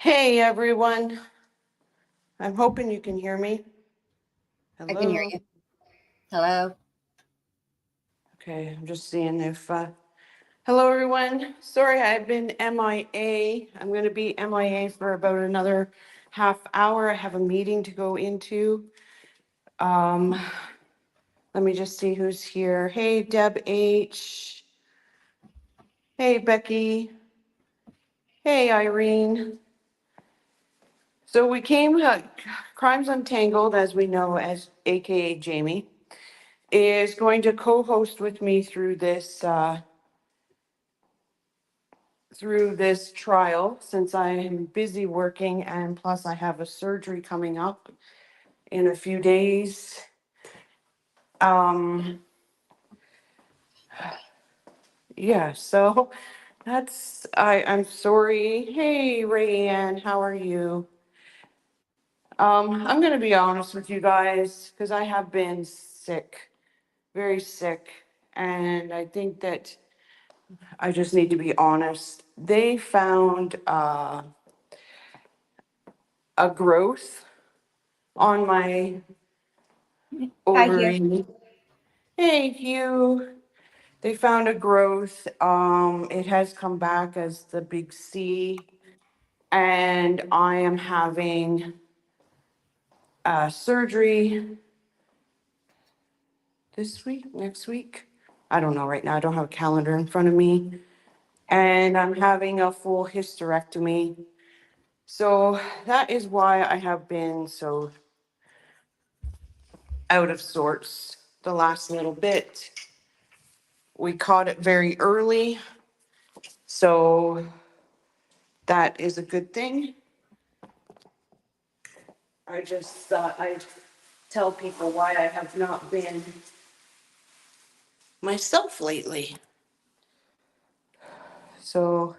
Hey everyone, I'm hoping you can hear me. I can hear Hello. you. Hello. Okay, I'm just seeing if. Hello everyone. Sorry, I've been MIA. I'm going to be MIA for about another half hour. I have a meeting to go into. Um, Let me just see who's here. Hey Deb H. Hey Becky. Hey Irene. So we came. Crimes Untangled, as we know, as AKA Jamie, is going to co-host with me through this trial since I am busy working and plus I have a surgery coming up in a few days. Um, yeah, so I'm sorry. Hey, Rayanne, how are you? I'm gonna be honest with you guys because I have been sick, very sick, and I think that I just need to be honest. They found a growth on my Hi, here. ovary. Hey, Hugh. They found a growth. It has come back as the big C, and I am having surgery this week, next week. I don't know right now. I don't have a calendar in front of me. And I'm having a full hysterectomy. So that is why I have been so out of sorts the last little bit. We caught it very early, so that is a good thing. I just thought I'd tell people why I have not been myself lately. So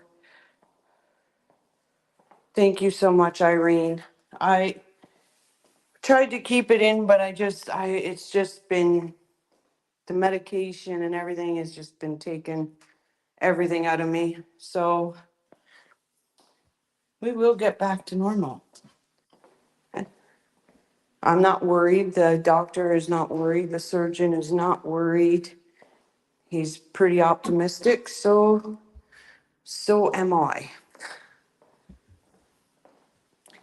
thank you so much, Irene. I tried to keep it in, but it's just been the medication and everything has just been taking everything out of me. So we will get back to normal. I'm not worried. The doctor is not worried. The surgeon is not worried. He's pretty optimistic. So am I.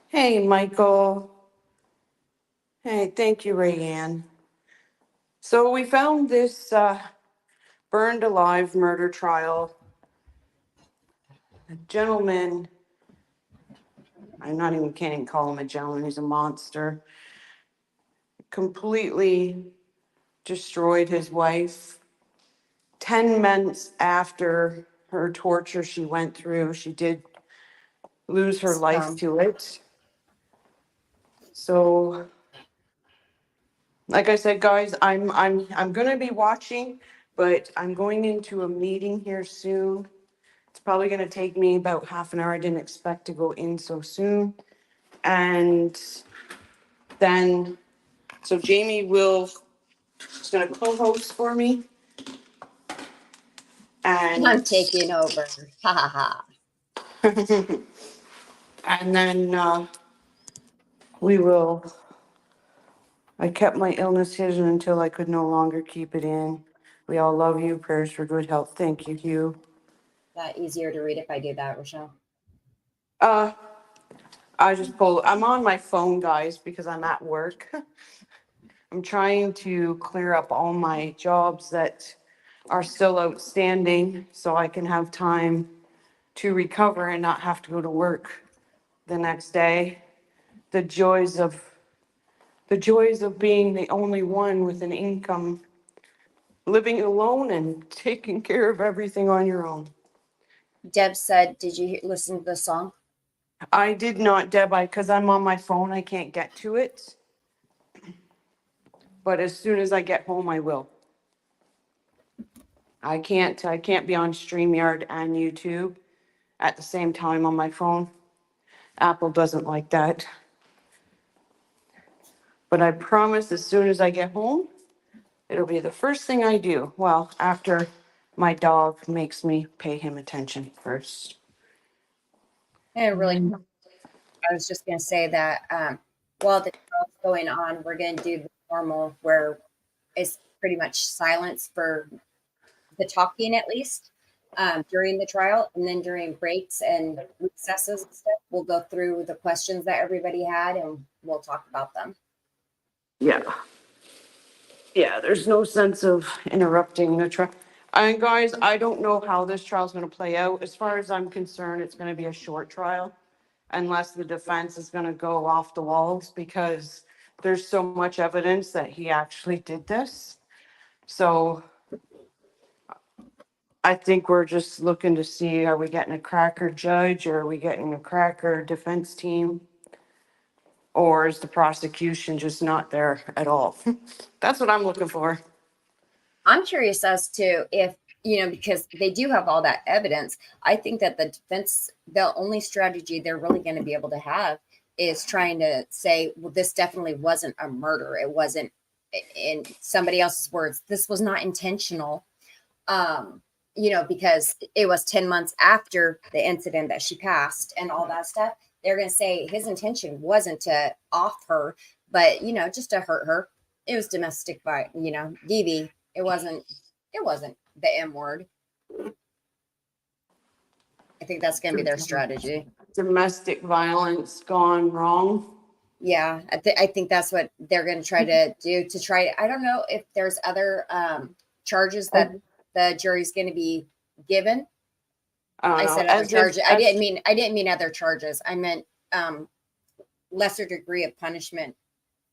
Hey, Michael. Hey, thank you, Rayanne. So we found this burned alive murder trial. A gentleman, can't even call him a gentleman, he's a monster, completely destroyed his wife. 10 months after her torture she went through, she did lose her life So, to it. So, like I said, guys, I'm gonna be watching, but I'm going into a meeting here soon. It's probably gonna take me about half an hour. I didn't expect to go in so soon. And then, so Jamie is gonna co-host for me. I'm And, taking over. Ha ha ha. and then we will, I kept my illness hidden until I could no longer keep it in. We all love you. Prayers for good health. Thank you, Hugh. That easier to read if I do that, Rochelle. Uh, I'm on my phone, guys, because I'm at work. I'm trying to clear up all my jobs that are still outstanding so I can have time to recover and not have to go to work the next day. The joys of the joys of being the only one with an income, living alone and taking care of everything on your own. Deb said, "Did you listen to the song?" I did not, Deb, because I'm on my phone, I can't get to it. But as soon as I get home, I will. I can't be on StreamYard and YouTube at the same time on my phone. Apple doesn't like that. But I promise as soon as I get home, it'll be the first thing I do. Well, after my dog makes me pay him attention first. Yeah, And really. then I was just going to say that while the trial's going on, we're going to do the normal where it's pretty much silence for the talking at least during the trial. And then during breaks and recesses and stuff, we'll go through the questions that everybody had and we'll talk about them. Yeah. Yeah, there's no sense of interrupting the trial. And guys, I don't know how this trial's gonna play out. As far as I'm concerned, it's gonna be a short trial. Unless the defense is gonna go off the walls because there's so much evidence that he actually did this. So I think we're just looking to see, are we getting a cracker judge or are we getting a cracker defense team? Or is the prosecution just not there at all? That's what I'm looking for. I'm curious as to if, because they do have all that evidence. I think that the defense, the only strategy they're really going to be able to have is trying to say, well, this definitely wasn't a murder. It wasn't, in somebody else's words, this was not intentional. Because it was 10 months after the incident that she passed and all that stuff. They're going to say his intention wasn't to off her, but, just to hurt her. It was domestic violence, DV. It wasn't the M word. I think that's going to be their strategy. Domestic violence gone wrong. Yeah, I think that's what they're going to try to do I don't know if there's other charges that the jury's going to be given. I said other charges. I didn't mean other charges. I meant lesser degree of punishment.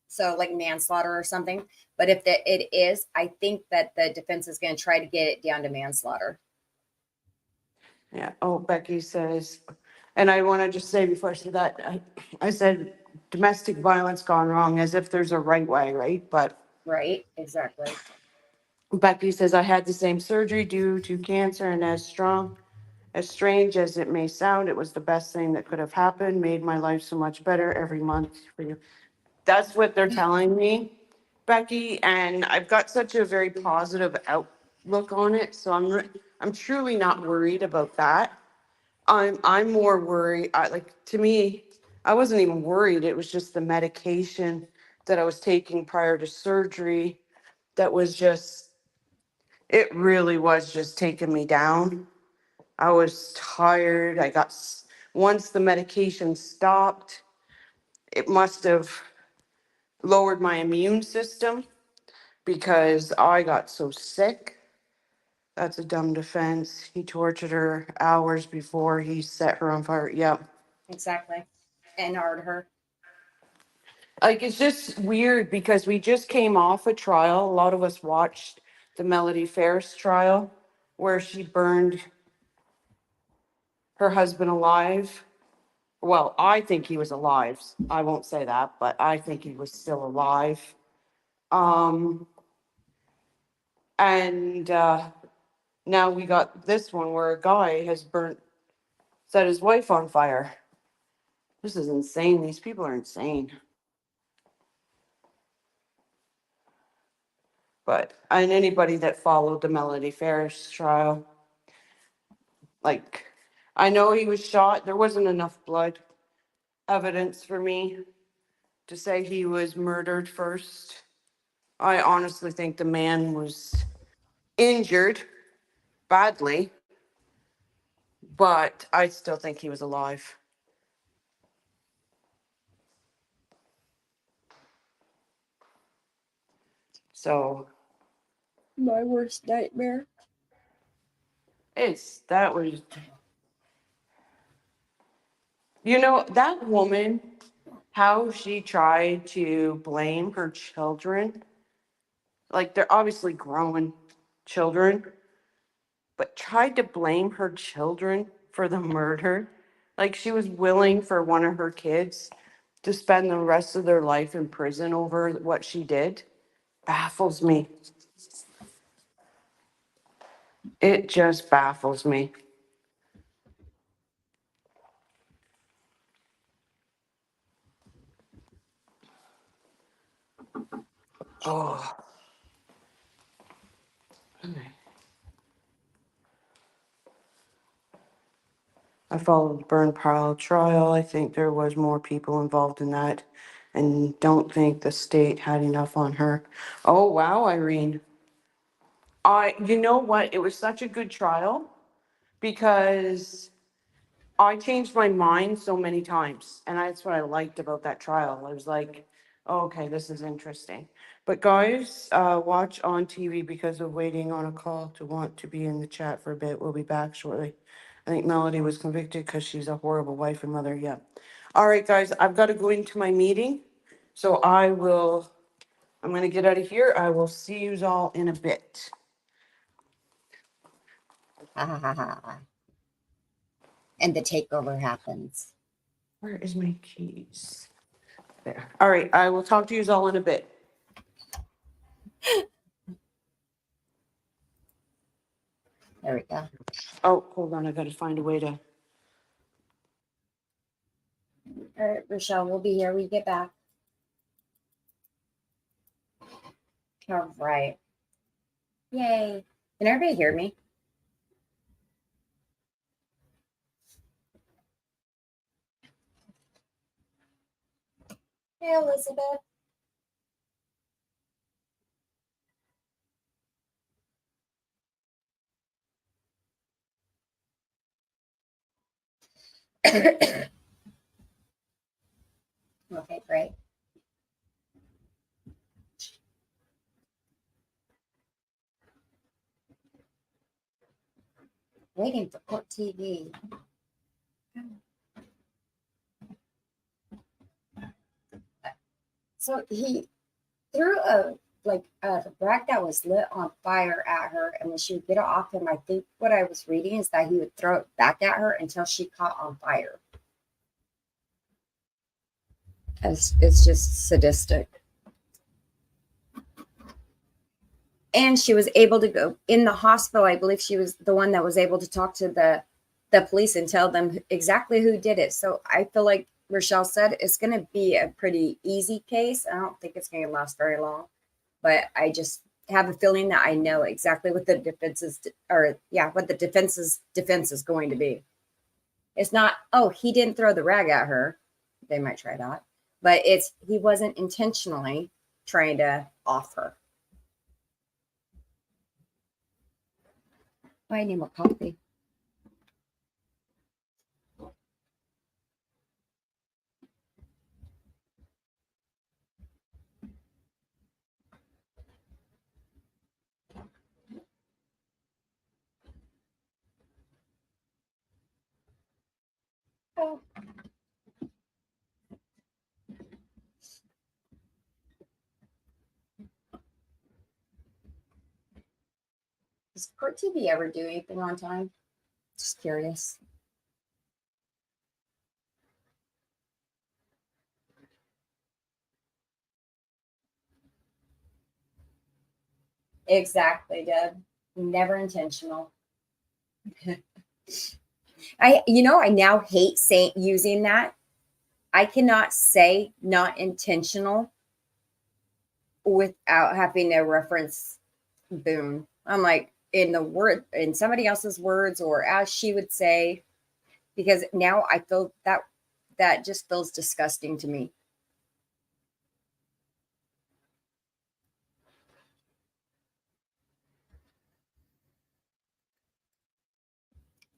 So like manslaughter or something. But if it is, I think that the defense is going to try to get it down to manslaughter. Yeah. Oh, Becky says, and I want to just say before I say that, I said domestic violence gone wrong as if there's a right way, right? But right, exactly. Becky says, I had the same surgery due to cancer, and as strange as it may sound, it was the best thing that could have happened, made my life so much better every month for you. That's what they're telling me, Becky, and I've got such a very positive outlook on it, so I'm truly not worried about that. I'm more worried, to me, I wasn't even worried, it was just the medication that I was taking prior to surgery that was just, it really was just taking me down. I was tired. Once the medication stopped, it must have lowered my immune system because I got so sick. That's a dumb defense. He tortured her hours before he set her on fire. Yep. Exactly. And hard her. Like, it's just weird because we just came off a trial. A lot of us watched the Melody Ferris trial where she burned her husband alive. Well, I think he was alive. I won't say that, but I think he was still alive. And now we got this one where a guy has set his wife on fire. This is insane. These people are insane. And anybody that followed the Melody Ferris trial, like, I know he was shot. There wasn't enough blood evidence for me to say he was murdered first. I honestly think the man was injured badly, but I still think he was alive. So my worst nightmare. that was, that woman, how she tried to blame her children. Like, they're obviously grown children, but tried to blame her children for the murder. Like, she was willing for one of her kids to spend the rest of their life in prison over what she did. Baffles me. It just baffles me. Oh. I followed the burn pile trial. I think there was more people involved in that and don't think the state had enough on her. Oh, wow, Irene. You know what? It was such a good trial because I changed my mind so many times. And that's what I liked about that trial. I was like, oh, okay, this is interesting. But guys, watch on TV because of waiting on a call to want to be in the chat for a bit. We'll be back shortly. I think Melody was convicted because she's a horrible wife and mother. Yeah. All right, guys, I've got to go into my meeting. So I'm going to get out of here. I will see you all in a bit. And the takeover happens. Where is my keys? There. All right, I will talk to you all in a bit. There we go. Oh, hold on. I got to find a way to. All right, Rochelle, we'll be here when you get back. All right. Yay. Can everybody hear me? Hey, Elizabeth. Okay, great. Waiting for Court TV. So he threw a rag that was lit on fire at her, and when she would get it off him, I think what I was reading is that he would throw it back at her until she caught on fire. It's just sadistic. And she was able to go in the hospital. I believe she was the one that was able to talk to the police and tell them exactly who did it. So I feel like Rochelle said it's going to be a pretty easy case. I don't think it's going to last very long, but I just have a feeling that I know exactly what the defense is going to be. It's not, oh, he didn't throw the rag at her. They might try that, but he wasn't intentionally trying to off her. Oh, I need more coffee. Oh. Does Court TV ever do anything on time? Just curious. Exactly, Deb. Never intentional. I now hate using that. I cannot say not intentional without having a reference boom. I'm like in somebody else's words, or as she would say, because now I feel that just feels disgusting to me.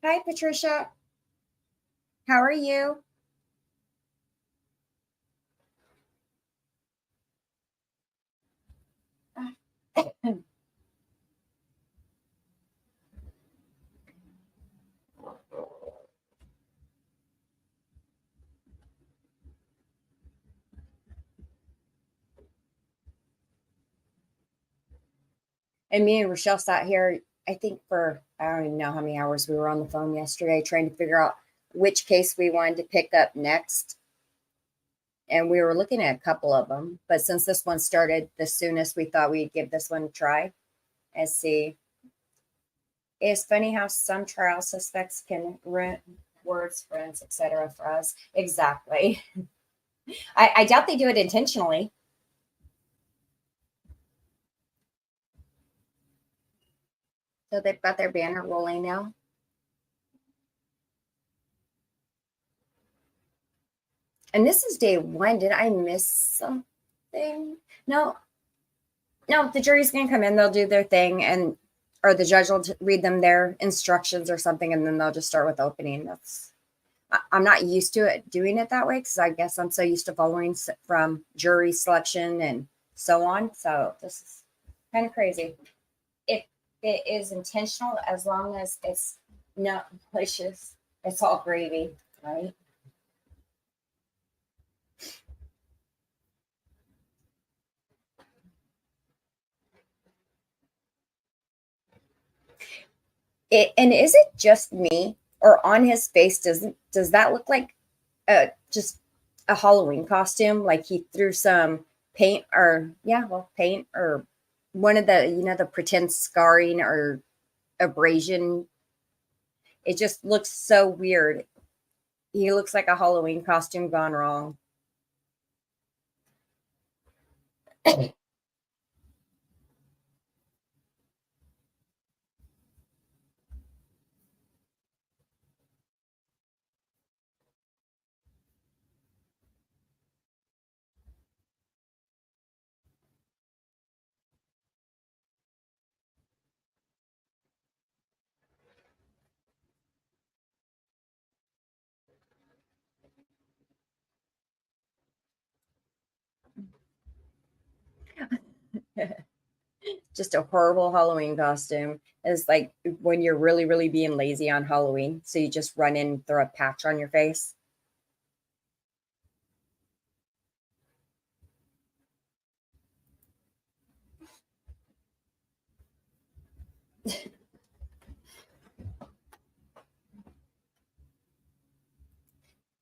Hi, Patricia. How are you? And me and Rochelle sat here, I think I don't even know how many hours we were on the phone yesterday trying to figure out which case we wanted to pick up next. And we were looking at a couple of them. But since this one started the soonest, we thought we'd give this one a try and see. It's funny how some trial suspects can ruin words, friends, etc. for us. Exactly. I doubt they do it intentionally. So they've got their banner rolling now. And this is day 1. Did I miss something? No, the jury's going to come in. They'll do their thing, and or the judge will read them their instructions or something, and then they'll just start with opening. I'm not used to it doing it that way because I guess I'm so used to following from jury selection and so on. So this is kind of crazy. If it is intentional, as long as it's not malicious, it's all gravy, right? And is it just me, or on his face does that look like just a Halloween costume? Like he threw some paint, or paint, or one of the the pretend scarring or abrasion. It just looks so weird. He looks like a Halloween costume gone wrong. Just a horrible Halloween costume. Is like when you're really, really being lazy on Halloween. So you just run in and throw a patch on your face.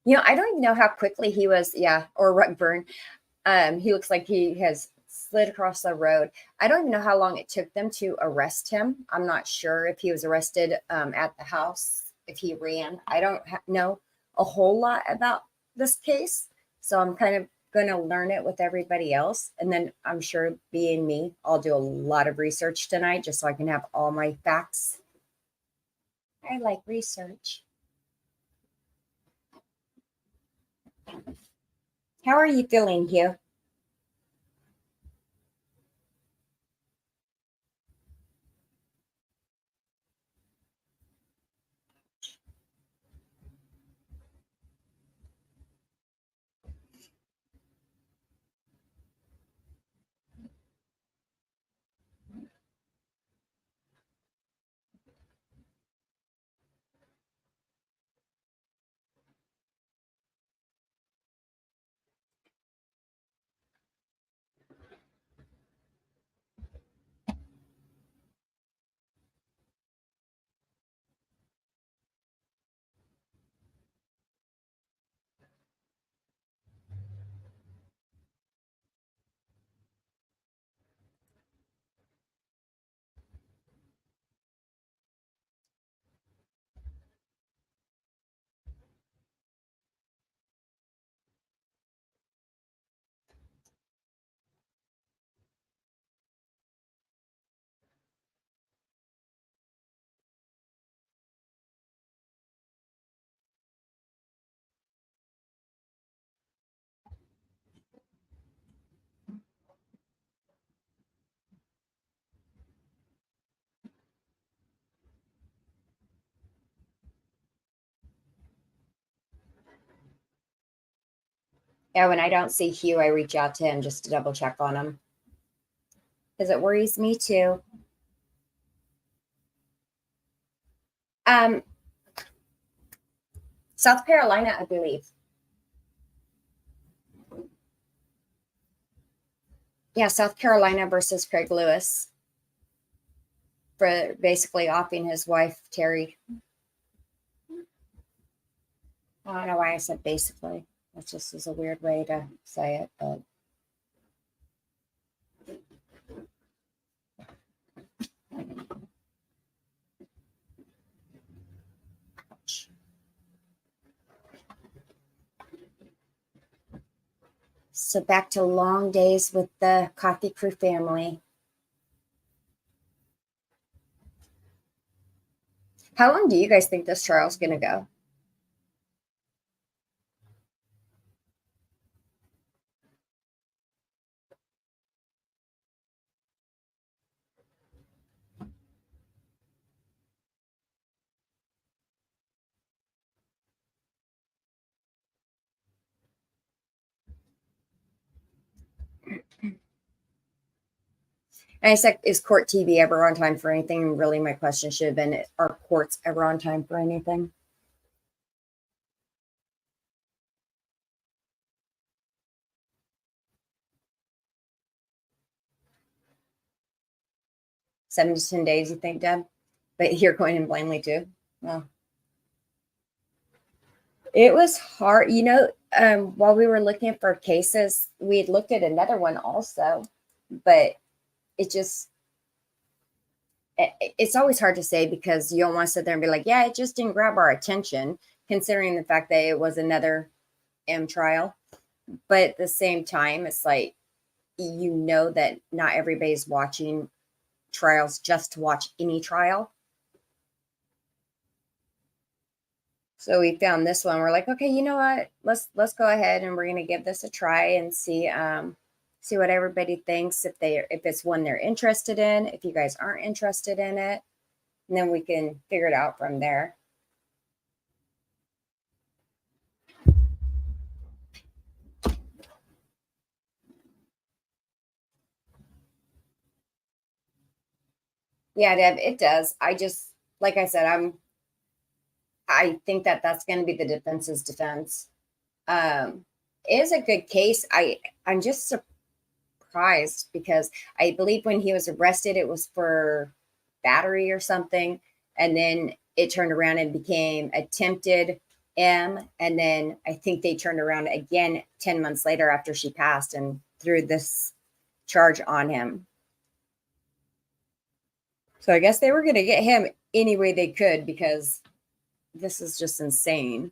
I don't even know how quickly he was, or Rugburn. He looks like he has slid across the road. I don't even know how long it took them to arrest him. I'm not sure if he was arrested at the house, if he ran. I don't know a whole lot about this case. So I'm kind of going to learn it with everybody else. And then I'm sure, being me, I'll do a lot of research tonight just so I can have all my facts. I like research. How are you feeling, Hugh? Yeah, when I don't see Hugh, I reach out to him just to double check on him. Because it worries me too. South Carolina, I believe. Yeah, South Carolina versus Craig Lewis for basically offing his wife, Terry. I don't know why I said basically. That just is a weird way to say it, but so back to long days with the Coffee Crew family. How long do you guys think this trial is going to go? And I said, is court TV ever on time for anything? And really, my question should have been, are courts ever on time for anything? Seven to 10 days, you think, Deb? But you're going in blindly too? Well, it was hard. While we were looking for cases, we had looked at another one also, but it's always hard to say because you don't want to sit there and be like, yeah, it just didn't grab our attention, considering the fact that it was another M trial. But at the same time, it's like, that not everybody's watching trials just to watch any trial. So we found this one. We're like, okay, you know what? Let's go ahead and we're gonna give this a try and see what everybody thinks. If it's one they're interested in, if you guys aren't interested in it, and then we can figure it out from there. Yeah, Deb, it does. I just, like I said, I think that that's going to be the defense's defense. It is a good case. I'm just surprised because I believe when he was arrested, it was for battery or something. And then it turned around and became attempted M. And then I think they turned around again 10 months later after she passed and threw this charge on him. So I guess they were going to get him any way they could because this is just insane.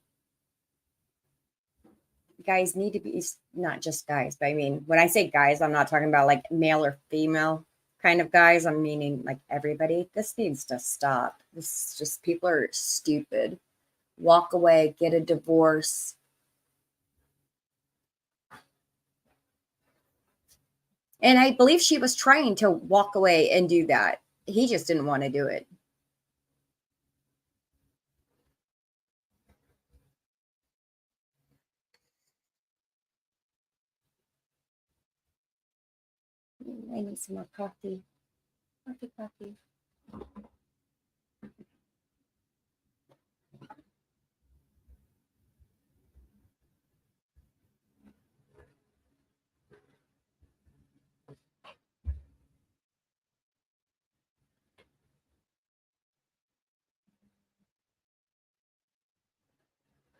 Guys need to be, not just guys, but I mean, when I say guys, I'm not talking about like male or female kind of guys. I'm meaning like everybody. This needs to stop. This is just, people are stupid. Walk away, get a divorce. And I believe she was trying to walk away and do that. He just didn't want to do it. I need some more coffee. Coffee.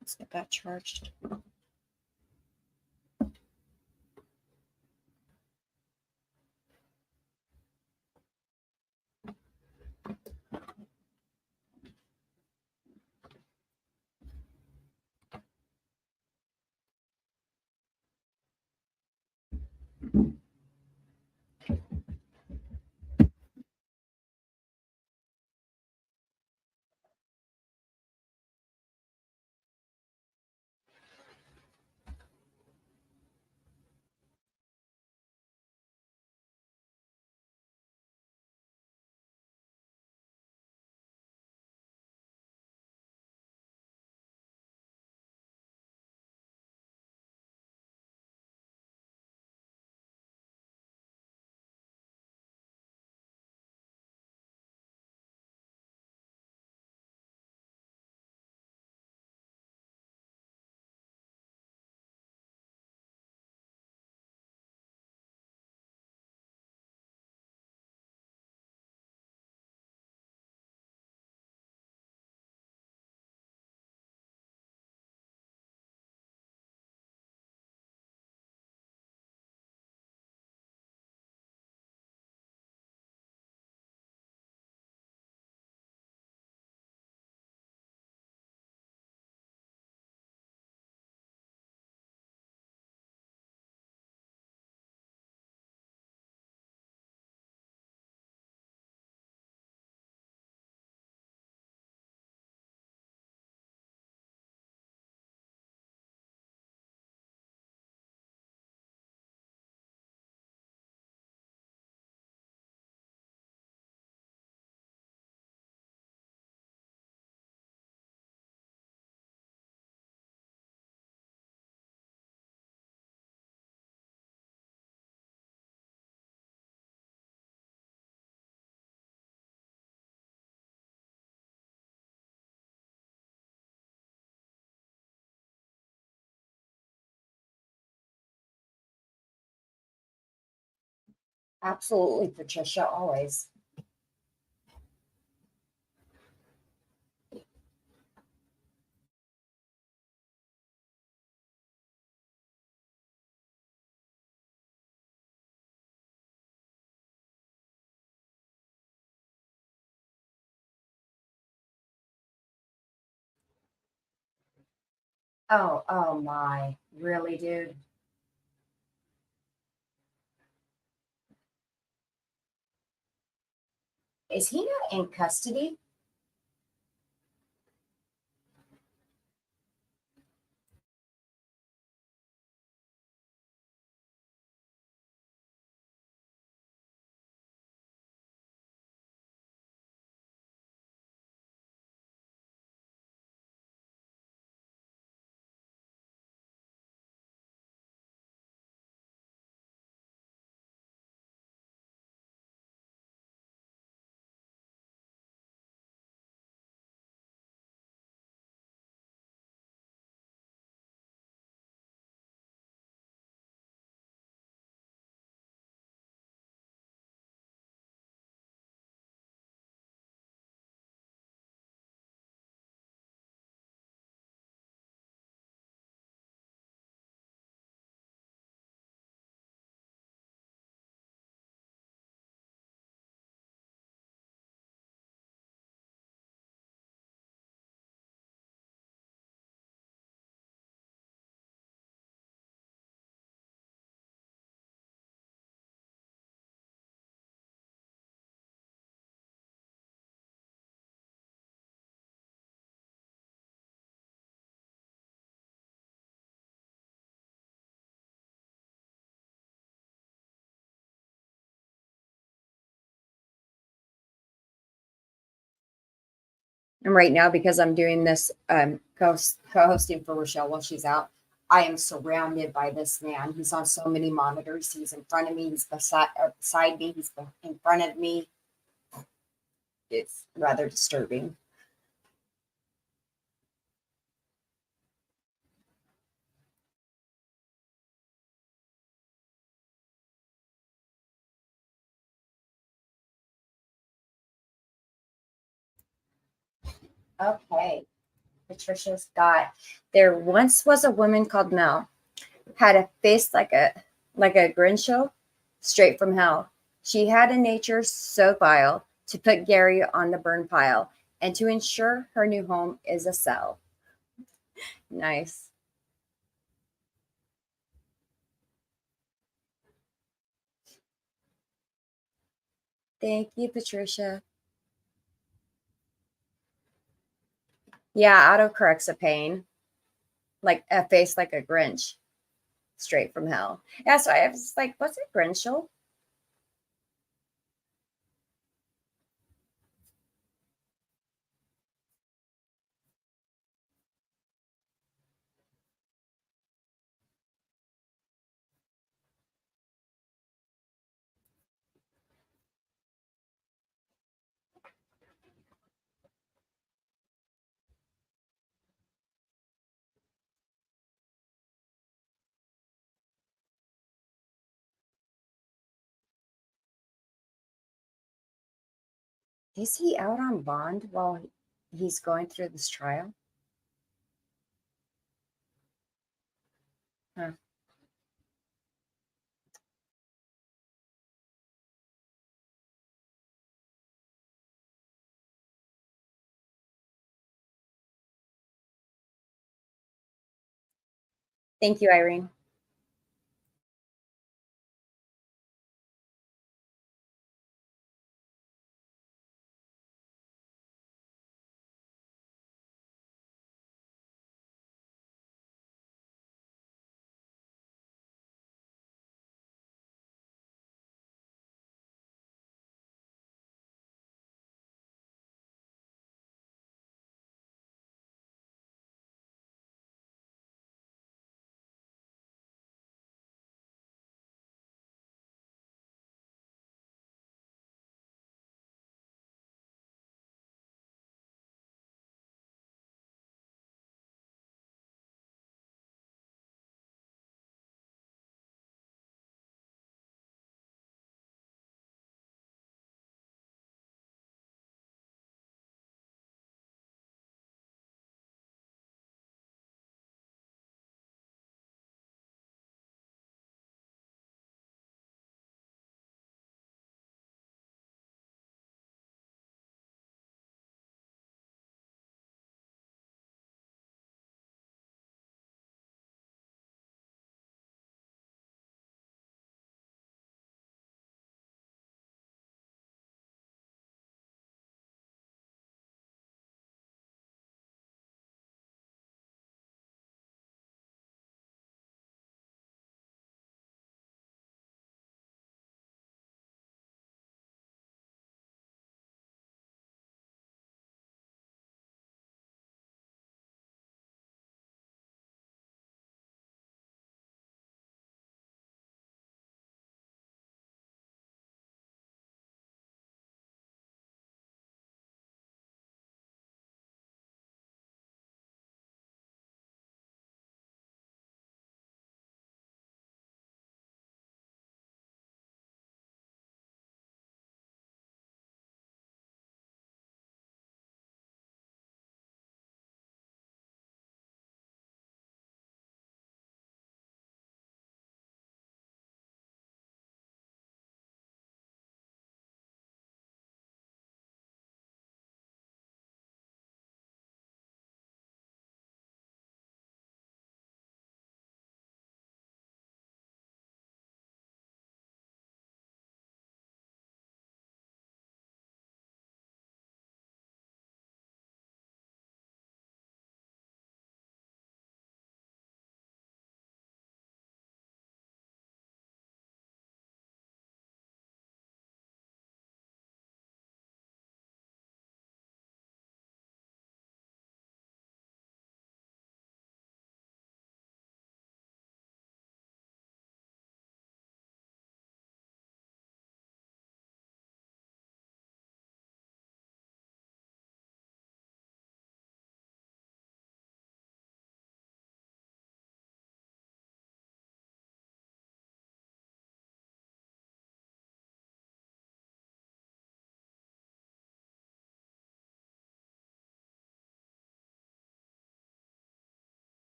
Let's get that charged. Absolutely, Patricia, always. Oh my. Really, dude? Is he not in custody? And right now, because I'm doing this co-hosting for Rochelle while she's out, I am surrounded by this man. He's on so many monitors. He's in front of me. He's beside me. He's in front of me. It's rather disturbing. Okay. Patricia's got. There once was a woman called Mel, had a face like a Grinch, straight from hell. She had a nature so vile to put Gary on the burn pile, and to ensure her new home is a cell. Nice. Thank you, Patricia. Yeah, autocorrect's a pain. Like a face like a Grinch, straight from hell. Yeah, so I was like, what's a Grinch? Is he out on bond while he's going through this trial? Huh. Thank you, Irene.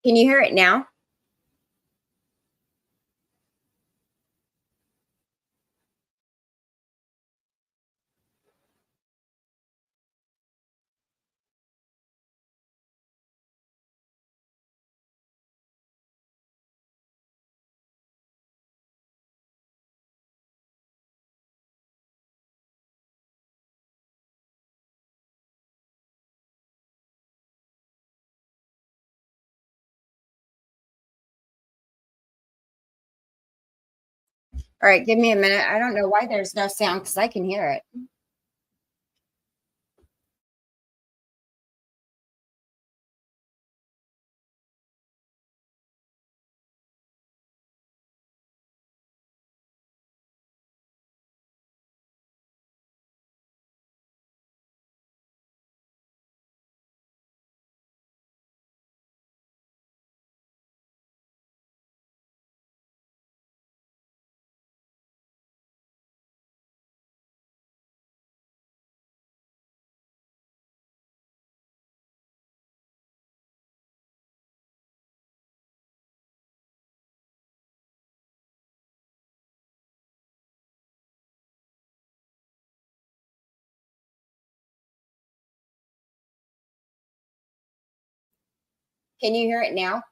Can you hear it now? All right, give me a minute. I don't know why there's no sound because I can hear it. Can you hear it now?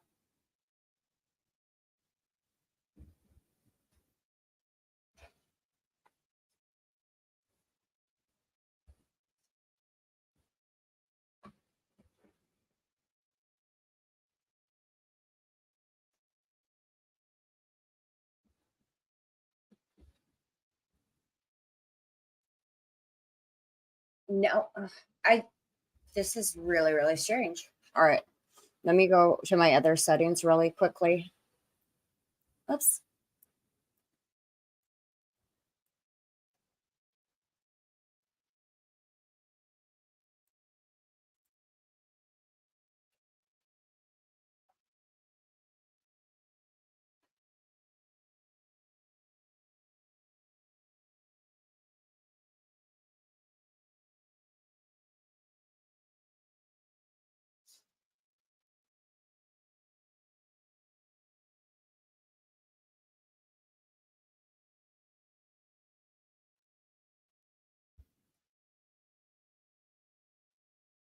No. This is really, really strange. All right. Let me go to my other settings really quickly. Oops.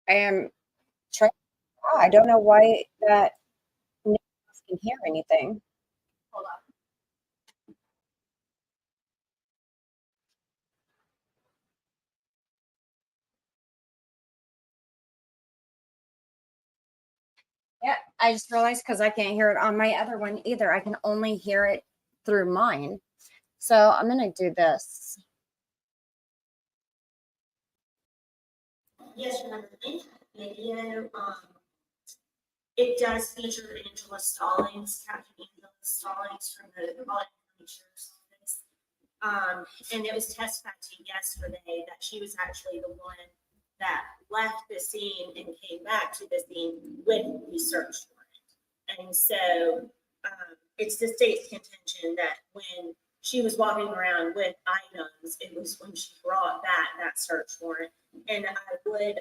I am trying. I don't know why that no one else can hear anything. Hold on. Yeah, I just realized because I can't hear it on my other one either. I can only hear it through mine. So I'm going to do this. Yes, remember the link video. It does feature Angela Stallings, Captain Angela Stallings from the Collin Sheriff's Office. And it was testified to yesterday that she was actually the one that left the scene and came back to the scene with the search warrant. And so it's the state's contention that when she was walking around with items, it was when she brought back that search warrant. And I would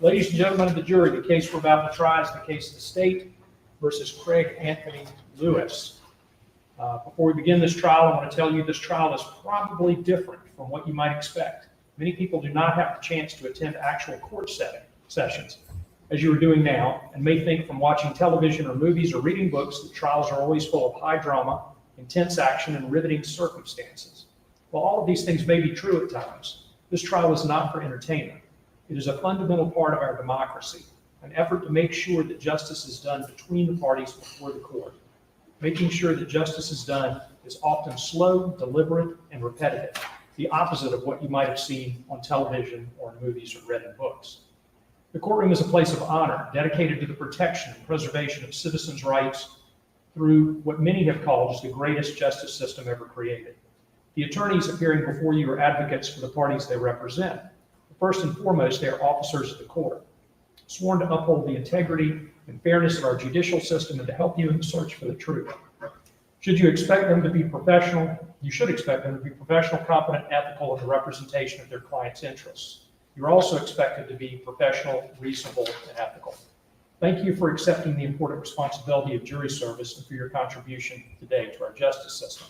Ladies and gentlemen of the jury, the case we're about to try is the case of the state versus Craig Anthony Lewis. Before we begin this trial, I want to tell you this trial is probably different from what you might expect. Many people do not have the chance to attend actual court sessions, as you are doing now, and may think from watching television or movies or reading books that trials are always full of high drama, intense action, and riveting circumstances. While all of these things may be true at times, this trial is not for entertainment. It is a fundamental part of our democracy, an effort to make sure that justice is done between the parties before the court. Making sure that justice is done is often slow, deliberate, and repetitive, the opposite of what you might have seen on television or in movies or read in books. The courtroom is a place of honor, dedicated to the protection and preservation of citizens' rights through what many have called as the greatest justice system ever created. The attorneys appearing before you are advocates for the parties they represent. First and foremost, they are officers of the court, sworn to uphold the integrity and fairness of our judicial system and to help you in the search for the truth. Should you expect them to be professional, you should expect them to be professional, competent, ethical in the representation of their client's interests. You're also expected to be professional, reasonable, and ethical. Thank you for accepting the important responsibility of jury service and for your contribution today to our justice system.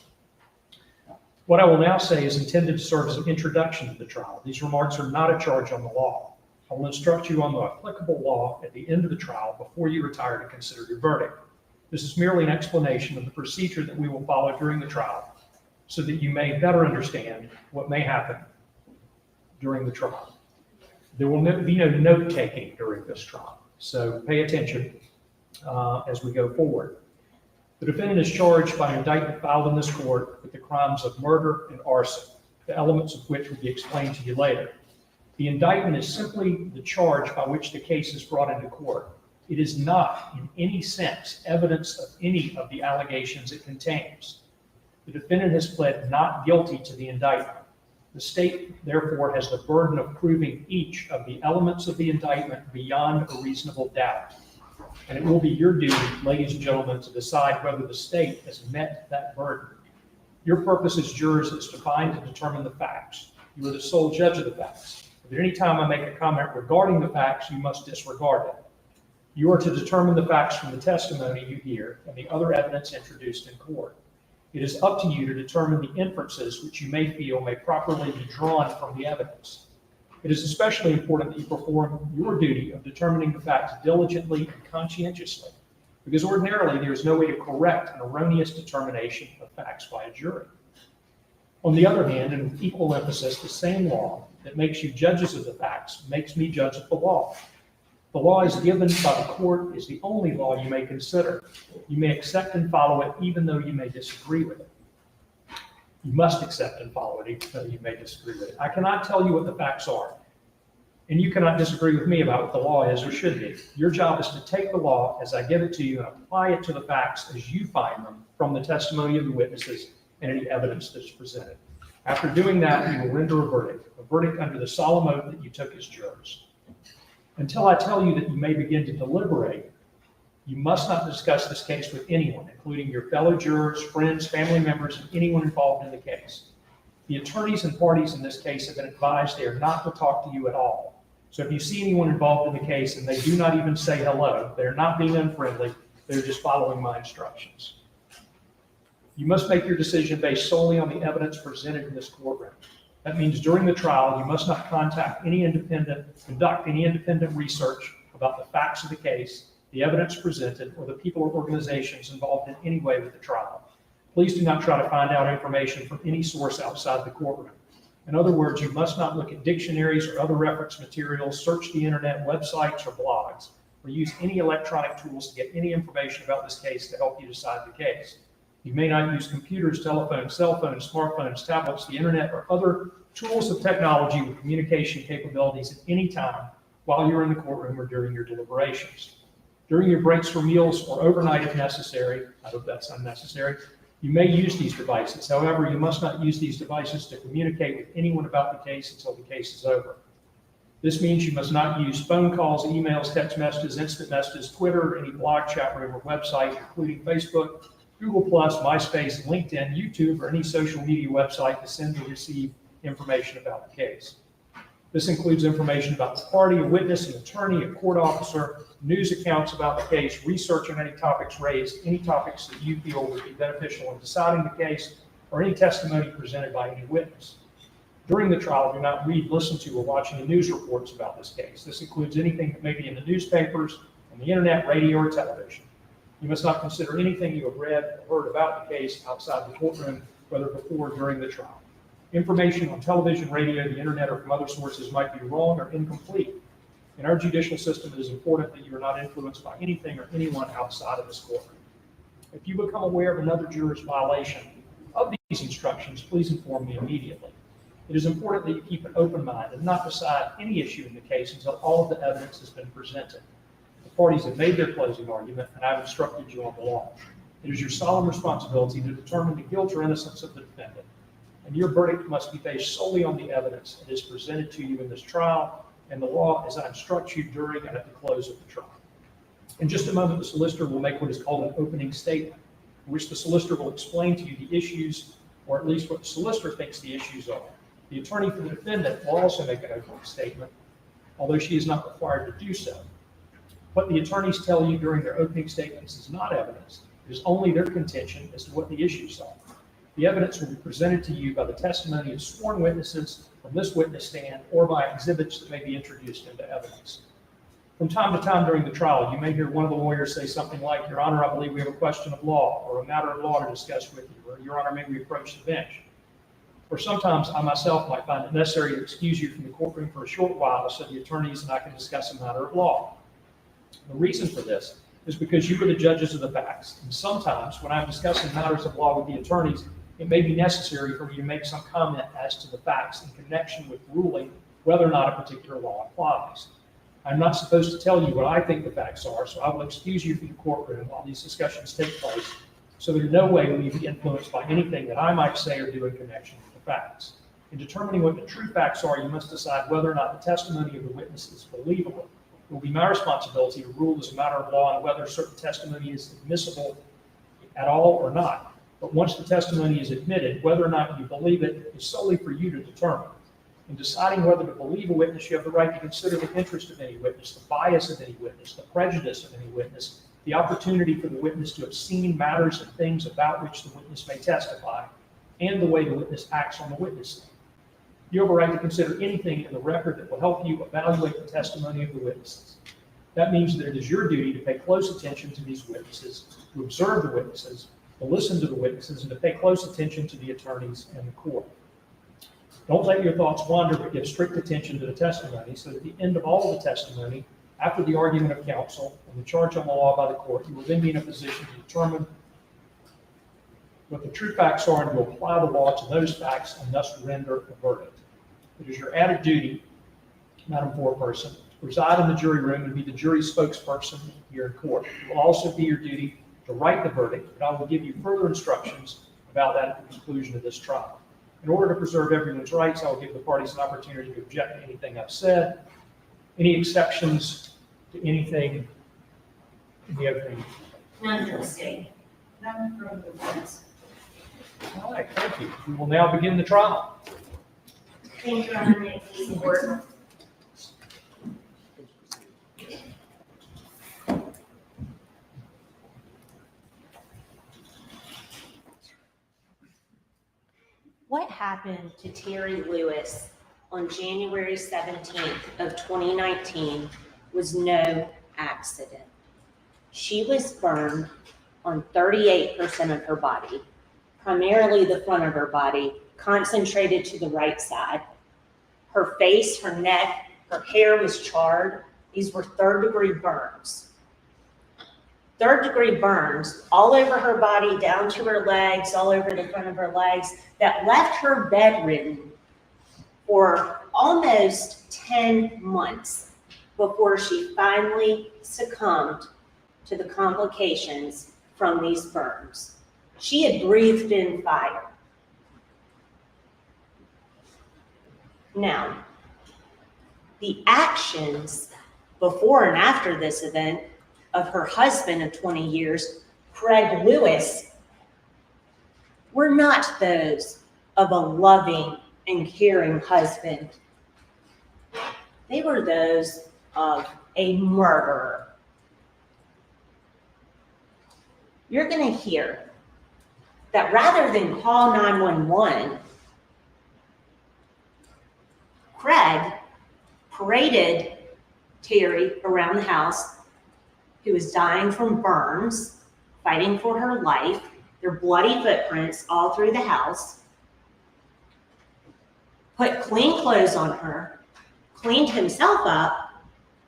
What I will now say is intended to serve as an introduction to the trial. These remarks are not a charge on the law. I will instruct you on the applicable law at the end of the trial before you retire to consider your verdict. This is merely an explanation of the procedure that we will follow during the trial so that you may better understand what may happen during the trial. There will be no note-taking during this trial, so pay attention as we go forward. The defendant is charged by an indictment filed in this court with the crimes of murder and arson, the elements of which will be explained to you later. The indictment is simply the charge by which the case is brought into court. It is not, in any sense, evidence of any of the allegations it contains. The defendant has pled not guilty to the indictment. The state, therefore, has the burden of proving each of the elements of the indictment beyond a reasonable doubt. And it will be your duty, ladies and gentlemen, to decide whether the state has met that burden. Your purpose as jurors is to find and determine the facts. You are the sole judge of the facts. If at any time I make a comment regarding the facts, you must disregard it. You are to determine the facts from the testimony you hear and the other evidence introduced in court. It is up to you to determine the inferences which you may feel may properly be drawn from the evidence. It is especially important that you perform your duty of determining the facts diligently and conscientiously, because ordinarily there is no way to correct an erroneous determination of facts by a jury. On the other hand, and with equal emphasis, the same law that makes you judges of the facts makes me judge of the law. The law is given by the court is the only law you may consider. You may accept and follow it even though you may disagree with it. You must accept and follow it even though you may disagree with it. I cannot tell you what the facts are, and you cannot disagree with me about what the law is or should be. Your job is to take the law as I give it to you and apply it to the facts as you find them from the testimony of the witnesses and any evidence that's presented. After doing that, you will render a verdict under the solemn oath that you took as jurors. Until I tell you that you may begin to deliberate, you must not discuss this case with anyone, including your fellow jurors, friends, family members, and anyone involved in the case. The attorneys and parties in this case have been advised they are not to talk to you at all. So if you see anyone involved in the case and they do not even say hello, they're not being unfriendly, they're just following my instructions. You must make your decision based solely on the evidence presented in this courtroom. That means during the trial, you must not conduct any independent research about the facts of the case, the evidence presented, or the people or organizations involved in any way with the trial. Please do not try to find out information from any source outside the courtroom. In other words, you must not look at dictionaries or other reference materials, search the internet, websites, or blogs, or use any electronic tools to get any information about this case to help you decide the case. You may not use computers, telephones, cell phones, smartphones, tablets, the internet, or other tools of technology with communication capabilities at any time while you're in the courtroom or during your deliberations. During your breaks for meals or overnight if necessary, I hope that's unnecessary, you may use these devices. However, you must not use these devices to communicate with anyone about the case until the case is over. This means you must not use phone calls, emails, text messages, instant messages, Twitter, any blog, chat room, or website, including Facebook, Google+, MySpace, LinkedIn, YouTube, or any social media website to send or receive information about the case. This includes information about the party, a witness, an attorney, a court officer, news accounts about the case, research on any topics raised, any topics that you feel would be beneficial in deciding the case, or any testimony presented by any witness. During the trial, do not read, listen to, or watch any news reports about this case. This includes anything that may be in the newspapers, on the internet, radio, or television. You must not consider anything you have read or heard about the case outside the courtroom, whether before or during the trial. Information on television, radio, the internet, or from other sources might be wrong or incomplete. In our judicial system, it is important that you are not influenced by anything or anyone outside of this courtroom. If you become aware of another juror's violation of these instructions, please inform me immediately. It is important that you keep an open mind and not decide any issue in the case until all of the evidence has been presented. The parties have made their closing argument, and I've instructed you on the law. It is your solemn responsibility to determine the guilt or innocence of the defendant, and your verdict must be based solely on the evidence that is presented to you in this trial and the law as I instruct you during and at the close of the trial. In just a moment, the solicitor will make what is called an opening statement, in which the solicitor will explain to you the issues, or at least what the solicitor thinks the issues are. The attorney for the defendant will also make an opening statement, although she is not required to do so. What the attorneys tell you during their opening statements is not evidence. It is only their contention as to what the issues are. The evidence will be presented to you by the testimony of sworn witnesses from this witness stand or by exhibits that may be introduced into evidence. From time to time during the trial, you may hear one of the lawyers say something like, "Your Honor, I believe we have a question of law or a matter of law to discuss with you," or "Your Honor, may we approach the bench?" Or sometimes I myself might find it necessary to excuse you from the courtroom for a short while so the attorneys and I can discuss a matter of law. The reason for this is because you are the judges of the facts, and sometimes when I'm discussing matters of law with the attorneys, it may be necessary for me to make some comment as to the facts in connection with ruling whether or not a particular law applies. I'm not supposed to tell you what I think the facts are, so I will excuse you from the courtroom while these discussions take place, so that in no way will you be influenced by anything that I might say or do in connection with the facts. In determining what the true facts are, you must decide whether or not the testimony of the witness is believable. It will be my responsibility to rule as a matter of law on whether certain testimony is admissible at all or not. But once the testimony is admitted, whether or not you believe it is solely for you to determine. In deciding whether to believe a witness, you have the right to consider the interest of any witness, the bias of any witness, the prejudice of any witness, the opportunity for the witness to have seen matters and things about which the witness may testify, and the way the witness acts on the witness stand. You have a right to consider anything in the record that will help you evaluate the testimony of the witnesses. That means that it is your duty to pay close attention to these witnesses, to observe the witnesses, to listen to the witnesses, and to pay close attention to the attorneys and the court. Don't let your thoughts wander, but give strict attention to the testimony, so that at the end of all of the testimony, after the argument of counsel and the charge on the law by the court, you will then be in a position to determine what the true facts are and to apply the law to those facts and thus render a verdict. It is your added duty, Madam Foreperson, to preside in the jury room and be the jury spokesperson here in court. It will also be your duty to write the verdict, but I will give you further instructions about that at the conclusion of this trial. In order to preserve everyone's rights, I will give the parties an opportunity to object to anything I've said, any exceptions to anything in the opening. None from the state. None from the defense. All right, thank you. We will now begin the trial. Thank you, Your Honor, may it please the court. What happened to Terry Lewis on January 17th of 2019 was no accident. She was burned on 38% of her body, primarily the front of her body, concentrated to the right side. Her face, her neck, her hair was charred. These were third-degree burns. Third-degree burns all over her body, down to her legs, all over the front of her legs, that left her bedridden for almost 10 months before she finally succumbed to the complications from these burns. She had breathed in fire. Now, the actions before and after this event of her husband of 20 years, Craig Lewis, were not those of a loving and caring husband. they were those of a murderer. You're going to hear that rather than call 911, Craig paraded Terry around the house, who was dying from burns, fighting for her life. There are bloody footprints all through the house. Put clean clothes on her, cleaned himself up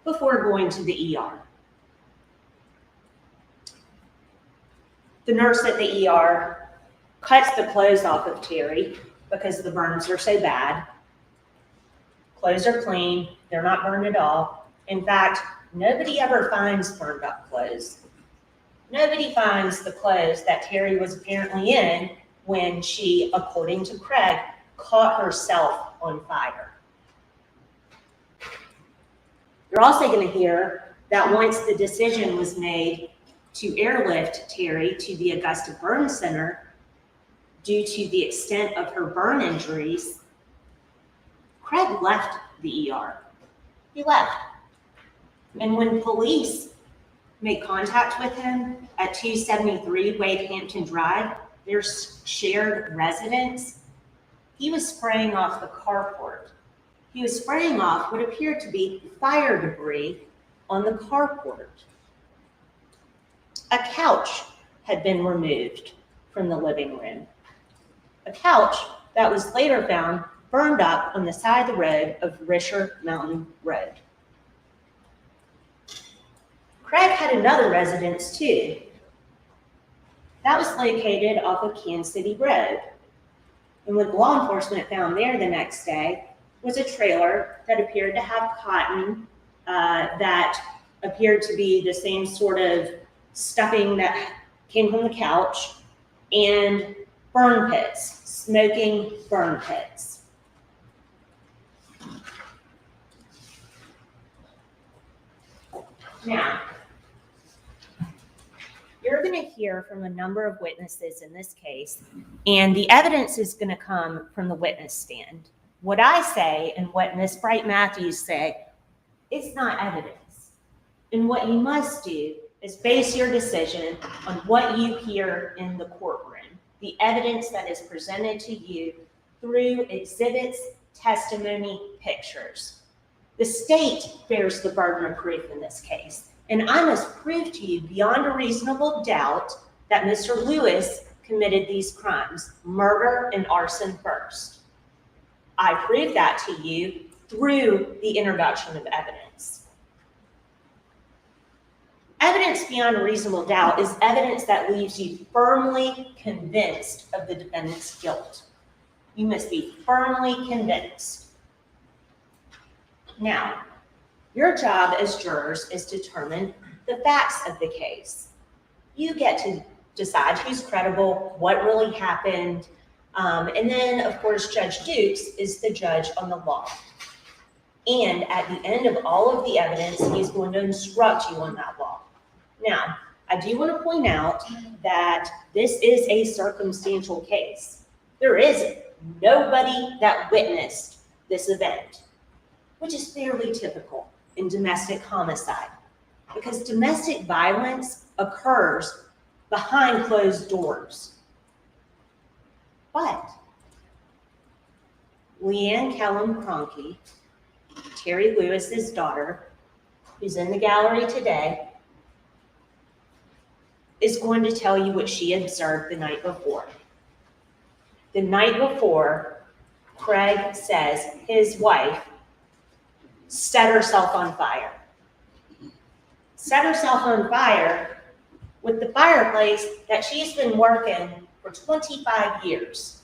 before going to the ER. The nurse at the ER cuts the clothes off of Terry because the burns are so bad. Clothes are clean, they're not burned at all. In fact, nobody ever finds burned up clothes. Nobody finds the clothes that Terry was apparently in when she, according to Craig, caught herself on fire. You're also going to hear that once the decision was made to airlift Terry to the Augusta Burn Center due to the extent of her burn injuries, Craig left the ER. He left. And when police made contact with him at 273 Wade Hampton Drive, their shared residence, he was spraying off the carport. He was spraying off what appeared to be fire debris on the carport. A couch had been removed from the living room. A couch that was later found burned up on the side of the road of Risher Mountain Road. Craig had another residence too. That was located off of Kansas City Road. And what law enforcement found there the next day was a trailer that appeared to have cotton, that appeared to be the same sort of stuffing that came from the couch, and burn pits, smoking burn pits. Now, you're going to hear from a number of witnesses in this case, and the evidence is going to come from the witness stand. What I say and what Ms. Bright Matthews say, it's not evidence. And what you must do is base your decision on what you hear in the courtroom, the evidence that is presented to you through exhibits, testimony, pictures. The state bears the burden of proof in this case, and I must prove to you beyond a reasonable doubt that Mr. Lewis committed these crimes, murder and arson first. I prove that to you through the introduction of evidence. Evidence beyond a reasonable doubt is evidence that leaves you firmly convinced of the defendant's guilt. You must be firmly convinced. Now, your job as jurors is to determine the facts of the case. You get to decide who's credible, what really happened, and then, of course, Judge Dukes is the judge on the law. And at the end of all of the evidence, he's going to instruct you on that law. Now, I do want to point out that this is a circumstantial case. There is nobody that witnessed this event, which is fairly typical in domestic homicide, because domestic violence occurs behind closed doors. But Leanne Kellum Kroenke, Terry Lewis's daughter, who's in the gallery today, is going to tell you what she observed the night before. The night before, Craig says his wife set herself on fire. Set herself on fire with the fireplace that she's been working for 25 years.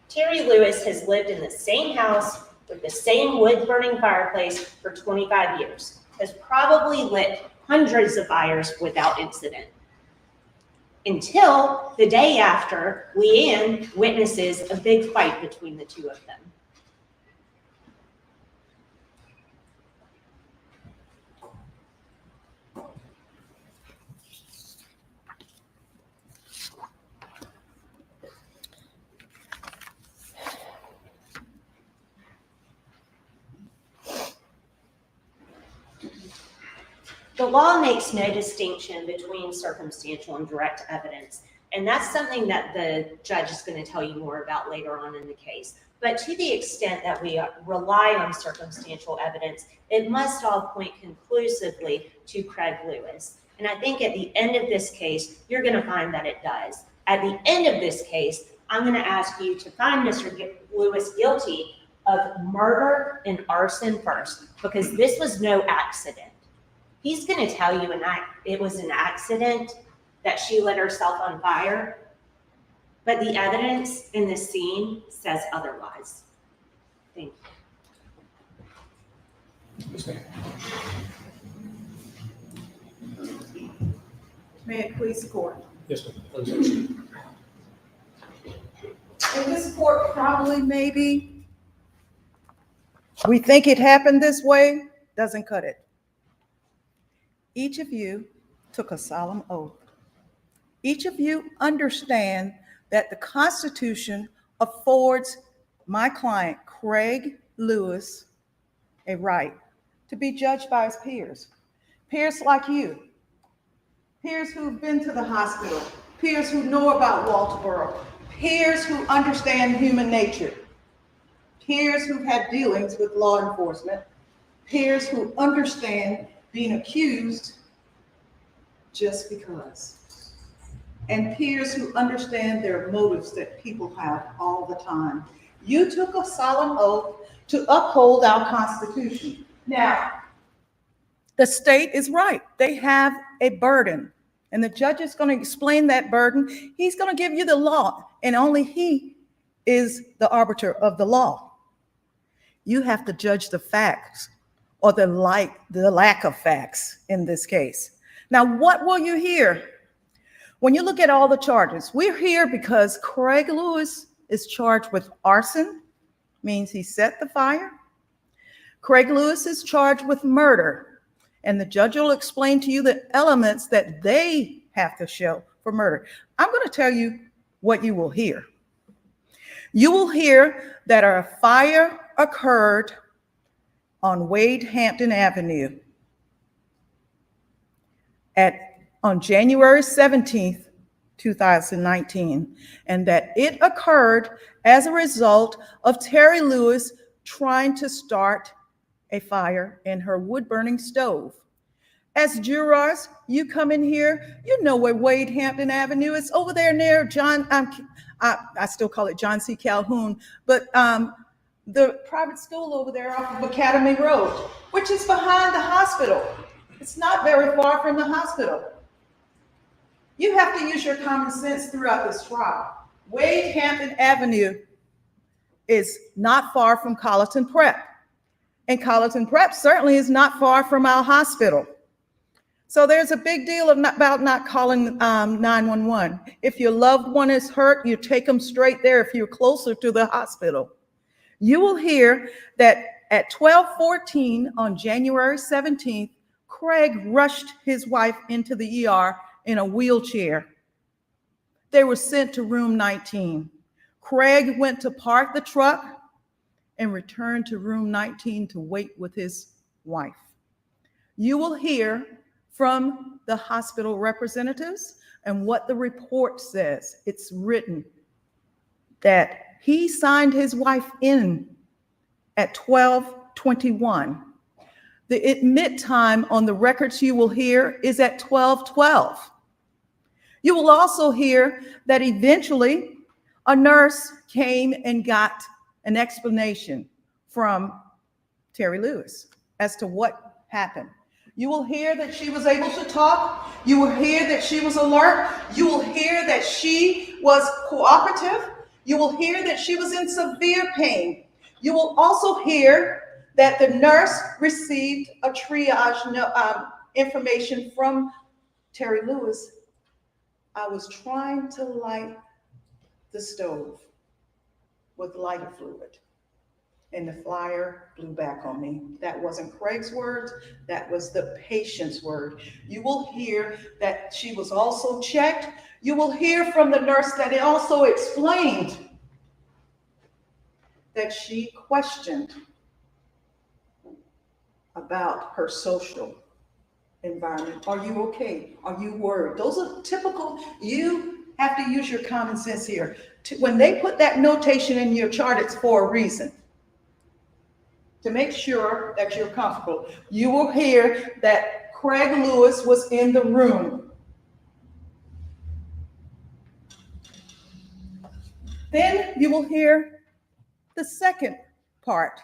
Terry Lewis has lived in the same house with the same wood-burning fireplace for 25 years, has probably lit hundreds of fires without incident. Until the day after, Leanne witnesses a big fight between the two of them. The law makes no distinction between circumstantial and direct evidence. And that's something that the judge is going to tell you more about later on in the case. But to the extent that we rely on circumstantial evidence, it must all point conclusively to Craig Lewis. And I think at the end of this case, you're going to find that it does. At the end of this case, I'm going to ask you to find Mr. Lewis guilty of murder and arson first, because this was no accident. He's going to tell you it was an accident that she lit herself on fire, but the evidence in the scene says otherwise. Thank you. Yes, ma'am. May it please the court. Yes, ma'am. Please. In this court, probably, maybe, we think it happened this way, doesn't cut it. Each of you took a solemn oath. Each of you understand that the Constitution affords my client, Craig Lewis, a right to be judged by his peers. Peers like you. Peers who've been to the hospital. Peers who know about Walterboro. Peers who understand human nature. Peers who've had dealings with law enforcement. Peers who understand being accused just because. And peers who understand their motives that people have all the time. You took a solemn oath to uphold our Constitution. Now, the state is right. They have a burden, and the judge is going to explain that burden. He's going to give you the law, and only he is the arbiter of the law. You have to judge the facts or the lack of facts in this case. Now, what will you hear? When you look at all the charges, we're here because Craig Lewis is charged with arson, means he set the fire. Craig Lewis is charged with murder, and the judge will explain to you the elements that they have to show for murder. I'm going to tell you what you will hear. You will hear that a fire occurred on Wade Hampton Avenue on January 17th, 2019, and that it occurred as a result of Terry Lewis trying to start a fire in her wood-burning stove. As jurors, you come in here, you know where Wade Hampton Avenue is, over there near John, I still call it John C. Calhoun, but the private school over there off of Academy Road, which is behind the hospital. It's not very far from the hospital. You have to use your common sense throughout this trial. Wade Hampton Avenue is not far from Colleton Prep. And Colleton Prep certainly is not far from our hospital. So there's a big deal about not calling 911. If your loved one is hurt, you take them straight there if you're closer to the hospital. You will hear that at 12:14 on January 17th, Craig rushed his wife into the ER in a wheelchair. They were sent to room 19. Craig went to park the truck and returned to room 19 to wait with his wife. You will hear from the hospital representatives and what the report says. It's written that he signed his wife in at 12:21. The admit time on the records you will hear is at 12:12. You will also hear that eventually a nurse came and got an explanation from Terry Lewis as to what happened. You will hear that she was able to talk. You will hear that she was alert. You will hear that she was cooperative. You will hear that she was in severe pain. You will also hear that the nurse received a triage information from Terry Lewis. I was trying to light the stove with lighter fluid, and the flyer blew back on me. That wasn't Craig's words, that was the patient's word. You will hear that she was also checked. You will hear from the nurse that it also explained that she questioned about her social environment? Are you okay? Are you worried? Those are typical. You have to use your common sense here. When they put that notation in your chart, it's for a reason. To make sure that you're comfortable. You will hear that Craig Lewis was in the room. Then you will hear the second part.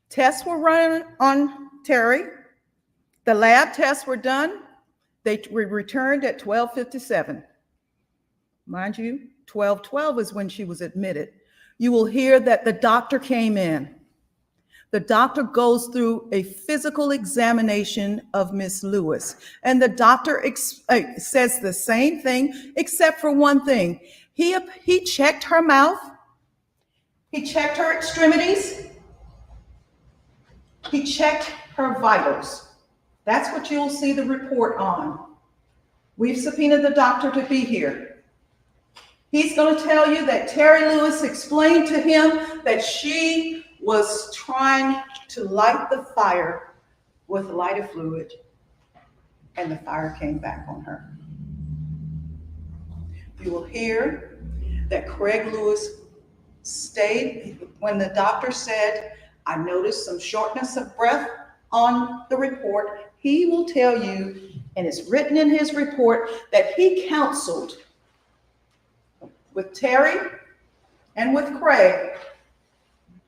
Tests were run on Terry. The lab tests were done. They were returned at 12:57. Mind you, 12:12 is when she was admitted. You will hear that the doctor came in. The doctor goes through a physical examination of Miss Lewis. And the doctor says the same thing, except for one thing. He checked her mouth. He checked her extremities. He checked her vitals. That's what you'll see the report on. We've subpoenaed the doctor to be here. He's going to tell you that Terry Lewis explained to him that she was trying to light the fire with lighter fluid, and the fire came back on her. You will hear that Craig Lewis stayed when the doctor said, I noticed some shortness of breath on the report. He will tell you, and it's written in his report, that he counseled with Terry and with Craig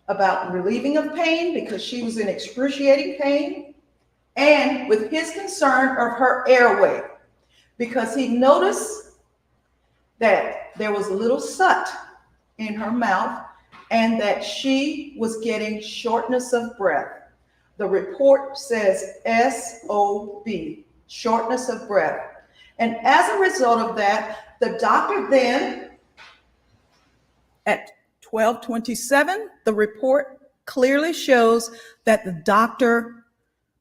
about relieving of pain because she was in excruciating pain, and with his concern of her airway because he noticed that there was a little soot in her mouth and that she was getting shortness of breath. The report says SOB, shortness of breath. And as a result of that, the doctor then, at 12:27, the report clearly shows that the doctor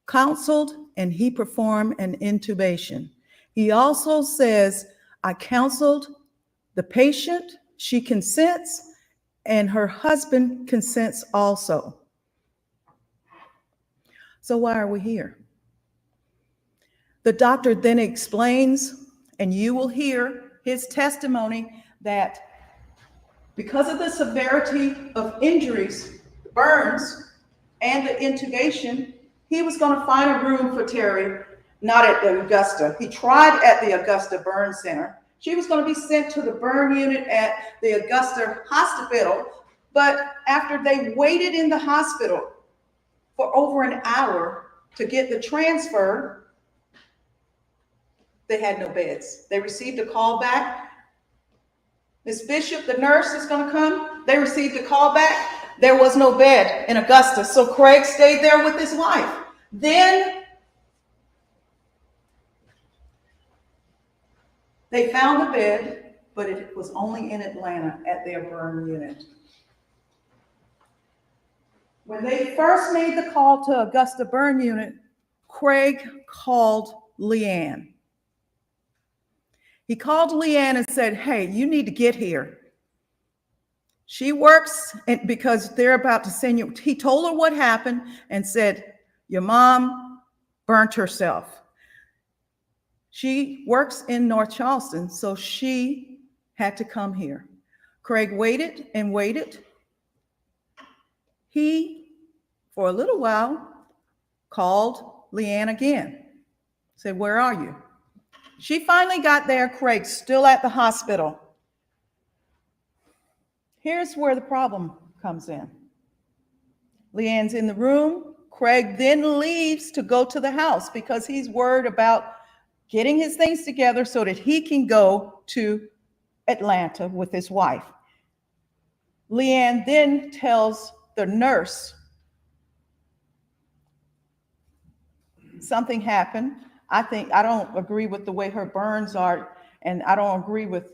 counseled and he performed an intubation. He also says, I counseled the patient, she consents, and her husband consents also. So why are we here? The doctor then explains, and you will hear his testimony, that because of the severity of injuries, burns, and the intubation, he was going to find a room for Terry, not at the Augusta. He tried at the Augusta Burn Center. She was going to be sent to the burn unit at the Augusta Hospital, but after they waited in the hospital for over an hour to get the transfer, they had no beds. They received a call back. Miss Bishop, the nurse, is going to come. They received a call back. There was no bed in Augusta, so Craig stayed there with his wife. Then they found the bed, but it was only in Atlanta at their burn unit. When they first made the call to Augusta Burn Unit, Craig called Leanne. He called Leanne and said, hey, you need to get here. She works because they're about to send you. He told her what happened and said, your mom burnt herself. She works in North Charleston, so she had to come here. Craig waited and waited. He, for a little while, called Leanne again. Said, where are you? She finally got there. Craig's still at the hospital. Here's where the problem comes in. Leanne's in the room. Craig then leaves to go to the house because he's worried about getting his things together so that he can go to Atlanta with his wife. Leanne then tells the nurse something happened. I don't agree with the way her burns are, and I don't agree with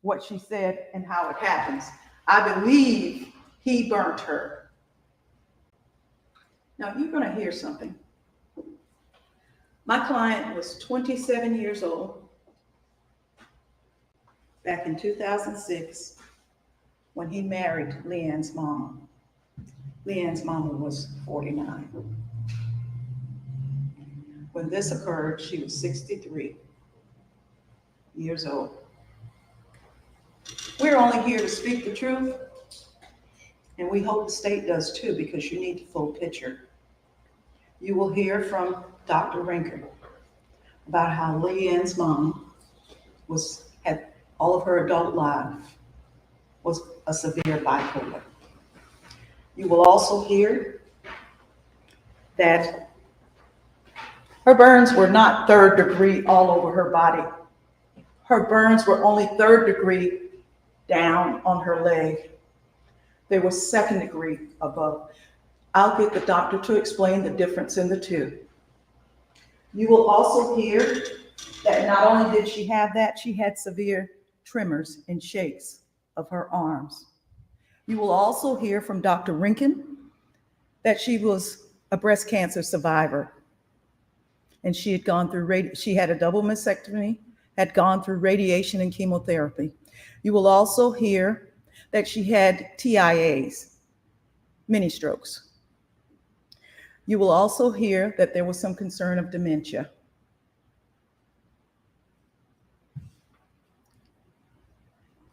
what she said and how it happens. I believe he burnt her. Now you're going to hear something. My client was 27 years old back in 2006 when he married Leanne's mom. Leanne's mama was 49. When this occurred, she was 63 years old. We're only here to speak the truth, and we hope the state does too, because you need the full picture. You will hear from Dr. Rinker about how Leanne's mom had all of her adult life was a severe bipolar. You will also hear that her burns were not 3rd degree all over her body. Her burns were only 3rd degree down on her leg. They were 2nd degree above. I'll get the doctor to explain the difference in the two. You will also hear that not only did she have that, she had severe tremors and shakes of her arms. You will also hear from Dr. Rinken that she was a breast cancer survivor, and she had gone through she had a double mastectomy, had gone through radiation and chemotherapy. You will also hear that she had TIAs, mini strokes. You will also hear that there was some concern of dementia.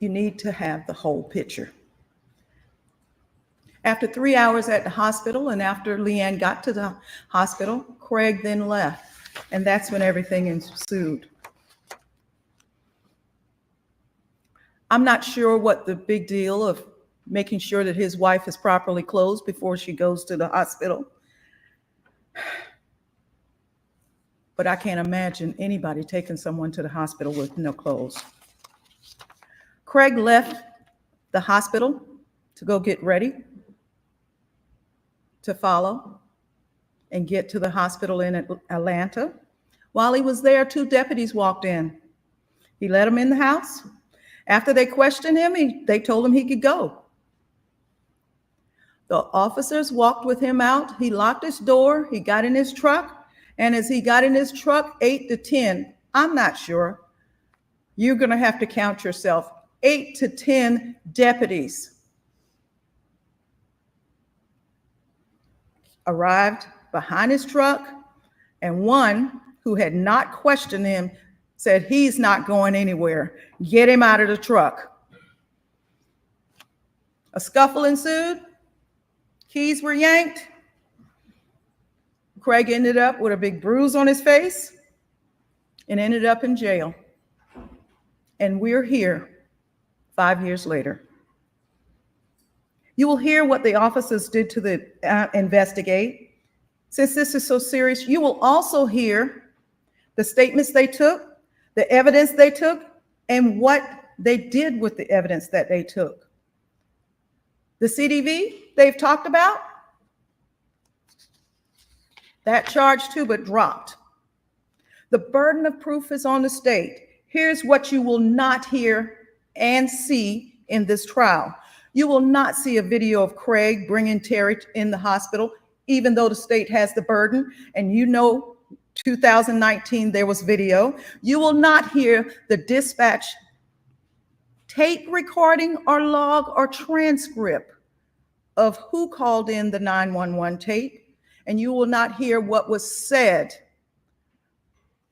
You need to have the whole picture. After 3 hours at the hospital, and after Leanne got to the hospital, Craig then left, and that's when everything ensued. I'm not sure what the big deal of making sure that his wife is properly clothed before she goes to the hospital. But I can't imagine anybody taking someone to the hospital with no clothes. Craig left the hospital to go get ready to follow and get to the hospital in Atlanta. While he was there, 2 deputies walked in. He let them in the house. After they questioned him, they told him he could go. The officers walked with him out. He locked his door. He got in his truck. And as he got in his truck, 8 to 10, I'm not sure, you're going to have to count yourself, 8 to 10 deputies arrived behind his truck, and one who had not questioned him said, "He's not going anywhere. Get him out of the truck." A scuffle ensued. Keys were yanked. Craig ended up with a big bruise on his face and ended up in jail. And we're here 5 years later. You will hear what the officers did to investigate. Since this is so serious, you will also hear the statements they took, the evidence they took, and what they did with the evidence that they took. The CDV they've talked about, that charge too, but dropped. The burden of proof is on the state. Here's what you will not hear and see in this trial. You will not see a video of Craig bringing Terry in the hospital, even though the state has the burden, and 2019 there was video. You will not hear the dispatch tape recording or log or transcript of who called in the 911 tape, and you will not hear what was said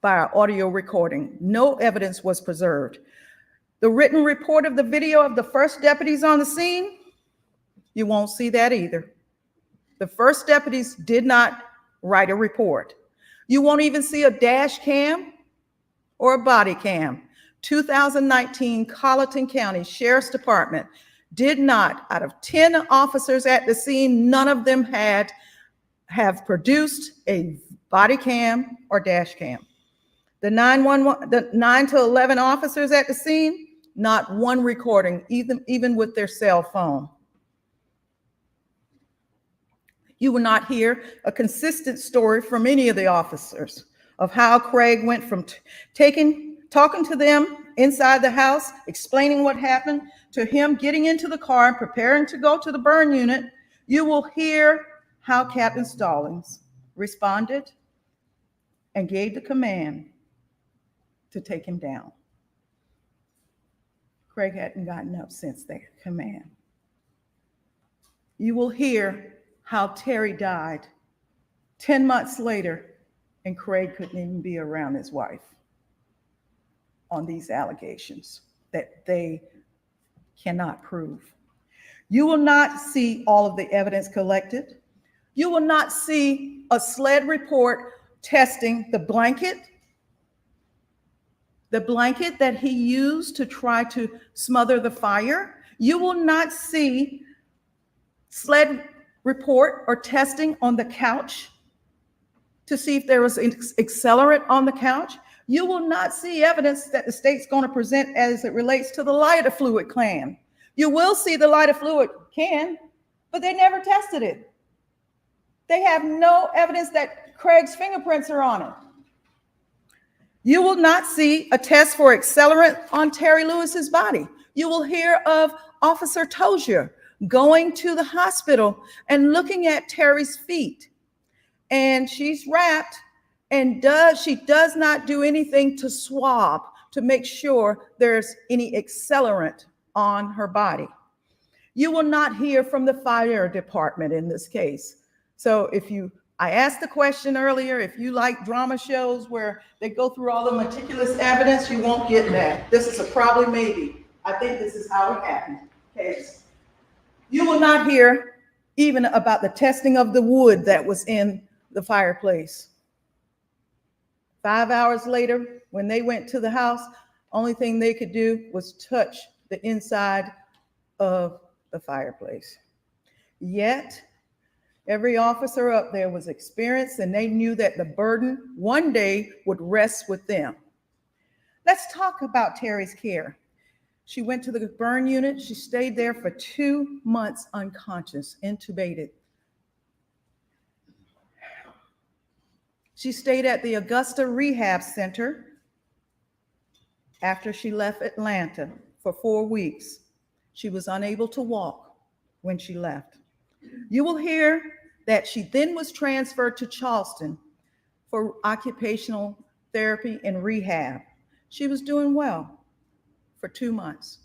by our audio recording. No evidence was preserved. The written report of the video of the first deputies on the scene, you won't see that either. The first deputies did not write a report. You won't even see a dash cam or a body cam. 2019 Colleton County Sheriff's Department did not, out of 10 officers at the scene, none of them have produced a body cam or dash cam. The 9 to 11 officers at the scene, not one recording, even with their cell phone. You will not hear a consistent story from any of the officers of how Craig went from talking to them inside the house, explaining what happened, to him getting into the car and preparing to go to the burn unit. You will hear how Captain Stallings responded and gave the command to take him down. Craig hadn't gotten up since that command. You will hear how Terry died 10 months later and Craig couldn't even be around his wife on these allegations that they cannot prove. You will not see all of the evidence collected. You will not see a SLED report testing the blanket that he used to try to smother the fire. You will not see SLED report or testing on the couch to see if there was an accelerant on the couch. You will not see evidence that the state's going to present as it relates to the lighter fluid can. You will see the lighter fluid can, but they never tested it. They have no evidence that Craig's fingerprints are on it. You will not see a test for accelerant on Terry Lewis's body. You will hear of Officer Tozier going to the hospital and looking at Terry's feet. And she's wrapped, and she does not do anything to swab to make sure there's any accelerant on her body. You will not hear from the fire department in this case. So I asked the question earlier, if you like drama shows where they go through all the meticulous evidence, you won't get that. This is a probably maybe. I think this is how it happened. Case. You will not hear even about the testing of the wood that was in the fireplace. 5 hours later, when they went to the house, only thing they could do was touch the inside of the fireplace. Yet, every officer up there was experienced, and they knew that the burden one day would rest with them. Let's talk about Terry's care. She went to the burn unit. She stayed there for 2 months unconscious, intubated. She stayed at the Augusta Rehab Center after she left Atlanta for 4 weeks. She was unable to walk when she left. You will hear that she then was transferred to Charleston for occupational therapy and rehab. She was doing well for 2 months,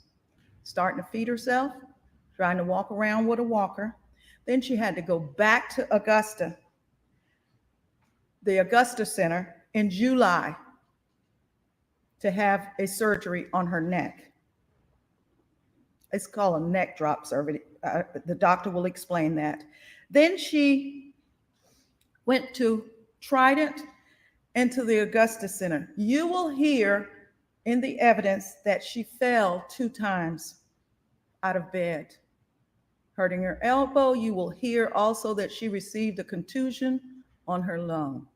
starting to feed herself, trying to walk around with a walker. Then she had to go back to Augusta, the Augusta Center, in July to have a surgery on her neck. It's called a neck drop surgery. The doctor will explain that. Then she went to Trident and to the Augusta Center. You will hear in the evidence that she fell 2 times out of bed, hurting her elbow. You will hear also that she received a contusion on her lung.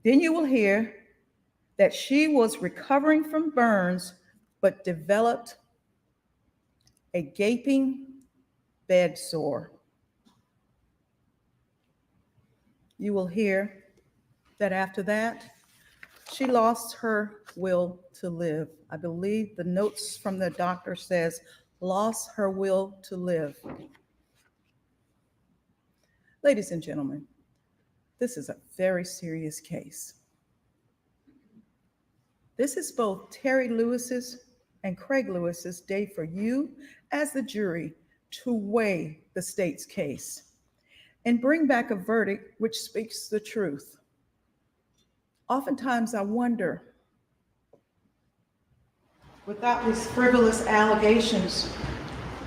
Then you will hear that she was recovering from burns, but developed a gaping bed sore. You will hear that after that, she lost her will to live. I believe the notes from the doctor says, lost her will to live. Ladies and gentlemen, this is a very serious case. This is both Terry Lewis's and Craig Lewis's day for you as the jury to weigh the state's case and bring back a verdict which speaks the truth. Oftentimes I wonder, without these frivolous allegations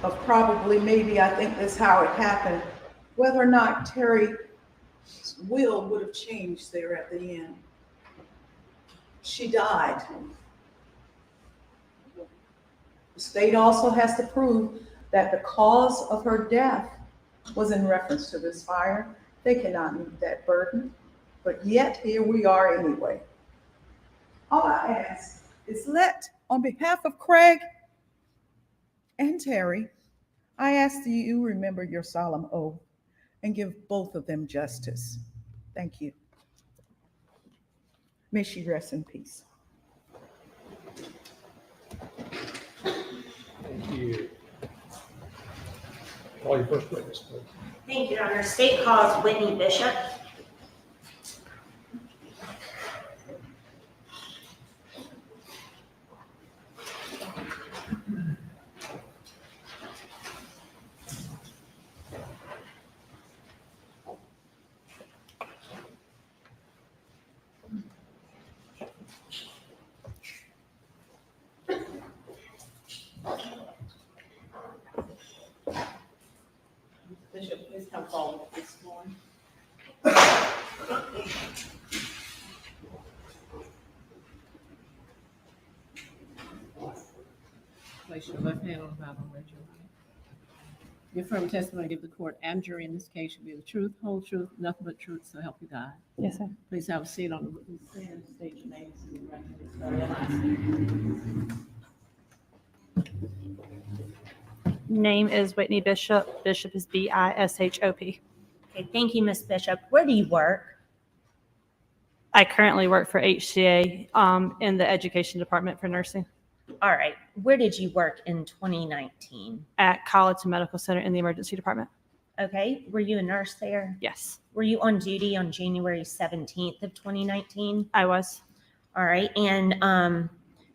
of probably, maybe, I think that's how it happened, whether or not Terry's will would have changed there at the end. She died. The state also has to prove that the cause of her death was in reference to this fire. They cannot meet that burden, but yet here we are anyway. All I ask is on behalf of Craig and Terry, I ask that you remember your solemn oath and give both of them justice. Thank you. May she rest in peace. Thank you. Call your first witness, please. Thank you, Your Honor. State calls Whitney Bishop. Place your left hand on the Bible and raise your right. Your firm testimony give the court and jury in this case should be the truth, whole truth, nothing but truth, so help you God. Yes, sir. Please have a seat on the witness stand. State your names and the record and spell your last name. Name is Whitney Bishop. Bishop is Bishop. Okay, thank you, Miss Bishop. Where do you work? I currently work for HCA in the education department for nursing All right, where did you work in 2019? at College Medical Center in the emergency department. Okay, were you a nurse there? Yes, Were you on duty on January 17th of 2019? I was. All right, and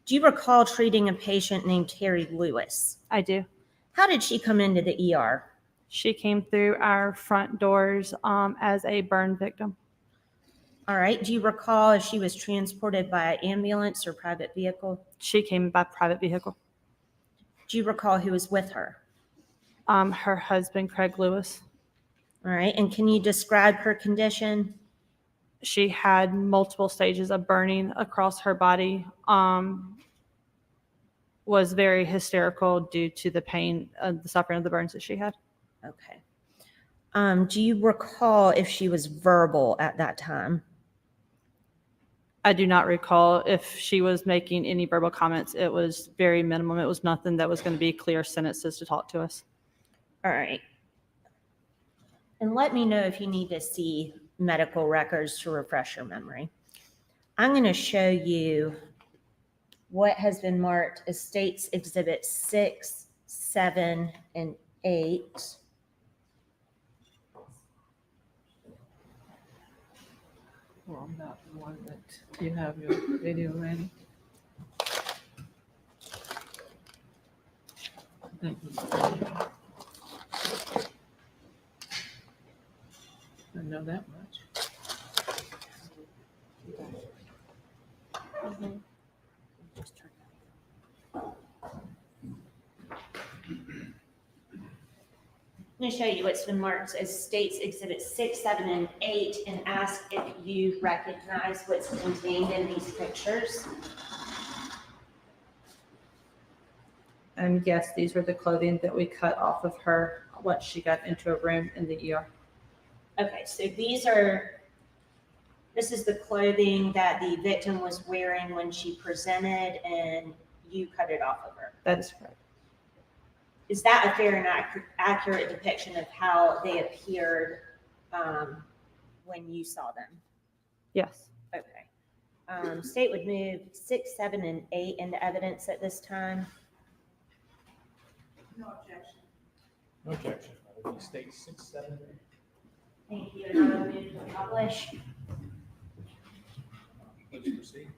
do you recall treating a patient named Terry Lewis? I do. How did she come into the ER? She came through our front doors as a burn victim. All right, do you recall if she was transported by ambulance or private vehicle? She came by private vehicle. Do you recall who was with her? Her husband, Craig Lewis. All right, and can you describe her condition? She had multiple stages of burning across her body. Was very hysterical due to the pain, the suffering of the burns that she had. Okay. Do you recall if she was verbal at that time? I do not recall if she was making any verbal comments. It was very minimum. It was nothing that was going to be clear sentences to talk to us. All right. And let me know if you need to see medical records to refresh your memory. I'm going to show you what has been marked as States Exhibit 6, 7, and 8. Well, I'm not the one that you have your video ready. Thank you. I know that much. I'm going to show you what's been marked as States Exhibit 6, 7, and 8 and ask if you recognize what's contained in these pictures. And yes, these were the clothing that we cut off of her once she got into a room in the ER. Okay, so this is the clothing that the victim was wearing when she presented and you cut it off of her. That is correct. Is that a fair and accurate depiction of how they appeared when you saw them? Yes. Okay. State would move 6, 7, and 8 into evidence at this time. No objection. That would be State 6, 7, 8. Thank you. And I would move to publish. Please proceed.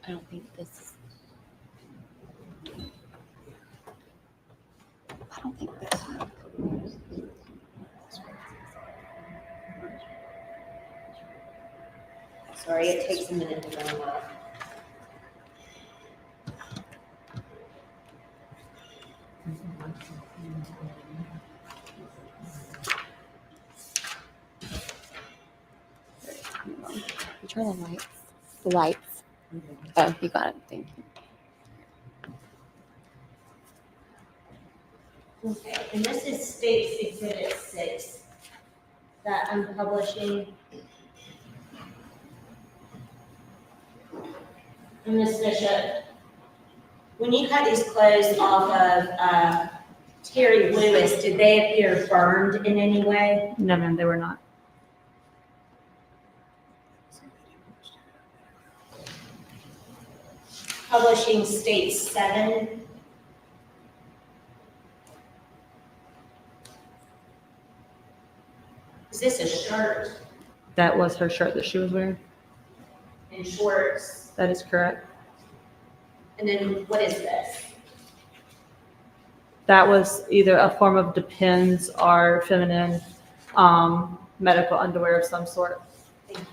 I don't think this. I don't think this. Sorry, it takes a minute to run up. Turn the lights. The lights. Oh, you got it. Thank you. Okay, and this is States Exhibit 6 that I'm publishing. And Ms. Bishop, when you cut these clothes off of Terry Lewis, did they appear burned in any way? No, ma'am, they were not. Publishing States 7. Is this a shirt That was her shirt that she was wearing. and shorts? That is correct. And then what is this? That was either a form of Depends or feminine medical underwear of some sort. Thank you.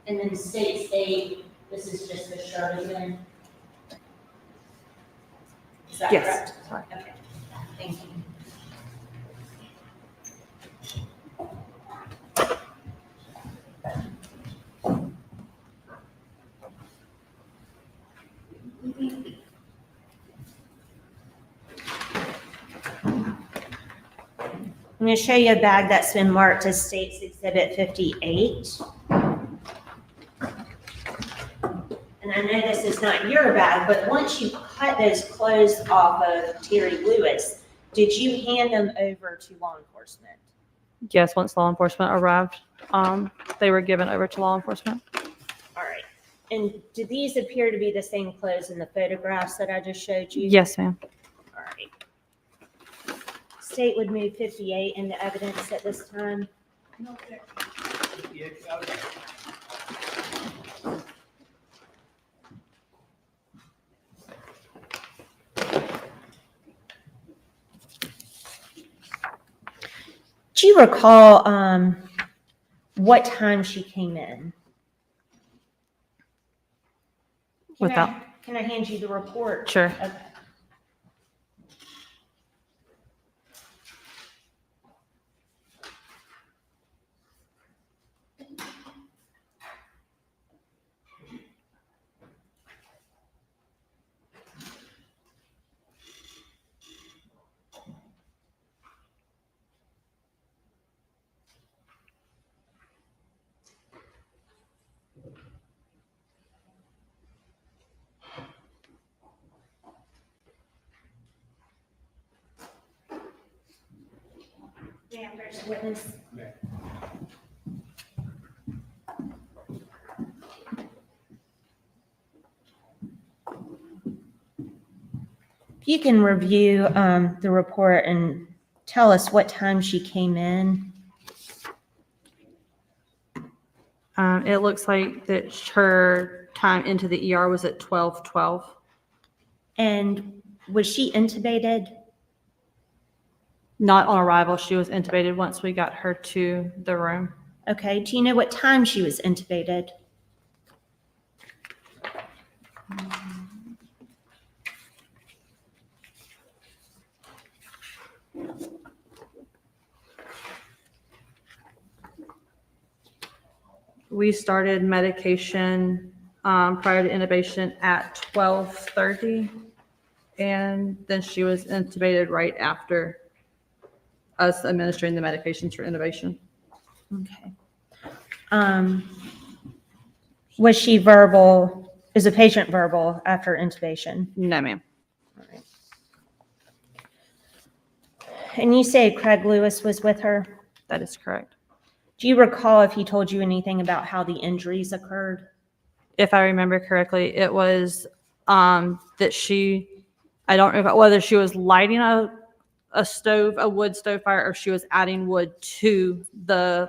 And then state, this is just a shirt again? Is that Yes. correct? Sorry. Okay, thank you. I'm going to show you a bag that's been marked as State's Exhibit 58. And I know this is not your bag, but once you cut those clothes off of Terry Lewis, did you hand them over to law enforcement? Yes, once law enforcement arrived, they were given over to law enforcement. All right. And do these appear to be the same clothes in the photographs that I just showed you? Yes, ma'am. All right. State would move 58 into evidence at this time. Do you recall what time she came in? Can I hand you the report? Sure. Okay. Yeah, first witness. You can review the report and tell us what time she came in. It looks like that her time into the ER was at 12:12. And was she intubated? Not on arrival. She was intubated once we got her to the room. Okay, do you know what time she was intubated? We started medication prior to intubation at 12:30, and then she was intubated right after us administering the medications for intubation. Okay. Was she verbal? Is the patient verbal after intubation? No, ma'am. All right. And you say Craig Lewis was with her? That is correct. Do you recall if he told you anything about how the injuries occurred? If I remember correctly, it was that I don't know whether she was lighting a wood stove fire, or she was adding wood to the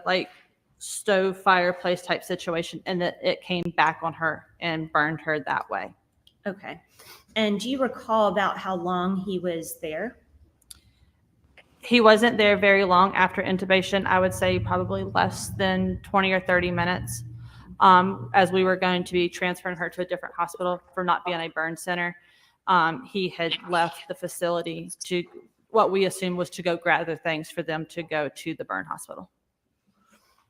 stove fireplace type situation, and that it came back on her and burned her that way. Okay. And do you recall about how long he was there? He wasn't there very long after intubation. I would say probably less than 20 or 30 minutes, as we were going to be transferring her to a different hospital for not being a burn center. He had left the facility to what we assumed was to go gather things for them to go to the burn hospital.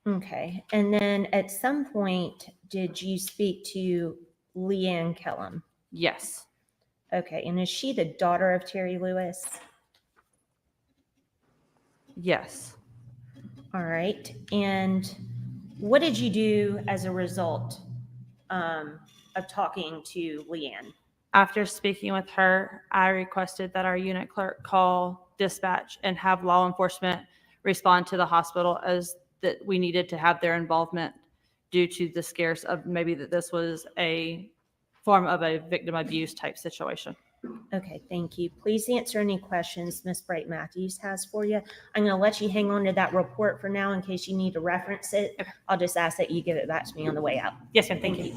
Okay. And then at some point, did you speak to Leanne Kellum? Yes. Okay. And is she the daughter of Terry Lewis? Yes. All right. And what did you do as a result of talking to Leanne? After speaking with her, I requested that our unit clerk call dispatch and have law enforcement respond to the hospital, as that we needed to have their involvement due to the scares of maybe that this was a form of a victim abuse type situation. Okay, thank you. Please answer any questions Ms. Bright Matthews has for you. I'm going to let you hang on to that report for now in case you need to reference it. I'll just ask that you give it back to me on the way out. Yes, ma'am. Thank you.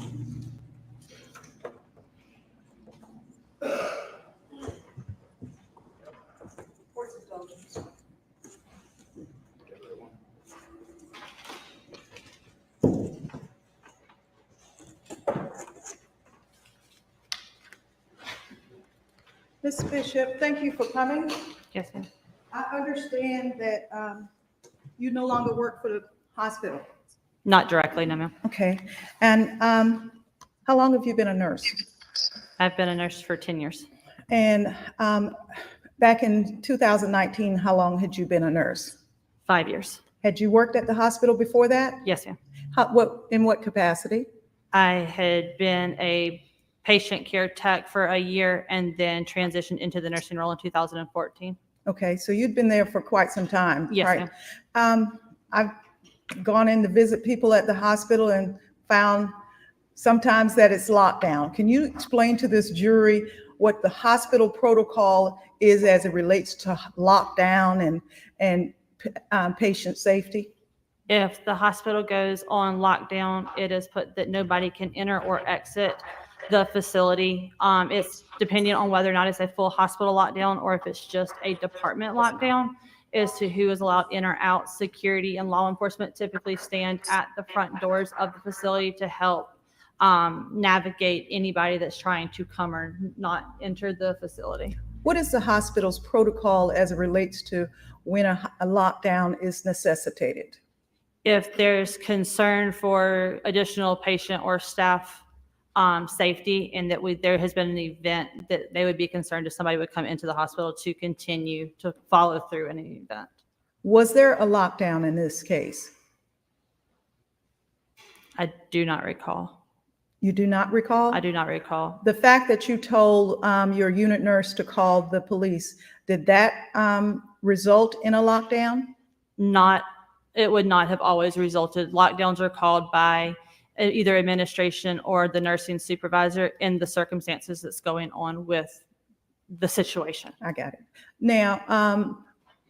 Ms. Bishop, thank you for coming. Yes, ma'am. I understand that you no longer work for the hospital. Not directly, no, ma'am. Okay. And how long have you been a nurse? I've been a nurse for 10 years. And back in 2019, how long had you been a nurse? 5 years. Had you worked at the hospital before that? Yes, ma'am. In what capacity? I had been a patient care tech for a year and then transitioned into the nursing role in 2014. Okay, so you'd been there for quite some time, Yes, right? ma'am. I've gone in to visit people at the hospital and found sometimes that it's locked down. Can you explain to this jury what the hospital protocol is as it relates to lockdown and patient safety? If the hospital goes on lockdown, it is put that nobody can enter or exit the facility. It's depending on whether or not it's a full hospital lockdown or if it's just a department lockdown as to who is allowed in or out. Security and law enforcement typically stand at the front doors of the facility to help navigate anybody that's trying to come or not enter the facility. What is the hospital's protocol as it relates to when a lockdown is necessitated? If there's concern for additional patient or staff safety and that there has been an event that they would be concerned if somebody would come into the hospital to continue to follow through in an event. Was there a lockdown in this case? I do not recall. You do not recall? I do not recall. The fact that you told your unit nurse to call the police, did that result in a lockdown? It would not have always resulted. Lockdowns are called by either administration or the nursing supervisor in the circumstances that's going on with the situation. I got it. Now,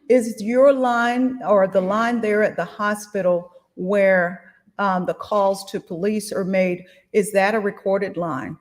is your line or the line there at the hospital where the calls to police are made, is that a recorded line?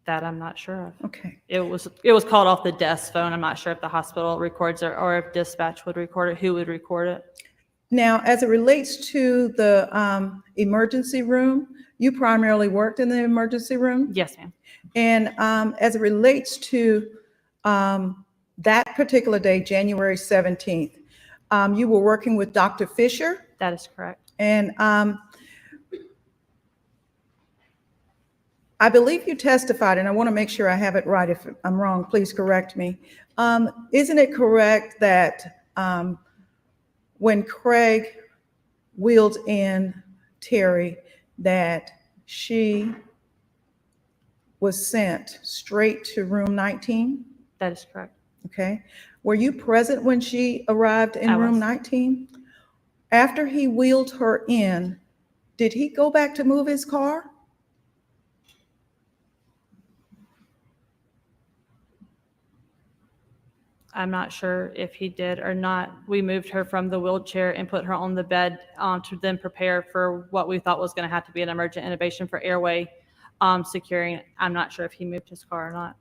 That I'm not sure of. Okay. It was called off the desk phone. I'm not sure if the hospital records it or if dispatch would record it, who would record it. Now, as it relates to the emergency room, you primarily worked in the emergency room? Yes, ma'am. And as it relates to that particular day, January 17th, you were working with Dr. Fisher? That is correct. And I believe you testified, and I want to make sure I have it right. If I'm wrong, please correct me. Isn't it correct that when Craig wheeled in Terry, that she was sent straight to room 19? That is correct. Okay. Were you present when she arrived in room 19? After he wheeled her in, did he go back to move his car? I'm not sure if he did or not. We moved her from the wheelchair and put her on the bed to then prepare for what we thought was going to have to be an emergent intubation for airway securing. I'm not sure if he moved his car or not.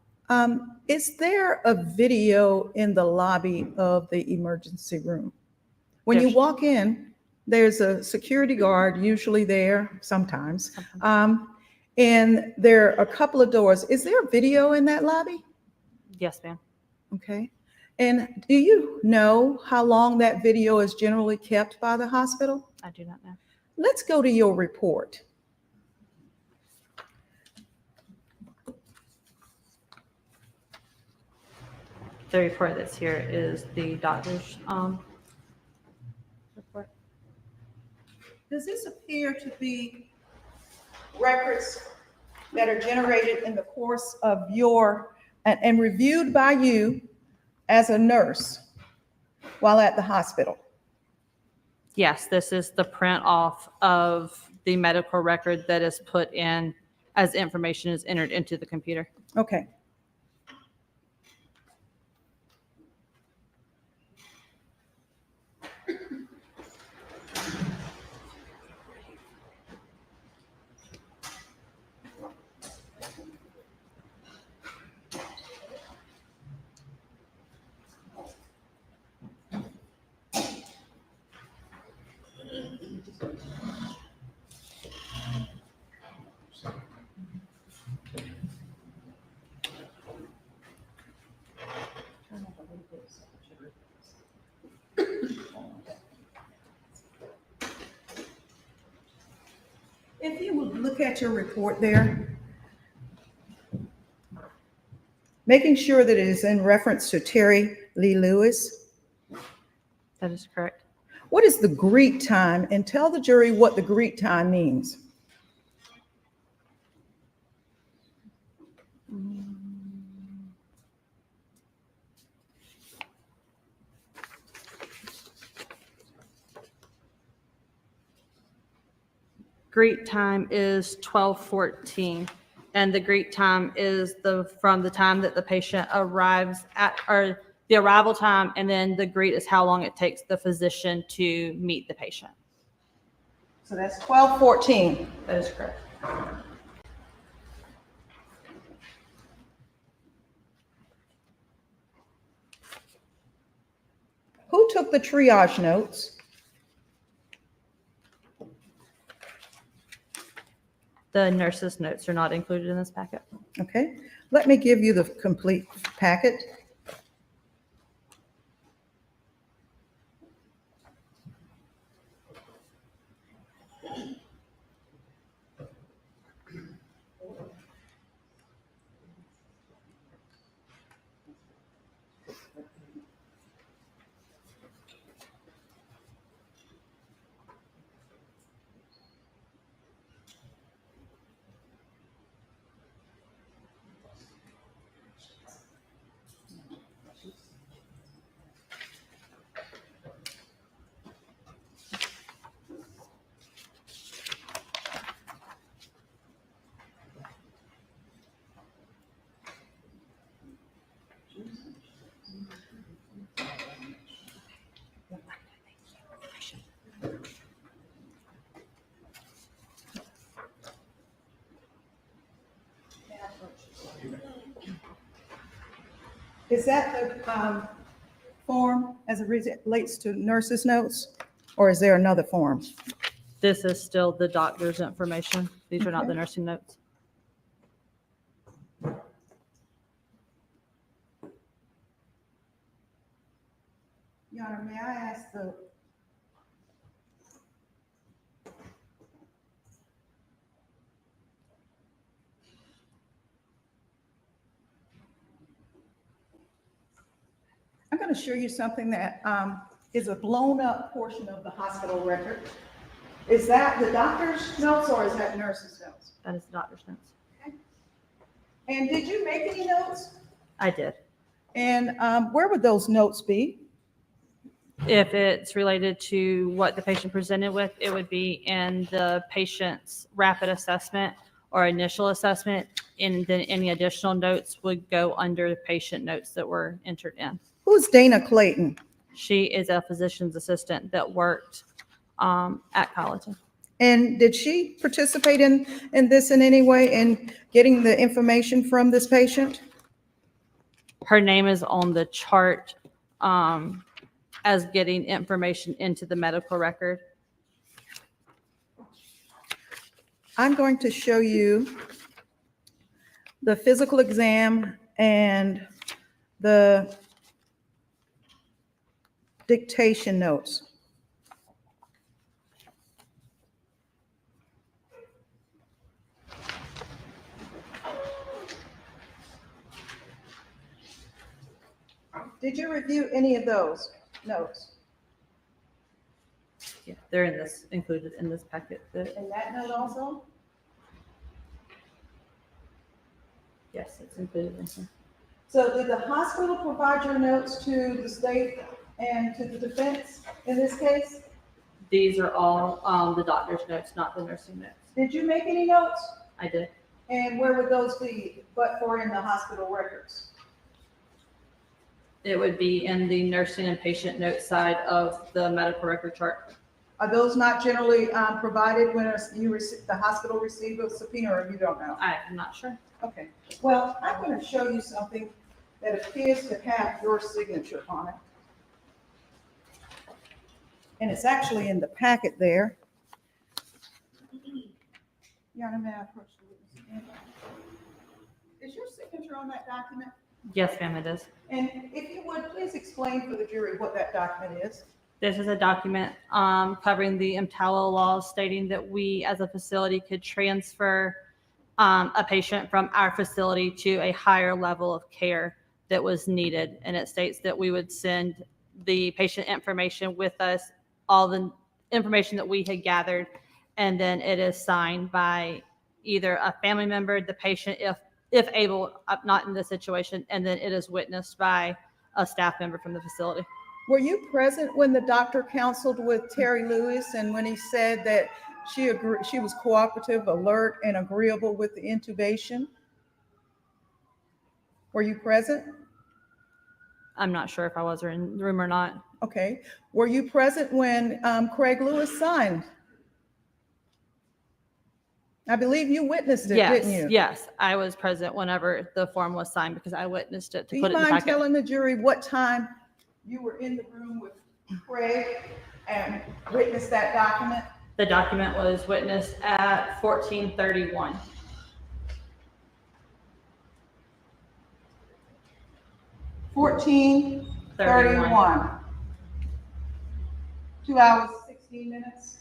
Is there a video in the lobby of the emergency room? When you walk in, there's a security guard usually there, sometimes. And there are a couple of doors. Is there a video in that lobby? Yes, ma'am. Okay. And do you know how long that video is generally kept by the hospital? I do not know. Let's go to your report. The report that's here is the doctor's report. Does this appear to be records that are generated in the course of your, and reviewed by you as a nurse while at the hospital? Yes, this is the print off of the medical record that is put in as information is entered into the computer. Okay. If you would look at your report there, making sure that it is in reference to Terry Lee Lewis. That is correct. What is the Greek time? And tell the jury what the Greek time means. Greek time is 12:14, and the Greek time is from the time that the patient arrives at, or the arrival time, and then the Greek is how long it takes the physician to meet the patient. So that's 12:14. That is correct. Who took the triage notes? The nurse's notes are not included in this packet. Okay, let me give you the complete packet. Is that the form as it relates to nurse's notes, or is there another form? This is still the doctor's information. These are not the nursing notes. Your Honor, may I ask the I'm going to show you something that is a blown up portion of the hospital record. Is that the doctor's notes or is that nurse's notes? That is the doctor's notes. Okay. And did you make any notes? I did. And where would those notes be? If it's related to what the patient presented with, it would be in the patient's rapid assessment or initial assessment, and then any additional notes would go under the patient notes that were entered in. Who's Dana Clayton? She is a physician's assistant that worked at Collin. And did she participate in this in any way, in getting the information from this patient? Her name is on the chart as getting information into the medical record. I'm going to show you the physical exam and the dictation notes. Did you review any of those notes? Yeah, they're included in this packet. And that note also? Yes, it's included in here. So did the hospital provide your notes to the state and to the defense in this case? These are all the doctor's notes, not the nursing notes. Did you make any notes? I did. And where would those be, but for in the hospital records? It would be in the nursing and patient note side of the medical record chart. Are those not generally provided when the hospital receives a subpoena, or you don't know? I'm not sure. Okay, well, I'm going to show you something that appears to have your signature on it. And it's actually in the packet there. Yeah, I'm going to approach the witness again. Is your signature on that document? Yes, ma'am, it is. And if you would, please explain for the jury what that document is. This is a document covering the EMTALA laws stating that we as a facility could transfer a patient from our facility to a higher level of care that was needed. And it states that we would send the patient information with us, all the information that we had gathered, and then it is signed by either a family member, the patient, if able, not in this situation, and then it is witnessed by a staff member from the facility. Were you present when the doctor counseled with Terry Lewis and when he said that she was cooperative, alert, and agreeable with the intubation? Were you present? I'm not sure if I was in the room or not. Okay. Were you present when Craig Lewis signed? I believe you witnessed it, didn't you? Yes, I was present whenever the form was signed because I witnessed it to Do put you it in the mind packet. telling the jury what time you were in the room with Craig and witnessed that document? The document was witnessed at 14:31. 14:31. 2 hours, 16 minutes.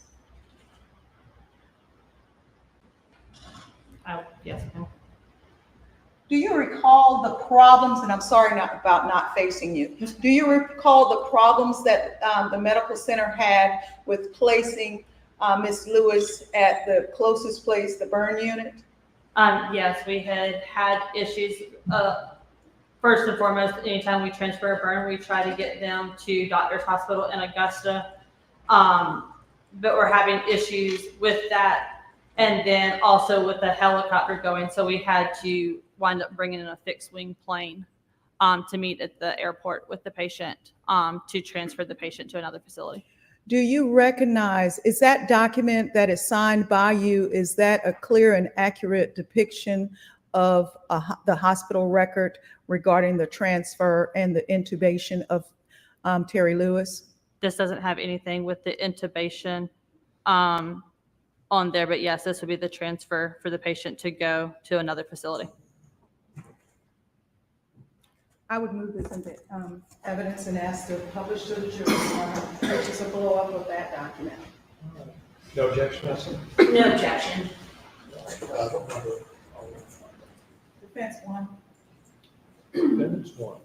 Oh, yes, ma'am. Do you recall the problems, and I'm sorry about not facing you, do you recall the problems that the medical center had with placing Ms. Lewis at the closest place, the burn unit? Yes, we had issues. First and foremost, anytime we transfer a burn, we try to get them to Doctor's Hospital in Augusta. But we're having issues with that. And then also with the helicopter going. So we had to wind up bringing in a fixed wing plane to meet at the airport with the patient to transfer the patient to another facility. Do you recognize, is that document that is signed by you, is that a clear and accurate depiction of the hospital record regarding the transfer and the intubation of Terry Lewis? This doesn't have anything with the intubation on there, but yes, this would be the transfer for the patient to go to another facility. I would move this into evidence and ask to publish to the jury, purchase a blow up of that document. No objection, I see. No objection. Defense one. Defendants one.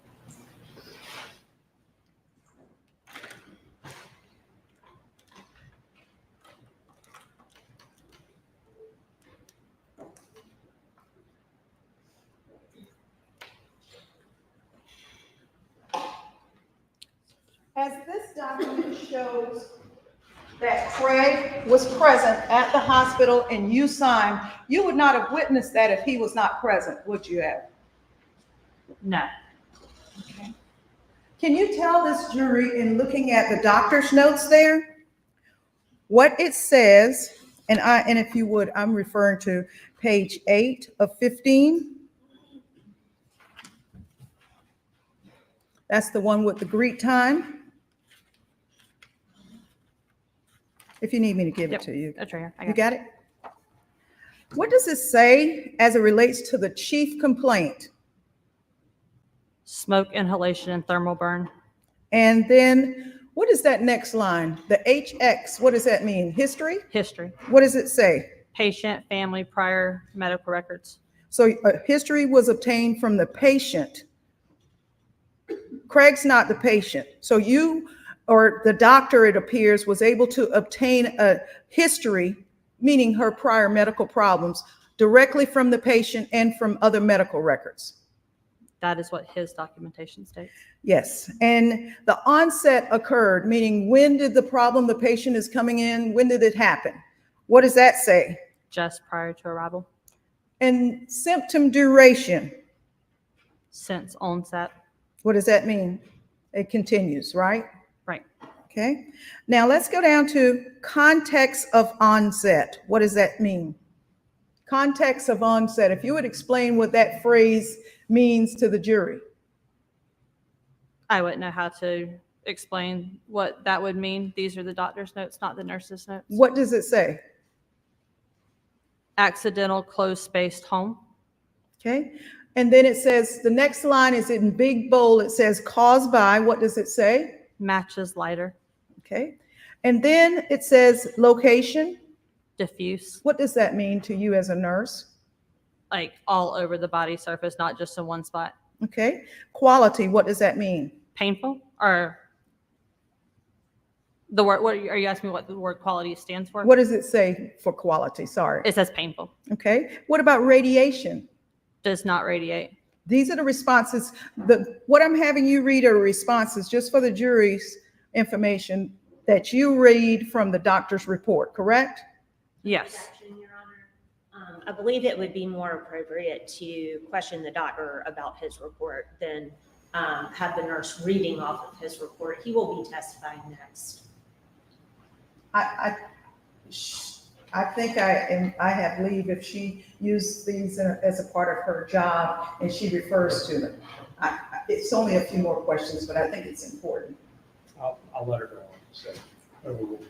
As this document shows that Craig was present at the hospital and you signed, you would not have witnessed that if he was not present, would you have? No. Okay. Can you tell this jury, in looking at the doctor's notes there, what it says, and if you would, I'm referring to page 8 of 15. That's the one with the greet time. If you need me to give it to you. That's right here. You got it? What does it say as it relates to the chief complaint? Smoke inhalation and thermal burn. And then what is that next line? The HX, what does that mean? History? History. What does it say? Patient, family, prior medical records. So history was obtained from the patient. Craig's not the patient. So you, or the doctor, it appears, was able to obtain a history, meaning her prior medical problems, directly from the patient and from other medical records. That is what his documentation states. Yes, and the onset occurred, meaning when did the problem, the patient is coming in, when did it happen? What does that say? Just prior to arrival, And symptom duration, since onset. what does that mean? It continues, right? Right. Okay. Now let's go down to context of onset. What does that mean? Context of onset. If you would explain what that phrase means to the jury. I wouldn't know how to explain what that would mean. These are the doctor's notes, not the nurse's notes. What does it say? Accidental closed-spaced home. Okay. And then it says, the next line is in big bold. It says caused by, what does it say? Matches lighter. Okay. And then it says location. Diffuse. What does that mean to you as a nurse? Like all over the body surface, not just in one spot. Okay. Quality, what does that mean? Painful, or the word, what are you asking me what the word quality stands for? What does it say for quality? Sorry. It says painful. Okay. What about radiation? Does not radiate. These are the responses. What I'm having you read are responses just for the jury's information that you read from the doctor's report, correct? Yes. Objection, Your Honor. I believe it would be more appropriate to question the doctor about his report than have the nurse reading off of his report. He will be testifying next. I think I have leave if she used these as a part of her job and she refers to them. It's only a few more questions, but I think it's important. I'll let her go on. So, overruled.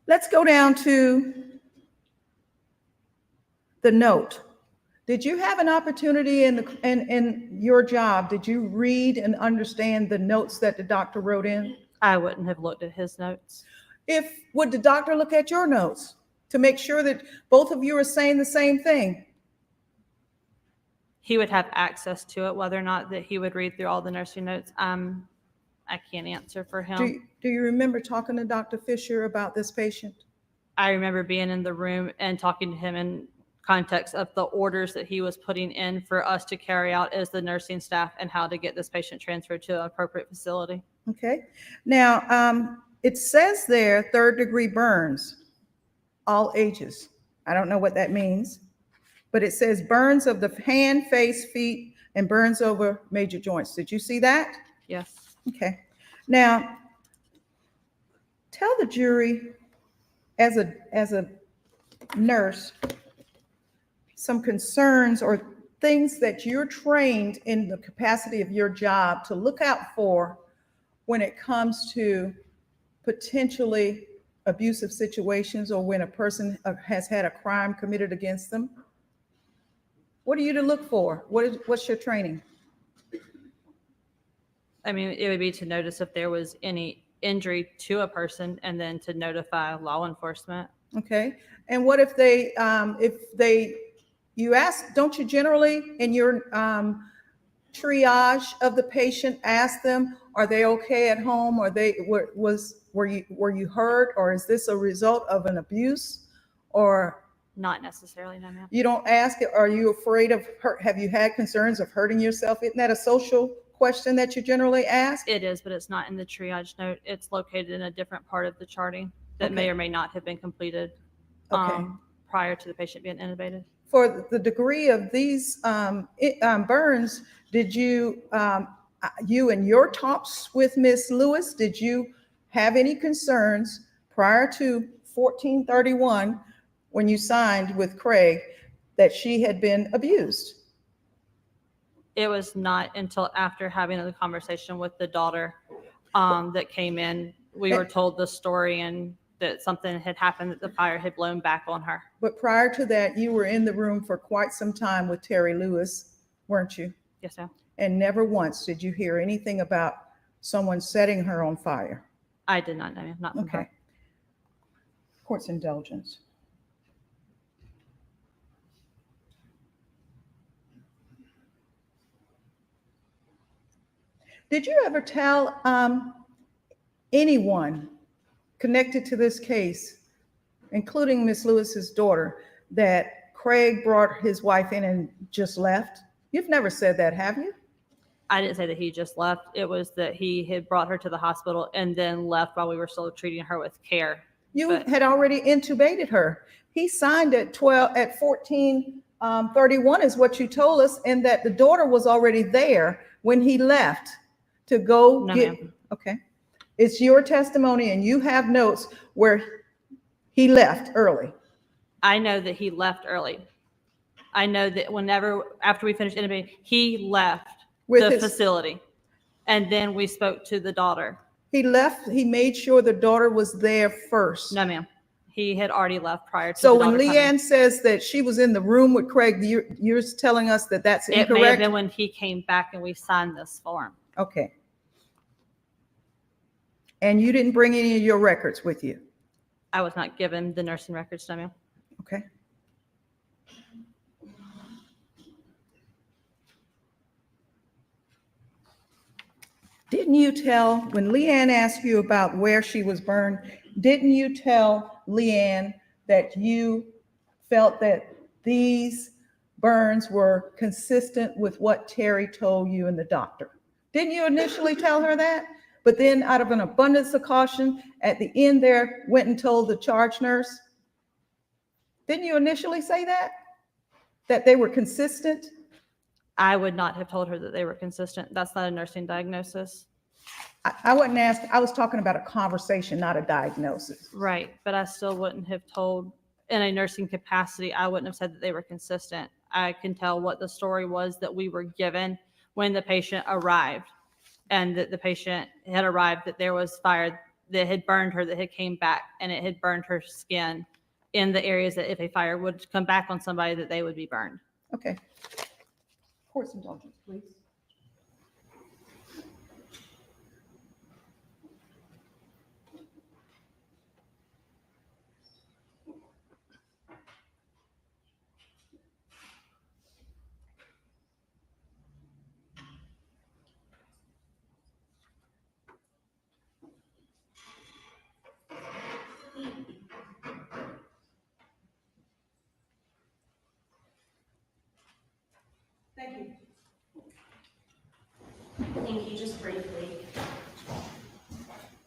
Let's go down to the note. Did you have an opportunity in your job? Did you read and understand the notes that the doctor wrote in? I wouldn't have looked at his notes. Would the doctor look at your notes to make sure that both of you are saying the same thing? He would have access to it. Whether or not that he would read through all the nursing notes, I can't answer for him. Do you remember talking to Dr. Fisher about this patient? I remember being in the room and talking to him in context of the orders that he was putting in for us to carry out as the nursing staff and how to get this patient transferred to an appropriate facility. Okay. Now, it says there, 3rd-degree burns, all ages. I don't know what that means, but it says burns of the hand, face, feet, and burns over major joints. Did you see that? Yes. Okay. Now, tell the jury, as a nurse, some concerns or things that you're trained in the capacity of your job to look out for when it comes to potentially abusive situations or when a person has had a crime committed against them. What are you to look for? What's your training? I mean, it would be to notice if there was any injury to a person and then to notify law enforcement. Okay. And what if you ask, don't you generally in your triage of the patient ask them, are they okay at home? Or were you hurt? Or is this a result of an abuse? Or Not necessarily, no, ma'am. you don't ask it, are you afraid of hurt? Have you had concerns of hurting yourself? Isn't that a social question that you generally ask? It is, but it's not in the triage note. It's located in a different part of the charting that may or may not have been completed prior to the patient being intubated. For the degree of these burns, did you in your talks with Ms. Lewis, did you have any concerns prior to 1431 when you signed with Craig that she had been abused? It was not until after having the conversation with the daughter that came in. We were told the story and that something had happened, that the fire had blown back on her. But prior to that, you were in the room for quite some time with Terry Lewis, weren't you? Yes, ma'am. And never once did you hear anything about someone setting her on fire? I did not know, ma'am, not from her. Okay. Court's indulgence. Did you ever tell anyone connected to this case, including Ms. Lewis's daughter, that Craig brought his wife in and just left? You've never said that, have you? I didn't say that he just left. It was that he had brought her to the hospital and then left while we were still treating her with care. You But- had already intubated her. He signed at 14:31 is what you told us, and that the daughter was already there when he left to go No, get. ma'am. Okay. It's your testimony and you have notes where he left early. I know that he left early. I know that after we finished intubating, he left With the his- facility. And then we spoke to the daughter. He left, he made sure the daughter was there first. No, ma'am. He had already left prior to So the when daughter coming. Leanne says that she was in the room with Craig, you're telling us that that's It may have incorrect? been when he came back and we signed this form. Okay. And you didn't bring any of your records with you? I was not given the nursing records, no, ma'am. Okay. Didn't you tell, when Leanne asked you about where she was burned, didn't you tell Leanne that you felt that these burns were consistent with what Terry told you and the doctor? Didn't you initially tell her that? But then out of an abundance of caution, at the end there, went and told the charge nurse? Didn't you initially say that? That they were consistent? I would not have told her that they were consistent. That's not a nursing diagnosis. I wasn't asked, I was talking about a conversation, not a diagnosis. Right, but I still wouldn't have told, in a nursing capacity, I wouldn't have said that they were consistent. I can tell what the story was that we were given when the patient arrived, and that the patient had arrived, that there was fire that had burned her, that had came back, and it had burned her skin in the areas that if a fire would come back on somebody, that they would be burned. Okay. Course indulgence, please. Thank you. Thank you. Just briefly.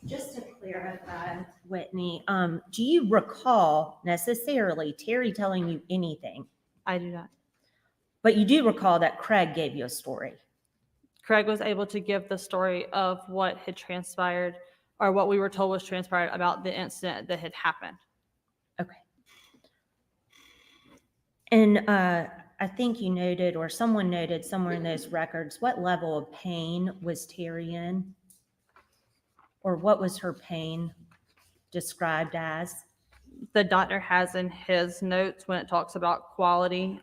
Just to clarify, Whitney, do you recall necessarily Terry telling you anything? I do not. But you do recall that Craig gave you a story. Craig was able to give the story of what had transpired, or what we were told was transpired about the incident that had happened. Okay. And I think you noted, or someone noted somewhere in those records, what level of pain was Terry in? Or what was her pain described as? The doctor has in his notes, when it talks about quality,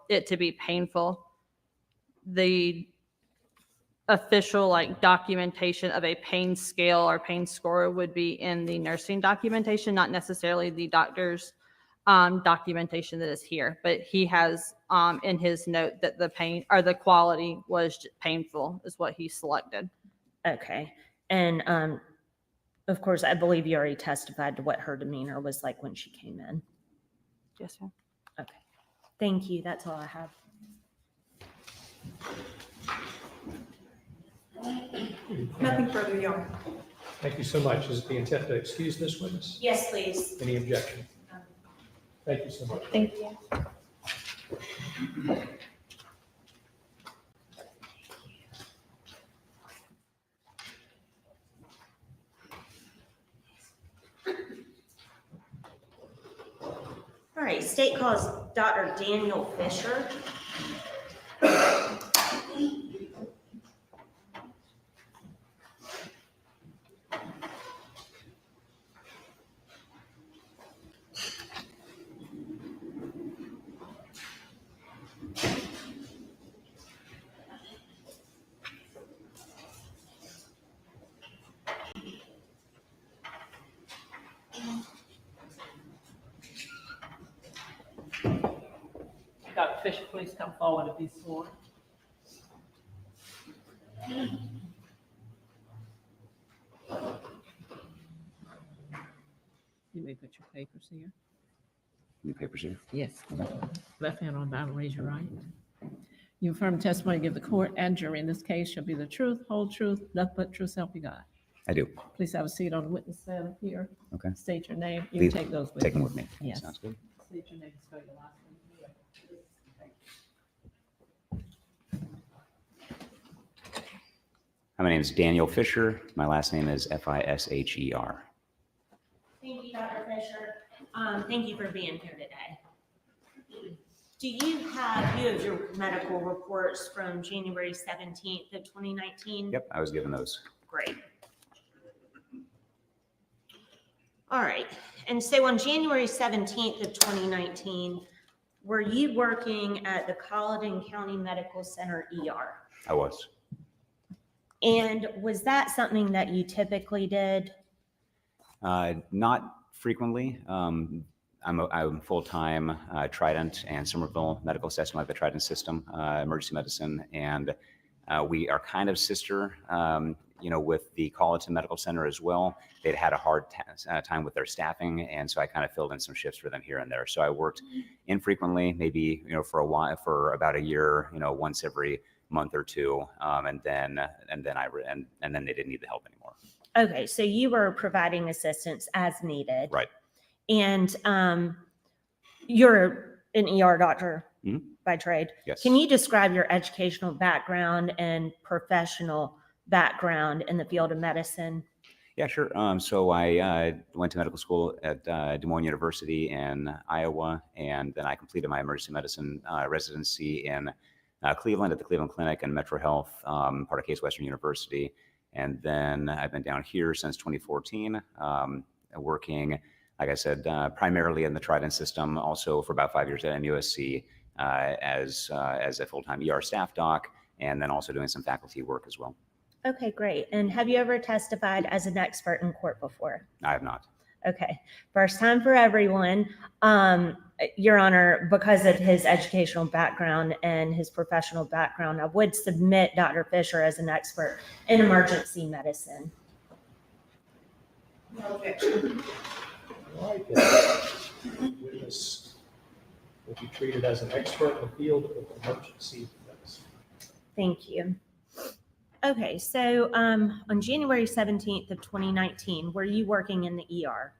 it to be painful. The official documentation of a pain scale or pain score would be in the nursing documentation, not necessarily the doctor's documentation that is here. But he has in his note that the pain or the quality was painful is what he selected. Okay. And of course, I believe you already testified to what her demeanor was like when she came in. Yes, ma'am. Okay. Thank you. That's all I have. Nothing further, Your Honor. Thank you so much. Is it the intent to excuse this witness? Yes, please. Any objection? Thank you so much. Thank you. All right. State calls Dr. Daniel Fisher. Dr. Fisher, please come forward and be sworn. You may put your papers here. Any papers here? Yes. Left hand on the Bible, raise your right. You affirm testimony, give the court and jury in this case shall be the truth, whole truth, nothing but truth, so help you God. I do. Please have a seat on the witness stand up here. Okay. State your name. You Please can take those with take you. them with me. Yes. Sounds good. State your name, spell your last name. Hi, my name is Daniel Fisher. My last name is Fisher. Thank you, Dr. Fisher. Thank you for being here today. Do you have your medical reports from January 17th of 2019? Yep, I was given those. Great. All right. And so on January 17th of 2019, were you working at the Collin County Medical Center ER? I was. And was that something that you typically did? Not frequently. I'm full-time Trident and Somerville medical system, like the Trident system, emergency medicine, and we are kind of sister, with the Collin Medical Center as well. They'd had a hard time with their staffing, and so I kind of filled in some shifts for them here and there. So I worked infrequently, maybe for a while, for about a year, once every month or two, and then they didn't need the help anymore. Okay, so you were providing assistance as needed. Right. And you're an ER doctor by trade. Yes. Can you describe your educational background and professional background in the field of medicine? Yeah, sure. So I went to medical school at Des Moines University in Iowa, and then I completed my emergency medicine residency in Cleveland at the Cleveland Clinic and Metro Health, part of Case Western University. And then I've been down here since 2014, working, like I said, primarily in the Trident system, also for about 5 years at MUSC as a full-time ER staff doc, and then also doing some faculty work as well. Okay, great. And have you ever testified as an expert in court before? I have not. Okay, first time for everyone. Your Honor, because of his educational background and his professional background, I would submit Dr. Fisher as an expert in emergency medicine. All right. Witness will be treated as an expert in the field of emergency medicine. Thank you. Okay, so on January 17th of 2019, were you working in the ER?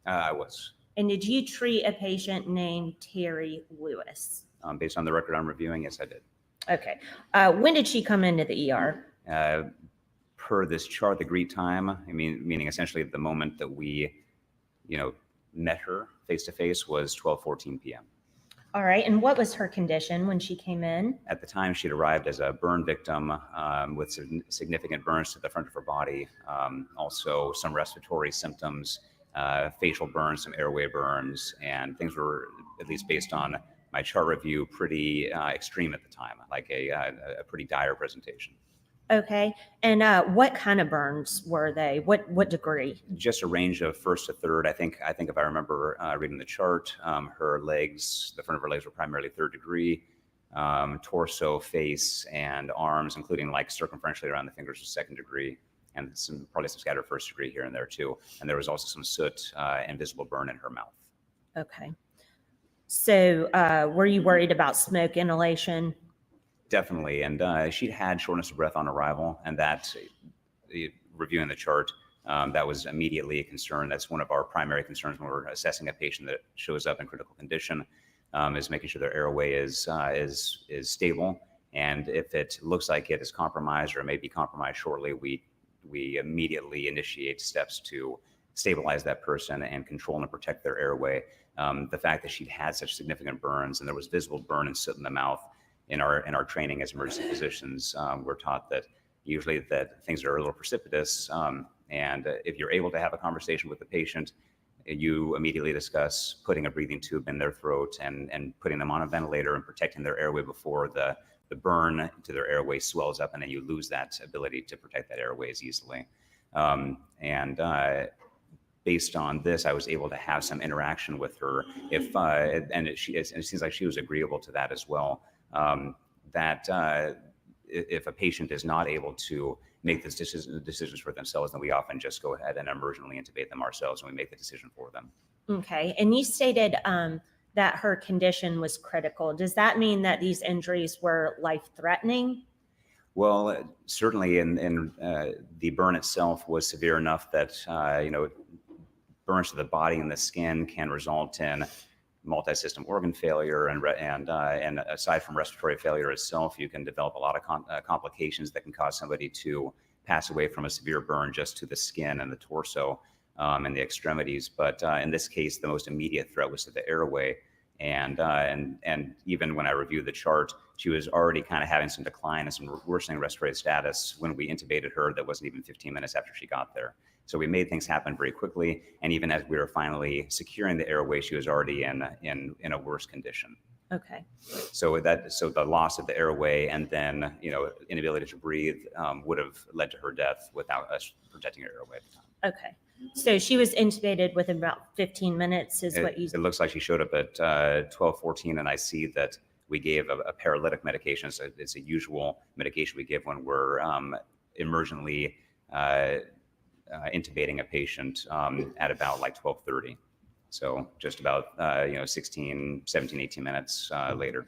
I was. And did you treat a patient named Terry Lewis? Based on the record I'm reviewing, yes, I did. Okay. When did she come into the ER? Per this chart, the greet time, meaning essentially the moment that we, met her face-to-face was 12:14 p.m. All right. And what was her condition when she came in? At the time, she'd arrived as a burn victim with significant burns to the front of her body, also some respiratory symptoms, facial burns, some airway burns, and things were, at least based on my chart review, pretty extreme at the time, like a pretty dire presentation. Okay. And what kind of burns were they? What degree? Just a range of first to third. I think if I remember reading the chart, her legs, the front of her legs were primarily third degree. Torso, face, and arms, including like circumferentially around the fingers, was second degree, and probably some scattered first degree here and there too. And there was also some soot and visible burn in her mouth. Okay. So were you worried about smoke inhalation? Definitely. And she'd had shortness of breath on arrival, and that, reviewing the chart, that was immediately a concern. That's one of our primary concerns when we're assessing a patient that shows up in critical condition, is making sure their airway is stable. And if it looks like it is compromised or may be compromised shortly, we immediately initiate steps to stabilize that person and control and protect their airway. The fact that she'd had such significant burns and there was visible burn and soot in the mouth, in our training as emergency physicians, we're taught that usually that things are a little precipitous, and if you're able to have a conversation with the patient, you immediately discuss putting a breathing tube in their throat and putting them on a ventilator and protecting their airway before the burn to their airway swells up, and then you lose that ability to protect that airway as easily. Based on this, I was able to have some interaction with her. And it seems like she was agreeable to that as well. If a patient is not able to make the decisions for themselves, then we often just go ahead and emergently intubate them ourselves, and we make the decision for them. Okay. And you stated that her condition was critical. Does that mean that these injuries were life-threatening? Well, certainly, the burn itself was severe enough that burns to the body and the skin can result in multi-system organ failure, and aside from respiratory failure itself, you can develop a lot of complications that can cause somebody to pass away from a severe burn just to the skin and the torso and the extremities. But in this case, the most immediate threat was to the airway. And even when I reviewed the chart, she was already kind of having some decline and some worsening respiratory status when we intubated her. That wasn't even 15 minutes after she got there. So we made things happen very quickly. And even as we were finally securing the airway, she was already in a worse condition. Okay. So the loss of the airway and then inability to breathe would have led to her death without us protecting her airway at the time. Okay. So she was intubated within about 15 minutes is what you said. It looks like she showed up at 12:14, and I see that we gave a paralytic medication. So it's a usual medication we give when we're emergently intubating a patient at about like 12:30. So just about 16, 17, 18 minutes later.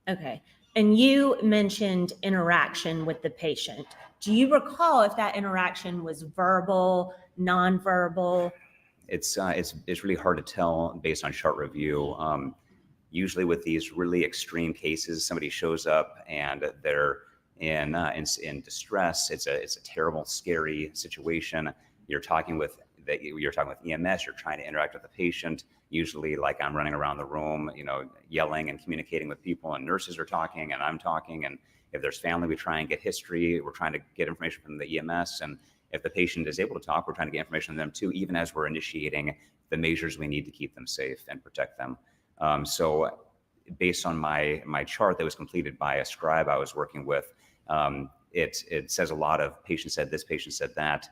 Okay. And you mentioned interaction with the patient. Do you recall if that interaction was verbal, nonverbal? It's really hard to tell based on chart review. Usually with these really extreme cases, somebody shows up and they're in distress. It's a terrible, scary situation. You're talking with EMS. You're trying to interact with the patient. Usually, like I'm running around the room, yelling and communicating with people, and nurses are talking, and I'm talking. And if there's family, we try and get history. We're trying to get information from the EMS, and if the patient is able to talk, we're trying to get information from them too, even as we're initiating the measures we need to keep them safe and protect them. So based on my chart that was completed by a scribe I was working with, it says a lot of patient said this, patient said that,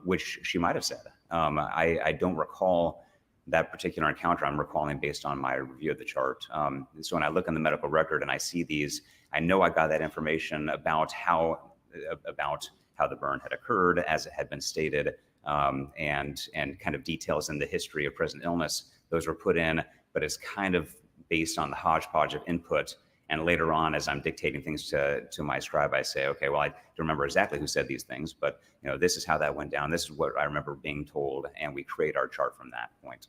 which she might have said. I don't recall that particular encounter. I'm recalling based on my review of the chart. So when I look in the medical record and I see these, I know I got that information about how the burn had occurred as it had been stated, and kind of details in the history of present illness. Those were put in, but it's kind of based on the hodgepodge of input. And later on, as I'm dictating things to my scribe, I say, okay, well, I don't remember exactly who said these things, but this is how that went down. This is what I remember being told, and we create our chart from that point.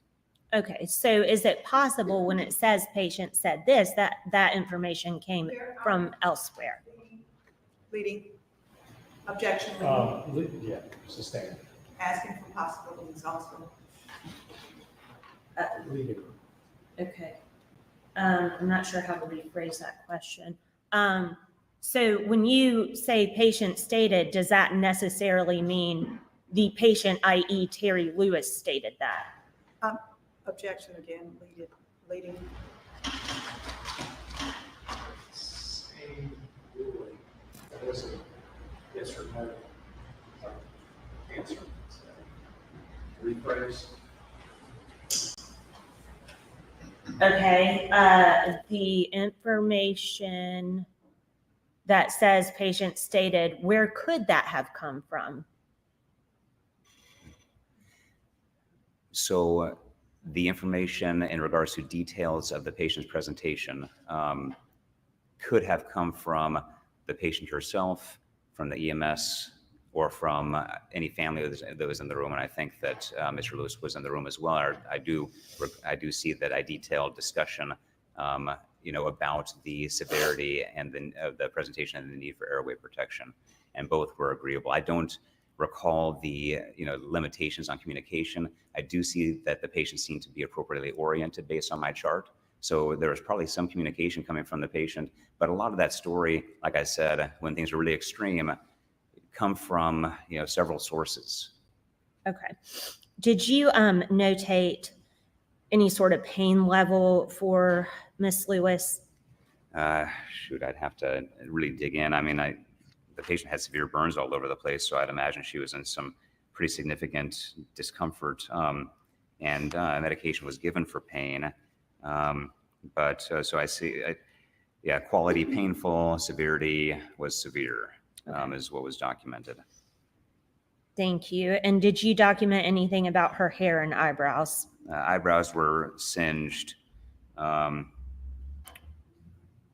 Okay, so is it possible when it says patient said this, that information came from elsewhere? Leading. Objection. Yeah, sustained. Asking for possibilities also. Leading. Okay. I'm not sure how to rephrase that question. So when you say patient stated, does that necessarily mean the patient, i.e. Terry Lewis, stated that? Objection again, leading. Same ruling. That was a yes or no answer. Rephrase. Okay, the information that says patient stated, where could that have come from? So the information in regards to details of the patient's presentation could have come from the patient herself, from the EMS, or from any family that was in the room. And I think that Mr. Lewis was in the room as well. I do see that I detailed discussion, about the severity and the presentation and the need for airway protection, and both were agreeable. I don't recall the limitations on communication. I do see that the patient seemed to be appropriately oriented based on my chart. So there was probably some communication coming from the patient, but a lot of that story, like I said, when things are really extreme, come from several sources. Okay. Did you notate any sort of pain level for Miss Lewis? Shoot, I'd have to really dig in. I mean, the patient had severe burns all over the place, so I'd imagine she was in some pretty significant discomfort, and medication was given for pain. So I see, quality painful, severity was severe, is what was documented. Thank you. And did you document anything about her hair and eyebrows? Eyebrows were singed. I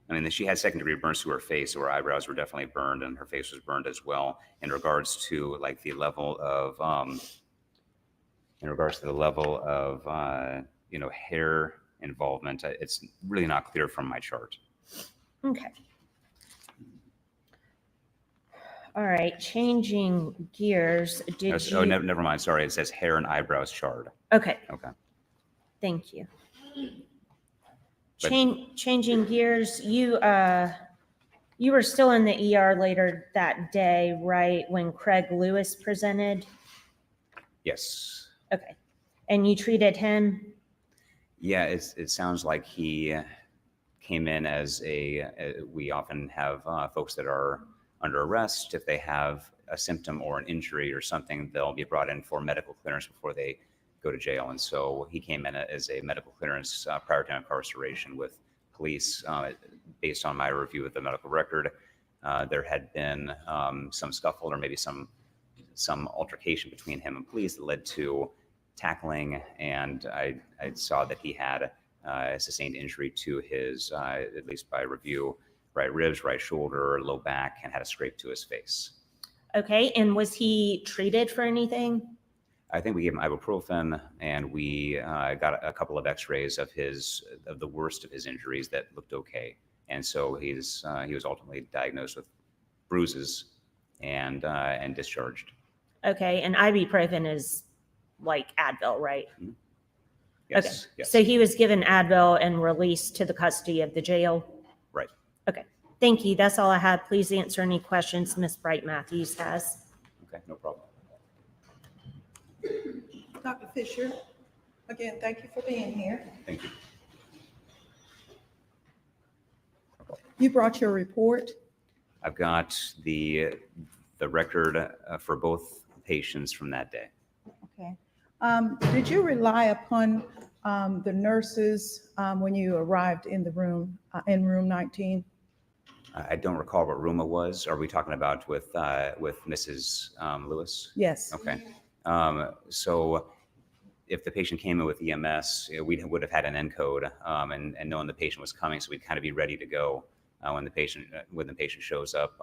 mean, she had second-degree burns to her face, so her eyebrows were definitely burned, and her face was burned as well. In regards to like the level of, hair involvement, it's really not clear from my chart. Okay. All right, changing gears. Never mind. Sorry, it says hair and eyebrows charred. Okay. Okay. Thank you. But- Changing gears, you were still in the ER later that day, right, when Craig Lewis presented? Yes. Okay. And you treated him? Yeah, it sounds like he came in as we often have folks that are under arrest. If they have a symptom or an injury or something, they'll be brought in for medical clearance before they go to jail. And so he came in as a medical clearance prior to incarceration with police. Based on my review of the medical record, there had been some scuffle or maybe some altercation between him and police that led to tackling, and I saw that he had a sustained injury to his, at least by review, right ribs, right shoulder, low back, and had a scrape to his face. Okay, and was he treated for anything? I think we gave him ibuprofen, and we got a couple of X-rays of the worst of his injuries that looked okay. And so he was ultimately diagnosed with bruises and discharged. Okay, and ibuprofen is like Advil, right? Mm-hmm. Yes. Okay. Yes. So he was given Advil and released to the custody of the jail? Right. Okay. Thank you. That's all I have. Please answer any questions Ms. Bright Matthews has. Okay, no problem. Dr. Fisher, again, thank you for being here. Thank you. You brought your report. I've got the record for both patients from that day. Okay. Did you rely upon the nurses when you arrived in the room, in room 19? I don't recall what room it was. Are we talking about with Mrs. Lewis? Yes. Okay. So if the patient came in with EMS, we would have had an encode and knowing the patient was coming, so we'd kind of be ready to go when the patient shows up.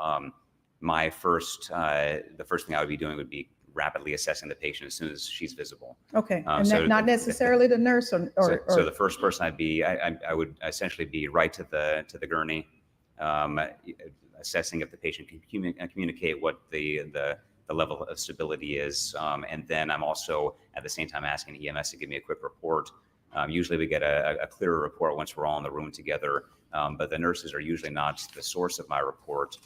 The first thing I would be doing would be rapidly assessing the patient as soon as she's visible. Okay, and So not necessarily the nurse or so the first person I would essentially be right to the gurney, assessing if the patient can communicate what the level of stability is, and then I'm also at the same time asking EMS to give me a quick report. Usually we get a clearer report once we're all in the room together, but the nurses are usually not the source of my report.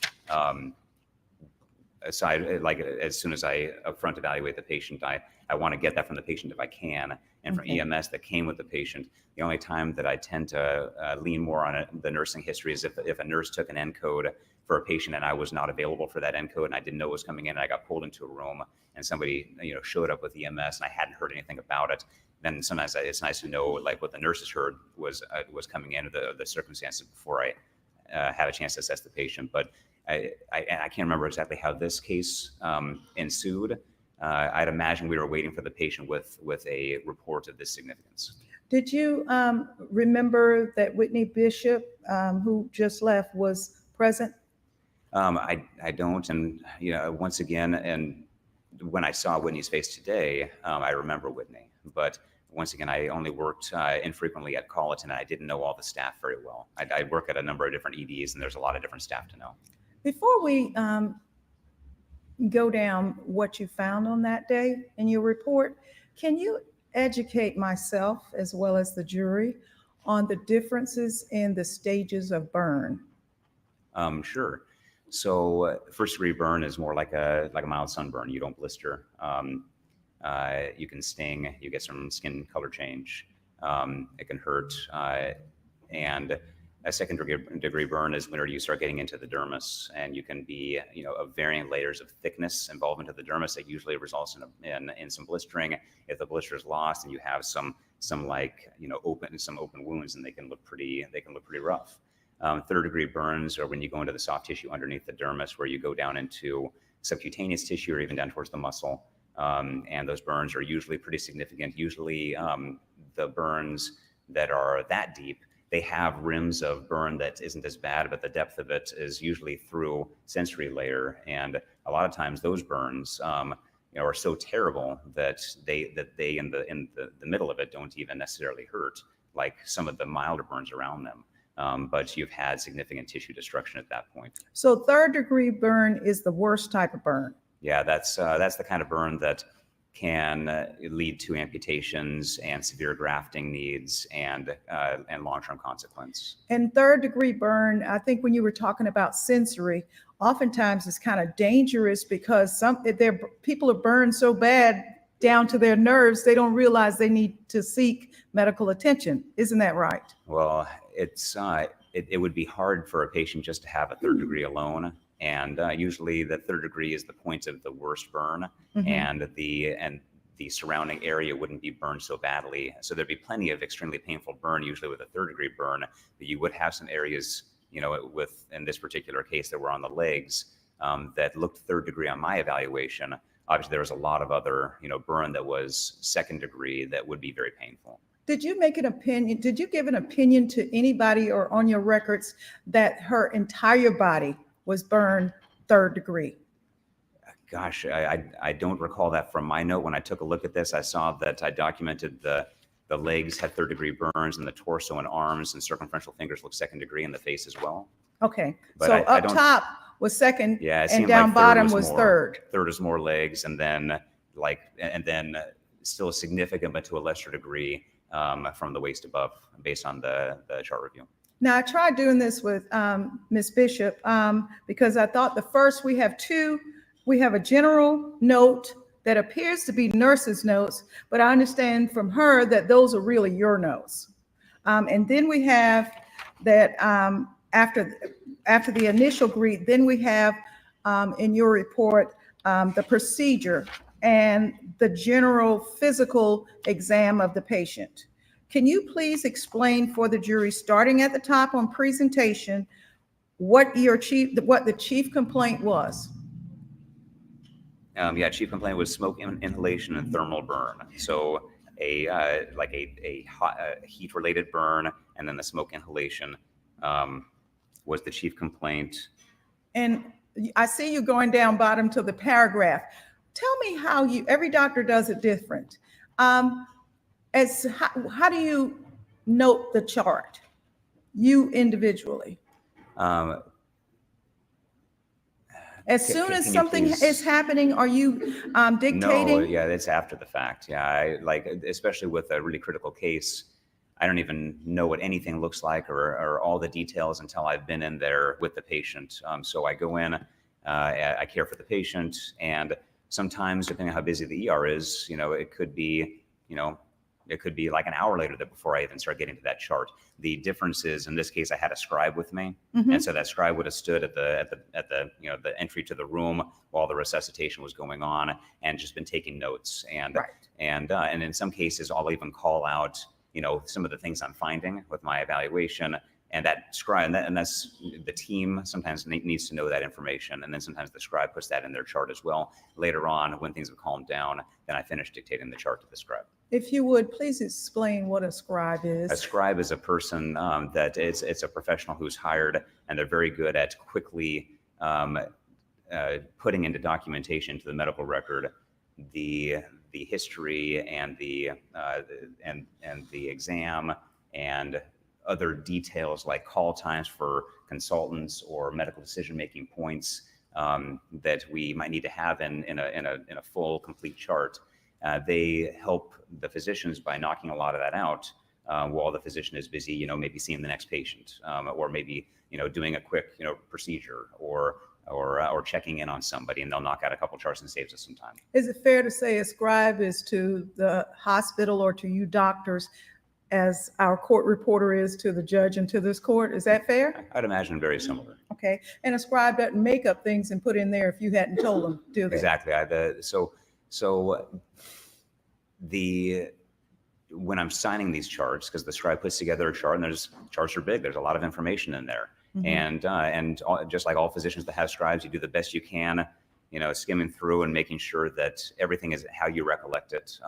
Aside, like as soon as I upfront evaluate the patient, I want to get that from the patient if I can, and from EMS that came with the patient. The only time that I tend to lean more on the nursing history is if a nurse took an encode for a patient and I was not available for that encode and I didn't know what was coming in and I got pulled into a room and somebody showed up with EMS and I hadn't heard anything about it. Then sometimes it's nice to know like what the nurses heard was coming in, or the circumstances before I have a chance to assess the patient. But I can't remember exactly how this case ensued. I'd imagine we were waiting for the patient with a report of this significance. Did you remember that Whitney Bishop, who just left, was present? I don't, and once again, and when I saw Whitney's face today, I remember Whitney. But once again, I only worked infrequently at Collin, and I didn't know all the staff very well. I work at a number of different EDs, and there's a lot of different staff to know. Before we go down what you found on that day in your report, can you educate myself as well as the jury on the differences in the stages of burn? Sure. So first degree burn is more like a mild sunburn. You don't blister. You can sting. You get some skin color change. It can hurt. And a second degree burn is when you start getting into the dermis, and you can be, of varying layers of thickness involved into the dermis that usually results in some blistering. If the blister is lost and you have some open wounds, and they can look pretty rough. Third degree burns are when you go into the soft tissue underneath the dermis, where you go down into subcutaneous tissue or even down towards the muscle. And those burns are usually pretty significant. Usually the burns that are that deep, they have rims of burn that isn't as bad, but the depth of it is usually through sensory layer. And a lot of times those burns, are so terrible that they in the middle of it don't even necessarily hurt, like some of the milder burns around them. But you've had significant tissue destruction at that point. So 3rd-degree burn is the worst type of burn. Yeah, that's the kind of burn that can lead to amputations and severe grafting needs and long-term consequence. And 3rd-degree burn, I think when you were talking about sensory, oftentimes it's kind of dangerous because people are burned so bad down to their nerves, they don't realize they need to seek medical attention. Isn't that right? Well, it would be hard for a patient just to have a 3rd degree alone. And usually the 3rd degree is the point of the worst burn, and the surrounding area wouldn't be burned so badly. So there'd be plenty of extremely painful burn, usually with a 3rd degree burn, but you would have some areas, in this particular case that were on the legs, that looked 3rd degree on my evaluation. Obviously, there was a lot of other, burn that was 2nd degree that would be very painful. Did you make an opinion? Did you give an opinion to anybody or on your records that her entire body was burned 3rd degree? Gosh, I don't recall that from my note. When I took a look at this, I saw that I documented the legs had 3rd degree burns, and the torso and arms and circumferential fingers looked 2nd degree, in the face as well. Okay, But so I up don't- top was 2nd, Yeah, it and seemed down like bottom was more, 3rd. 3rd is more legs, and then still significant, but to a lesser degree from the waist above, based on the chart review. Now, I tried doing this with Ms. Bishop because I thought we have a general note that appears to be nurse's notes, but I understand from her that those are really your notes. And then we have that after the initial greet, then we have in your report the procedure and the general physical exam of the patient. Can you please explain for the jury, starting at the top on presentation, what the chief complaint was? Chief complaint was smoke inhalation and thermal burn. So a heat-related burn, and then the smoke inhalation was the chief complaint. And I see you going down bottom to the paragraph. Tell me how every doctor does it different. How do you note the chart, you individually? As soon as something is happening, are you dictating? No, yeah, it's after the fact. Yeah, especially with a really critical case, I don't even know what anything looks like or all the details until I've been in there with the patient. So I go in, I care for the patient, and sometimes, depending on how busy the ER is, it could be, it could be like an hour later before I even start getting to that chart. The difference is, in this case, I had a scribe with me, and so that scribe would have stood at the entry to the room while the resuscitation was going on, and just been taking notes. And and in some cases, I'll even call out some of the things I'm finding with my evaluation. And that scribe, and that's the team sometimes needs to know that information. And then sometimes the scribe puts that in their chart as well. Later on, when things have calmed down, then I finish dictating the chart to the scribe. If you would, please explain what a scribe is. A scribe is a person it's a professional who's hired, and they're very good at quickly putting into documentation to the medical record the history and the exam and other details like call times for consultants or medical decision-making points that we might need to have in a full, complete chart. They help the physicians by knocking a lot of that out while the physician is busy, maybe seeing the next patient, or maybe doing a quick procedure or checking in on somebody, and they'll knock out a couple charts and saves us some time. Is it fair to say a scribe is to the hospital or to you doctors as our court reporter is to the judge and to this court? Is that fair? I'd imagine very similar. Okay. And a scribe doesn't make up things and put in there if you hadn't told them, do they? Exactly. When I'm signing these charts, because the scribe puts together a chart, and charts are big, there's a lot of information in there. And just like all physicians that have scribes, you do the best you can, skimming through and making sure that everything is how you recollect it.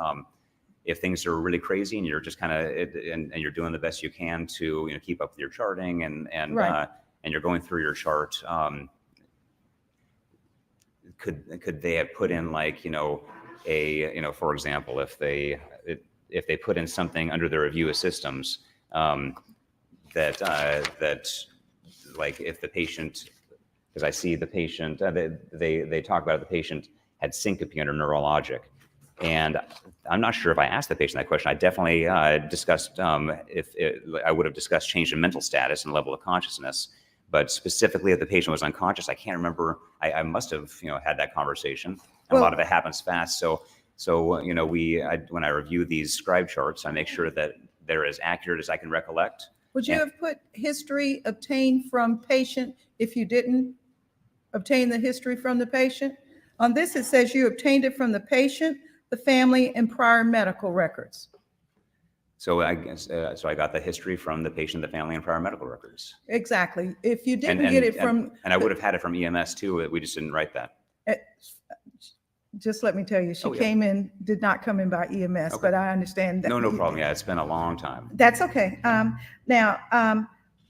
if things are really crazy and you're just kind of, and you're doing the best you can to, keep up with your charting and you're going through your chart, could they have put in like, for example, if they put in something under the review of systems, that like if the patient, because I see the patient, they talk about the patient had syncope under neurologic. And I'm not sure if I asked the patient that question. I definitely discussed I would have discussed change in mental status and level of consciousness, but specifically if the patient was unconscious, I can't remember. I must have had that conversation. And a lot of it happens fast. So when I review these scribe charts, I make sure that they're as accurate as I can recollect. Would you have put history obtained from patient if you didn't obtain the history from the patient? On this, it says you obtained it from the patient, the family, and prior medical records. So I guess, so I got the history from the patient, the family, and prior medical records. Exactly. If you didn't get it from... And I would have had it from EMS too. We just didn't write that. Just let me tell you, she did not come in by EMS, but I understand that. No problem. Yeah, it's been a long time. That's okay. Now,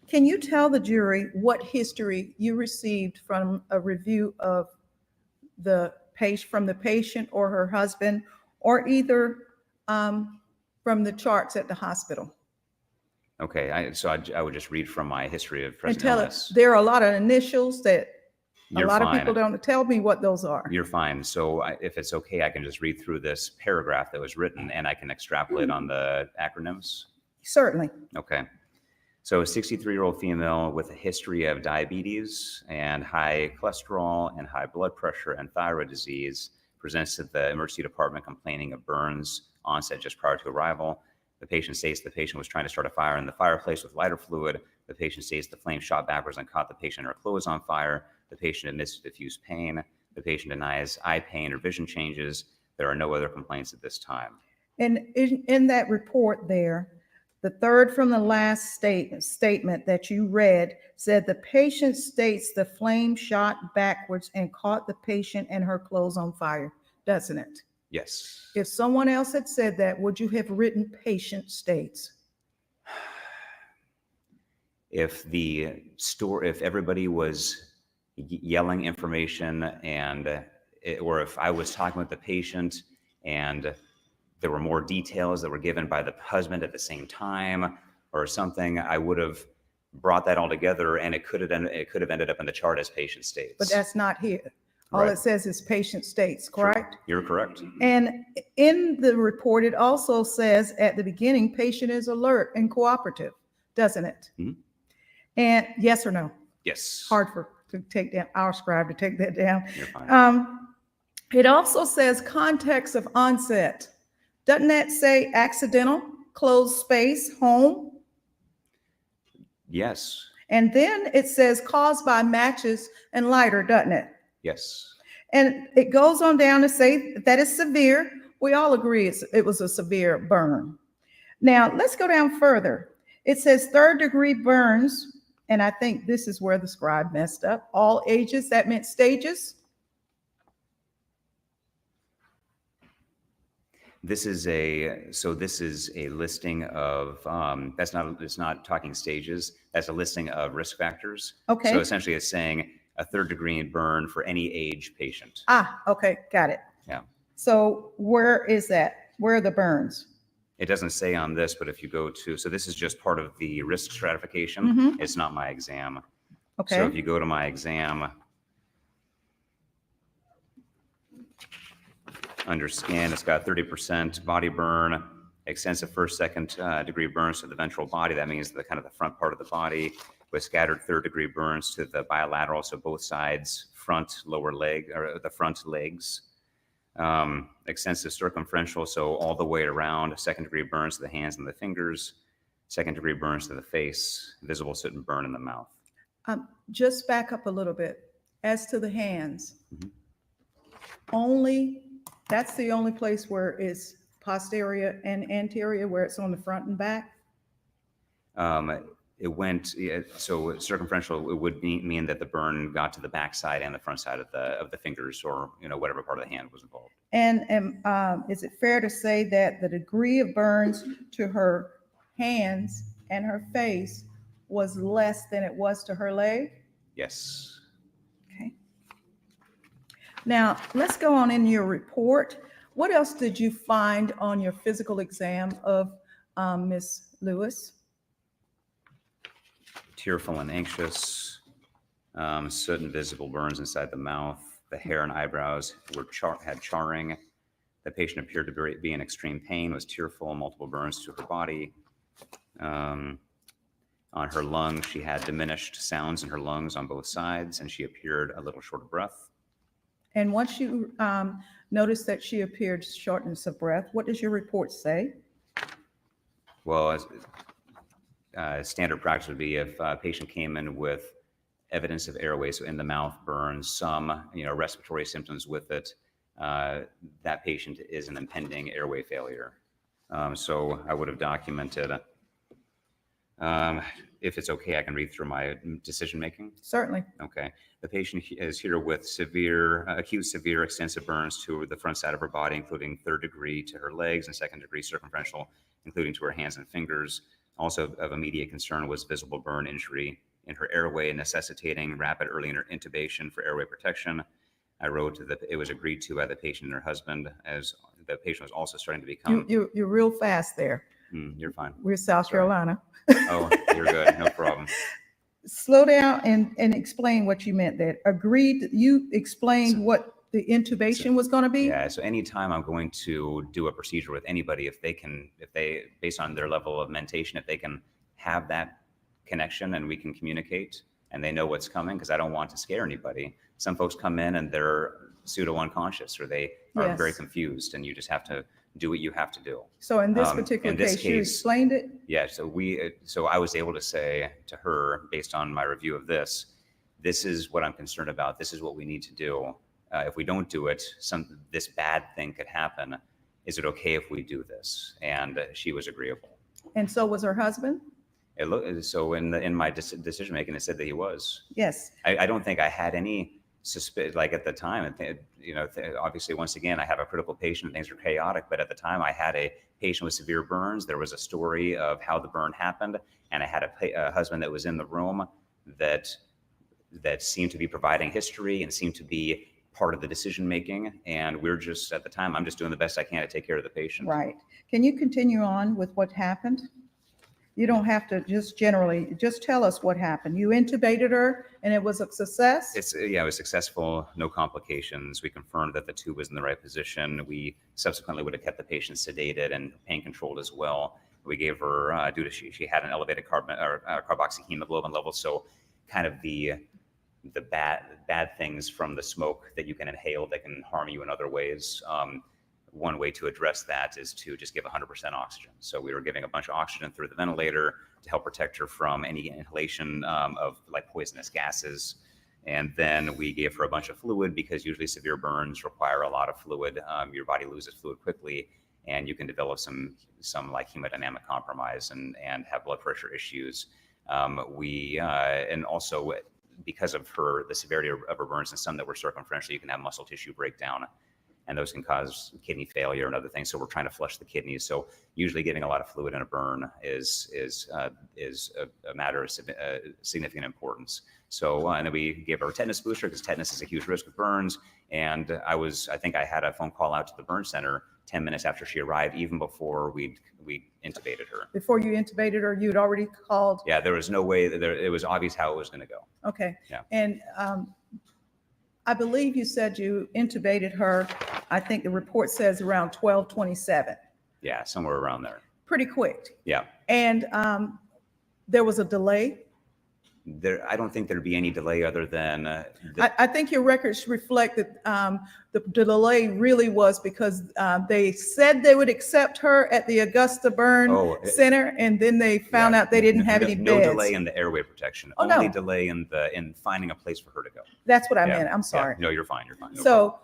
can you tell the jury what history you received from a review of from the patient or her husband, or either from the charts at the hospital? Okay, so I would just read from my history of present and tell illness. us. There are a lot of initials that You're a lot fine. of people don't tell me what those are. You're fine. So if it's okay, I can just read through this paragraph that was written and I can extrapolate on the acronyms. Certainly. Okay. So a 63-year-old female with a history of diabetes and high cholesterol and high blood pressure and thyroid disease presents to the emergency department complaining of burns onset just prior to arrival. The patient states the patient was trying to start a fire in the fireplace with lighter fluid. The patient states the flame shot backwards and caught the patient and her clothes on fire. The patient admits to diffuse pain. The patient denies eye pain or vision changes. There are no other complaints at this time. And in that report there, the third from the last statement that you read said the patient states the flame shot backwards and caught the patient and her clothes on fire, doesn't it? Yes. If someone else had said that, would you have written patient states? If everybody was yelling information or if I was talking with the patient and there were more details that were given by the husband at the same time or something, I would have brought that all together and it could have ended up in the chart as patient states. But that's not here. All Right. it says is patient states, correct? Sure. You're correct. And in the report, it also says at the beginning, patient is alert and cooperative, doesn't it? Mm-hmm. And yes or no? Yes. Hard to take down, our scribe to take that down. You're fine. It also says context of onset. Doesn't that say accidental, closed space, home? Yes. And then it says caused by matches and lighter, doesn't it? Yes. And it goes on down to say that is severe. We all agree it was a severe burn. Now, let's go down further. It says third-degree burns, and I think this is where the scribe messed up. All ages, that meant stages. This is a listing of, it's not talking stages. That's a listing of risk factors. Okay. So essentially it's saying a third-degree burn for any age patient. Okay, got it. Yeah. So where is that? Where are the burns? It doesn't say on this, but if you go to, so this is just part of the risk stratification. Mhm. It's not my exam. Okay. So if you go to my exam, under scan, it's got 30% body burn, extensive first, second degree burns to the ventral body. That means the kind of the front part of the body, with scattered third degree burns to the bilateral, so both sides, front, lower leg, or the front legs. Extensive circumferential, so all the way around. Second degree burns to the hands and the fingers. Second degree burns to the face. Visible soot and burn in the mouth. Just back up a little bit. As to the hands, Mhm. That's the only place where it's posterior and anterior, where it's on the front and back? It went, so circumferential, it would mean that the burn got to the back side and the front side of the fingers, or, whatever part of the hand was involved. And is it fair to say that the degree of burns to her hands and her face was less than it was to her leg? Yes. Okay. Now, let's go on in your report. What else did you find on your physical exam of Miss Lewis? Tearful and anxious, soot and visible burns inside the mouth. The hair and eyebrows had charring. The patient appeared to be in extreme pain, was tearful, multiple burns to her body. On her lungs, she had diminished sounds in her lungs on both sides, and she appeared a little short of breath. And once you noticed that she appeared shortness of breath, what does your report say? Well, standard practice would be if a patient came in with evidence of airway, so in the mouth burns, some respiratory symptoms with it, that patient is an impending airway failure. So I would have documented. If it's okay, I can read through my decision making. Certainly. Okay. The patient is here with acute severe extensive burns to the front side of her body, including 3rd degree to her legs and 2nd degree circumferential, including to her hands and fingers. Also of immediate concern was visible burn injury in her airway, necessitating rapid early intubation for airway protection. I wrote that it was agreed to by the patient and her husband, as the patient was also starting to become. You're real fast there. You're fine. We're South Carolina. Oh, you're good. No problem. Slow down and explain what you meant there. Agreed. You explained what the intubation was going to be? Yeah. So anytime I'm going to do a procedure with anybody, if they, based on their level of mentation, if they can have that connection and we can communicate and they know what's coming, because I don't want to scare anybody. Some folks come in and they're pseudo unconscious, or they are very confused, and you just have to do what you have to do. So in this particular case, you explained it? Yeah. So I was able to say to her, based on my review of this is what I'm concerned about. This is what we need to do. If we don't do it, this bad thing could happen. Is it okay if we do this? And she was agreeable. And so was her husband? So in my decision making, it said that he was. Yes. I don't think I had any suspicion, like at the time. Obviously, once again, I have a critical patient. Things are chaotic, but at the time, I had a patient with severe burns. There was a story of how the burn happened, and I had a husband that was in the room that seemed to be providing history and seemed to be part of the decision making. And we're just, at the time, I'm just doing the best I can to take care of the patient. Right. Can you continue on with what happened? You don't have to just tell us what happened. You intubated her and it was a success? It was successful, no complications. We confirmed that the tube was in the right position. We subsequently would have kept the patient sedated and pain controlled as well. We gave her, due to she had an elevated carboxyhemoglobin level, so kind of the bad things from the smoke that you can inhale that can harm you in other ways. One way to address that is to just give 100% oxygen. So we were giving a bunch of oxygen through the ventilator to help protect her from any inhalation of like poisonous gases. And then we gave her a bunch of fluid, because usually severe burns require a lot of fluid. Your body loses fluid quickly, and you can develop some like hemodynamic compromise and have blood pressure issues. And also because of the severity of her burns, and some that were circumferential, you can have muscle tissue breakdown, and those can cause kidney failure and other things. So we're trying to flush the kidneys. So usually giving a lot of fluid in a burn is a matter of significant importance. So and then we gave her a tetanus booster, because tetanus is a huge risk with burns. And I think I had a phone call out to the burn center 10 minutes after she arrived, even before we intubated her. Before you intubated her, you'd already called? Yeah, there was no way it was obvious how it was going to go. Okay. Yeah. And I believe you said you intubated her, I think the report says around 12:27. Yeah, somewhere around there. Pretty quick. Yeah. And there was a delay? I don't think there'd be any delay other than. I think your records reflect that the delay really was because they said they would accept her at the Augusta Burn Center, and then they found out they didn't have any beds. No delay in the airway protection. Oh, only no. delay in finding a place for her to go. That's what I meant. I'm sorry. Yeah. No, you're fine. You're fine. No So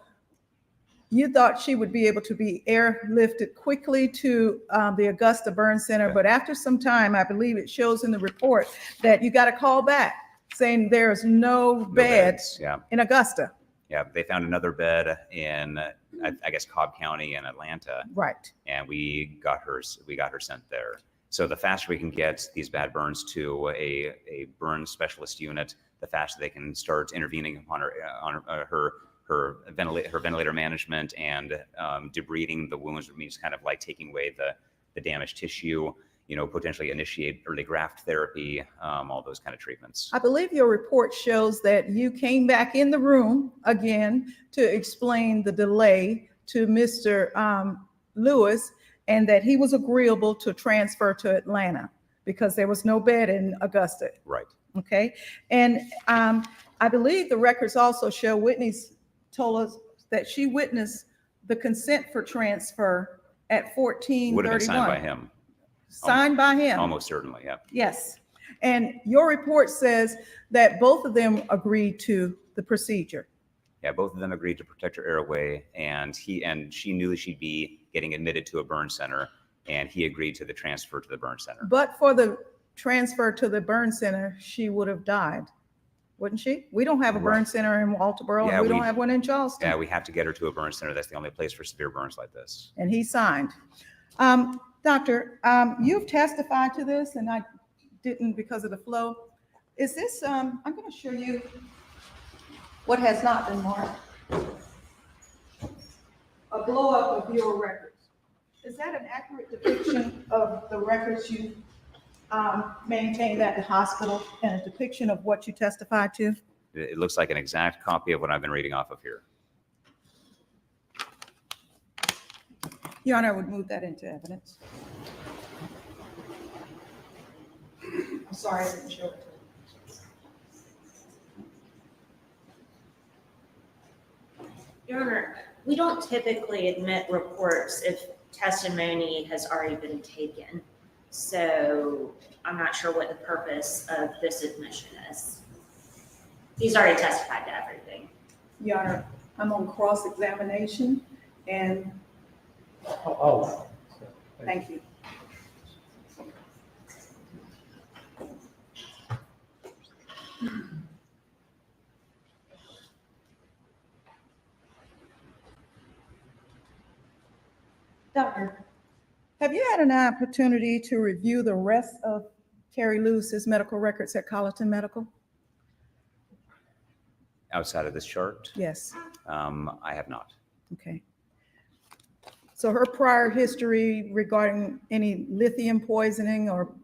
you thought she would be able to be airlifted quickly to the Augusta Burn Center, but after some time, I believe it shows in the report that you got a call back saying there's no beds in Augusta. Yeah, they found another bed in, I guess, Cobb County in Atlanta. Right. And we got her sent there. So the faster we can get these bad burns to a burn specialist unit, the faster they can start intervening upon her ventilator management and debriding the wounds, which means kind of like taking away the damaged tissue, potentially initiate early graft therapy, all those kind of treatments. I believe your report shows that you came back in the room again to explain the delay to Mr. Lewis, and that he was agreeable to transfer to Atlanta because there was no bed in Augusta. Right. Okay. And I believe the records also show Whitney's told us that she witnessed the consent for transfer at 1431. Would have been signed by him. Signed by him. Almost certainly, yeah. Yes. And your report says that both of them agreed to the procedure. Yeah, both of them agreed to protect her airway, and she knew she'd be getting admitted to a burn center, and he agreed to the transfer to the burn center. But for the transfer to the burn center, she would have died, wouldn't she? We don't have a burn center in Walterboro, and we don't have one in Charleston. Yeah, we have to get her to a burn center. That's the only place for severe burns like this. And he signed. Doctor, you've testified to this, and I didn't because of the flow. Is this, I'm going to show you what has not been marked. A blow up of your records. Is that an accurate depiction of the records you maintained at the hospital and a depiction of what you testified to? It looks like an exact copy of what I've been reading off of here. Your Honor, I would move that into evidence. I'm sorry I didn't show it to you. Your Honor, we don't typically admit reports if testimony has already been taken. So I'm not sure what the purpose of this admission is. He's already testified to everything. Your Honor, I'm on cross-examination and thank you. Doctor, have you had an opportunity to review the rest of Terry Lewis's medical records at Colleton Medical? Outside of this chart? Yes. I have not. Okay. So her prior history regarding any lithium poisoning or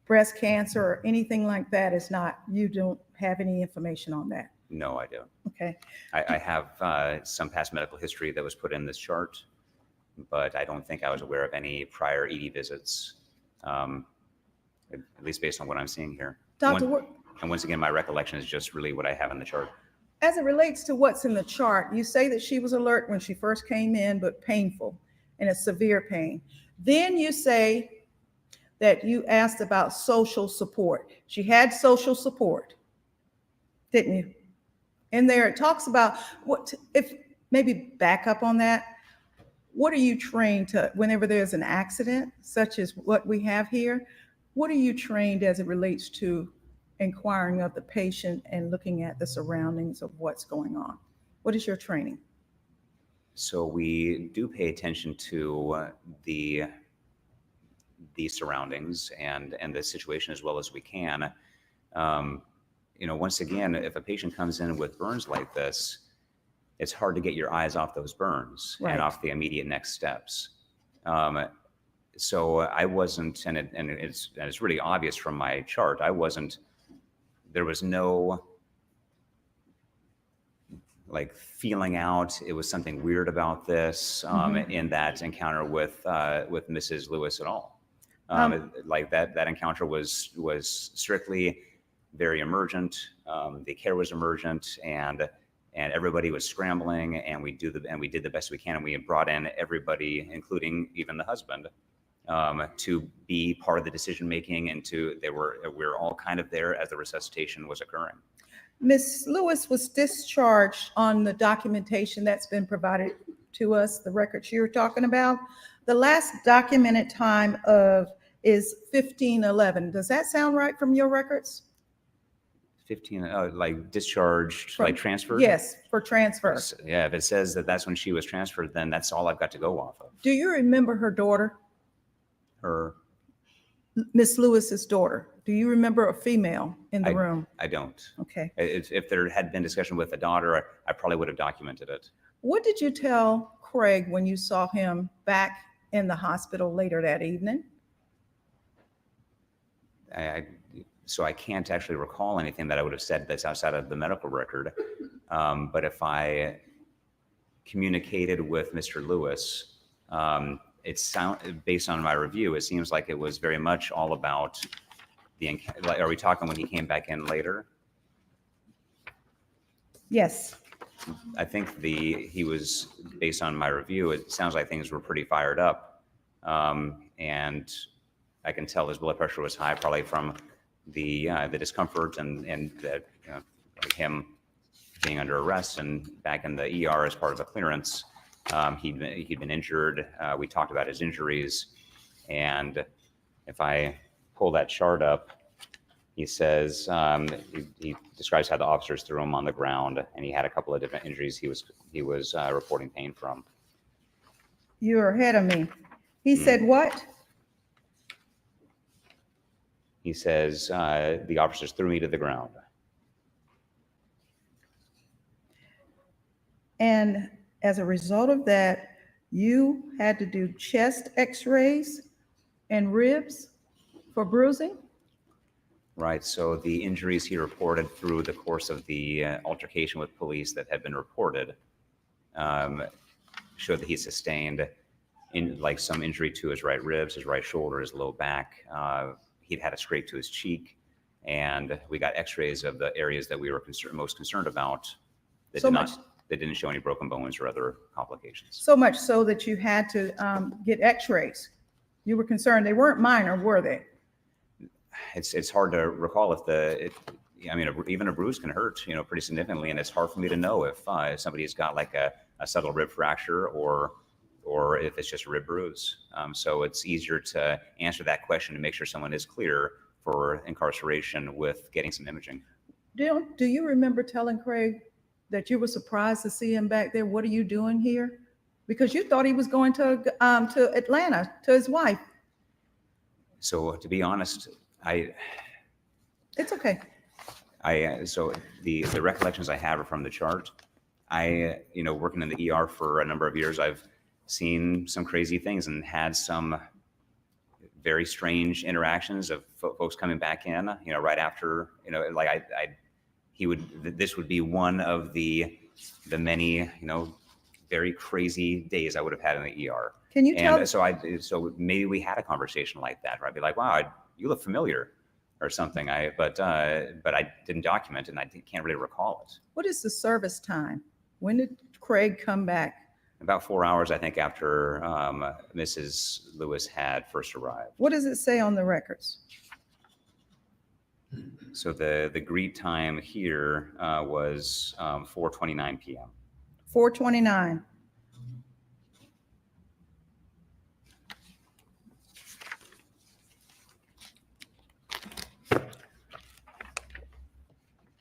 breast cancer or anything like that is not, you don't have any information on that? No, I don't. Okay. I have some past medical history that was put in this chart, but I don't think I was aware of any prior ED visits, at least based on what I'm seeing here. Doctor, and once again, my recollection is just really what I have in the chart. as it relates to what's in the chart, you say that she was alert when she first came in, but painful and a severe pain. Then you say that you asked about social support. She had social support, didn't you? In there, it talks about what, if maybe back up on that. What are you trained to, whenever there's an accident, such as what we have here, what are you trained as it relates to inquiring of the patient and looking at the surroundings of what's going on? What is your training? So we do pay attention to the surroundings and the situation as well as we can. Once again, if a patient comes in with burns like this, it's hard to get your eyes off those burns and off the immediate next steps. So I wasn't, and it's really obvious from my chart, there was no like feeling out. It was something weird about this in that encounter with Mrs. Lewis at all. Like that encounter was strictly very emergent. The care was emergent, and everybody was scrambling, and we did the best we can, and we brought in everybody, including even the husband, to be part of the decision making, and we were all kind of there as the resuscitation was occurring. Ms. Lewis was discharged on the documentation that's been provided to us, the records you're talking about. The last documented time is 15/11. Does that sound right from your records? 15, like discharged, From- like transferred? Yes, for transfer. Yeah, if it says that that's when she was transferred, then that's all I've got to go off of. Do you remember her daughter, Her, Miss Lewis's daughter? Do you remember a female in the room? I don't. Okay. If there had been discussion with the daughter, I probably would have documented it. What did you tell Craig when you saw him back in the hospital later that evening? So I can't actually recall anything that I would have said that's outside of the medical record. But if I communicated with Mr. Lewis, based on my review, it seems like it was very much all about like, are we talking when he came back in later? Yes. I think he was, based on my review, it sounds like things were pretty fired up. And I can tell his blood pressure was high, probably from the discomfort and him being under arrest and back in the ER as part of a clearance. He'd been injured. We talked about his injuries. And if I pull that chart up, he says, he describes how the officers threw him on the ground, and he had a couple of different injuries he was reporting pain from. You're ahead of me. He said what? He says, the officers threw me to the ground. And as a result of that, you had to do chest x-rays and ribs for bruising? Right. So the injuries he reported through the course of the altercation with police that had been reported showed that he sustained some injury to his right ribs, his right shoulder, his low back. He'd had a scrape to his cheek, and we got x-rays of the areas that we were most concerned about that didn't show any broken bones or other complications. So much so that you had to get x-rays. You were concerned. They weren't minor, were they? It's hard to recall even a bruise can hurt, pretty significantly, and it's hard for me to know if somebody's got like a subtle rib fracture or if it's just a rib bruise. So it's easier to answer that question to make sure someone is clear for incarceration with getting some imaging. Do you remember telling Craig that you were surprised to see him back there? What are you doing here? Because you thought he was going to Atlanta to his wife. So to be honest, It's okay. So the recollections I have are from the chart. Working in the ER for a number of years, I've seen some crazy things and had some very strange interactions of folks coming back in, right after, this would be one of the many, very crazy days I would have had in the ER. Can you tell? So maybe we had a conversation like that, where I'd be like, wow, you look familiar or something. But I didn't document it, and I can't really recall it. What is the service time? When did Craig come back? About 4 hours, I think, after Mrs. Lewis had first arrived. What does it say on the records? So the greet time here was 4:29 p.m. 4:29.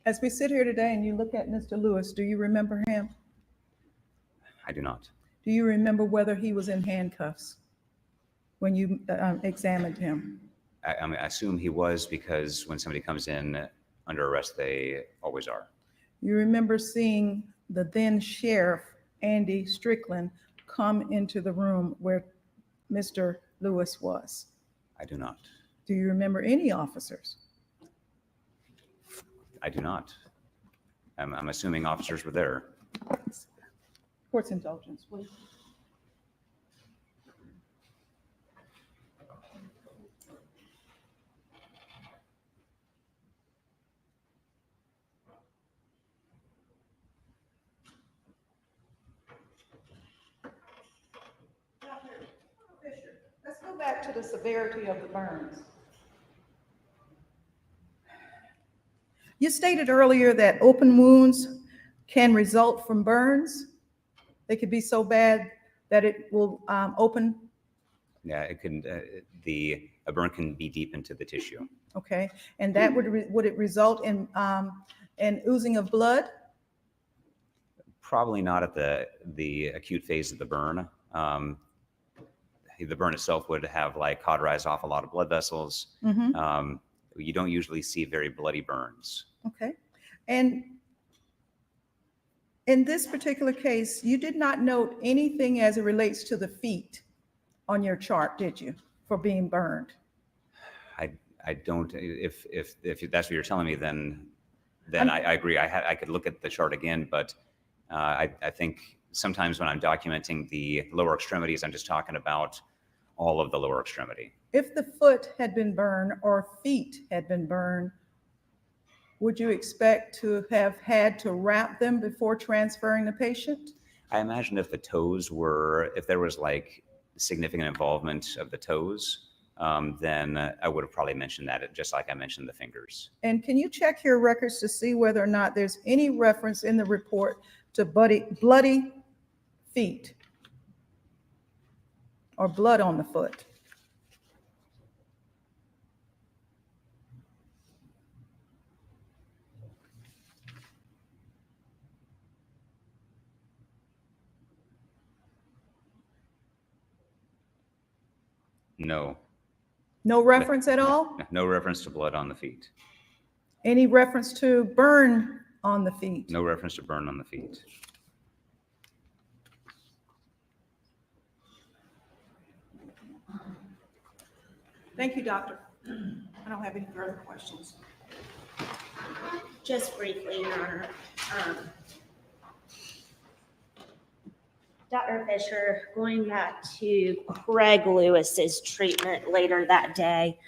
As we sit here today and you look at Mr. Lewis, do you remember him? I do not. Do you remember whether he was in handcuffs when you examined him? I assume he was, because when somebody comes in under arrest, they always are. You remember seeing the then sheriff, Andy Strickland, come into the room where Mr. Lewis was? I do not. Do you remember any officers? I do not. I'm assuming officers were there. Court's indulgence, please. Let's go back to the severity of the burns. You stated earlier that open wounds can result from burns. They could be so bad that it will open. Yeah, it can, a burn can be deep into the tissue. Okay, and that would it result in oozing of blood? Probably not at the acute phase of the burn. The burn itself would have like cauterized off a lot of blood vessels. You don't usually see very bloody burns. Okay, and in this particular case, you did not note anything as it relates to the feet on your chart, did you, for being burned? I don't. If that's what you're telling me, then I agree. I could look at the chart again, but I think sometimes when I'm documenting the lower extremities, I'm just talking about all of the lower extremity. If the foot had been burned or feet had been burned, would you expect to have had to wrap them before transferring the patient? I imagine if the toes were, if there was like significant involvement of the toes, then I would have probably mentioned that, just like I mentioned the fingers. And can you check your records to see whether or not there's any reference in the report to bloody feet or blood on the foot? No. No reference at all? No reference to blood on the feet. Any reference to burn on the feet? No reference to burn on the feet. Thank you, doctor. I don't have any further questions. Just briefly, Your Honor. Dr. Fisher, going back to Craig Lewis's treatment later that day,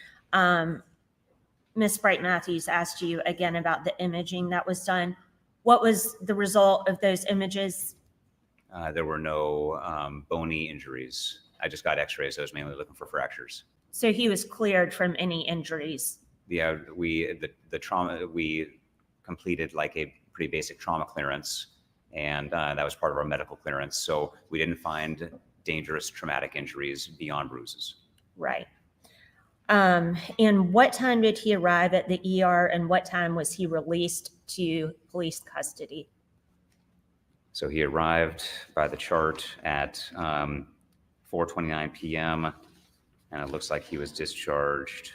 Ms. Bright Matthews asked you again about the imaging that was done. What was the result of those images? There were no bony injuries. I just got x-rays. I was mainly looking for fractures. So he was cleared from any injuries? Yeah, the trauma, we completed like a pretty basic trauma clearance, and that was part of our medical clearance. So we didn't find dangerous traumatic injuries beyond bruises. Right. And what time did he arrive at the ER, and what time was he released to police custody? So he arrived by the chart at 4:29 p.m. and it looks like he was discharged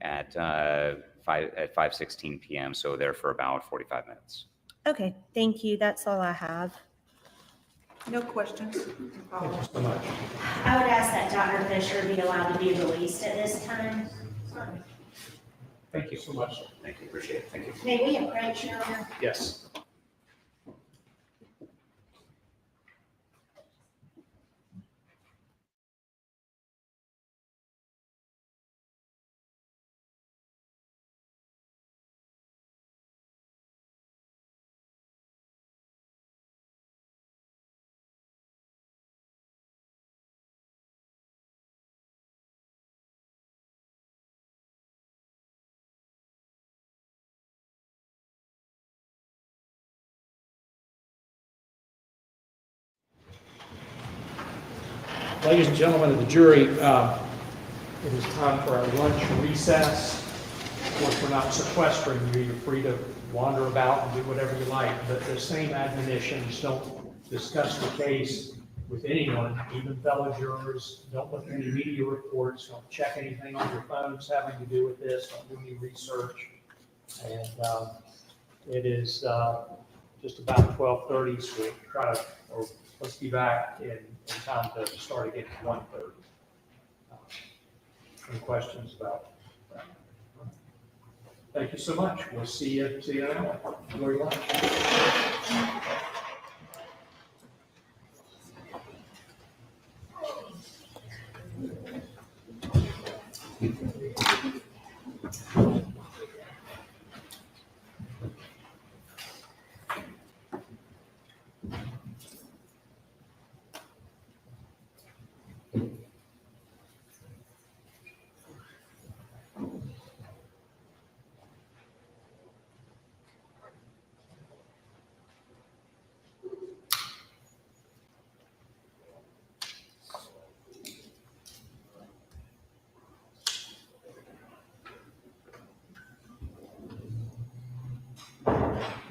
at 5:16 p.m. So there for about 45 minutes. Okay, thank you. That's all I have. No questions? Thank you so much. I would ask that Dr. Fisher be allowed to be released at this time. Thank you so much. Thank you. Appreciate it. Thank you. May we approach, Your Honor? Yes. Ladies and gentlemen of the jury, it is time for our lunch recess. Of course, we're not sequestering you. You're free to wander about and do whatever you like, but the same admonitions: don't discuss the case with anyone, even fellow jurors. Don't look at any media reports. Don't check anything on your phones having to do with this. Don't do any research. And it is just about 12:30, so we'll try to, or let's be back in time to start again at 1:30. Any questions about that? Thank you so much. We'll see you now. Enjoy your lunch.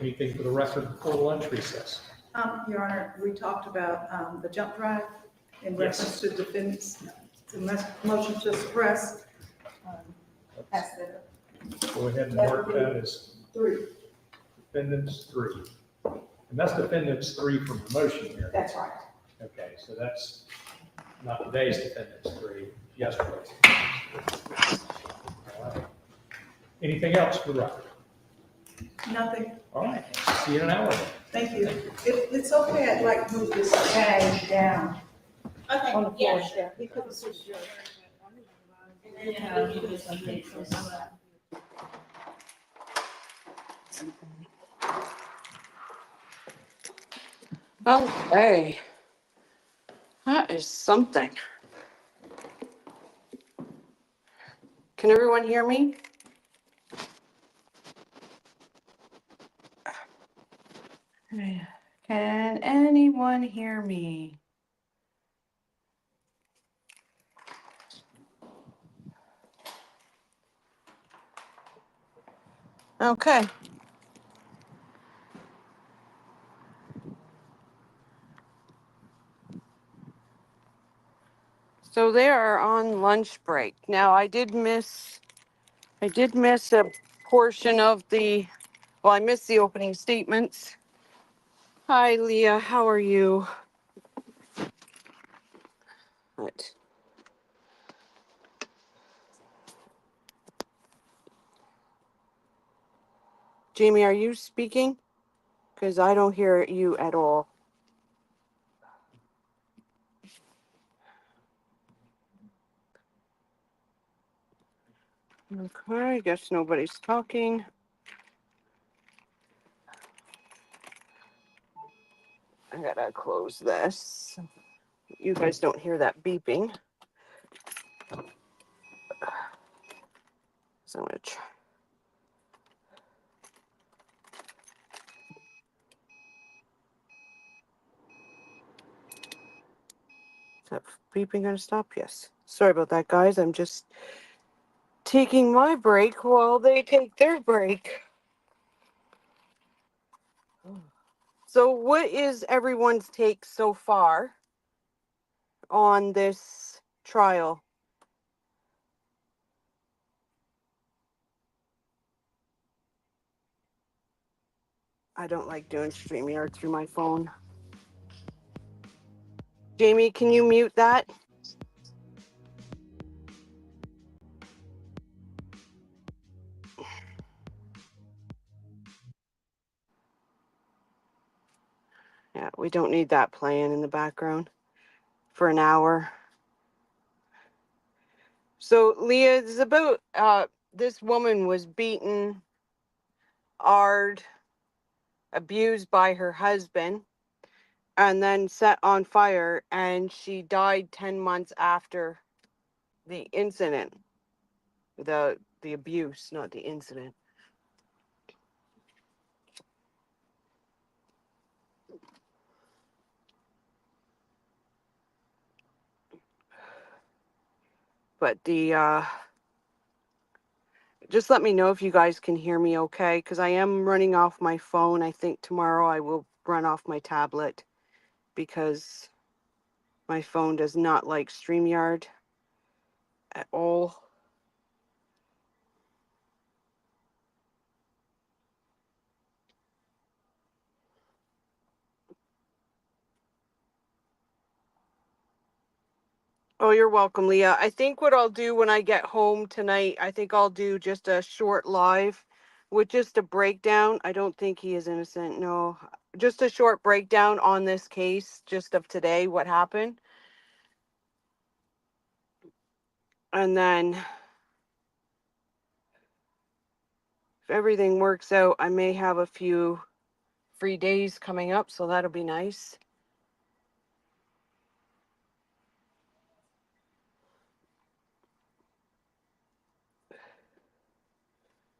Anything for the record before the lunch recess? Your Honor, we talked about the jump drive in Yes. reference to defendants, motion to suppress. Pass that up. Go ahead and mark that as 3. defendants 3. And that's defendants 3 from the motion here. That's right. Okay, so that's not today's defendants 3, yesterday's. All right. Anything else for the record? Nothing. All right, see you in an hour. Thank you. If it's okay, I'd like to move this bag down Okay, on the floor. yeah, sure. Because it's yours. Okay. That is something. Can everyone hear me? Can anyone hear me? Okay. So they are on lunch break. Now I did miss a portion of I missed the opening statements. Hi Leah, how are you? Right. Jamie, are you speaking? Because I don't hear you at all. Okay, I guess nobody's talking. I gotta close this. You guys don't hear that beeping. So I'm gonna try. Is that beeping gonna stop? Yes. Sorry about that, guys. I'm just taking my break while they take their break. So what is everyone's take so far on this trial? I don't like doing StreamYard through my phone. Jamie, can you mute that? Yeah, we don't need that playing in the background for an hour. So Leah, it's about this woman was beaten, abused by her husband, and then set on fire, and she died 10 months after the incident. The abuse, not the incident. But just let me know if you guys can hear me okay, because I am running off my phone. I think tomorrow I will run off my tablet because my phone does not like StreamYard at all. Oh, you're welcome, Leah. I think what I'll do when I get home tonight, I think I'll do just a short live with just a breakdown. I don't think he is innocent. No, just a short breakdown on this case, just of today, what happened. And then if everything works out, I may have a few free days coming up, so that'll be nice.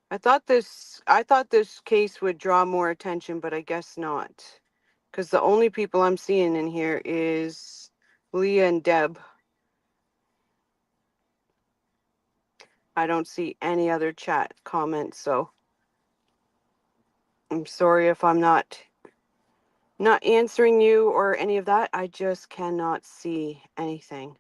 I thought this case would draw more attention, but I guess not. Because the only people I'm seeing in here is Leah and Deb. I don't see any other chat comments, so I'm sorry if I'm not answering you or any of that. I just cannot see anything.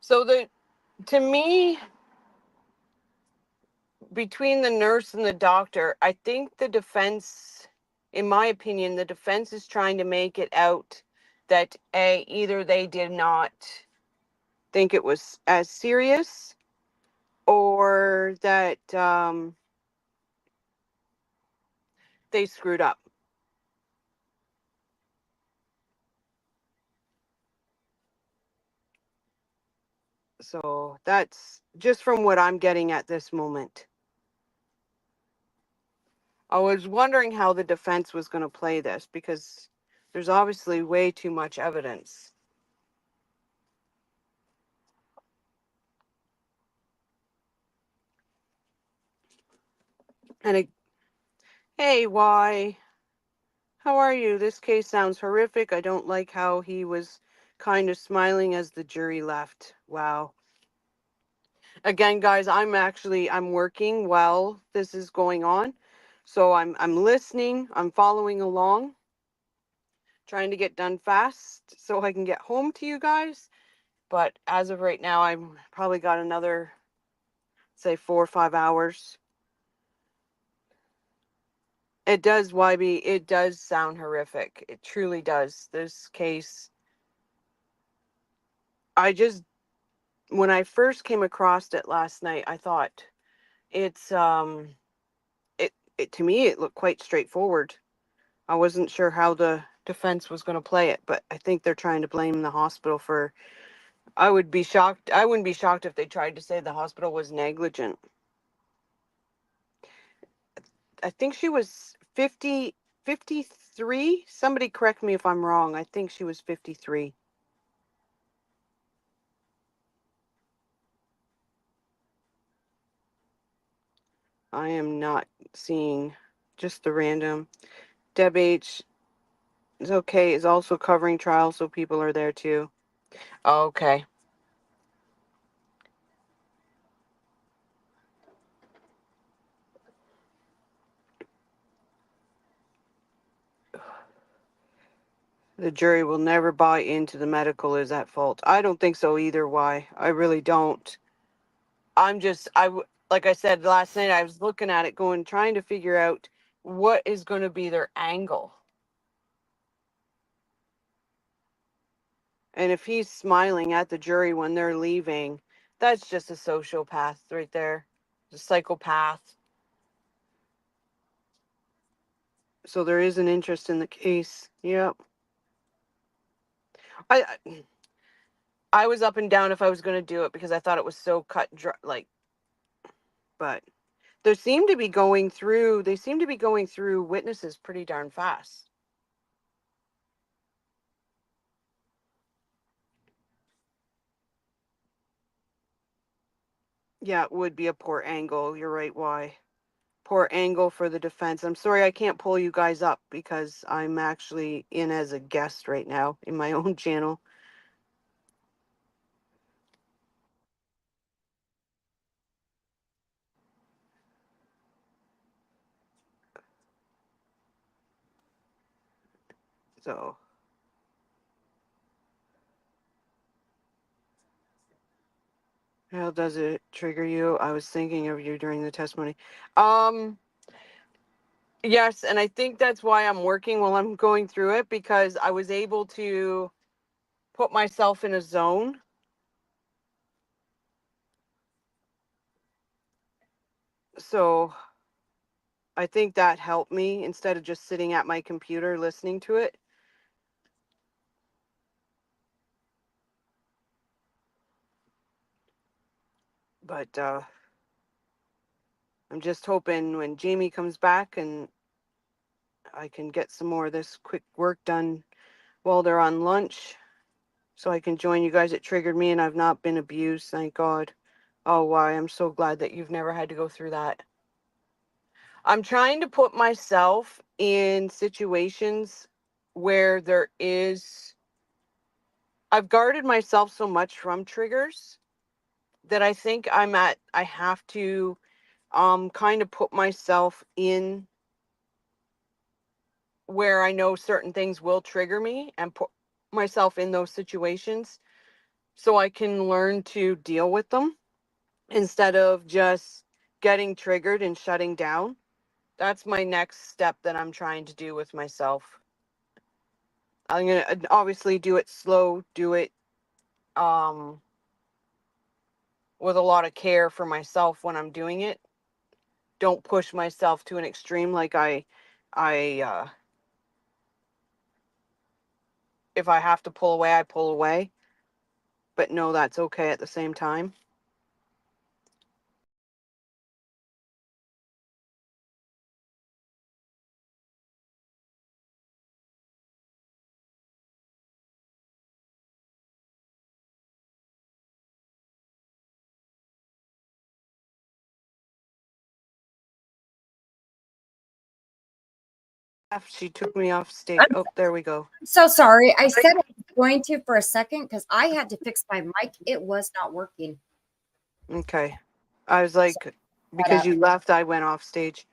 So to me, between the nurse and the doctor, I think the defense, in my opinion, the defense is trying to make it out that either they did not think it was as serious, or that they screwed up. So that's just from what I'm getting at this moment. I was wondering how the defense was going to play this, because there's obviously way too much evidence. And hey, why? How are you? This case sounds horrific. I don't like how he was kind of smiling as the jury left. Wow. Again, guys, I'm working while this is going on. So I'm listening, I'm following along, trying to get done fast so I can get home to you guys. But as of right now, I've probably got another, say, 4 or 5 hours. It does, YB. It does sound horrific. It truly does. This case, when I first came across it last night, I thought it's, it to me, it looked quite straightforward. I wasn't sure how the defense was going to play it, but I think they're trying to blame the hospital for. I wouldn't be shocked if they tried to say the hospital was negligent. I think she was 53. Somebody correct me if I'm wrong. I think she was 53. I am not seeing just the random. Deb H is okay, is also covering trials, so people are there too. Okay. The jury will never buy into the medical is at fault. I don't think so either. Why? I really don't. Like I said last night, I was looking at it trying to figure out what is going to be their angle. And if he's smiling at the jury when they're leaving, that's just a sociopath right there. A psychopath. So there is an interest in the case. Yep. I was up and down if I was going to do it, because I thought it was so cut dry, but they seem to be going through witnesses pretty darn fast. Yeah, it would be a poor angle. You're right. Why? Poor angle for the defense. I'm sorry I can't pull you guys up, because I'm actually in as a guest right now in my own channel. So how does it trigger you? I was thinking of you during the testimony. Yes, and I think that's why I'm working while I'm going through it, because I was able to put myself in a zone. So I think that helped me instead of just sitting at my computer listening to it. But I'm just hoping when Jamie comes back and I can get some more of this quick work done while they're on lunch, so I can join you guys. It triggered me, and I've not been abused, thank God. Oh, why? I'm so glad that you've never had to go through that. I'm trying to put myself in situations where there is I've guarded myself so much from triggers that I think I have to kind of put myself in where I know certain things will trigger me and put myself in those situations so I can learn to deal with them instead of just getting triggered and shutting down. That's my next step that I'm trying to do with myself. I'm going to obviously do it slow, do it with a lot of care for myself when I'm doing it. Don't push myself to an extreme like I if I have to pull away, I pull away. But no, that's okay at the same time. She took me off stage. Oh, there we go. So sorry. I said I was going to for a second because I had to fix my mic. It was not working. Okay. I was like, because you left, I went off stage.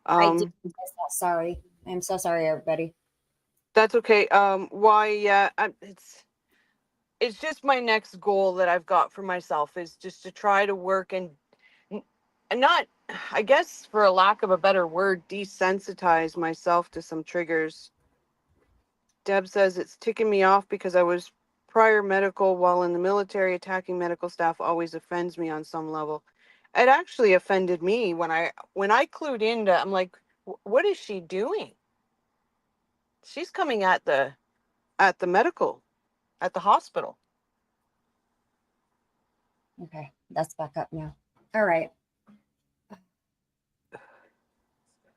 I did. I'm so sorry. I'm so sorry, everybody. That's okay. It's just my next goal that I've got for myself is just to try to work and not, I guess, for a lack of a better word, desensitize myself to some triggers. Deb says it's ticking me off because I was prior medical while in the military. Attacking medical staff always offends me on some level. It actually offended me when I clued into, I'm like, what is she doing? She's coming at the medical, at the hospital. Okay, that's back up now. All right.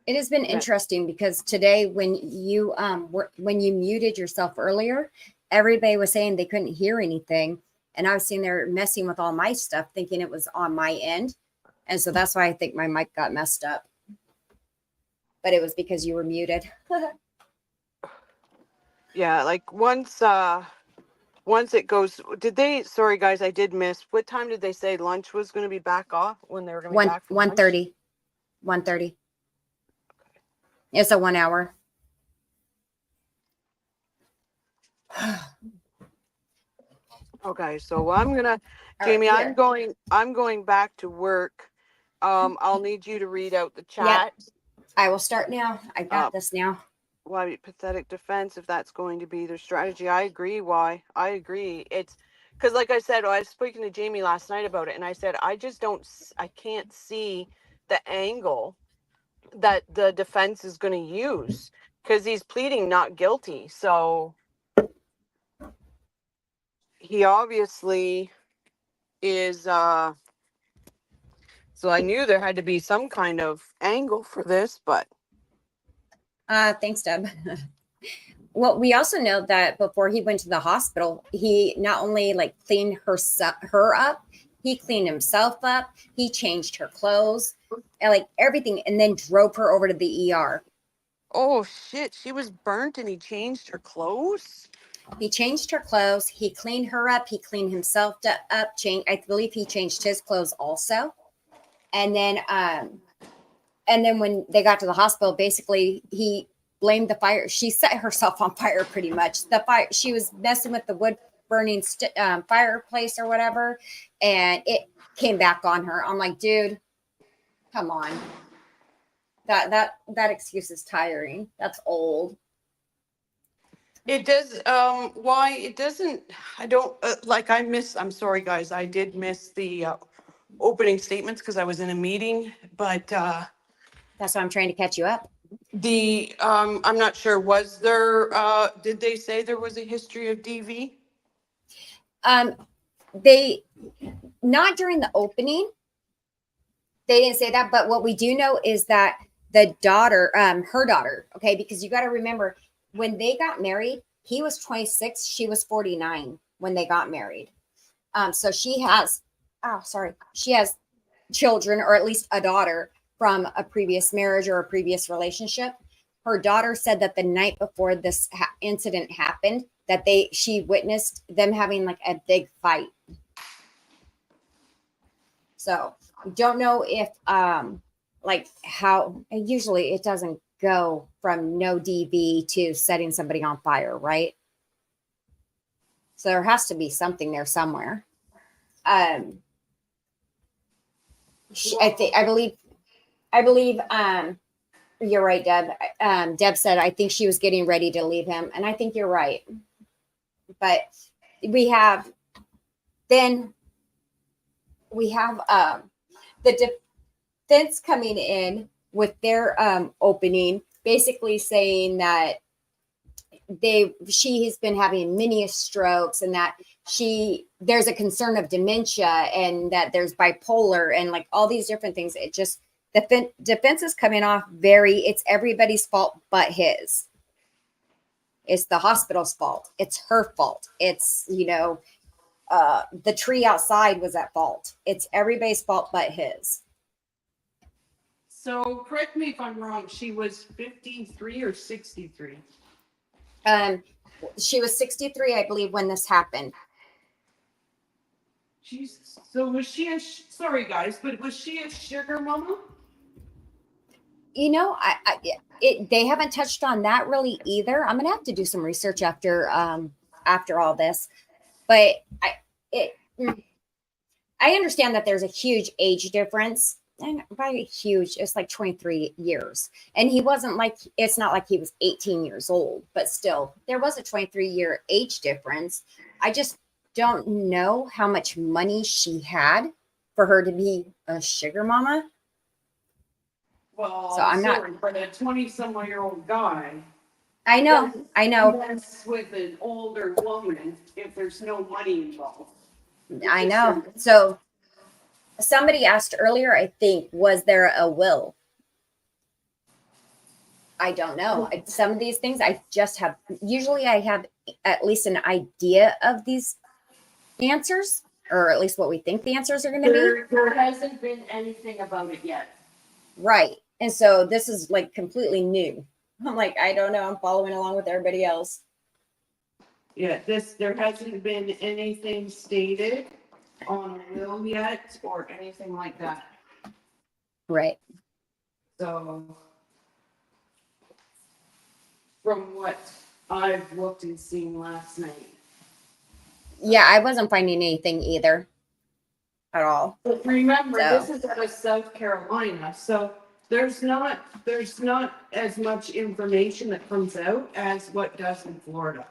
It has been interesting because today when you muted yourself earlier, everybody was saying they couldn't hear anything. And I was sitting there messing with all my stuff, thinking it was on my end. And so that's why I think my mic got messed up. But it was because you were muted. Yeah, like once it goes, sorry guys, I did miss. What time did they say lunch was going to be back off when they were going to be back? 1:30. 1:30. It's a 1 hour. Okay, so Jamie, I'm going back to work. I'll need you to read out the chat. Yep. I will start now. I got this now. Why pathetic defense if that's going to be their strategy? I agree. Why? I agree. It's because, like I said, I was speaking to Jamie last night about it, and I said I can't see the angle that the defense is going to use because he's pleading not guilty. So he obviously is. So I knew there had to be some kind of angle for this, but. Thanks, Deb. Well, we also know that before he went to the hospital, he not only cleaned her up, he cleaned himself up, he changed her clothes, and everything, and then drove her over to the ER. Oh shit, she was burnt and he changed her clothes? He changed her clothes, he cleaned her up, he cleaned himself up, I believe he changed his clothes also. And then when they got to the hospital, basically he blamed the fire. She set herself on fire pretty much. The fire, she was messing with the wood burning fireplace or whatever, and it came back on her. I'm like, dude, come on. That excuse is tiring. That's old. It does. Why it doesn't? I don't I'm sorry, guys. I did miss the opening statements because I was in a meeting, but that's why I'm trying to catch you up. I'm not sure. Was there? Did they say there was a history of DV? They not during the opening. They didn't say that, but what we do know is that the daughter, her daughter, okay, because you got to remember when they got married, he was 26, she was 49 when they got married. So she has children, or at least a daughter from a previous marriage or a previous relationship. Her daughter said that the night before this incident happened, that she witnessed them having like a big fight. So don't know if like how usually it doesn't go from no DV to setting somebody on fire, right? So there has to be something there somewhere. I believe you're right, Deb. Deb said I think she was getting ready to leave him, and I think you're right. But we have the defense coming in with their opening, basically saying that she has been having many strokes, and that there's a concern of dementia, and that there's bipolar, and like all these different things. It just the defense is coming off it's everybody's fault but his. It's the hospital's fault. It's her fault. It's the tree outside was at fault. It's everybody's fault but his. So correct me if I'm wrong. She was 53 or 63? She was 63, I believe, when this happened. Jesus. So was she sorry guys, but was she a sugar mama? They haven't touched on that really either. I'm gonna have to do some research after all this, but I understand that there's a huge age difference, and by huge, it's like 23 years. And it's not like he was 18 years old, but still, there was a 23-year age difference. I just don't know how much money she had for her to be a sugar mama. Well, so I'm not for the 20-some-year-old guy. I know. Mess with an older woman if there's no money involved. I know. So somebody asked earlier, I think, was there a will? I don't know. Some of these things I have at least an idea of these answers, or at least what we think the answers are going to be. There hasn't been anything about it yet. Right. And so this is like completely new. I'm like, I don't know. I'm following along with everybody else. Yeah, there hasn't been anything stated on a will yet or anything like that. Right. So from what I've looked and seen last night. Yeah, I wasn't finding anything either at all. But remember, this is out of South Carolina, so there's not as much information that comes out as what does in Florida.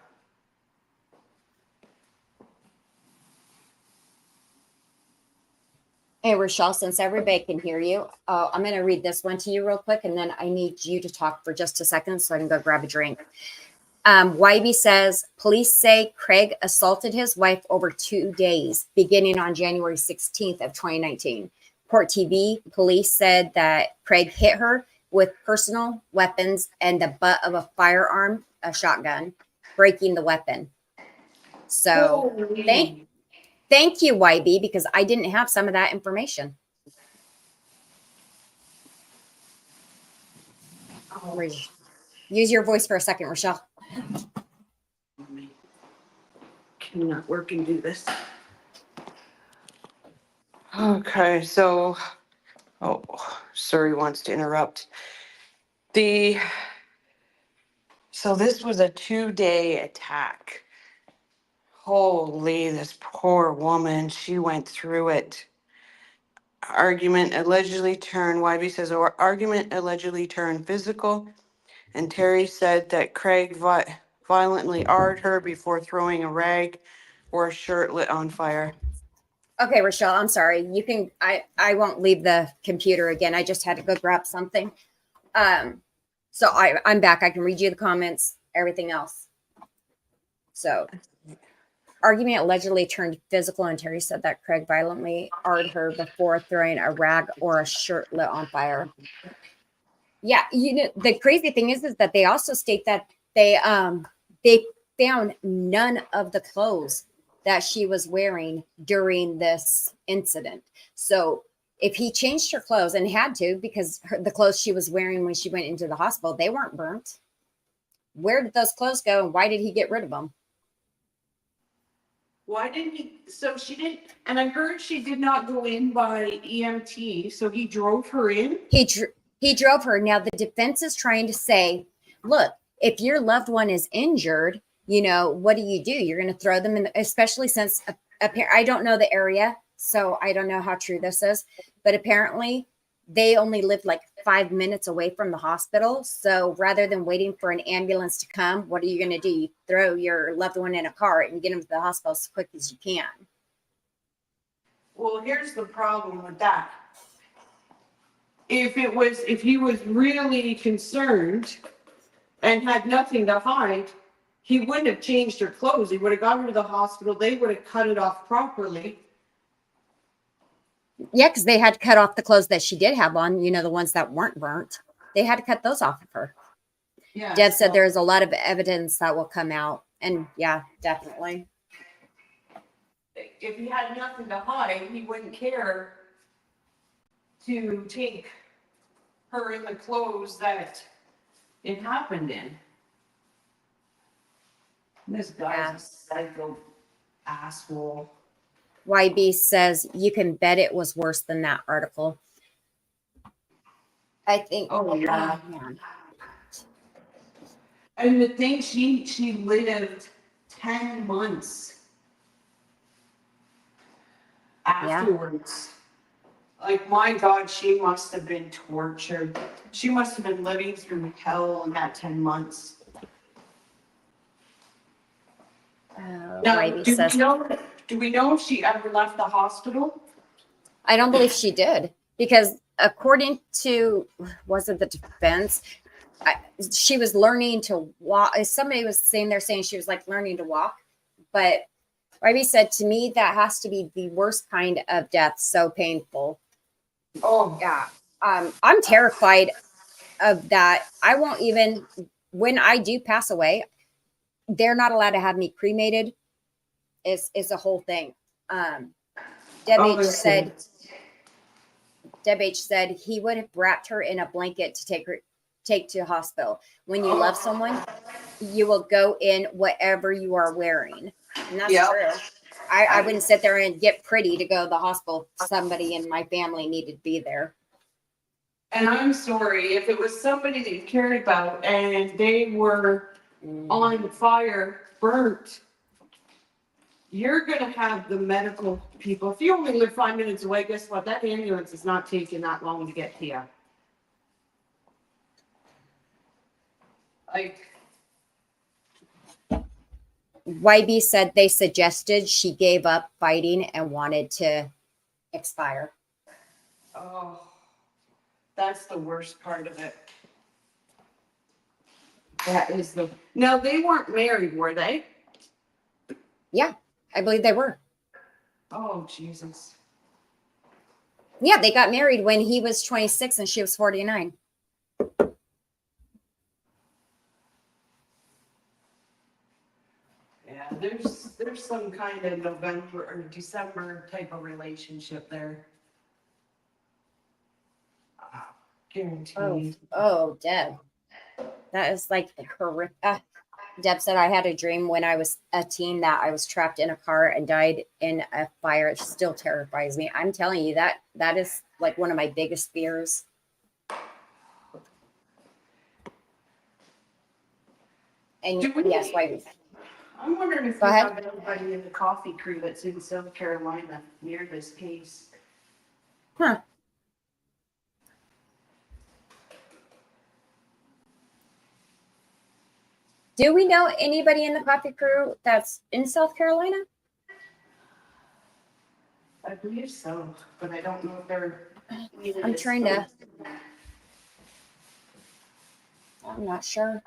Hey, Rochelle, since everybody can hear you, I'm going to read this one to you real quick, and then I need you to talk for just a second so I can go grab a drink. Wybie says, police say Craig assaulted his wife over 2 days, beginning on January 16th of 2019. Court TV, police said that Craig hit her with personal weapons and the butt of a firearm, a shotgun, breaking the weapon. So thank you, YB, because I didn't have some of that information. Use your voice for a second, Rochelle. Cannot work and do this. Okay, so, Suri wants to interrupt. So this was a 2-day attack. Holy, this poor woman, she went through it. Argument allegedly turned, YB says, argument allegedly turned physical, and Terry said that Craig violently arred her before throwing a rag or a shirt lit on fire. Okay, Rochelle, I'm sorry. You can, I won't leave the computer again. I just had to go grab something. So I'm back. I can read you the comments, everything else. So argument allegedly turned physical, and Terry said that Craig violently arred her before throwing a rag or a shirt lit on fire. Yeah, the crazy thing is that they also state that they found none of the clothes that she was wearing during this incident. So if he changed her clothes, and had to, because the clothes she was wearing when she went into the hospital, they weren't burnt. Where did those clothes go, and why did he get rid of them? Why didn't he, so she didn't, and I heard she did not go in by EMT, so he drove her in? He drove her. Now the defense is trying to say, look, if your loved one is injured, you know, what do? You're going to throw them in, especially since I don't know the area, so I don't know how true this is, but apparently they only lived like 5 minutes away from the hospital. So rather than waiting for an ambulance to come, what are you going to do? You throw your loved one in a car and get them to the hospital as quick as you can. Well, here's the problem with that. If he was really concerned and had nothing to hide, he wouldn't have changed her clothes. He would have got her to the hospital. They would have cut it off properly. Yeah, because they had to cut off the clothes that she did have on, you know, the ones that weren't burnt. They had to cut those off of her. Yeah. Deb said there's a lot of evidence that will come out. And yeah, definitely. If he had nothing to hide, he wouldn't care to take her in the clothes that it happened in. This guy's a psycho asshole. YB says you can bet it was worse than that article. I think. Oh yeah. Man. And the thing, she lived 10 months afterwards. Like, my God, she must have been tortured. She must have been living through hell in that 10 months. Now, YB do we know if she ever left the hospital? I don't believe she did, because according to, was it the defense? She was learning to walk. Somebody was saying she was like learning to walk, but YB said to me that has to be the worst kind of death. So painful. Oh yeah. I'm terrified of that. I won't even, when I do pass away, they're not allowed to have me cremated. It's a whole thing. Deb H said he would have wrapped her in a blanket to take to the hospital. When you love someone, you will go in whatever you are wearing. And that's true. I wouldn't sit there and get pretty to go to the hospital. Somebody in my family needed to be there. And I'm sorry, if it was somebody that you cared about and they were on fire, burnt, you're going to have the medical people. If you only live 5 minutes away, guess what? That ambulance is not taking that long to get to you. Like, YB said they suggested she gave up fighting and wanted to expire. oh, that's the worst part of it. That is the. Now, they weren't married, were they? Yeah, I believe they were. Oh, Jesus. Yeah, they got married when he was 26 and she was 49. Yeah, there's some kind of November or December type of relationship there. Guaranteed. Oh, Deb. That is like horrific. Deb said, I had a dream when I was a teen that I was trapped in a car and died in a fire. It still terrifies me. I'm telling you, that is like one of my biggest fears. And yes, why? I'm wondering if we have anybody in the coffee crew that's in South Carolina near this case. Huh. Do we know anybody in the coffee crew that's in South Carolina? I believe so, but I don't know if they're. I'm trying to. I'm not sure.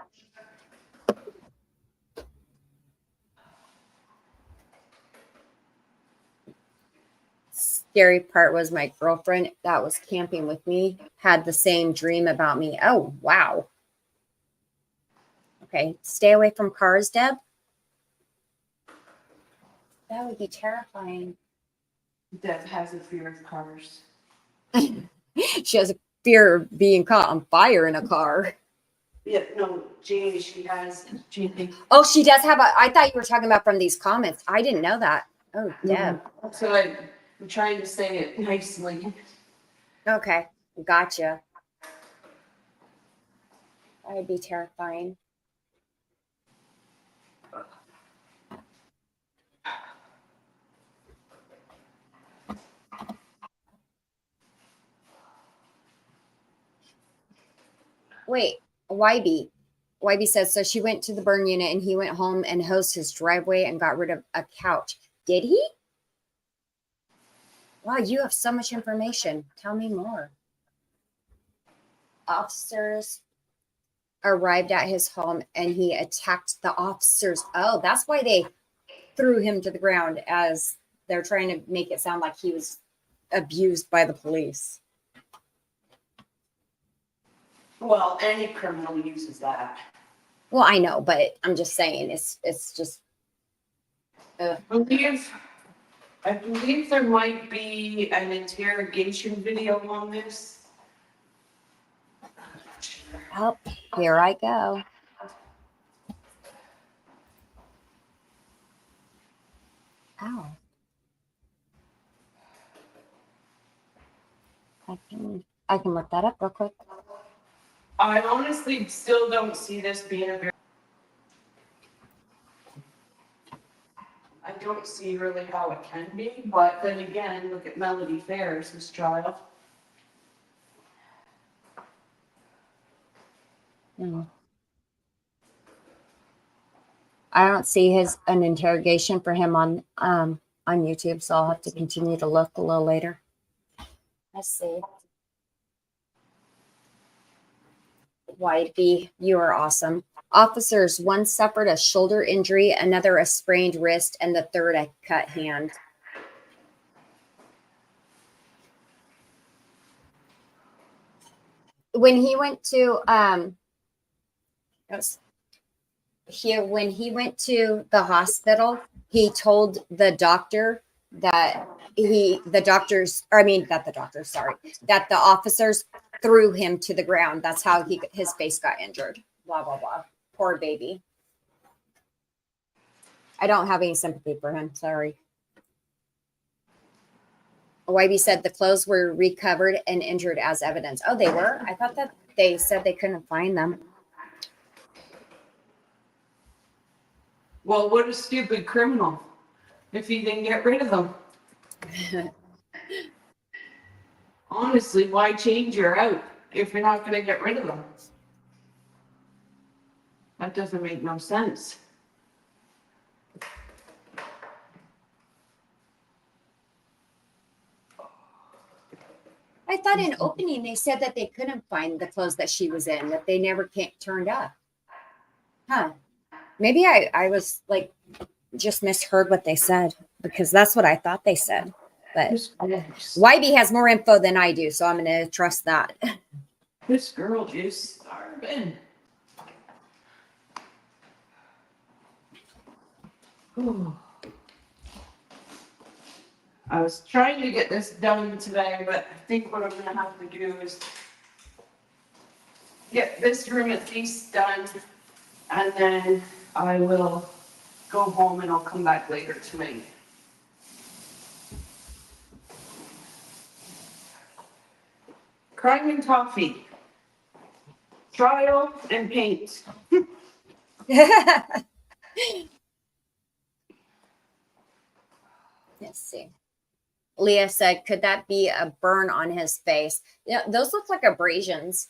Scary part was my girlfriend that was camping with me had the same dream about me. Oh, wow. Okay, stay away from cars, Deb. That would be terrifying. Deb has a fear of cars. She has a fear of being caught on fire in a car. Yeah, no, Jamie, she has, Jamie. Oh, she does have a, I thought you were talking about from these comments. I didn't know that. Oh, Deb. So I'm trying to say it nicely. Okay. Gotcha. That would be terrifying. Wait, YB. YB says, so she went to the burn unit and he went home and hosed his driveway and got rid of a couch. Did he? Wow, you have so much information. Tell me more. Officers arrived at his home and he attacked the officers. Oh, that's why they threw him to the ground, as they're trying to make it sound like he was abused by the police. Well, any criminal uses that. Well, I know, but I'm just saying it's just I believe there might be an interrogation video on this. oh, here I go. Ow. I can look that up real quick. I honestly still don't see this being a very. I don't see really how it can be, but then again, look at Melody Ferris' child. I don't see an interrogation for him on YouTube, so I'll have to continue to look a little later. Let's see. YB, you are awesome. Officers, one suffered a shoulder injury, another a sprained wrist, and the third a cut hand. When he went to when he went to the hospital, he told the doctor that the officers threw him to the ground. That's how his face got injured. Blah, blah, blah. Poor baby. I don't have any sympathy for him. Sorry. YB said the clothes were recovered and injured as evidence. Oh, they were? I thought that they said they couldn't find them. Well, what a stupid criminal if he didn't get rid of them. Honestly, why change your out if you're not going to get rid of them? That doesn't make no sense. I thought in opening they said that they couldn't find the clothes that she was in, that they never turned up. Huh. Maybe I was like, just misheard what they said, because that's what I thought they said. But YB has more info than I do, so I'm going to trust that. This girl is starving. Ooh. I was trying to get this done today, but I think what I'm going to have to do is get this room at least done, and then I will go home and I'll come back later tonight. Crime and coffee, trial and paint. Let's see. Leah said, could that be a burn on his face? Yeah, those look like abrasions.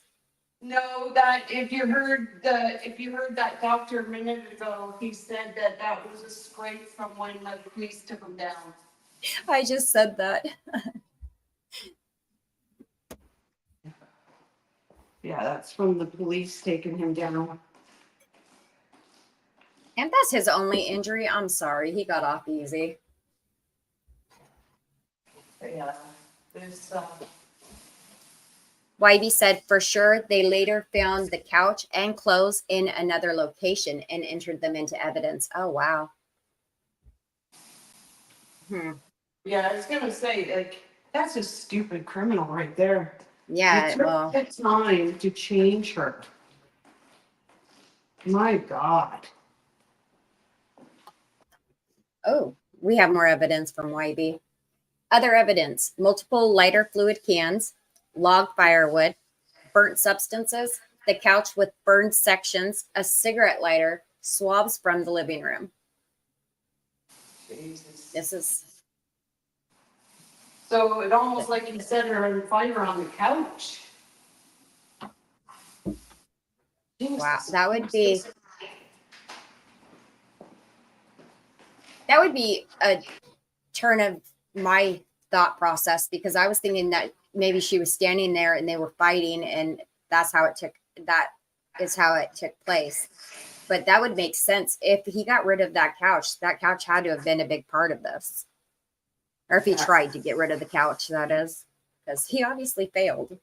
No, that if you heard that doctor a minute ago, he said that was a scrape from when the police took him down. I just said that. Yeah, that's from the police taking him down. And that's his only injury. I'm sorry. He got off easy. Yeah, this. YB said, for sure, they later found the couch and clothes in another location and entered them into evidence. Oh, wow. Yeah, I was going to say, like, that's a stupid criminal right there. Yeah, It took well. the time to change her. My God. Oh, we have more evidence from YB. Other evidence: multiple lighter fluid cans, log firewood, burnt substances, the couch with burned sections, a cigarette lighter, swabs from the living room. Jesus. This is So it almost like he set her on fire on the couch. wow. Jesus. That would be a turn of my thought process, because I was thinking that maybe she was standing there and they were fighting, and that is how it took place. But that would make sense if he got rid of that couch. That couch had to have been a big part of this, or if he tried to get rid of the couch, that is, because he obviously failed.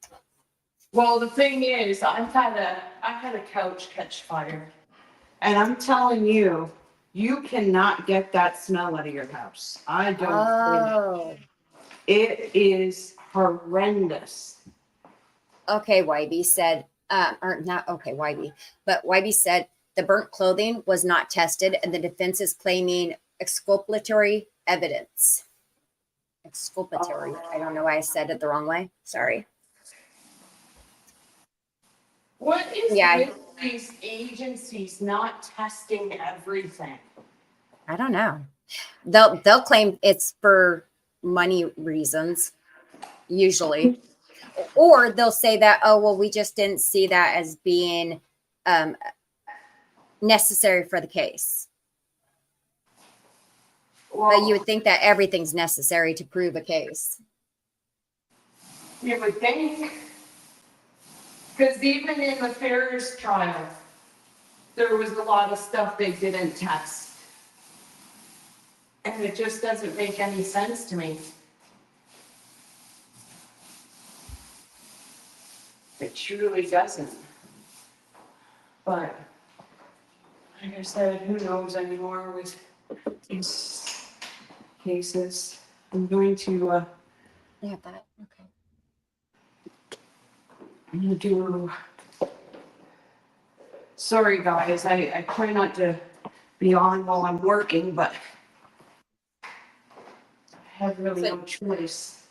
Well, the thing is, I've had a couch catch fire, and I'm telling you, you cannot get that smell out of your house. I don't. Oh, It is horrendous. okay. YB said, or not okay, YB, but YB said the burnt clothing was not tested, and the defense is claiming exculpatory evidence. Exculpatory. I don't know why I said it the wrong way. Sorry. What is Yeah. with these agencies not testing everything? I don't know. They'll claim it's for money reasons, usually, or they'll say that, oh well, we just didn't see that as being necessary for the case. Well, But you would think that everything's necessary to prove a case. you would think, because even in the Ferris trial, there was a lot of stuff they didn't test. And it just doesn't make any sense to me. It truly doesn't. But, like I said, who knows anymore with these cases. I'm going to, Yeah, that okay. I'm gonna do, sorry guys, I try not to be on while I'm working, but I have really no choice.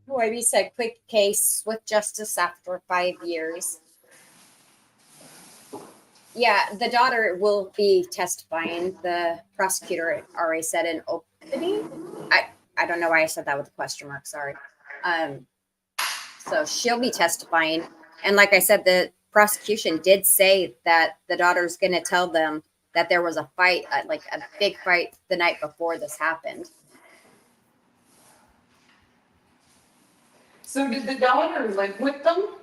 YB said quick case with justice after 5 years. Yeah, the daughter will be testifying. The prosecutor already said in opening. I don't know why I said that with a question mark. Sorry. So she'll be testifying, and like I said, the prosecution did say that the daughter's going to tell them that there was a fight, like a big fight, the night before this happened. So did the daughter live with them?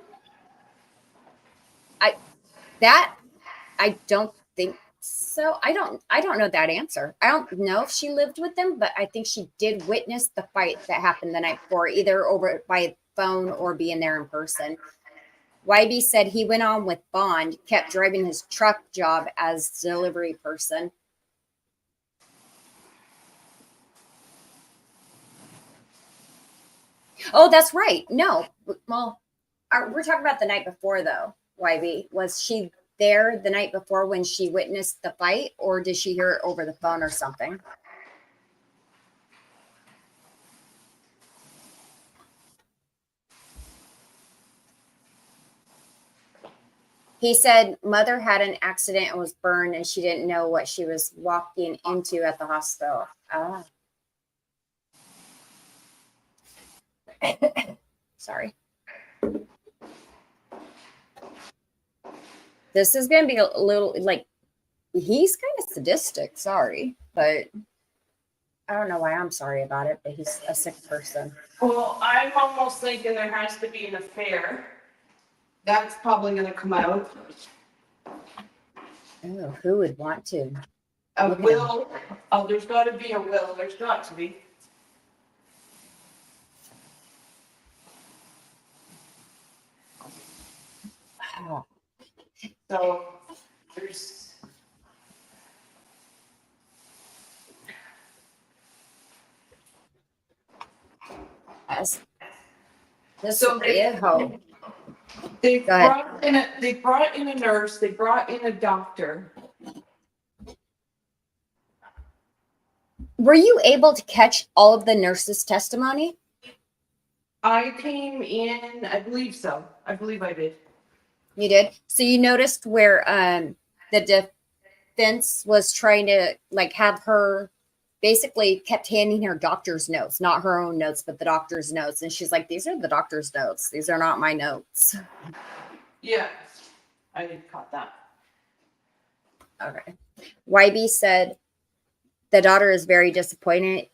I don't think so. I don't know that answer. I don't know if she lived with them, but I think she did witness the fight that happened the night before, either over by phone or being there in person. YB said he went on with bond, kept driving his truck job as delivery person. Oh, that's right. No, well, we're talking about the night before, though. YB, was she there the night before when she witnessed the fight, or did she hear it over the phone or something? He said mother had an accident and was burned, and she didn't know what she was walking into at the hospital. Ah. Sorry. This is going to be a little, like, he's kind of sadistic. Sorry, but I don't know why I'm sorry about it, but he's a sick person. Well, I'm almost thinking there has to be an affair. That's probably gonna come out. Oh, who would want to? A will. Oh, there's gotta be a will. There's got to be. Oh. So there's. This So is hope. They Go ahead. brought in a nurse, they brought in a doctor. Were you able to catch all of the nurses' testimony? I came in, I believe so. I believe I did. You did. So you noticed where the defense was trying to like have her basically kept handing her doctor's notes, not her own notes, but the doctor's notes. And she's like, these are the doctor's notes. These are not my notes. Yeah, I did caught that. Okay. YB said the daughter is very disappointed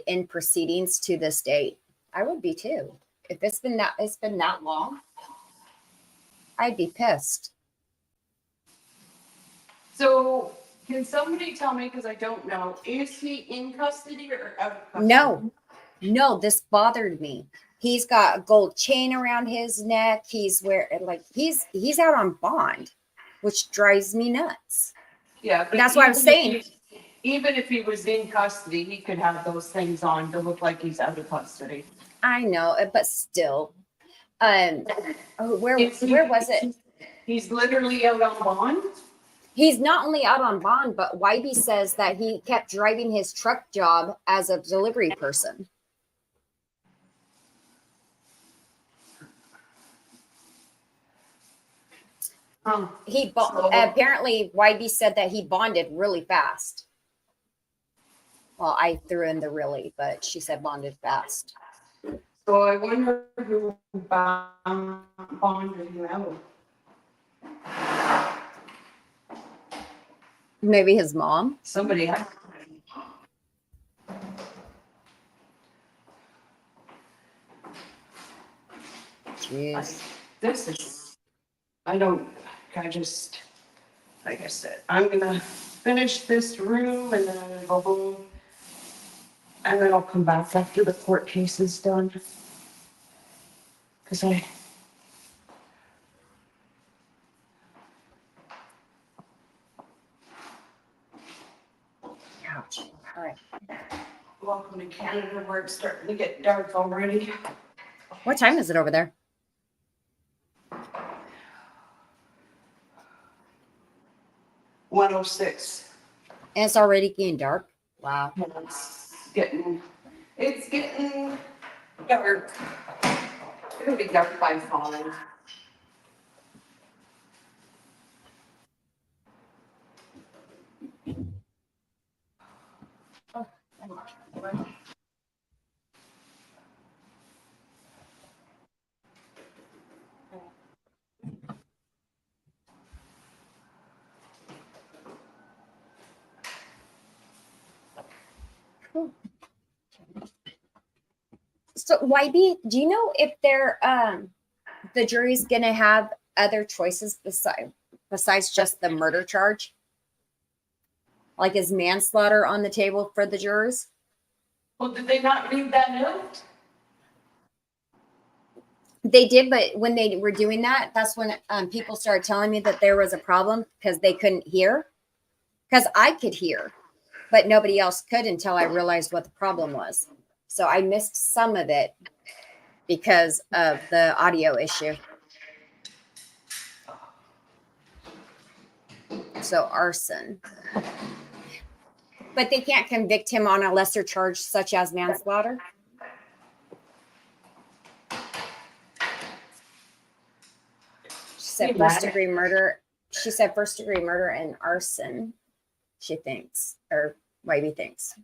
in proceedings to this date. I would be too. If it's been that long, I'd be pissed. So can somebody tell me, because I don't know, is he in custody or out of custody? No, this bothered me. He's got a gold chain around his neck. He's out on bond, which drives me nuts. Yeah, but That's what I was saying. Even if he was in custody, he could have those things on to look like he's out of custody. I know, but still. Where was it? He's literally out on bond? He's not only out on bond, but YB says that he kept driving his truck job as a delivery person. Apparently YB said that he bonded really fast. Well, I threw in the really, but she said bonded fast. So I wonder who bonded him out. Maybe his mom. Somebody has. Jeez. Like I said, I'm gonna finish this room and then I'm gonna go home. And then I'll come back after the court case is done. Cause Ouch. All right. welcome to Canada where it's starting to get dark already. What time is it over there? .106. And it's already getting dark. Wow. It's getting dark. It'll be dark by falling. So YB, do you know if they're the jury's gonna have other choices besides just the murder charge? Like is manslaughter on the table for the jurors? Well, did they not read that note? They did, but when they were doing that, that's when people started telling me that there was a problem because they couldn't hear. Because I could hear, but nobody else could until I realized what the problem was. So I missed some of it because of the audio issue. So arson. But they can't convict him on a lesser charge such as manslaughter. She said first degree murder. She said first degree murder and arson, she thinks, or YB thinks.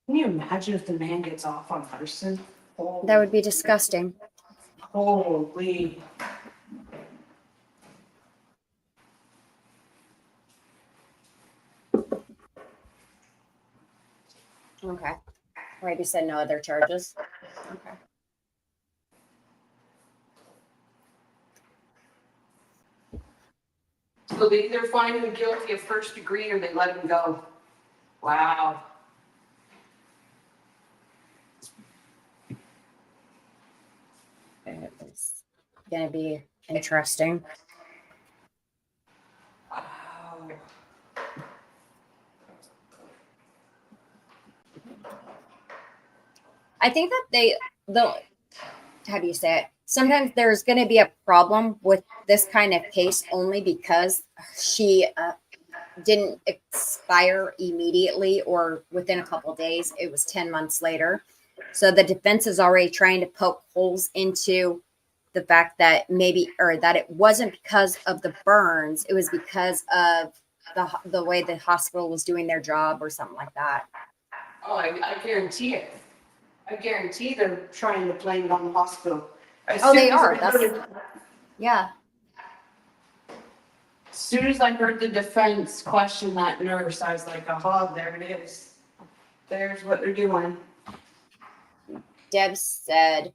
Can you imagine if the man gets off on arson? That would be disgusting. Holy. Okay. YB said no other charges. Okay. So they either find him guilty of first degree or they let him go. Wow. It's going to be interesting. Wow. I think that how do you say it? Sometimes there's going to be a problem with this kind of case only because she didn't expire immediately or within a couple of days. It was 10 months later. So the defense is already trying to poke holes into the fact that maybe, or that it wasn't because of the burns. It was because of the way the hospital was doing their job or something like that. Oh, I guarantee it. I guarantee they're trying to blame it on the hospital. As Oh, they soon as are. I That's, heard it- yeah. As soon as I heard the defense question that nurse, I was like, aha, there it is. There's what they're doing. Deb said,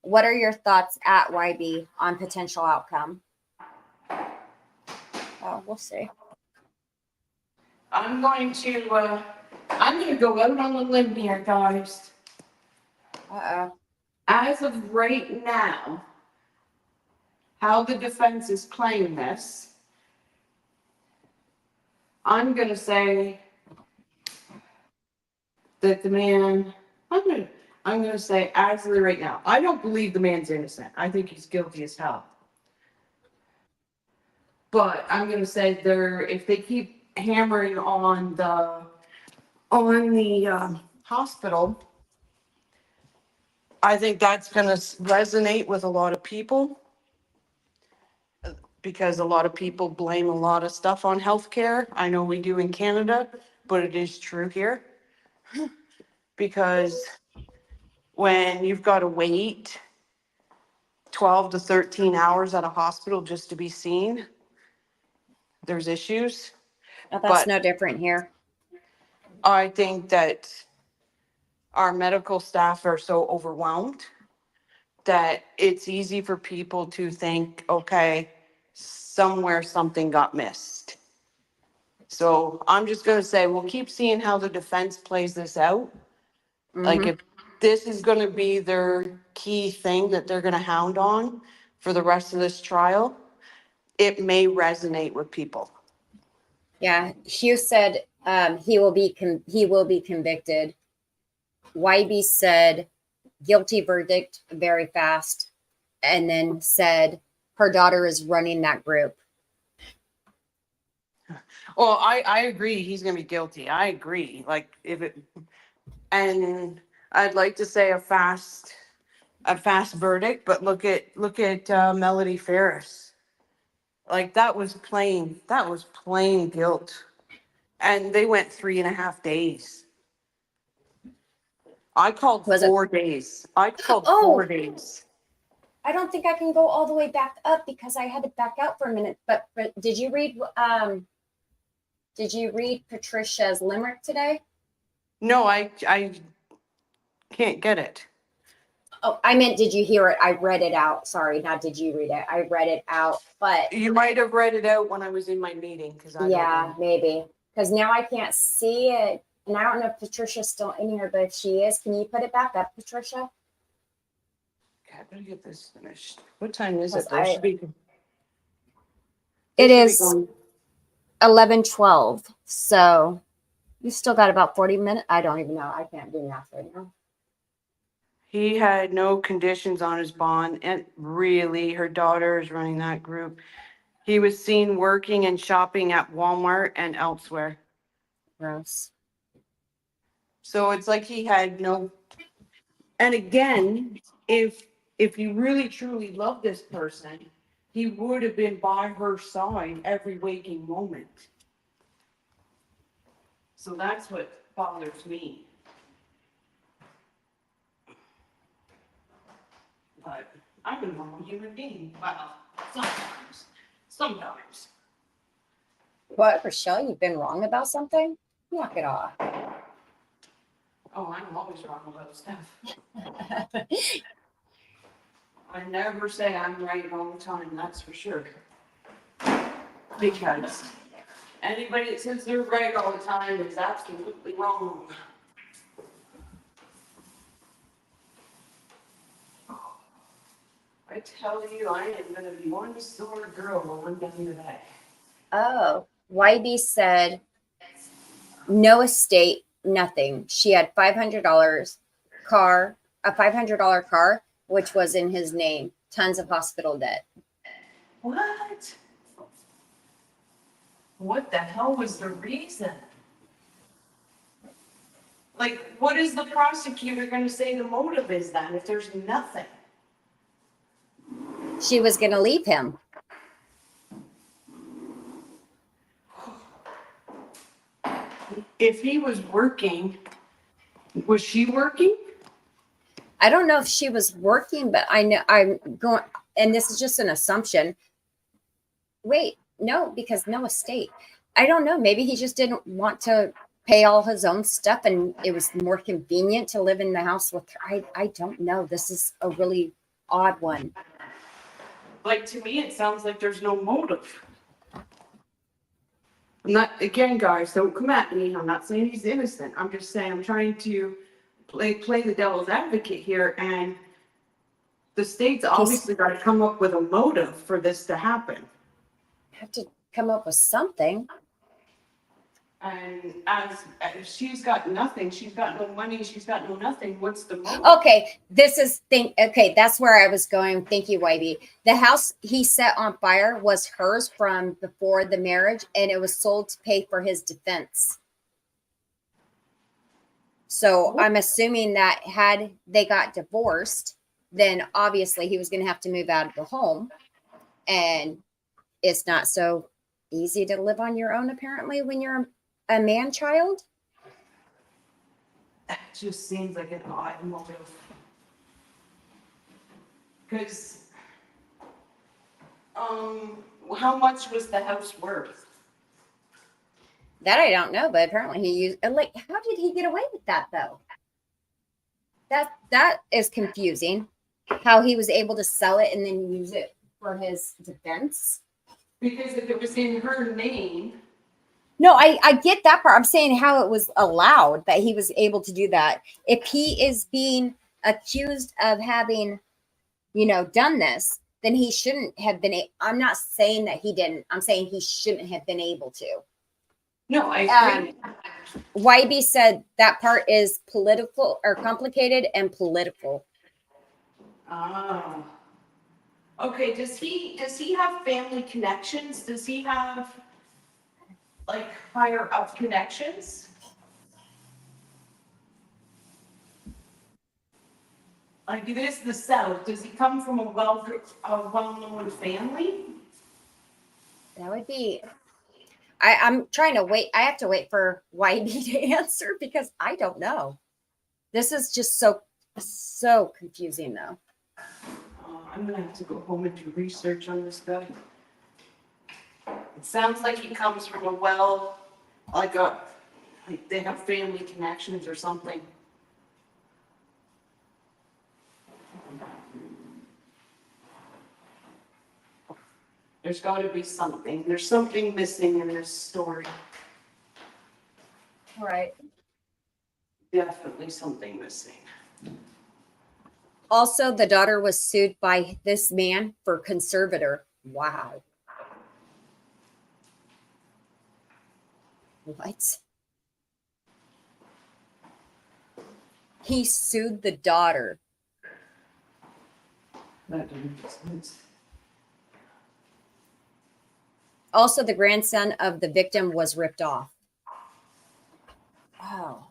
what are your thoughts at YB on potential outcome? Oh, we'll see. I'm going to go out on a limb here, guys. Uh-oh. As of right now, how the defense is playing this, I'm gonna say that the man, I'm gonna say as of right now, I don't believe the man's innocent. I think he's guilty as hell. But I'm gonna say if they keep hammering on the hospital, I think that's gonna resonate with a lot of people. Because a lot of people blame a lot of stuff on healthcare. I know we do in Canada, but it is true here. Because when you've got to wait 12 to 13 hours at a hospital just to be seen, there's issues. Oh, that's But no different here. I think that our medical staff are so overwhelmed that it's easy for people to think, okay, somewhere something got missed. So I'm just gonna say, we'll keep seeing how the defense plays this out. Like Mhm. if this is gonna be their key thing that they're gonna hound on for the rest of this trial, it may resonate with people. Yeah, Hugh said he will be convicted. YB said guilty verdict very fast, and then said her daughter is running that group. Well, I agree, he's gonna be guilty. I agree. Like and I'd like to say a fast verdict, but look at Melody Ferris. Like that was plain guilt. And they went 3.5 days. I called Was it- 4 days. I called Oh. 4 days. I don't think I can go all the way back up because I had to back out for a minute. But did you read Patricia's limerick today? No, I can't get it. Oh, I meant, did you hear it? I read it out. Sorry, not did you read it? I read it out, but You might have read it out when I was in my meeting, because I yeah, don't know. maybe. Because now I can't see it. And I don't know if Patricia's still in here, but if she is, can you put it back up, Patricia? Okay, I better get this finished. What time is it? Because It should be. It should be is going- 11:12. So you still got about 40 minutes. I don't even know. I can't do math right now. He had no conditions on his bond, and really, her daughter is running that group. He was seen working and shopping at Walmart and elsewhere. Gross. So it's like he had no. And again, if you really truly love this person, he would have been by her side every waking moment. So that's what bothers me. But I'm a normal human being. Well, sometimes. What, Rochelle? You've been wrong about something? Knock it off. Oh, I'm always wrong about stuff. I never say I'm right all the time, that's for sure. Because anybody that says they're right all the time is absolutely wrong. I tell you, I am gonna be one sore girl when I'm done today. Oh, YB said no estate, nothing. She had $500 car, a $500 car, which was in his name. Tons of hospital debt. What? What the hell was the reason? Like, what is the prosecutor gonna say the motive is then if there's nothing? She was going to leave him. If he was working, was she working? I don't know if she was working, but I know I'm going, and this is just an assumption. Wait, no, because no estate. I don't know. Maybe he just didn't want to pay all his own stuff and it was more convenient to live in the house with her. I don't know. This is a really odd one. Like, to me, it sounds like there's no motive. I'm not, again, guys, don't come at me. I'm not saying he's innocent. I'm just saying I'm trying to play the devil's advocate here, and the state's obviously got to come up with a motive for this to happen. Have to come up with something. And as she's got nothing, she's got no money, she's got no nothing. What's the motive? Okay, that's where I was going. Thank you, Wybie. The house he set on fire was hers from before the marriage, and it was sold to pay for his defense. So I'm assuming that had they got divorced, then obviously he was going to have to move out of the home. And it's not so easy to live on your own, apparently, when you're a man child. That just seems like an odd motive. Because, how much was the house worth? That I don't know, but apparently he used, like, how did he get away with that though? That is confusing. How he was able to sell it and then use it for his defense. Because if it was in her name. No, I get that part. I'm saying how it was allowed that he was able to do that. If he is being accused of having, done this, then he shouldn't have been. I'm not saying that he didn't. I'm saying he shouldn't have been able to. No, I agree. Wybie said that part is political or complicated and political. Oh. Okay, does he have family connections? Does he have like higher up connections? Like, it is the South. Does he come from a well-known family? That would be. I'm trying to wait. I have to wait for Wybie to answer because I don't know. This is just so confusing, though. I'm gonna have to go home and do research on this guy. It sounds like he comes from like they have family connections or something. There's got to be something. There's something missing in this story. All right. Definitely something missing. Also, the daughter was sued by this man for conservator. Wow. What? He sued the daughter. That doesn't make sense. Also, the grandson of the victim was ripped off. Oh.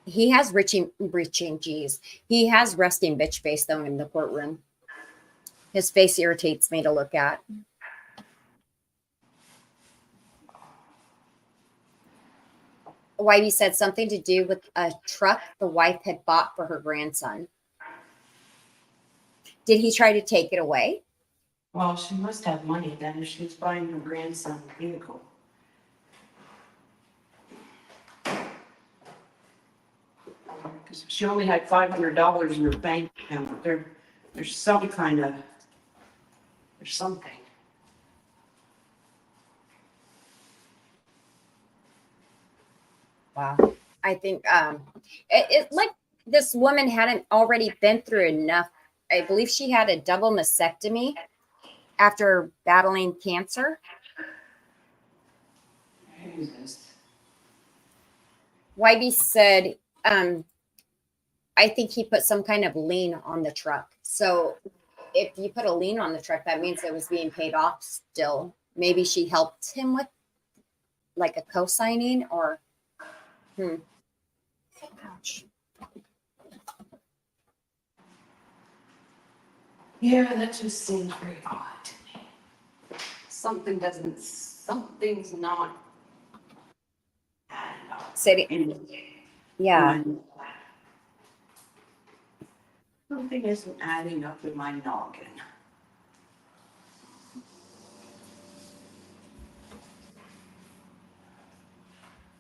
He has He has resting bitch face though in the courtroom. His face irritates me to look at. Wybie said something to do with a truck the wife had bought for her grandson. Did he try to take it away? Well, she must have money then if she's buying her grandson a vehicle. Because she only had $500 in her bank account. There's something. Wow. I think it like this woman hadn't already been through enough. I believe she had a double mastectomy after battling cancer. Jesus. YB said, I think he put some kind of lien on the truck. So if you put a lien on the truck, that means it was being paid off still. Maybe she helped him with like a co-signing or, Ouch. Yeah, that just seems very odd to me. Something's not adding up. City. Yeah. Something isn't adding up in my noggin.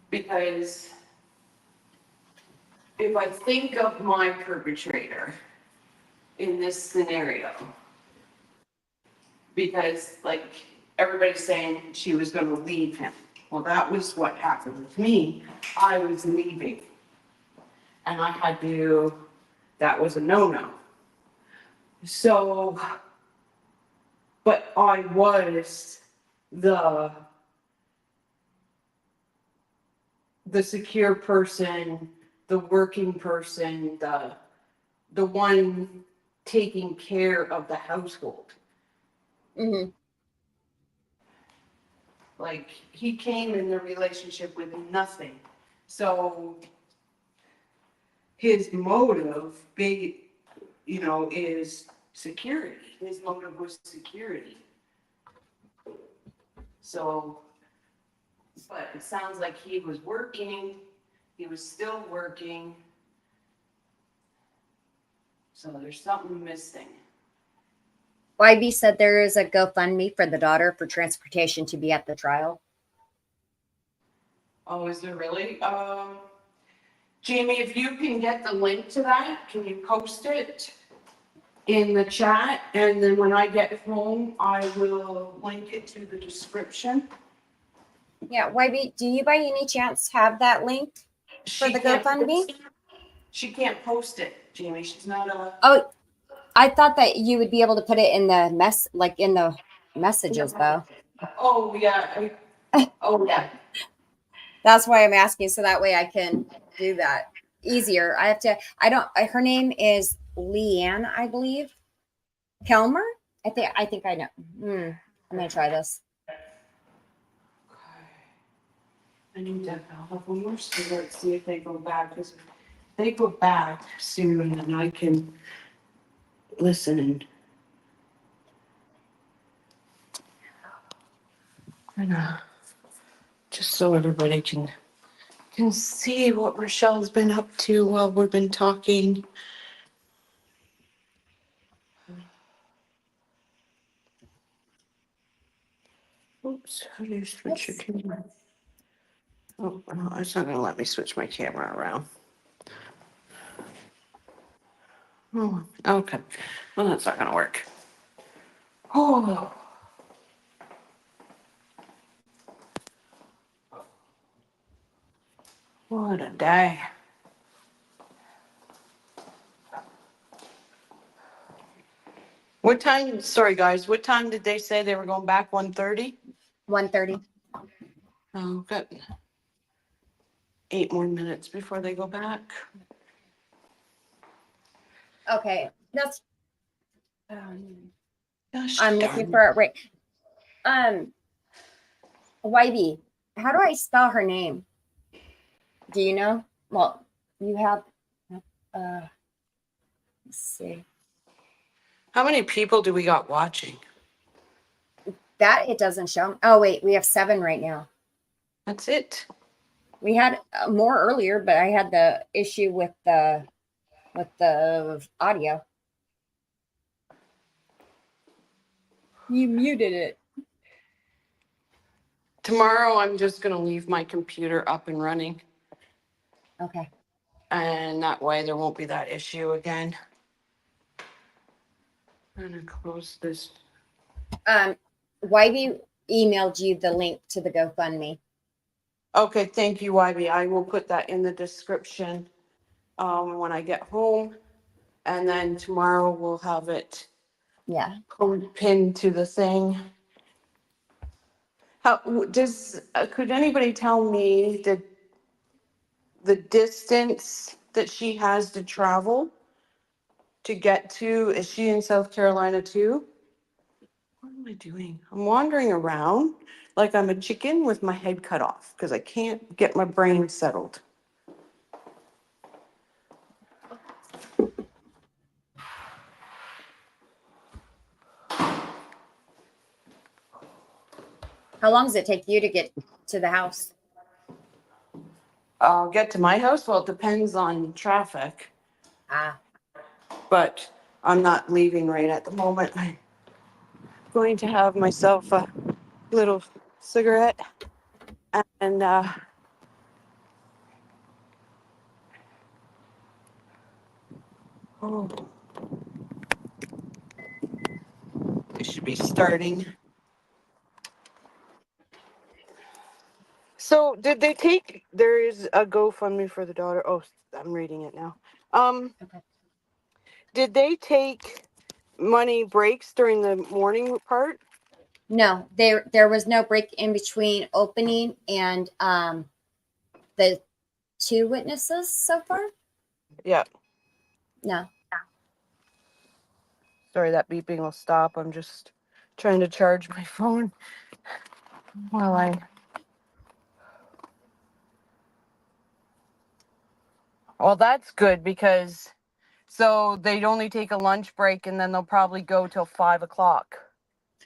Because if I think of my perpetrator in this scenario, because like everybody's saying she was going to leave him. Well, that was what happened with me. I was leaving. And I had to, that was a no-no. So, but I was the secure person, the working person, the one taking care of the household. Mm-hmm. Like, he came in the relationship with nothing. So his motive, is security. His motive was security. So, but it sounds like he was working. He was still working. So there's something missing. YB said there is a GoFundMe for the daughter for transportation to be at the trial. Oh, is there really? Jamie, if you can get the link to that, can you post it in the chat? And then when I get home, I will link it to the description. Yeah, YB, do you by any chance have that link for the GoFundMe? She can't post it, Jamie. She's not a. Oh, I thought that you would be able to put it in the in the messages though. Oh yeah. Oh yeah. That's why I'm asking, so that way I can do that easier. Her name is Leanne, I believe. Kelmer? I think I know. I'm gonna try this. I need to have one more cigarette, see if they go back. Because if they go back soon, then I can listen and just so everybody can see what Rochelle's been up to while we've been talking. Oops, how do you switch your camera? Oh, no, it's not gonna let me switch my camera around. Oh, okay. Well, that's not gonna work. Oh. What a day. What time, sorry guys, what time did they say they were going back? 1:30? 1:30. Oh, good. 8 more minutes before they go back. Okay, that's. Gosh, I'm looking for it right. YB, how do I spell her name? Do you know? Well, you have. Let's see. How many people do we got watching? That it doesn't show. Oh wait, we have 7 right now. That's it. We had more earlier, but I had the issue with the audio. You muted it. Tomorrow, I'm just gonna leave my computer up and running. Okay. And that way there won't be that issue again. I'm gonna close this. YB emailed you the link to the GoFundMe. Okay, thank you, YB. I will put that in the description when I get home. And then tomorrow we'll have it pinned to the thing. How could anybody tell me the distance that she has to travel to get to, is she in South Carolina too? What am I doing? I'm wandering around like I'm a chicken with my head cut off because I can't get my brain settled. How long does it take you to get to the house? I'll get to my house. Well, it depends on traffic, Ah, but I'm not leaving right at the moment. I'm going to have myself a little cigarette and oh, they should be starting. So did they take, there is a GoFundMe for the daughter. Oh, I'm reading it now. okay. Did they take money breaks during the morning part? No, there was no break in between opening and the two witnesses so far. Yeah. No. Sorry, that beeping will stop. I'm just trying to charge my phone while I. Well, that's good because so they'd only take a lunch break and then they'll probably go till 5 o'clock.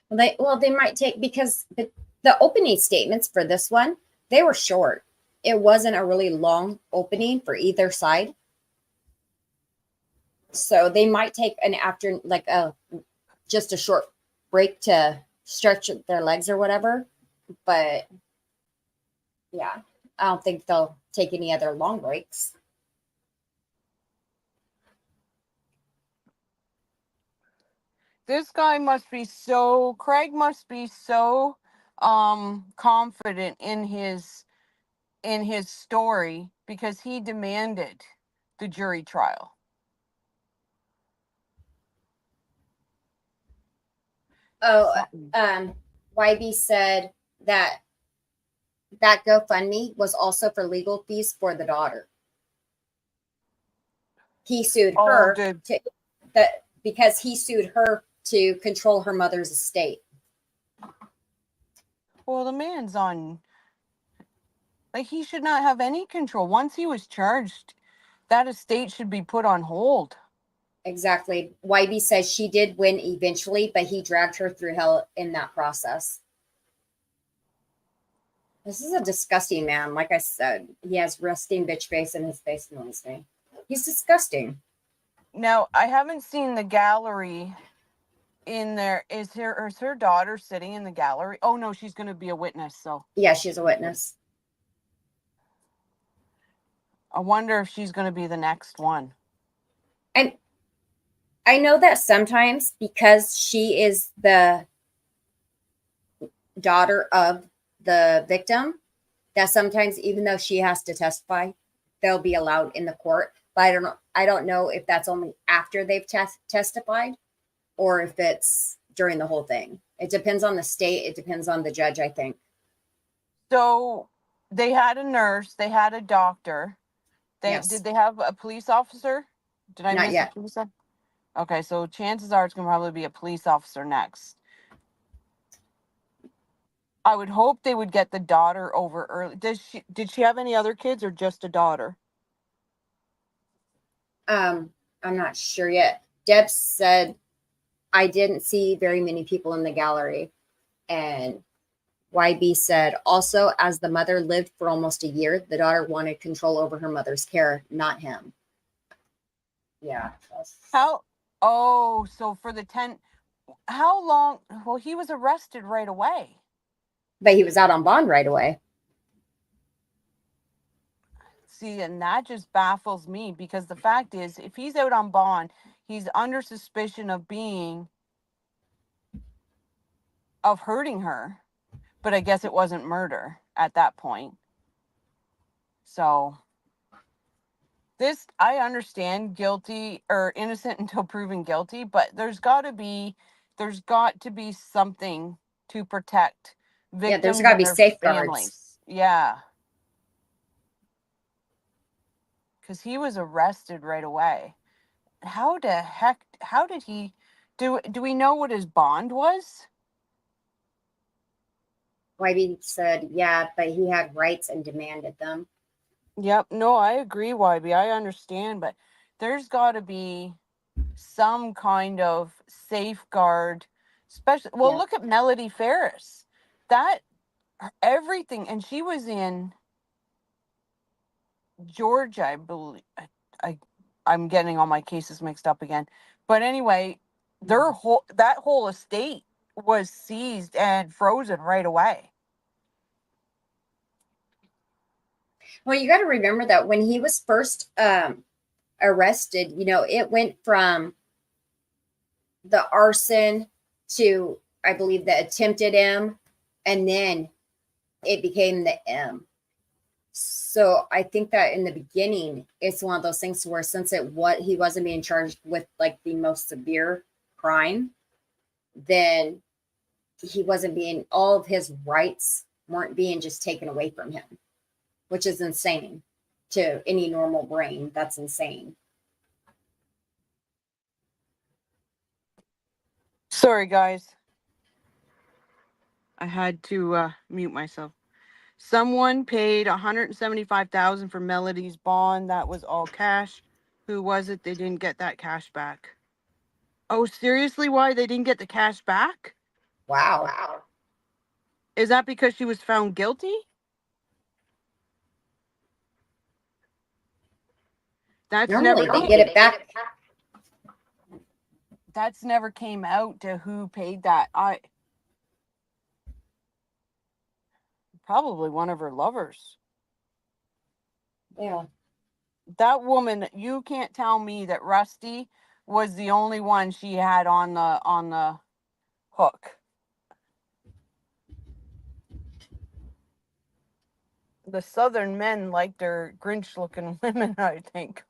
They might take, because the opening statements for this one, they were short. It wasn't a really long opening for either side. So they might take an after, like just a short break to stretch their legs or whatever. But yeah, I don't think they'll take any other long breaks. This guy must be so, Craig must be so confident in his story because he demanded the jury trial. Oh, YB said that GoFundMe was also for legal fees for the daughter. He sued her because he sued her to control her mother's estate. Well, the man's on, like, he should not have any control. Once he was charged, that estate should be put on hold. Exactly. YB says she did win eventually, but he dragged her through hell in that process. This is a disgusting man. Like I said, he has resting bitch face and his face annoys me. He's disgusting. Now, I haven't seen the gallery in there. Is her daughter sitting in the gallery? Oh, no, she's going to be a witness, so. Yeah, she's a witness. I wonder if she's going to be the next one. And I know that sometimes, because she is the daughter of the victim, that sometimes even though she has to testify, they'll be allowed in the court. But I don't know if that's only after they've testified or if it's during the whole thing. It depends on the state. It depends on the judge, I think. So they had a nurse, they had a doctor. Yes. Did they have a police officer? Did I Not miss yet. what you said? Okay, so chances are it's going to probably be a police officer next. I would hope they would get the daughter over early. Did she have any other kids or just a daughter? I'm not sure yet. Deb said, I didn't see very many people in the gallery. And YB said, also, as the mother lived for almost a year, the daughter wanted control over her mother's care, not him. Yeah. Oh, so for the 10, how long? Well, he was arrested right away. But he was out on bond right away. See, and that just baffles me because the fact is, if he's out on bond, he's under suspicion of hurting her. But I guess it wasn't murder at that point. So I understand guilty or innocent until proven guilty, but there's got to be something to protect victims. Yeah, there's got to be and their safeguards. families. Yeah. because he was arrested right away. How did he, do we know what his bond was? Wybie said, yeah, but he had rights and demanded them. Yep, no, I agree, Wybie. I understand, but there's got to be some kind of safeguard, especially, well, Yeah. look at Melody Ferris. That, everything, and she was in Georgia, I believe. I'm getting all my cases mixed up again. But anyway, that whole estate was seized and frozen right away. Well, you got to remember that when he was first arrested, it went from the arson to, I believe, the attempted M, and then it became the M. So I think that in the beginning, it's one of those things where since he wasn't being charged with like the most severe crime, then he wasn't being, all of his rights weren't being just taken away from him, which is insane to any normal brain. That's insane. Sorry, guys. I had to mute myself. Someone paid $175,000 for Melody's bond. That was all cash. Who was it? They didn't get that cash back. Oh, seriously? Why they didn't get the cash back? Wow. Is that because she was found guilty? Normally they get it back. That's never came out to who paid that. Probably one of her lovers. Yeah. That woman, you can't tell me that Rusty was the only one she had on the hook. The Southern men liked their Grinch-looking women, I think.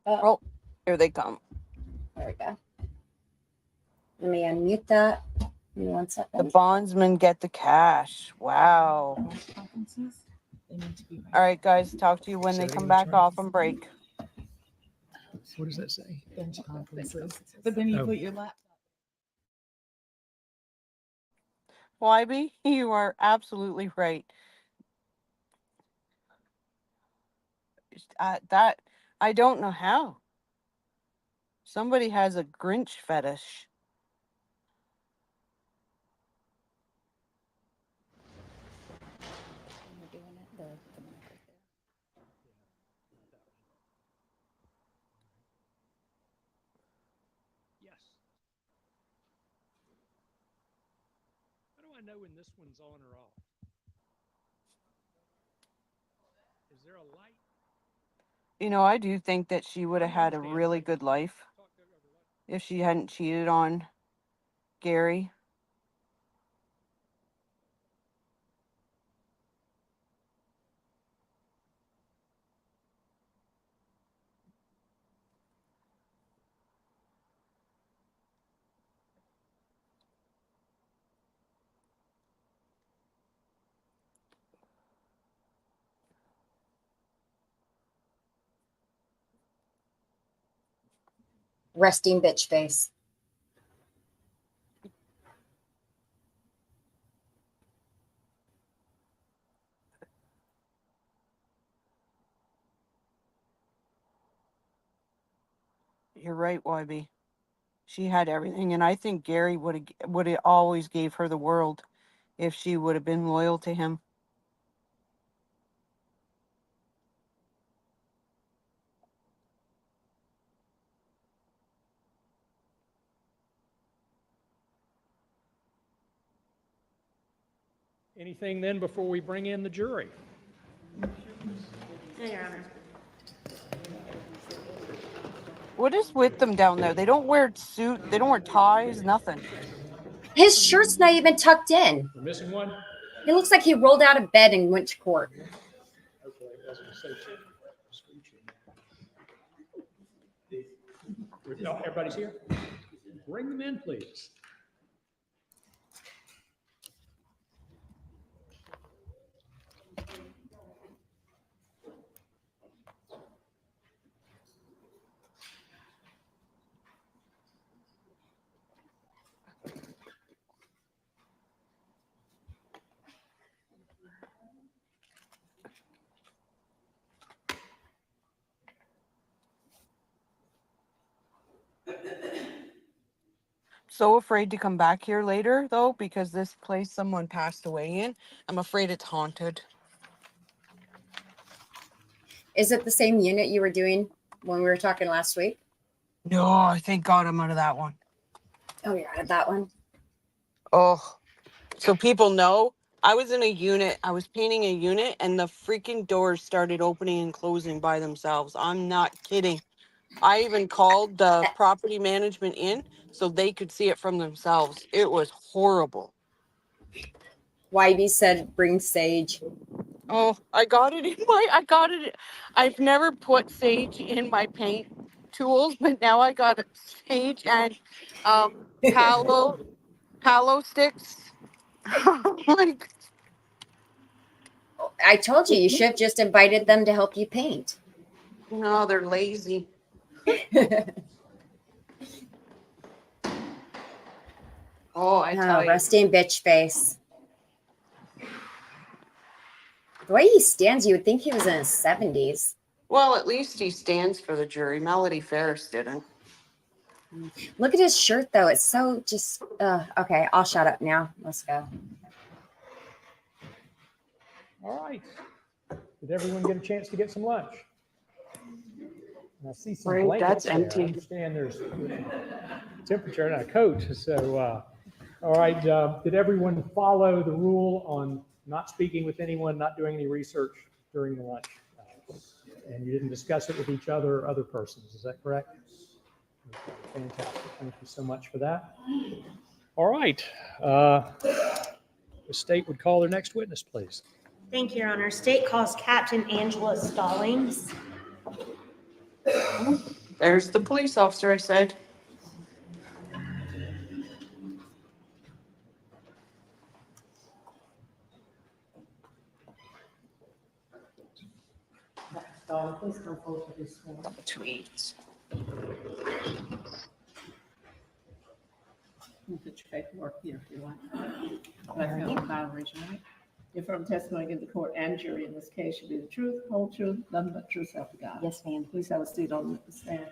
Oh, here they come. There we go. Let me unmute that. Give me 1 second. The bondsmen get the cash. Wow. All right, guys. Talk to you when they come back off on break. What does that say? But then you put your laptop. Wybie, you are absolutely right. That I don't know how. Somebody has a Grinch fetish. Yes. How do I know when this one's on or off? Is there a light? I do think that she would have had a really good life if she hadn't cheated on Gary. Resting bitch face. You're right, Wybie. She had everything, and I think Gary would have always gave her the world if she would have been loyal to him. Anything then before we bring in the jury? What is with them down there? They don't wear suit. They don't wear ties. Nothing. His shirt's not even tucked in. We're missing one? It looks like he rolled out of bed and went to court. Okay, it wasn't a safety. No, everybody's here? Bring them in, please. so afraid to come back here later though, because this place someone passed away in. I'm afraid it's haunted. Is it the same unit you were doing when we were talking last week? No, thank God I'm out of that one. Oh, you're out of that one? Oh, so people know I was in a unit. I was painting a unit and the freaking doors started opening and closing by themselves. I'm not kidding. I even called the property management in so they could see it from themselves. It was horrible. YB said bring sage. Oh, I got it. I've never put sage in my paint tools, but now I got sage and palo sticks. Like, I told you, you should have just invited them to help you paint. no, they're lazy. Oh, I tell you. Rusting bitch face. The way he stands, you would think he was in his 70s. Well, at least he stands for the jury. Melody Ferris didn't. Look at his shirt, though. It's so just, okay, I'll shut up now. Let's go. All right. Did everyone get a chance to get some lunch? And I see some Right, blankets that's there. empty. I understand there's temperature and a coat. So, all right. Did everyone follow the rule on not speaking with anyone, not doing any research during the lunch? And you didn't discuss it with each other or other persons. Is that correct? Okay, fantastic. Thank you so much for that. All right. The state would call their next witness, please. Thank you, Your Honor. State calls Captain Angela Stallings. There's the police officer I said. Please come forward to this one. Tweets. You put your paperwork here if you want. Left hand on the Bible, raise your right. Your firm testimony given the court and jury in this case should be the truth, whole truth, nothing but truth, self to God. Yes, ma'am. Please have a seat on the stand.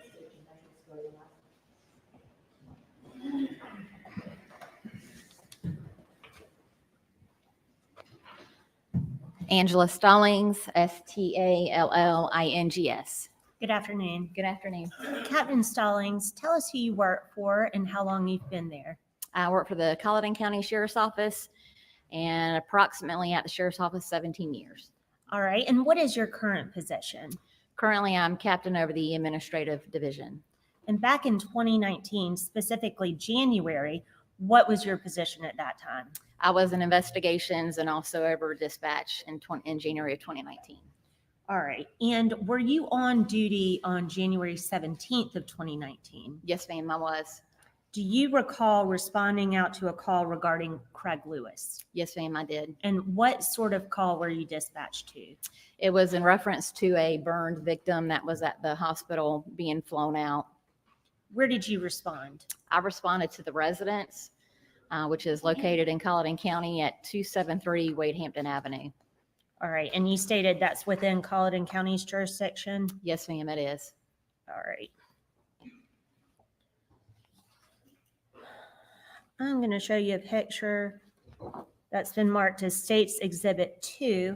Angela Stallings, Stallings. Good afternoon. Good afternoon. Captain Stallings, tell us who you work for and how long you've been there. I work for the Collin County Sheriff's Office and approximately at the Sheriff's Office 17 years. All right. And what is your current position? Currently, I'm captain over the administrative division. And back in 2019, specifically January, what was your position at that time? I was in investigations and also over dispatch in January of 2019. All right. And were you on duty on January 17th of 2019? Yes, ma'am, I was. Do you recall responding out to a call regarding Craig Lewis? Yes, ma'am, I did. And what sort of call were you dispatched to? It was in reference to a burned victim that was at the hospital being flown out. Where did you respond? I responded to the residence, which is located in Collin County at 273 Wade Hampton Avenue. All right. And you stated that's within Collin County's jurisdiction? Yes, ma'am, it is. All right. I'm going to show you a picture that's been marked as State's Exhibit 2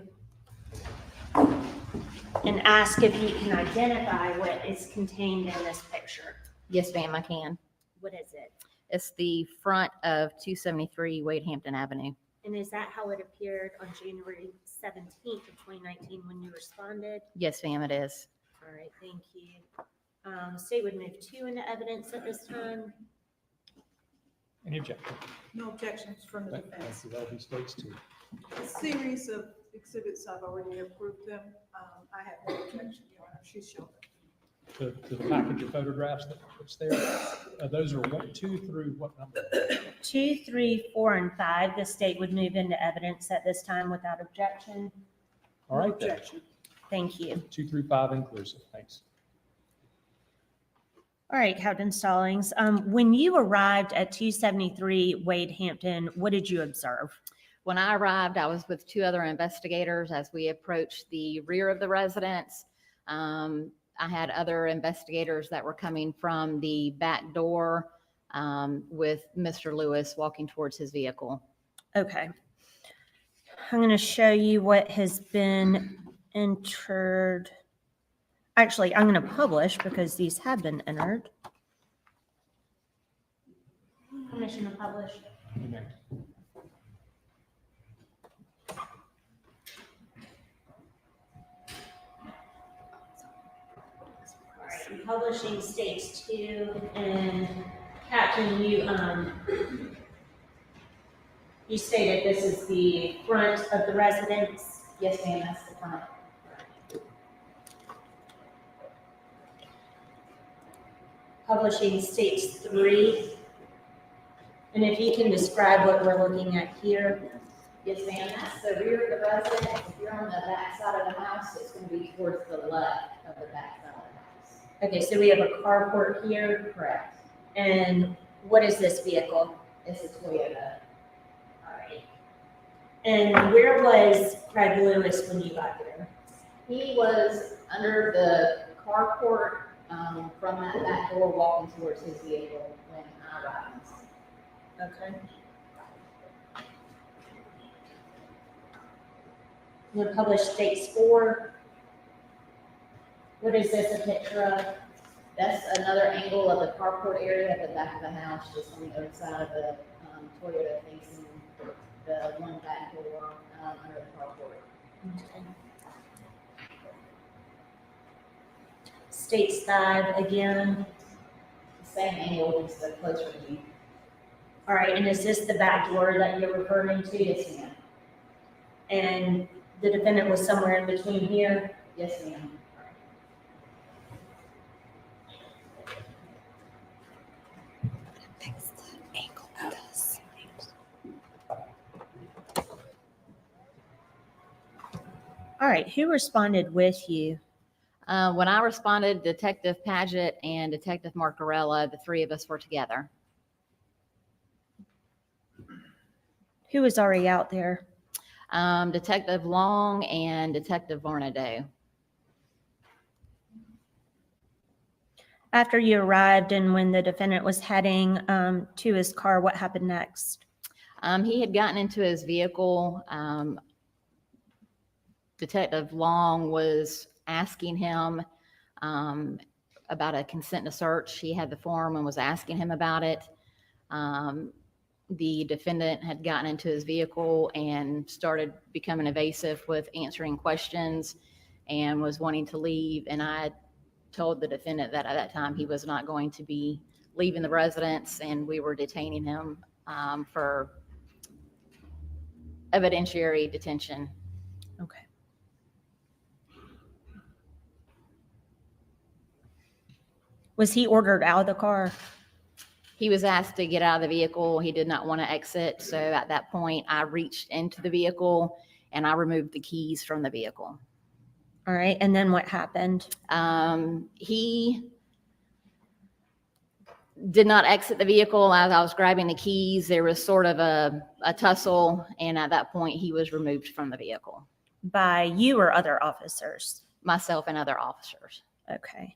and ask if you can identify what is contained in this picture. Yes, ma'am, I can. What is it? It's the front of 273 Wade Hampton Avenue. And is that how it appeared on January 17th of 2019 when you responded? Yes, ma'am, it is. All right, thank you. State would move 2 into evidence at this time. Any objection? No objections from the Thank defense. you. That'll be states too. A series of exhibits, I've already approved them. I have no objection, Your Honor. She's shown them. The package of photographs that's there, those are 1, 2 through what number? 2, 3, 4, and 5. The state would move into evidence at this time without objection. All right, then. Objection. Thank you. 2 through 5 inclusive. Thanks. All right, Captain Stallings. When you arrived at 273 Wade Hampton, what did you observe? When I arrived, I was with 2 other investigators as we approached the rear of the residence. I had other investigators that were coming from the back door with Mr. Lewis walking towards his vehicle. Okay. I'm going to show you what has been entered. Actually, I'm going to publish because these have been entered. Permission to publish. Publishing states 2, and Captain, you stated this is the front of the residence. Yes, ma'am, that's the front. Publishing states 3. And if you can describe what we're looking at here. Yes, ma'am, that's the rear of the residence. If you're on the back side of the house, it's going to be towards the left of the back side of the house. Okay, so we have a carport here. Correct. And what is this vehicle? It's a Toyota. All right. And where was Craig Lewis when you got there? He was under the carport from that back door walking towards his vehicle when I arrived. Okay. The published states 4. What is this a picture of? That's another angle of the carport area at the back of the house, just on the other side of the Toyota facing the one back door under the carport. Okay. States 5 again. Same angle, just a closer view. All right, and is this the back door that you're referring to? Yes, ma'am. And the defendant was somewhere in between here? Yes, ma'am. All right, who responded with you? When I responded, Detective Paget and Detective Marcarella, the 3 of us were together. Who was already out there? Detective Long and Detective Varnado. After you arrived and when the defendant was heading to his car, what happened next? He had gotten into his vehicle. Detective Long was asking him about a consent to search. He had the form and was asking him about it. The defendant had gotten into his vehicle and started becoming evasive with answering questions and was wanting to leave. And I told the defendant that at that time he was not going to be leaving the residence, and we were detaining him for evidentiary detention. Okay. Was he ordered out of the car? He was asked to get out of the vehicle. He did not want to exit. So at that point, I reached into the vehicle and I removed the keys from the vehicle. All right. And then what happened? He did not exit the vehicle. As I was grabbing the keys, there was sort of a tussle. And at that point, he was removed from the vehicle. By you or other officers? Myself and other officers. Okay.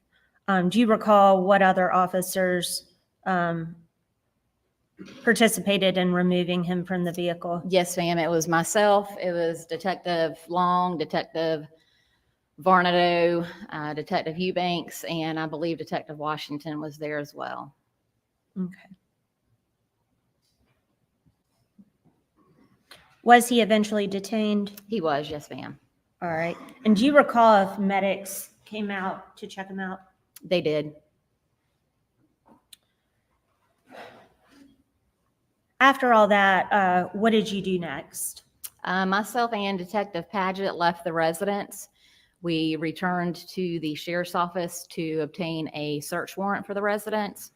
Do you recall what other officers participated in removing him from the vehicle? Yes, ma'am. It was myself. It was Detective Long, Detective Varnado, Detective Eubanks, and I believe Detective Washington was there as well. Okay. Was he eventually detained? He was, yes, ma'am. All right. And do you recall if medics came out to check him out? They did. After all that, what did you do next? Myself and Detective Paget left the residence. We returned to the sheriff's office to obtain a search warrant for the residence.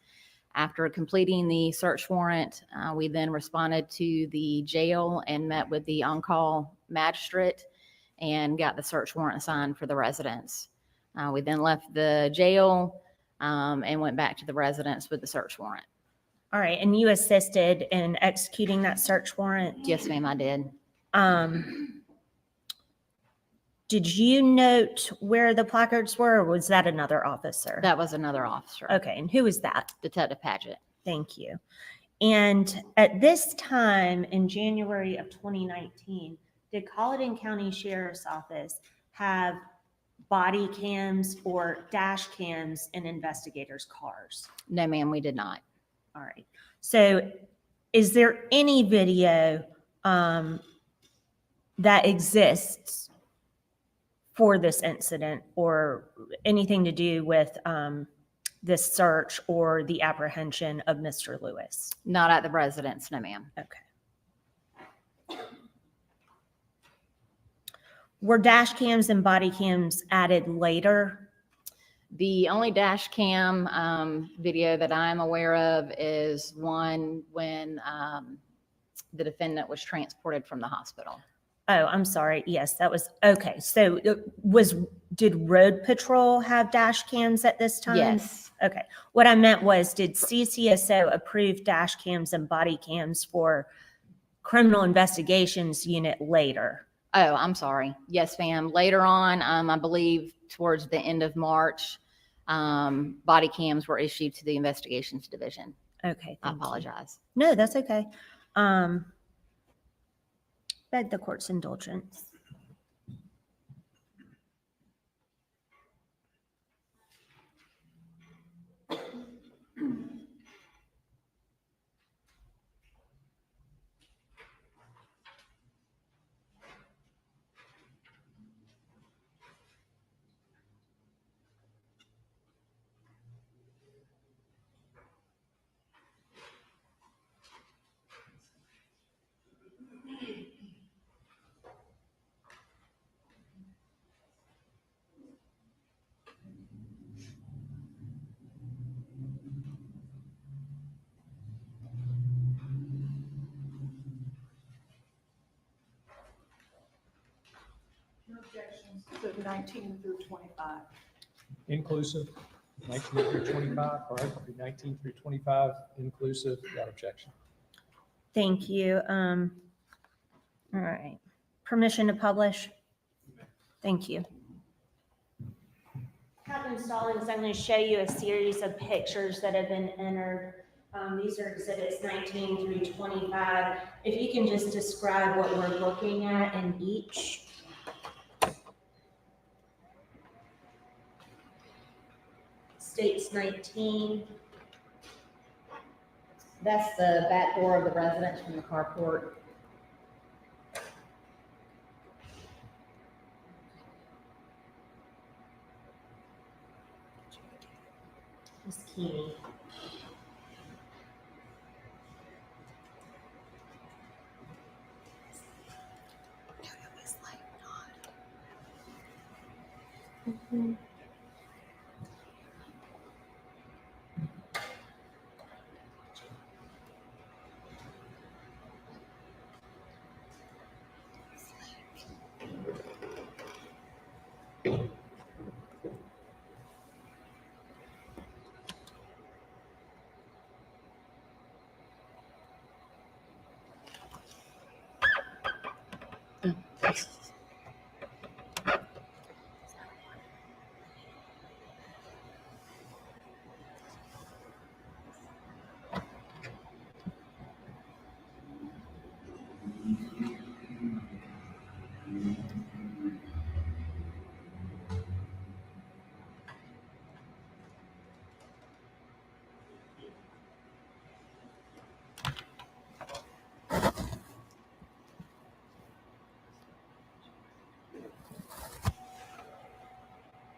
After completing the search warrant, we then responded to the jail and met with the on-call magistrate and got the search warrant signed for the residence. We then left the jail and went back to the residence with the search warrant. All right. And you assisted in executing that search warrant? Yes, ma'am, I did. Did you note where the placards were, or was that another officer? That was another officer. Okay. And who was that? Detective Paget. Thank you. And at this time, in January of 2019, did Collin County Sheriff's Office have body cams or dash cams in investigators' cars? No, ma'am, we did not. All right. So is there any video that exists for this incident or anything to do with this search or the apprehension of Mr. Lewis? Not at the residence, no, ma'am. Okay. Were dash cams and body cams added later? The only dash cam video that I'm aware of is one when the defendant was transported from the hospital. Oh, I'm sorry. Yes, that was, okay. So did Road Patrol have dash cams at this time? Yes. Okay. What I meant was, did CCSO approve dash cams and body cams for criminal investigations unit later? Oh, I'm sorry. Yes, ma'am. Later on, I believe towards the end of March, body cams were issued to the investigations division. Okay. I thank you. apologize. No, that's okay. Beg the court's indulgence. Your objections to 19 through 25. Inclusive, 19 through 25, all right, 19 through 25, inclusive, without objection. Thank you. All right. Permission to publish? Thank you. Captain Stallings, I'm going to show you a series of pictures that have been entered. These are exhibits 19 through 25. If you can just describe what we're looking at in each. States 19. That's the back door of the residence from the carport. Miss Keeney.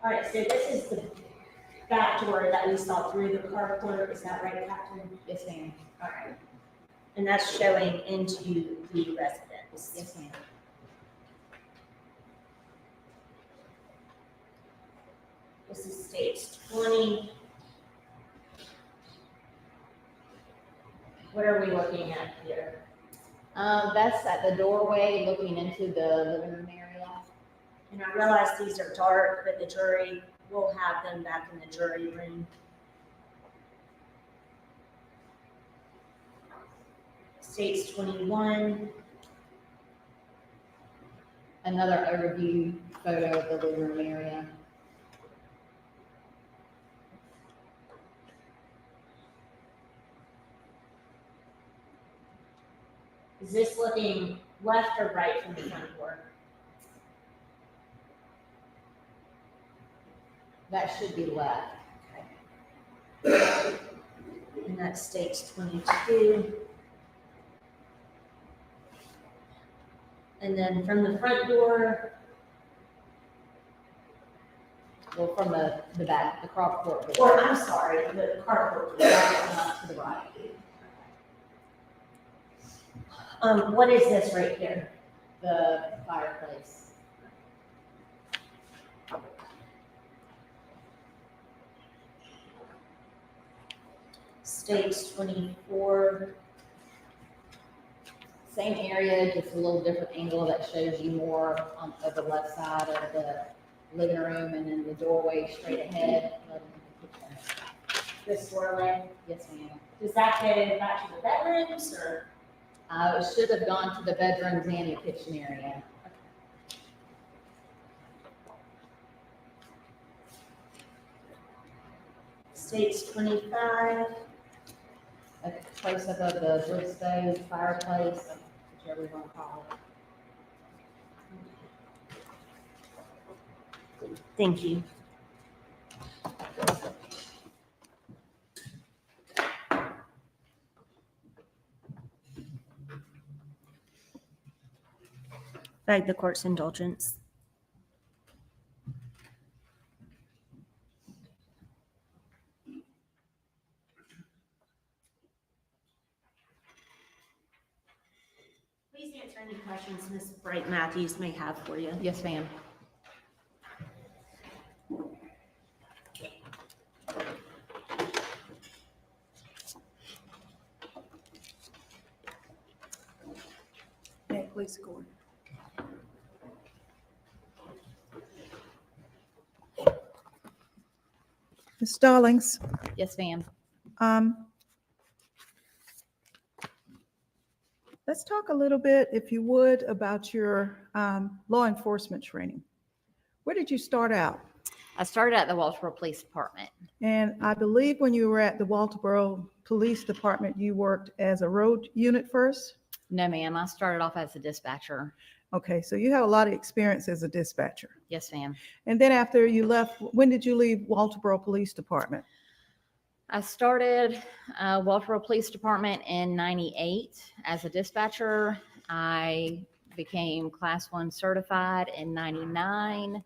All right, so this is the back door that we saw through the carport. Is that right, Captain? Yes, ma'am. All right. And that's showing into the residence. Yes, ma'am. This is states 20. What are we looking at here? That's at the doorway looking into the living room area. And I realize these are dark, but the jury will have them back in the jury room. States 21. Another overview photo of the living room area. Is this looking left or right from the front door? That should be left. And that states 22. And then from the front door, Well, from the back, the carport. or I'm sorry, the carport, To the right. what is this right here? The fireplace. States 24. Same area, just a little different angle that shows you more of the left side of the living room and then the doorway straight ahead. This doorway. Yes, ma'am. Does that go back to the bedrooms or? It should have gone to the bedrooms and the kitchen area. States 25. A place above the wood stove, fireplace, whichever you want to call it. Thank you. Beg the court's indulgence. Please answer any questions Ms. Bright Matthews may have for you. Yes, ma'am. Okay, please go on. Ms. Stallings, Yes, ma'am. let's talk a little bit, if you would, about your law enforcement training. Where did you start out? I started at the Walterboro Police Department. And I believe when you were at the Walterboro Police Department, you worked as a road unit first? No, ma'am. I started off as a dispatcher. Okay, so you have a lot of experience as a dispatcher. Yes, ma'am. And then after you left, when did you leave Walterboro Police Department? I started Walterboro Police Department in '98 as a dispatcher. I became Class 1 certified in '99.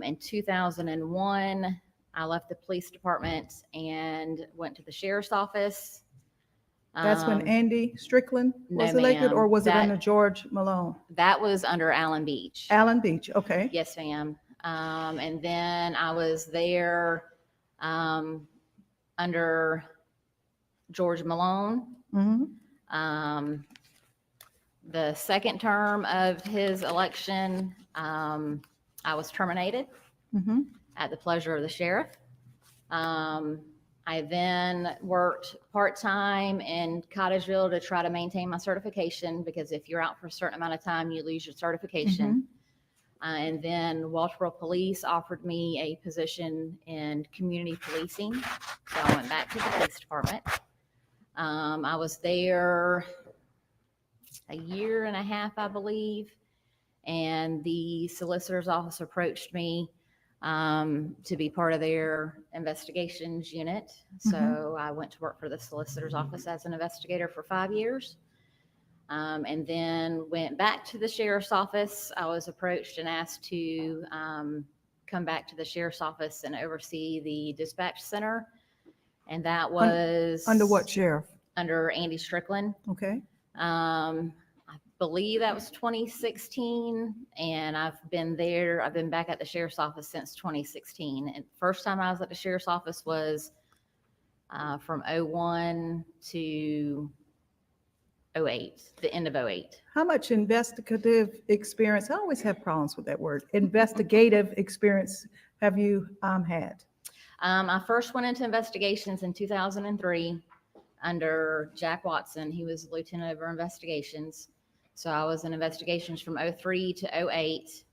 In 2001, I left the police department and went to the sheriff's office. That's when Andy Strickland was no, elected, ma'am. or was it That- under George Malone? That was under Allen Beach. Allen Beach, okay. Yes, ma'am. And then I was there under George Malone. Mhm. The second term of his election, I was terminated Mhm. at the pleasure of the sheriff. I then worked part-time in Cottageville to try to maintain my certification, because if you're out for a certain amount of time, you lose your certification. And then Walterboro Police offered me a position in community policing. So I went back to the police department. I was there a year and a half, I believe. And the solicitor's office approached me to be part of their investigations unit. So I went to work for the solicitor's office as an investigator for 5 years. And then went back to the sheriff's office. I was approached and asked to come back to the sheriff's office and oversee the dispatch center. And that was Under what sheriff? under Andy Strickland. Okay. I believe that was 2016, and I've been there. I've been back at the sheriff's office since 2016. And first time I was at the sheriff's office was from 01 to 08, the end of 08. How much investigative experience, I always have problems with that word, investigative experience have you had? I first went into investigations in 2003 under Jack Watson. He was lieutenant over investigations. So I was in investigations from 03 to 08.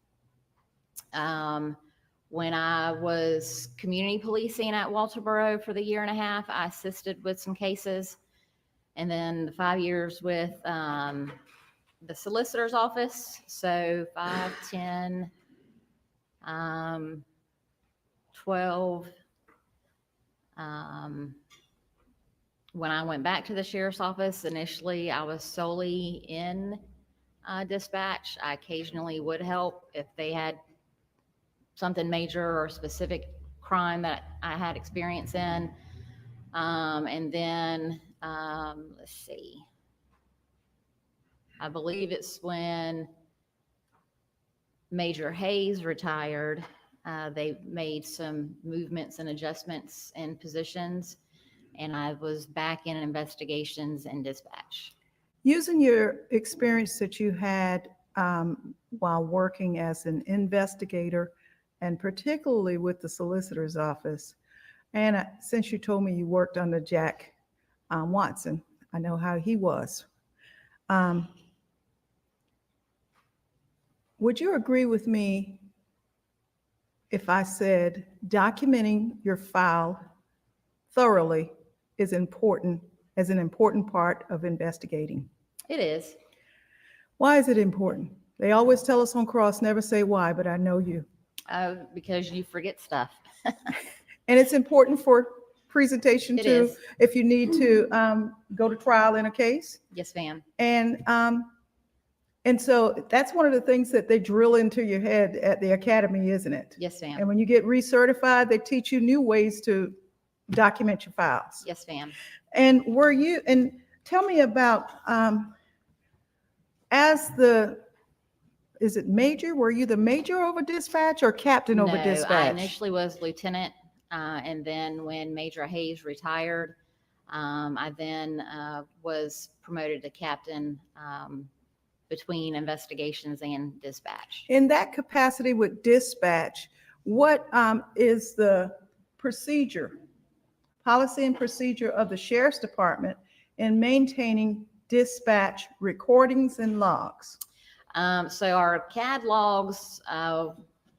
When I was community policing at Walterboro for the year and a half, I assisted with some cases. And then the 5 years with the solicitor's office. So 5, 10, 12. When I went back to the sheriff's office, initially I was solely in dispatch. I occasionally would help if they had something major or specific crime that I had experience in. And then, let's see, I believe it's when Major Hayes retired, they made some movements and adjustments in positions, and I was back in investigations and dispatch. Using your experience that you had while working as an investigator, and particularly with the solicitor's office, and since you told me you worked under Jack Watson, I know how he was. Would you agree with me if I said documenting your file thoroughly is important, as an important part of investigating? It is. Why is it important? They always tell us on cross, never say why, but I know you. Because you forget stuff. And it's important for presentation It too, is. if you need to go to trial in a case. Yes, ma'am. And so that's one of the things that they drill into your head at the academy, isn't it? Yes, ma'am. And when you get recertified, they teach you new ways to document your files. Yes, ma'am. And tell me about, is it major? Were you the major over dispatch or captain over No, dispatch? I initially was lieutenant, and then when Major Hayes retired, I then was promoted to captain between investigations and dispatch. In that capacity with dispatch, what is the procedure, policy and procedure of the Sheriff's Department in maintaining dispatch recordings and logs? So our CAD logs,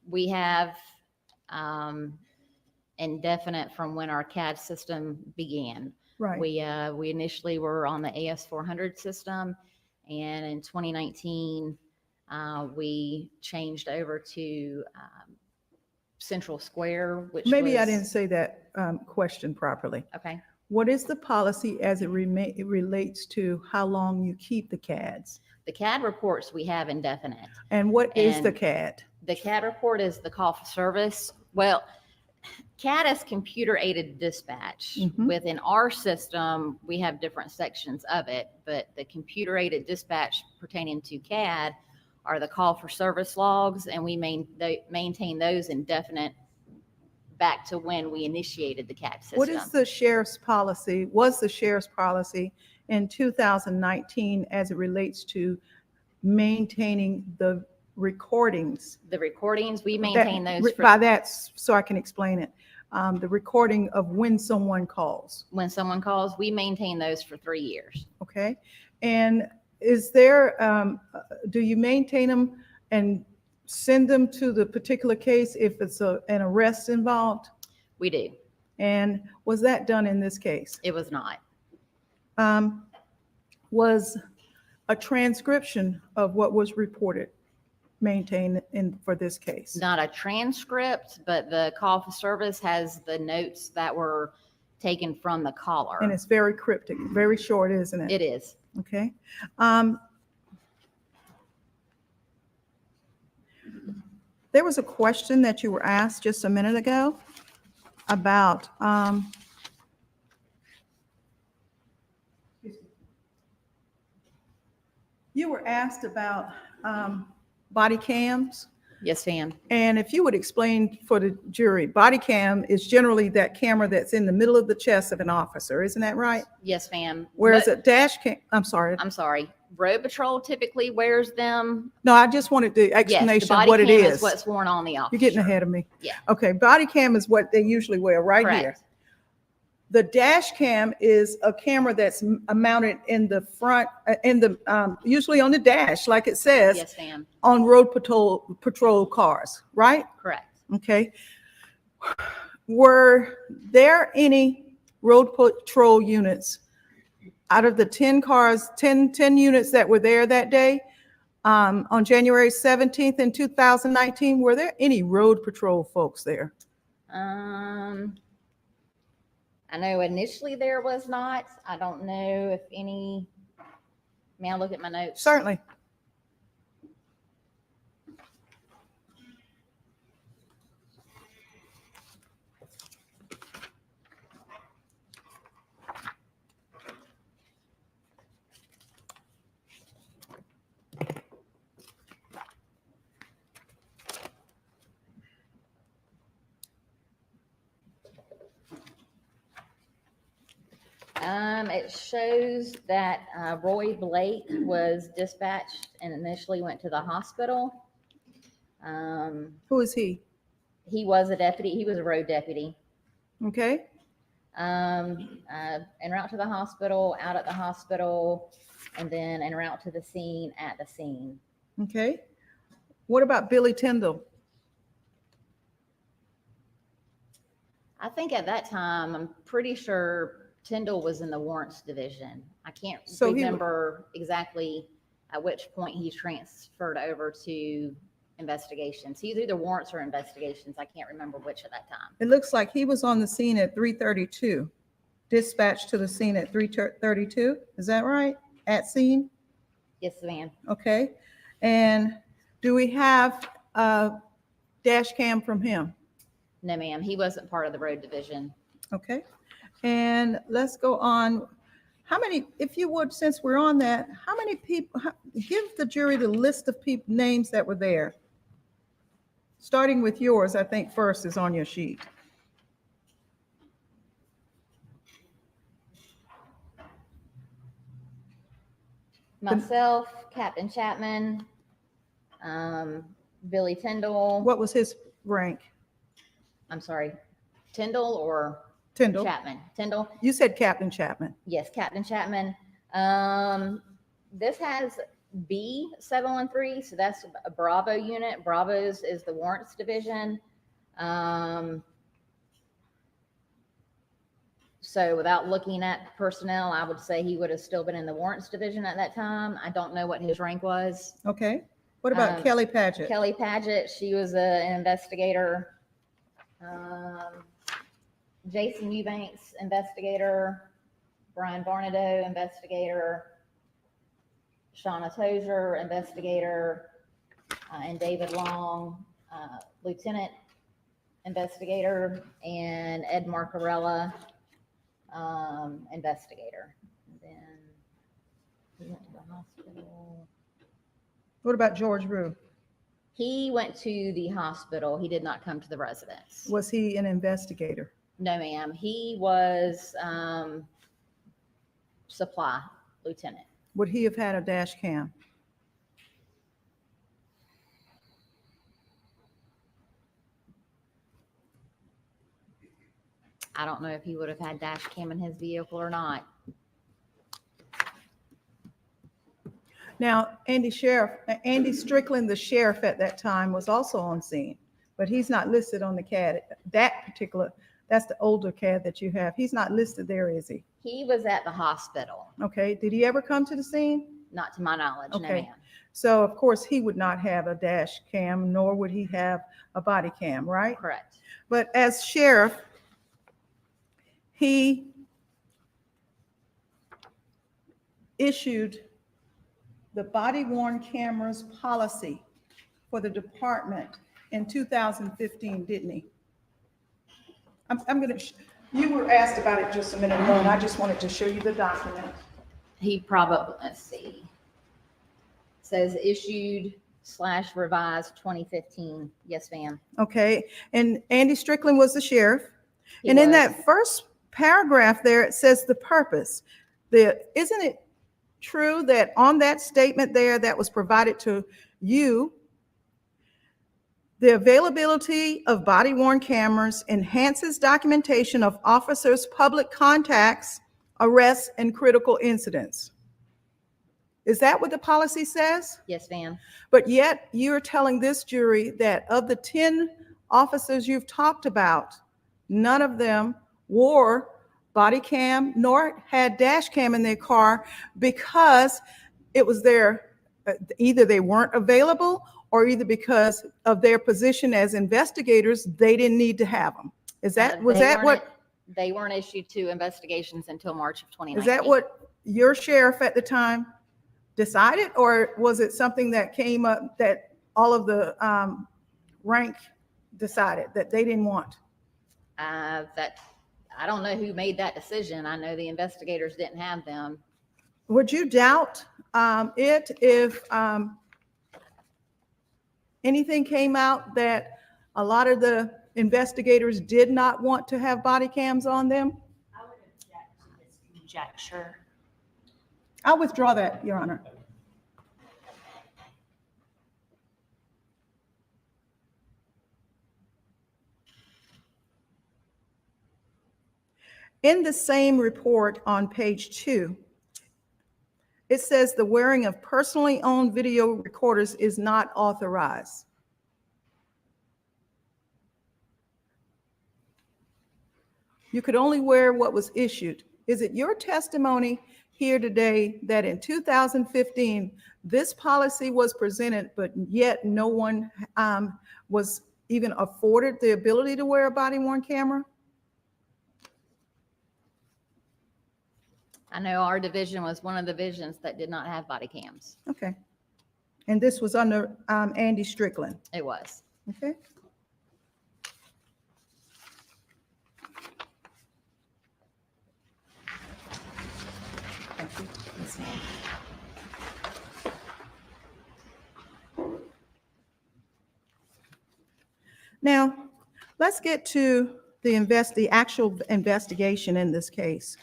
we have indefinite from when our CAD system began. Right. We initially were on the AS400 system, and in 2019, we changed over to Central Square, which Maybe I was- didn't say that question properly. Okay. What is the policy as it relates to how long you keep the CADs? The CAD reports we have indefinite. And what is the And CAD? The CAD report is the call for service. Well, CAD is computer aided dispatch. Mhm. Within our system, we have different sections of it, but the computer aided dispatch pertaining to CAD are the call for service logs, and we maintain those indefinite back to when we initiated the CAD system. What is the sheriff's policy, was the sheriff's policy in 2019 as it relates to maintaining the recordings? The recordings, we maintain those By that, so I can explain it, the recording of when someone calls, when someone calls, we maintain those for 3 years. okay? And is there, do you maintain them and send them to the particular case if it's an arrest involved? We do. And was that done in this case? It was not. Was a transcription of what was reported maintained for this case? Not a transcript, but the call for service has the notes that were taken from the caller. And it's very cryptic, very short, isn't it? It is. Okay. There was a question that you were asked just a minute ago about you were asked about body cams. Yes, ma'am. And if you would explain for the jury, body cam is generally that camera that's in the middle of the chest of an officer, isn't that right? Yes, ma'am. Whereas But- a dash cam, I'm sorry. Road Patrol typically wears them. No, I just wanted the Yes, explanation the of body what it cam is. what's worn on the officer. You're getting ahead of me. Yeah. Okay, body cam is what they usually wear right here. Correct. The dash cam is a camera that's mounted in the front, usually on the dash, like it says, Yes, ma'am. on road patrol cars, right? Correct. Okay. Were there any road patrol units out of the 10 cars, 10 units that were there that day, on January 17th in 2019, were there any road patrol folks there? I know initially there was not. I don't know if any, may I look at my notes? Certainly. It shows that Roy Blake was dispatched and initially went to the hospital. Who is he? He was a deputy. He was a road deputy. Okay. En route to the hospital, out at the hospital, and then en route to the scene, at the scene. Okay. What about Billy Tyndall? I think at that time, I'm pretty sure Tyndall was in the warrants division. I can't So remember exactly at which point he transferred over to investigations. He's either warrants or investigations. I can't remember which at that time. It looks like he was on the scene at 3:32, dispatched to the scene at 3:32. Is that right? At scene? Yes, ma'am. Okay. And do we have a dash cam from him? No, ma'am. He wasn't part of the road division. Okay. And let's go on. How many, if you would, since we're on that, how many people, give the jury the list of names that were there. Starting with yours, I think first is on your sheet. Myself, Captain Chapman, Billy Tyndall. What was his rank? I'm sorry, Tyndall or Tyndall. Chapman? Tyndall. You said Captain Chapman. Yes, Captain Chapman. This has B713, so that's a Bravo unit. Bravo's is the warrants division. So without looking at personnel, I would say he would have still been in the warrants division at that time. I don't know what his rank was. Okay. What about Kelly Padgett? Kelly Padgett, she was an investigator. Jason Eubanks, investigator. Brian Barnadoe, investigator. Shauna Tozier, investigator. And David Long, lieutenant investigator. And Ed Marcarella, investigator. And then he went to the hospital. What about George Rue? He went to the hospital. He did not come to the residence. Was he an investigator? No, ma'am. He was supply lieutenant. Would he have had a dash cam? I don't know if he would have had dash cam in his vehicle or not. Now, Andy Strickland, the sheriff at that time, was also on scene, but he's not listed on the CAD. That particular, that's the older CAD that you have. He's not listed there, is he? He was at the hospital. Okay. Did he ever come to the scene? Not to my knowledge, no, Okay. ma'am. So of course he would not have a dash cam, nor would he have a body cam, right? Correct. But as sheriff, he issued the body-worn cameras policy for the department in 2015, didn't he? You were asked about it just a minute ago, and I just wanted to show you the document. He probably, let's see. Says issued / revised 2015. Yes, ma'am. Okay, and Andy Strickland was the sheriff. He And in was. that first paragraph there, it says the purpose. Isn't it true that on that statement there that was provided to you, the availability of body-worn cameras enhances documentation of officers' public contacts, arrests, and critical incidents? Is that what the policy says? Yes, ma'am. But yet you're telling this jury that of the 10 officers you've talked about, none of them wore body cam nor had dash cam in their car because it was either they weren't available or either because of their position as investigators, they didn't need to have them. They weren't issued to investigations until March of 2019. Is that what your sheriff at the time decided, or was it something that came up that all of the rank decided that they didn't want? That I don't know who made that decision. I know the investigators didn't have them. Would you doubt it if anything came out that a lot of the investigators did not want to have body cams on them? I would object to this conjecture. I'll withdraw that, Your Honor. In the same report on page 2, it says the wearing of personally owned video recorders is not authorized. You could only wear what was issued. Is it your testimony here today that in 2015, this policy was presented, but yet no one was even afforded the ability to wear a body-worn camera? I know our division was one of the divisions that did not have body cams. Okay. And this was under Andy Strickland? It was. Okay. Thank you. Yes, ma'am. Now, let's get to the actual investigation in this case.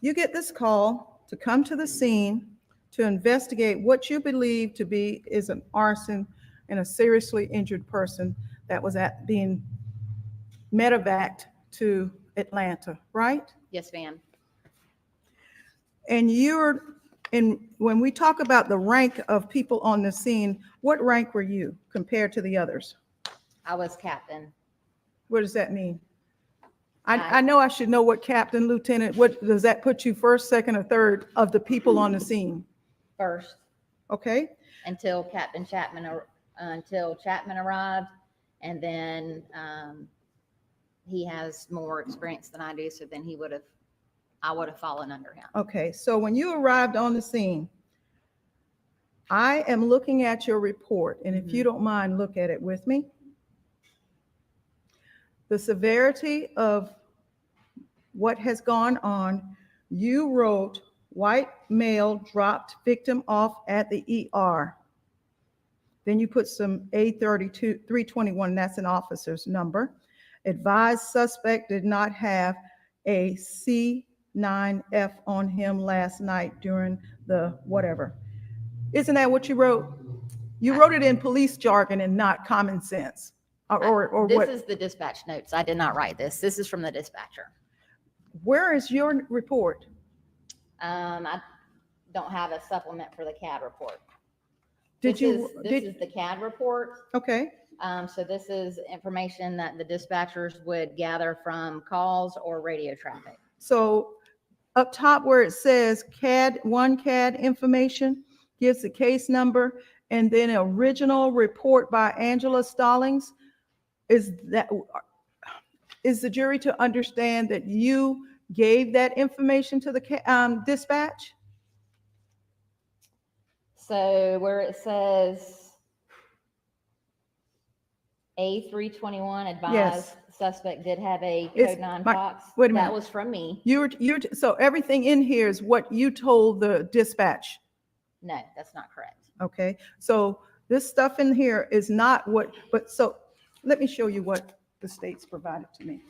You get this call to come to the scene to investigate what you believe to be is an arson and a seriously injured person that was being medevaced to Atlanta, right? Yes, ma'am. And when we talk about the rank of people on the scene, what rank were you compared to the others? I was captain. What does that mean? I know I should know what captain, lieutenant, what does that put you first, second, or third of the people on the scene? First. Okay. Until Chapman arrived, and then he has more experience than I do, so then I would have fallen under him. Okay, so when you arrived on the scene, I am looking at your report, and if you don't mind, look at it with me. The severity of what has gone on, you wrote white male dropped victim off at the ER. Then you put some A32, 321, that's an officer's number. Advised suspect did not have a C9F on him last night during the whatever. Isn't that what you wrote? You wrote it in police jargon and not common sense. Or this what? is the dispatch notes. I did not write this. This is from the dispatcher. Where is your report? I don't have a supplement for the CAD report. This is the CAD report. Okay. So this is information that the dispatchers would gather from calls or radio traffic. So up top where it says CAD information gives the case number and then original report by Angela Stallings. Is the jury to understand that you gave that information to the dispatch? So where it says A321 advised Yes. suspect did have a It's code 9 my- box. wait a That minute. was from me. So everything in here is what you told the dispatch. No, that's not correct. Okay, so this stuff in here is not what, but so let me show you what the state's provided to me.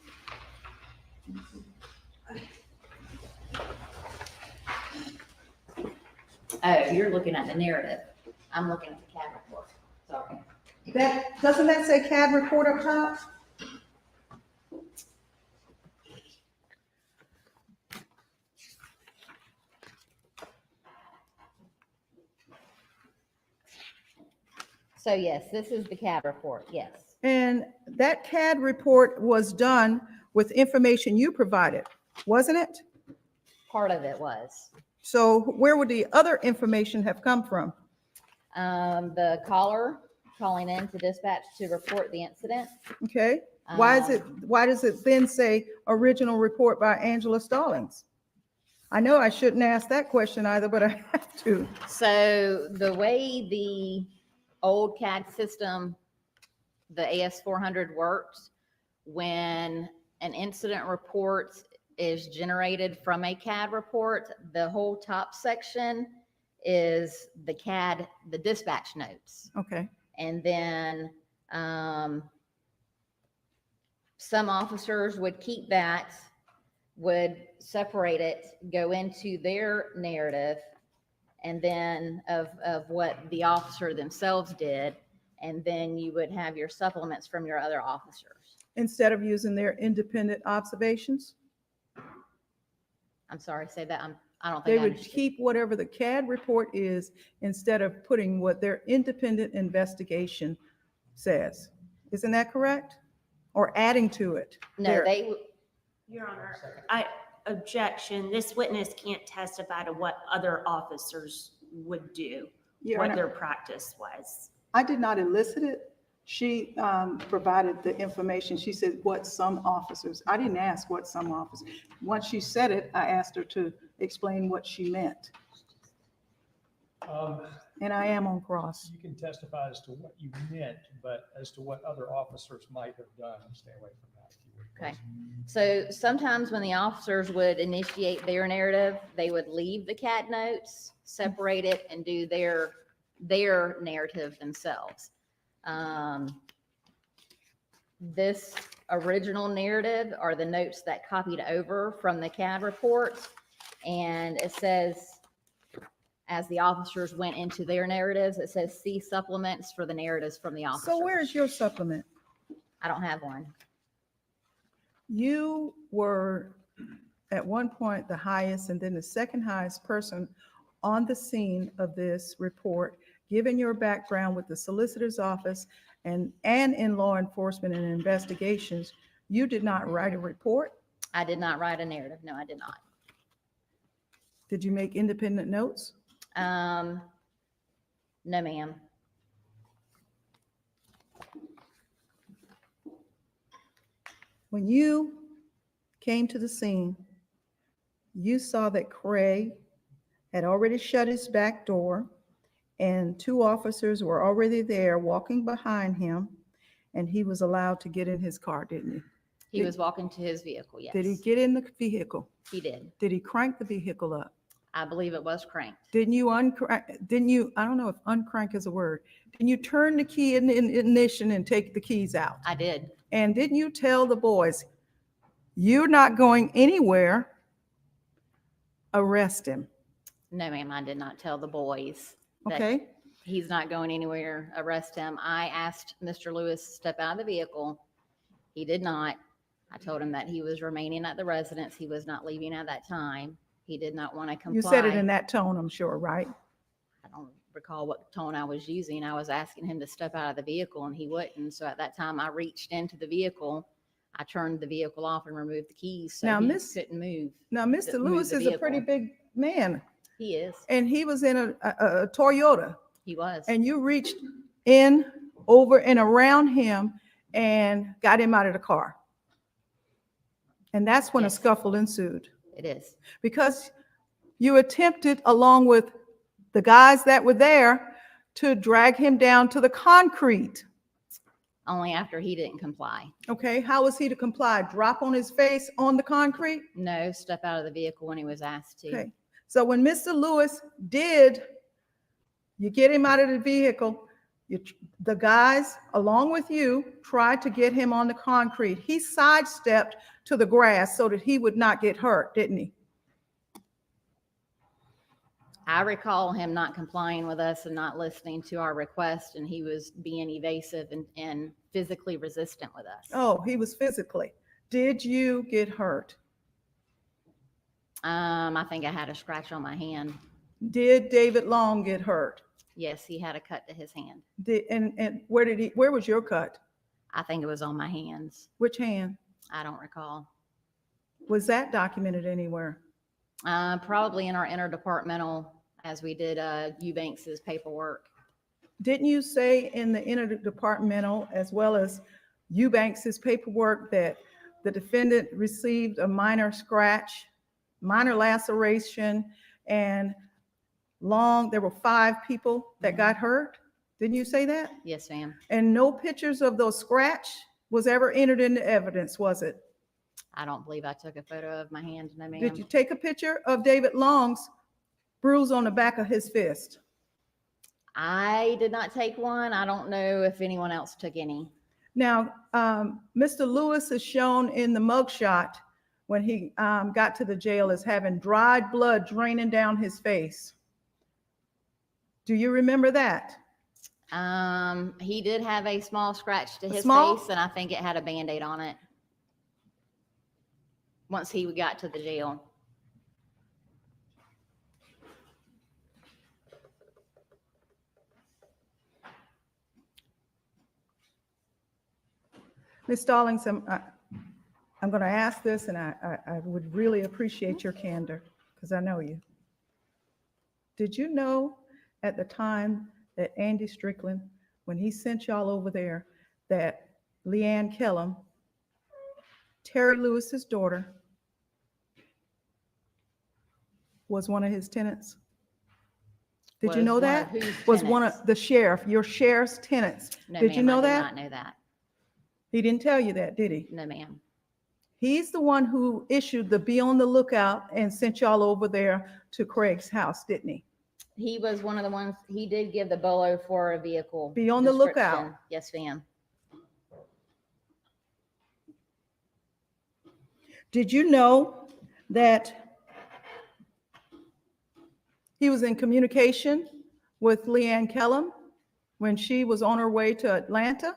Oh, you're looking at the narrative. I'm looking at the CAD report. Sorry. Doesn't that say CAD report up top? So yes, this is the CAD report, yes. And that CAD report was done with information you provided, wasn't it? Part of it was. So where would the other information have come from? The caller calling in to dispatch to report the incident. Okay, why does it then say original report by Angela Stallings? I know I shouldn't ask that question either, but I have to. So the way the old CAD system, the AS400 works, when an incident report is generated from a CAD report, the whole top section is the CAD, the dispatch notes. Okay, And then some officers would keep that, would separate it, go into their narrative, and then of what the officer themselves did. And then you would have your supplements from your other officers. instead of using their independent observations? I'm sorry, say that. I don't They think I would understood. keep whatever the CAD report is instead of putting what their independent investigation says. Isn't that correct? Or adding to it? No, Their- they, Your Honor, objection, this witness can't testify to what other officers would do, Your what Honor, their practice was. I did not elicit it. She provided the information. She said what some officers, I didn't ask what some officers. Once she said it, I asked her to explain what she meant. And I am on cross. You can testify as to what you meant, but as to what other officers might have done, stay away from that. If you would, okay. please. So sometimes when the officers would initiate their narrative, they would leave the CAD notes, separate it, and do their narrative themselves. This original narrative are the notes that copied over from the CAD report. And it says, as the officers went into their narratives, it says, see supplements for the narratives from the officers. So where's your supplement? I don't have one. You were at one point the highest and then the second highest person on the scene of this report, given your background with the solicitor's office and in law enforcement and investigations. You did not write a report. I did not write a narrative. No, I did not. Did you make independent notes? No, ma'am. When you came to the scene, you saw that Craig had already shut his back door and two officers were already there walking behind him, and he was allowed to get in his car, didn't he? He was walking to his vehicle, yes. Did he get in the vehicle? He did. Did he crank the vehicle up? I believe it was cranked. Didn't you I don't know if uncrank is a word. Didn't you turn the key in the ignition and take the keys out? I did. And didn't you tell the boys, you're not going anywhere, arrest him? No, ma'am, I did not tell the boys that Okay, he's not going anywhere, arrest him. I asked Mr. Lewis to step out of the vehicle. He did not. I told him that he was remaining at the residence. He was not leaving at that time. He did not want to comply. you said it in that tone, I'm sure, right? I don't recall what tone I was using. I was asking him to step out of the vehicle and he wouldn't. So at that time I reached into the vehicle. I turned the vehicle off and removed the keys so Now, he Miss- couldn't move. Now, Mr. Move Lewis the is a pretty vehicle. big man, He is. and he was in a Toyota, He was. and you reached in, over, and around him and got him out of the car. And that's when a Yes. scuffle ensued, It is. because you attempted, along with the guys that were there, to drag him down to the concrete. Only after he didn't comply. Okay, how was he to comply? Drop on his face on the concrete? No, step out of the vehicle when he was asked to. Okay, so when Mr. Lewis did, you get him out of the vehicle, the guys, along with you, tried to get him on the concrete. He sidestepped to the grass so that he would not get hurt, didn't he? I recall him not complying with us and not listening to our request, and he was being evasive and physically resistant with us. Oh, he was physically. Did you get hurt? I think I had a scratch on my hand. Did David Long get hurt? Yes, he had a cut to his hand. And where was your cut? I think it was on my hands. Which hand? I don't recall. Was that documented anywhere? Probably in our interdepartmental, as we did Eubanks's paperwork. Didn't you say in the interdepartmental as well as Eubanks's paperwork that the defendant received a minor scratch, minor laceration, and there were 5 people that got hurt? Didn't you say that? Yes, ma'am. And no pictures of those scratch was ever entered into evidence, was it? I don't believe I took a photo of my hand, no, ma'am. Did you take a picture of David Long's bruise on the back of his fist? I did not take one. I don't know if anyone else took any. Now, Mr. Lewis is shown in the mugshot when he got to the jail as having dried blood draining down his face. Do you remember that? He did have a small scratch to his small? face, and I think it had a Band-Aid on it once he got to the jail. Ms. Stallings, I'm going to ask this, and I would really appreciate your candor because I know you. Did you know at the time that Andy Strickland, when he sent y'all over there, that Leanne Kellum, Terry Lewis's daughter, was one of his tenants? Did you know that? Was one of the sheriff, your sheriff's tenants? No, Did you ma'am, know I that? did not know that. He didn't tell you that, did he? No, ma'am. He's the one who issued the be on the lookout and sent y'all over there to Craig's house, didn't he? He was one of the ones, he did give the bolo for a vehicle. Be on the lookout. description. Yes, ma'am. Did you know that he was in communication with Leanne Kellum when she was on her way to Atlanta?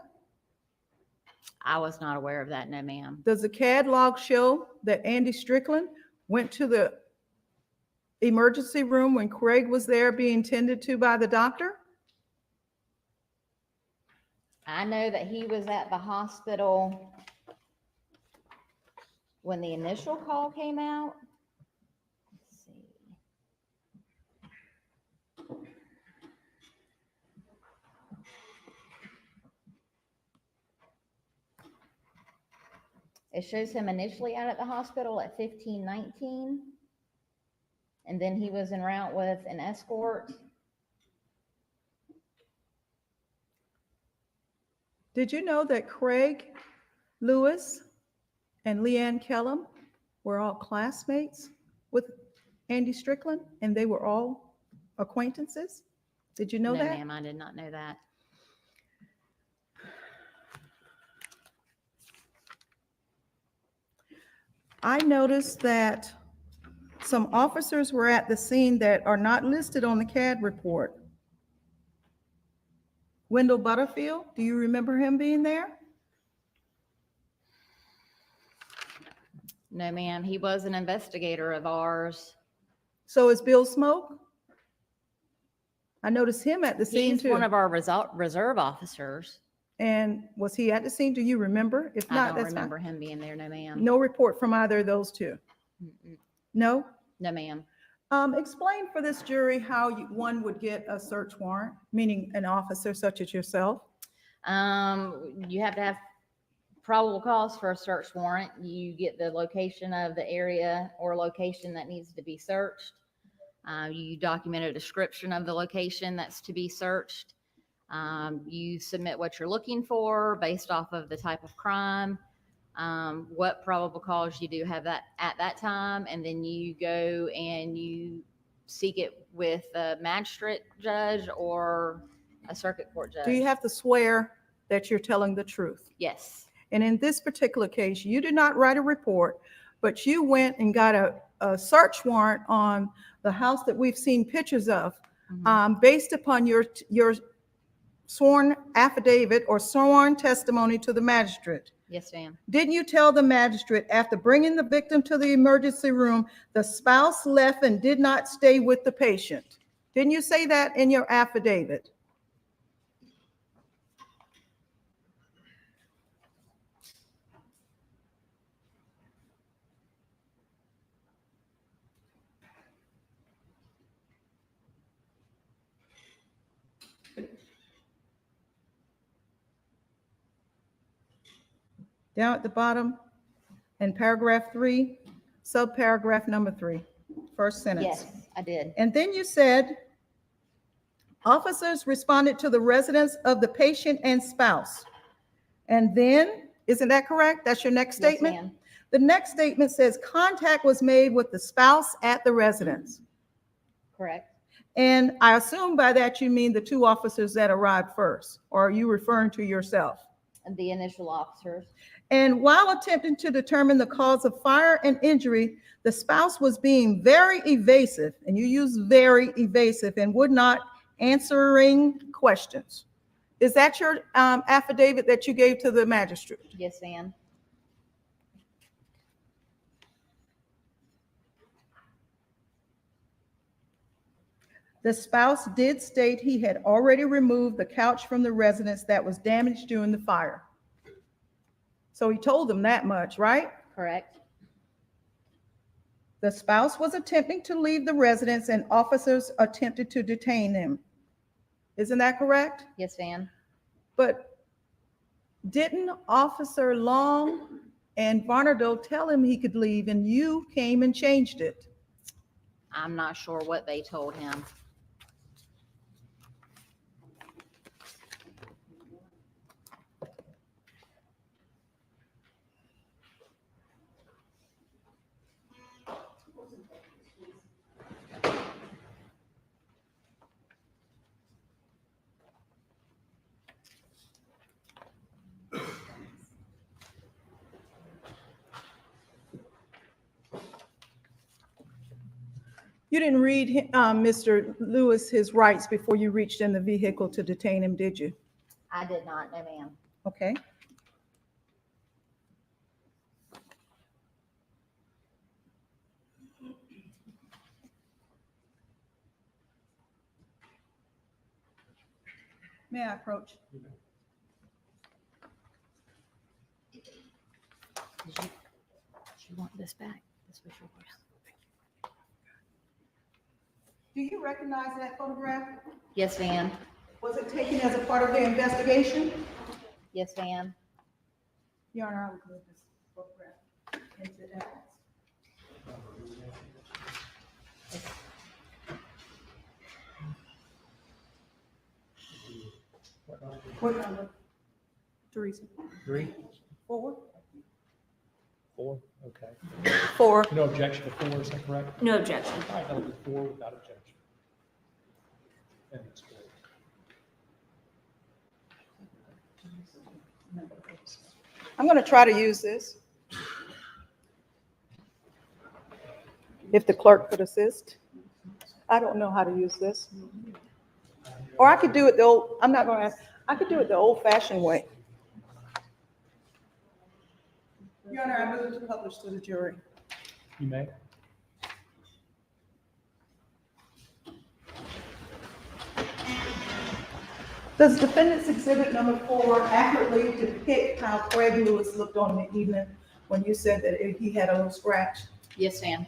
I was not aware of that, no, ma'am. Does the CAD log show that Andy Strickland went to the emergency room when Craig was there being tended to by the doctor? I know that he was at the hospital when the initial call came out. Let's see. It shows him initially out at the hospital at 1519. And then he was en route with an escort. Did you know that Craig Lewis and Leanne Kellum were all classmates with Andy Strickland, and they were all acquaintances? Did you know No, that? ma'am, I did not know that. I noticed that some officers were at the scene that are not listed on the CAD report. Wendell Butterfield, do you remember him being there? No, ma'am, he was an investigator of ours. So is Bill Smoke? I noticed him at the scene He's too. one of our reserve officers. And was he at the scene? Do you remember? If I not, don't that's fine. remember him being there, no, ma'am. No report from either of those two? Mm-mm. No? No, ma'am. Explain for this jury how one would get a search warrant, meaning an officer such as yourself. You have to have probable cause for a search warrant. You get the location of the area or location that needs to be searched. You document a description of the location that's to be searched. You submit what you're looking for based off of the type of crime, what probable cause you do have that at that time, and then you go and you seek it with a magistrate judge or a circuit court judge. Do you have to swear that you're telling the truth? Yes. And in this particular case, you did not write a report, but you went and got a search warrant on the house that we've seen pictures of, based upon your sworn affidavit or sworn testimony to the magistrate. Yes, ma'am. Didn't you tell the magistrate after bringing the victim to the emergency room, the spouse left and did not stay with the patient? Didn't you say that in your affidavit? Down at the bottom, in paragraph 3, subparagraph number 3, first sentence. Yes, I did. And then you said, officers responded to the residence of the patient and spouse. And then, isn't that correct? That's your next Yes, statement? ma'am. The next statement says contact was made with the spouse at the residence. Correct. And I assume by that you mean the 2 officers that arrived first, or are you referring to yourself? And the initial officers. And while attempting to determine the cause of fire and injury, the spouse was being very evasive, and you use very evasive, and would not answering questions. Is that your affidavit that you gave to the magistrate? Yes, ma'am. The spouse did state he had already removed the couch from the residence that was damaged during the fire. So he told them that much, right? Correct. The spouse was attempting to leave the residence and officers attempted to detain him. Isn't that correct? Yes, ma'am. But didn't Officer Long and Varnado tell him he could leave and you came and changed it? I'm not sure what they told him. You didn't read Mr. Lewis his rights before you reached in the vehicle to detain him, did you? I did not, no, ma'am. Okay. May I approach? Did you want this back? This was yours. Do you recognize that photograph? Yes, ma'am. Was it taken as a part of the investigation? Yes, ma'am. Your Honor, I would move this photograph into evidence. What number? Teresa. 3, 4? 4, okay. 4. No objection to 4, is that correct? No objection. All right, that'll be 4 without objection. And it's great. I'm going to try to use this. If the clerk could assist. I don't know how to use this. Or I could do it the old, I'm not going to ask, I could do it the old-fashioned way. Your Honor, I move to publish to the jury. You may. Does defendant's exhibit number 4 accurately depict how Craig Lewis looked on the evening when you said that he had a little scratch? Yes, ma'am.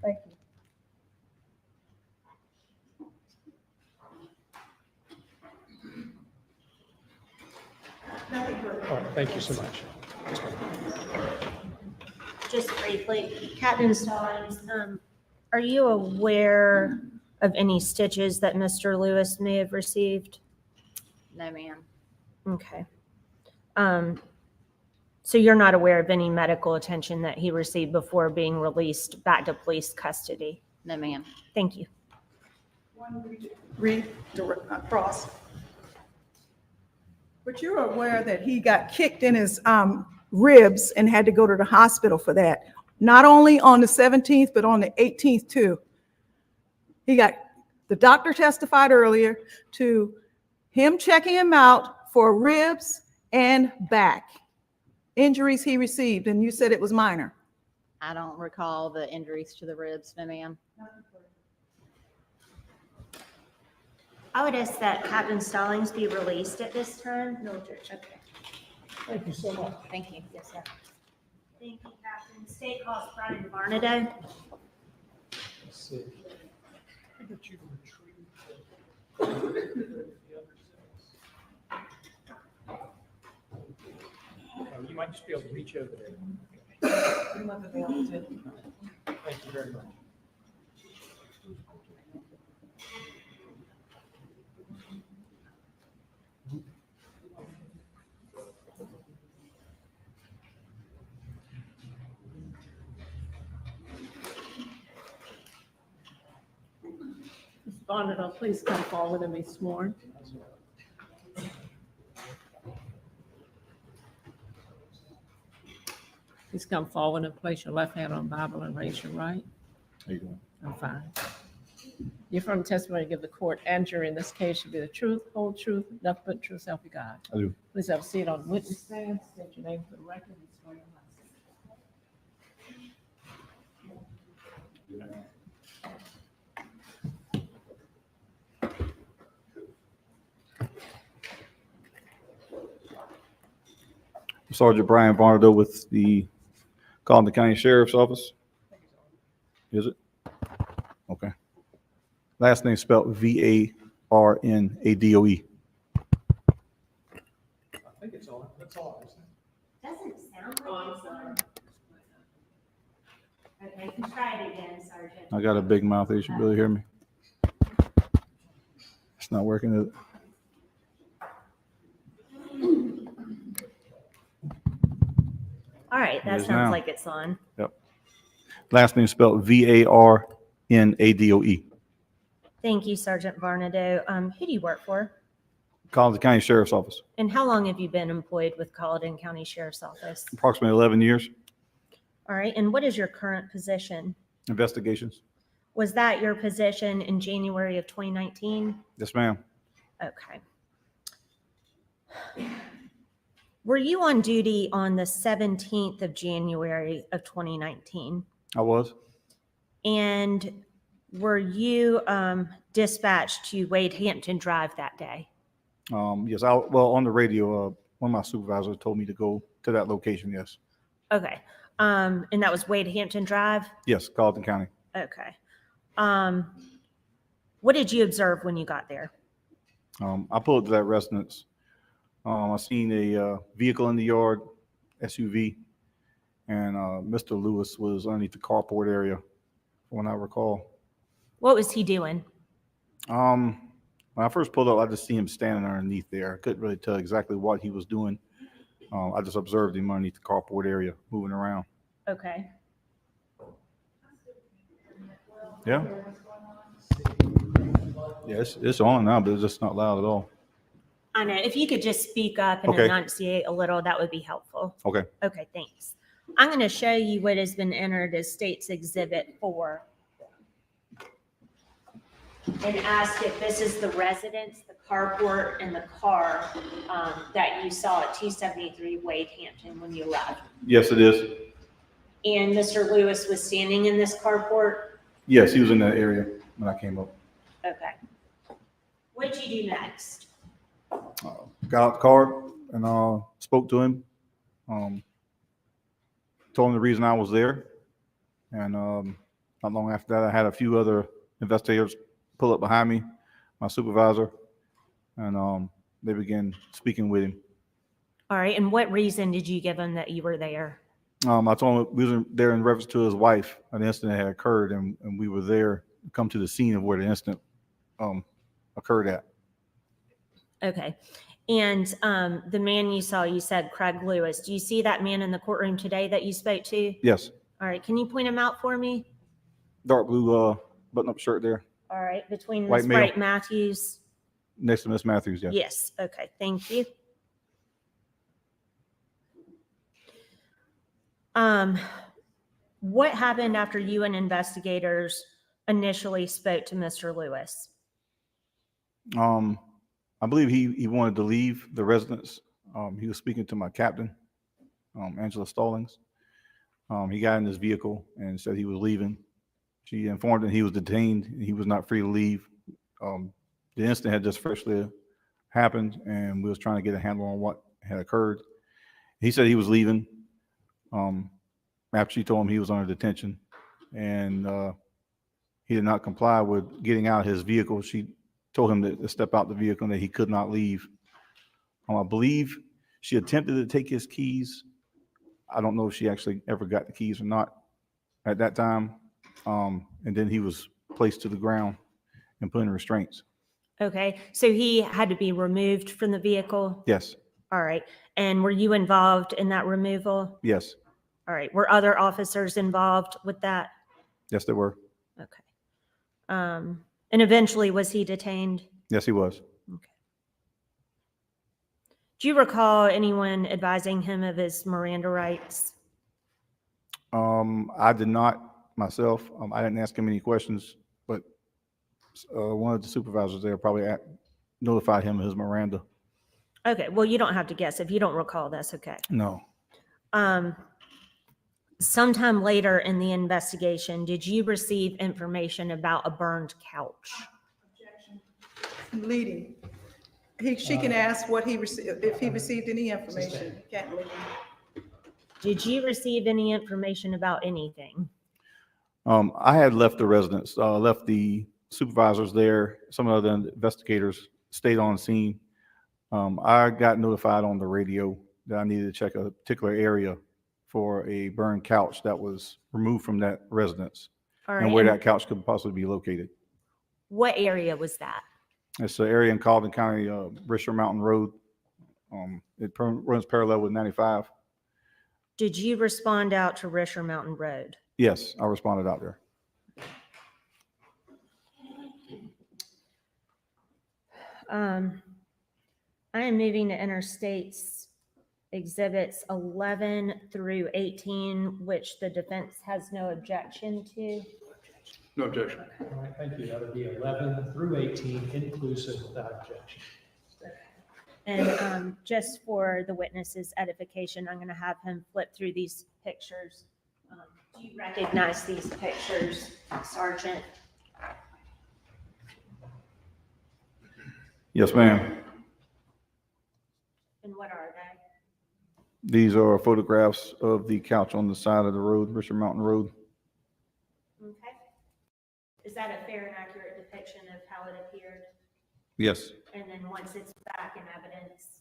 Thank you. Nothing further. All right, thank you so much. Just briefly, Captain Stallings, are you aware of any stitches that Mr. Lewis may have received? No, ma'am. Okay. So you're not aware of any medical attention that he received before being released back to police custody? No, ma'am. Thank you. Read across. But you're aware that he got kicked in his ribs and had to go to the hospital for that. Not only on the 17th, but on the 18th too. The doctor testified earlier to him checking him out for ribs and back injuries he received, and you said it was minor. I don't recall the injuries to the ribs, no, ma'am. I would ask that Captain Stallings be released at this time. Okay. Thank you so much. Thank you. Yes, sir. Thank you, Captain. State calls Brian Barnado. Let's see. I think that you retrieved you might just be able to reach over there. Thank you very much. Ms. Barnard, please come forward and be sworn. Please come forward and place your left hand on the Bible and raise your right. How you doing? I'm fine. Your firm testimony to give the court and jury in this case should be the truth, whole truth, nothing but truth, self you God. I do. Please have a seat on the witness stand. State your name for the record and swear your license. Sergeant Brian Barnado with the Collin County Sheriff's Office. Is it? Okay. Last name spelled Varnadoe. I think it's on. That's all. Isn't it? Doesn't sound like it's on. Okay, try it again, Sergeant. I got a big mouth. You should really hear me. It's not working, is it? All right, that It is sounds now. like it's on. Yep. Last name spelled Varnadoe. Thank you, Sergeant Barnado. Who do you work for? Collin County Sheriff's Office. And how long have you been employed with Collin County Sheriff's Office? Approximately 11 years. All right, and what is your current position? Investigations. Was that your position in January of 2019? Yes, ma'am. Okay. Were you on duty on the 17th of January of 2019? I was. And were you dispatched to Wade Hampton Drive that day? Yes. Well, on the radio, one of my supervisors told me to go to that location. Yes. Okay. And that was Wade Hampton Drive? Yes. Collin County. Okay. What did you observe when you got there? I pulled up to that residence. I seen a vehicle in the yard, SUV, and Mr. Lewis was underneath the carport area, when I recall. What was he doing? When I first pulled up, I just see him standing underneath there. I couldn't really tell exactly what he was doing. I just observed him underneath the carport area, moving around. Okay. Yeah. Yeah, it's on now, but it's just not loud at all. I know. If you could just speak up and Okay. enunciate a little, that would be helpful. Okay. Okay, thanks. I'm going to show you what has been entered as State's Exhibit 4. And ask if this is the residence, the carport, and the car that you saw at 273 Wade Hampton when you arrived. Yes, it is. And Mr. Lewis was standing in this carport? Yes, he was in that area when I came up. Okay. What did you do next? Got out the car and spoke to him. Told him the reason I was there. And not long after that, I had a few other investigators pull up behind me, my supervisor, and they began speaking with him. All right. And what reason did you give him that you were there? I told him we was there in reference to his wife. An incident had occurred, and we were there to come to the scene of where the incident occurred at. Okay. And the man you saw, you said Craig Lewis. Do you see that man in the courtroom today that you spoke to? Yes. All right. Can you point him out for me? Dark blue button-up shirt there, All right. Between White Miss male. Bright Matthews. next to Miss Matthews. Yes. Yes. Okay. Thank you. What happened after you and investigators initially spoke to Mr. Lewis? I believe he wanted to leave the residence. He was speaking to my captain, Angela Stallings. He got in his vehicle and said he was leaving. She informed him he was detained and he was not free to leave. The incident had just freshly happened, and we was trying to get a handle on what had occurred. He said he was leaving after she told him he was under detention, and he did not comply with getting out of his vehicle. She told him to step out the vehicle and that he could not leave. I believe she attempted to take his keys. I don't know if she actually ever got the keys or not at that time. And then he was placed to the ground and put in restraints. Okay, so he had to be removed from the vehicle? Yes, All right, and were you involved in that removal? yes, All right, were other officers involved with that? yes, there were. Okay. And eventually was he detained? Yes, he was. Okay. Do you recall anyone advising him of his Miranda rights? I did not myself. I didn't ask him any questions, but one of the supervisors there probably notified him of his Miranda. Okay, well, you don't have to guess. If you don't recall, that's okay. No. Sometime later in the investigation, did you receive information about a burned couch? Leading. She can ask what he received, if he received any information. He can't lead. Did you receive any information about anything? I had left the residence, left the supervisors there. Some of the other investigators stayed on scene. I got notified on the radio that I needed to check a particular area for a burned couch that was removed from that residence, All right, and where and that couch could possibly be located. what area was that? It's an area in Collin County, Risher Mountain Road. It runs parallel with 95. Did you respond out to Risher Mountain Road? Yes, I responded out there. I am moving to interstates exhibits 11 through 18, which the defense has no objection to. No objection. All right, thank you. That would be 11 through 18 inclusive without objection. And just for the witness's edification, I'm going to have him flip through these pictures. Do you recognize these pictures, Sergeant? Yes, ma'am. And what are they? These are photographs of the couch on the side of the road, Risher Mountain Road. Okay. Is that a fair and accurate depiction of how it appeared? Yes, And then once it's back in evidence?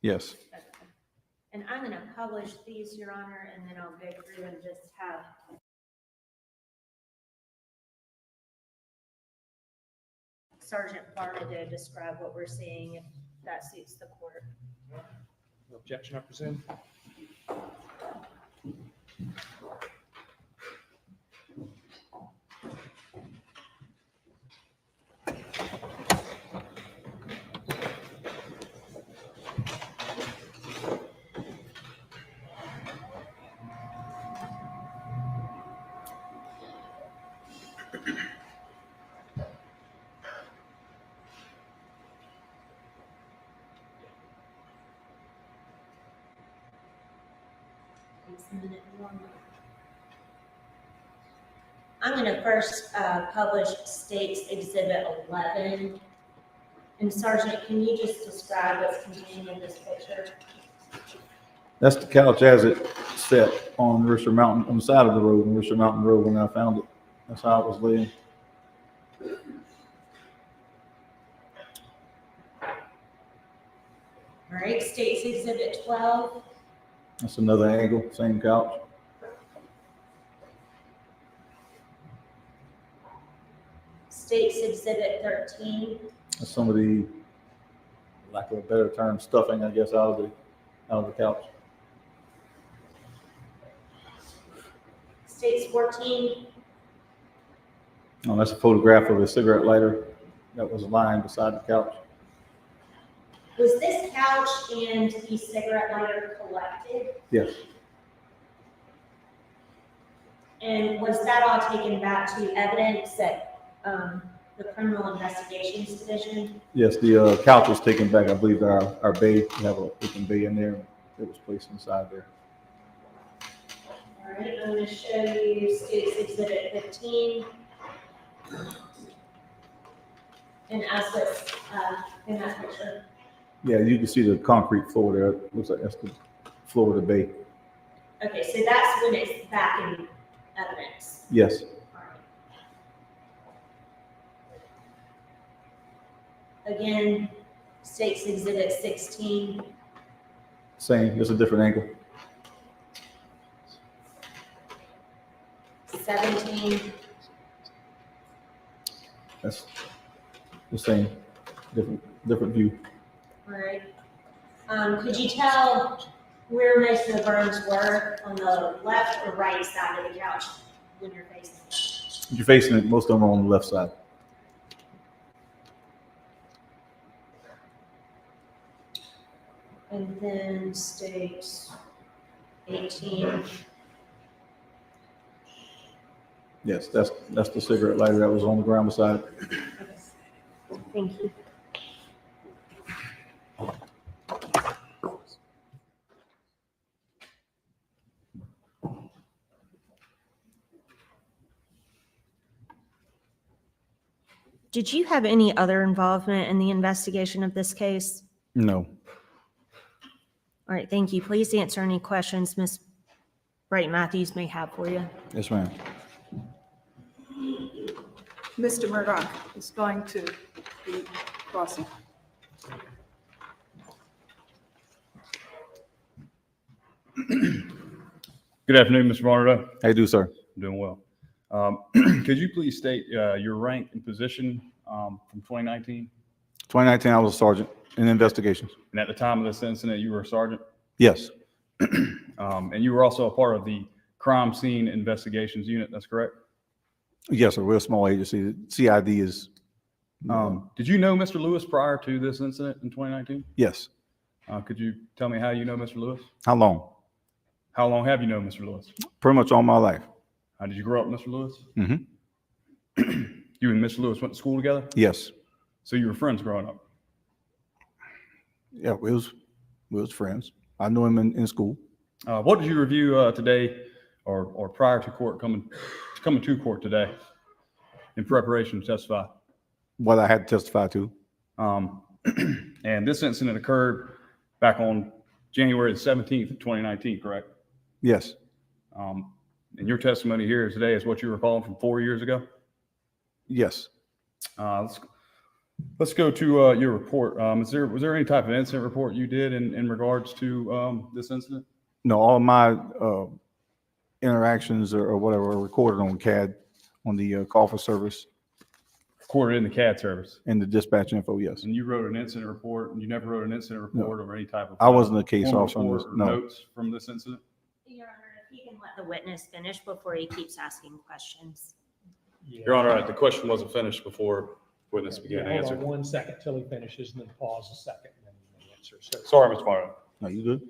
yes. Okay. And I'm going to publish these, Your Honor, and then I'll go through and just have Sergeant Barnado describe what we're seeing, if that suits the court. No objection, I presume. I'm going to first publish State's Exhibit 11. And Sergeant, can you just describe what's contained in this picture? That's the couch as it set on Risher Mountain, on the side of the road, on Risher Mountain Road when I found it. That's how it was laying. All right, State's Exhibit 12. That's another angle, same couch. State's Exhibit 13. That's some of the, lack of a better term, stuffing, I guess, out of the couch. State's 14. That's a photograph of a cigarette lighter that was lying beside the couch. Was this couch and the cigarette lighter collected? Yes, And was that all taken back to evidence at the Criminal Investigations Division? yes, the couch was taken back, I believe, to our bay. We have a open bay in there. It was placed inside there. All right, I'm going to show you State's Exhibit 15. And as what's in that picture. Yeah, you can see the concrete floor there. It looks like that's the floor of the bay. Okay, so that's when it's back in evidence. Yes. Again, State's Exhibit 16. Same, just a different angle. 17. That's the same, different view. All right. Could you tell where most of the burns were on the left or right side of the couch when you're facing it? You're facing it, most of them are on the left side. And then State 18. Yes, that's the cigarette lighter that was on the ground beside it. Thank you. Did you have any other involvement in the investigation of this case? No. All right, thank you. Please answer any questions Ms. Bright Matthews may have for you. Yes, ma'am. Mr. Murdoch is going to be crossing. Good afternoon, Mr. Barnard. How you do, sir? I'm doing well. Could you please state your rank and position from 2019? 2019, I was a sergeant in investigations. And at the time of this incident, you were a sergeant? Yes. And you were also a part of the crime scene investigations unit, that's correct? Yes, sir. We're a small agency. The CID is. Did you know Mr. Lewis prior to this incident in 2019? Yes. Could you tell me how you know Mr. Lewis? How long? How long have you known Mr. Lewis? Pretty much all my life. Did you grow up with Mr. Lewis? Mm-hmm. You and Mr. Lewis went to school together? Yes. So you were friends growing up? Yeah, we was friends. I knew him in school. What did you review today or prior to court coming to court today in preparation to testify? What I had to testify to. And this incident occurred back on January the 17th of 2019, correct? Yes. And your testimony here today is what you recall from 4 years ago? Yes. Let's go to your report. Was there any type of incident report you did in regards to this incident? No, all of my interactions or whatever are recorded on CAD on the call for service. Recorded in the CAD service? In the dispatch info, yes. And you wrote an incident report, and you never wrote an incident report or any type of... I wasn't a case officer on this, no. Notes from this incident? Your Honor, if you can let the witness finish before he keeps asking questions. Your Honor, the question wasn't finished before witness began to Hold answer. on 1 second till he finishes and then pause a second and then you may answer. So, Sorry, Mr. Martin. No, you good?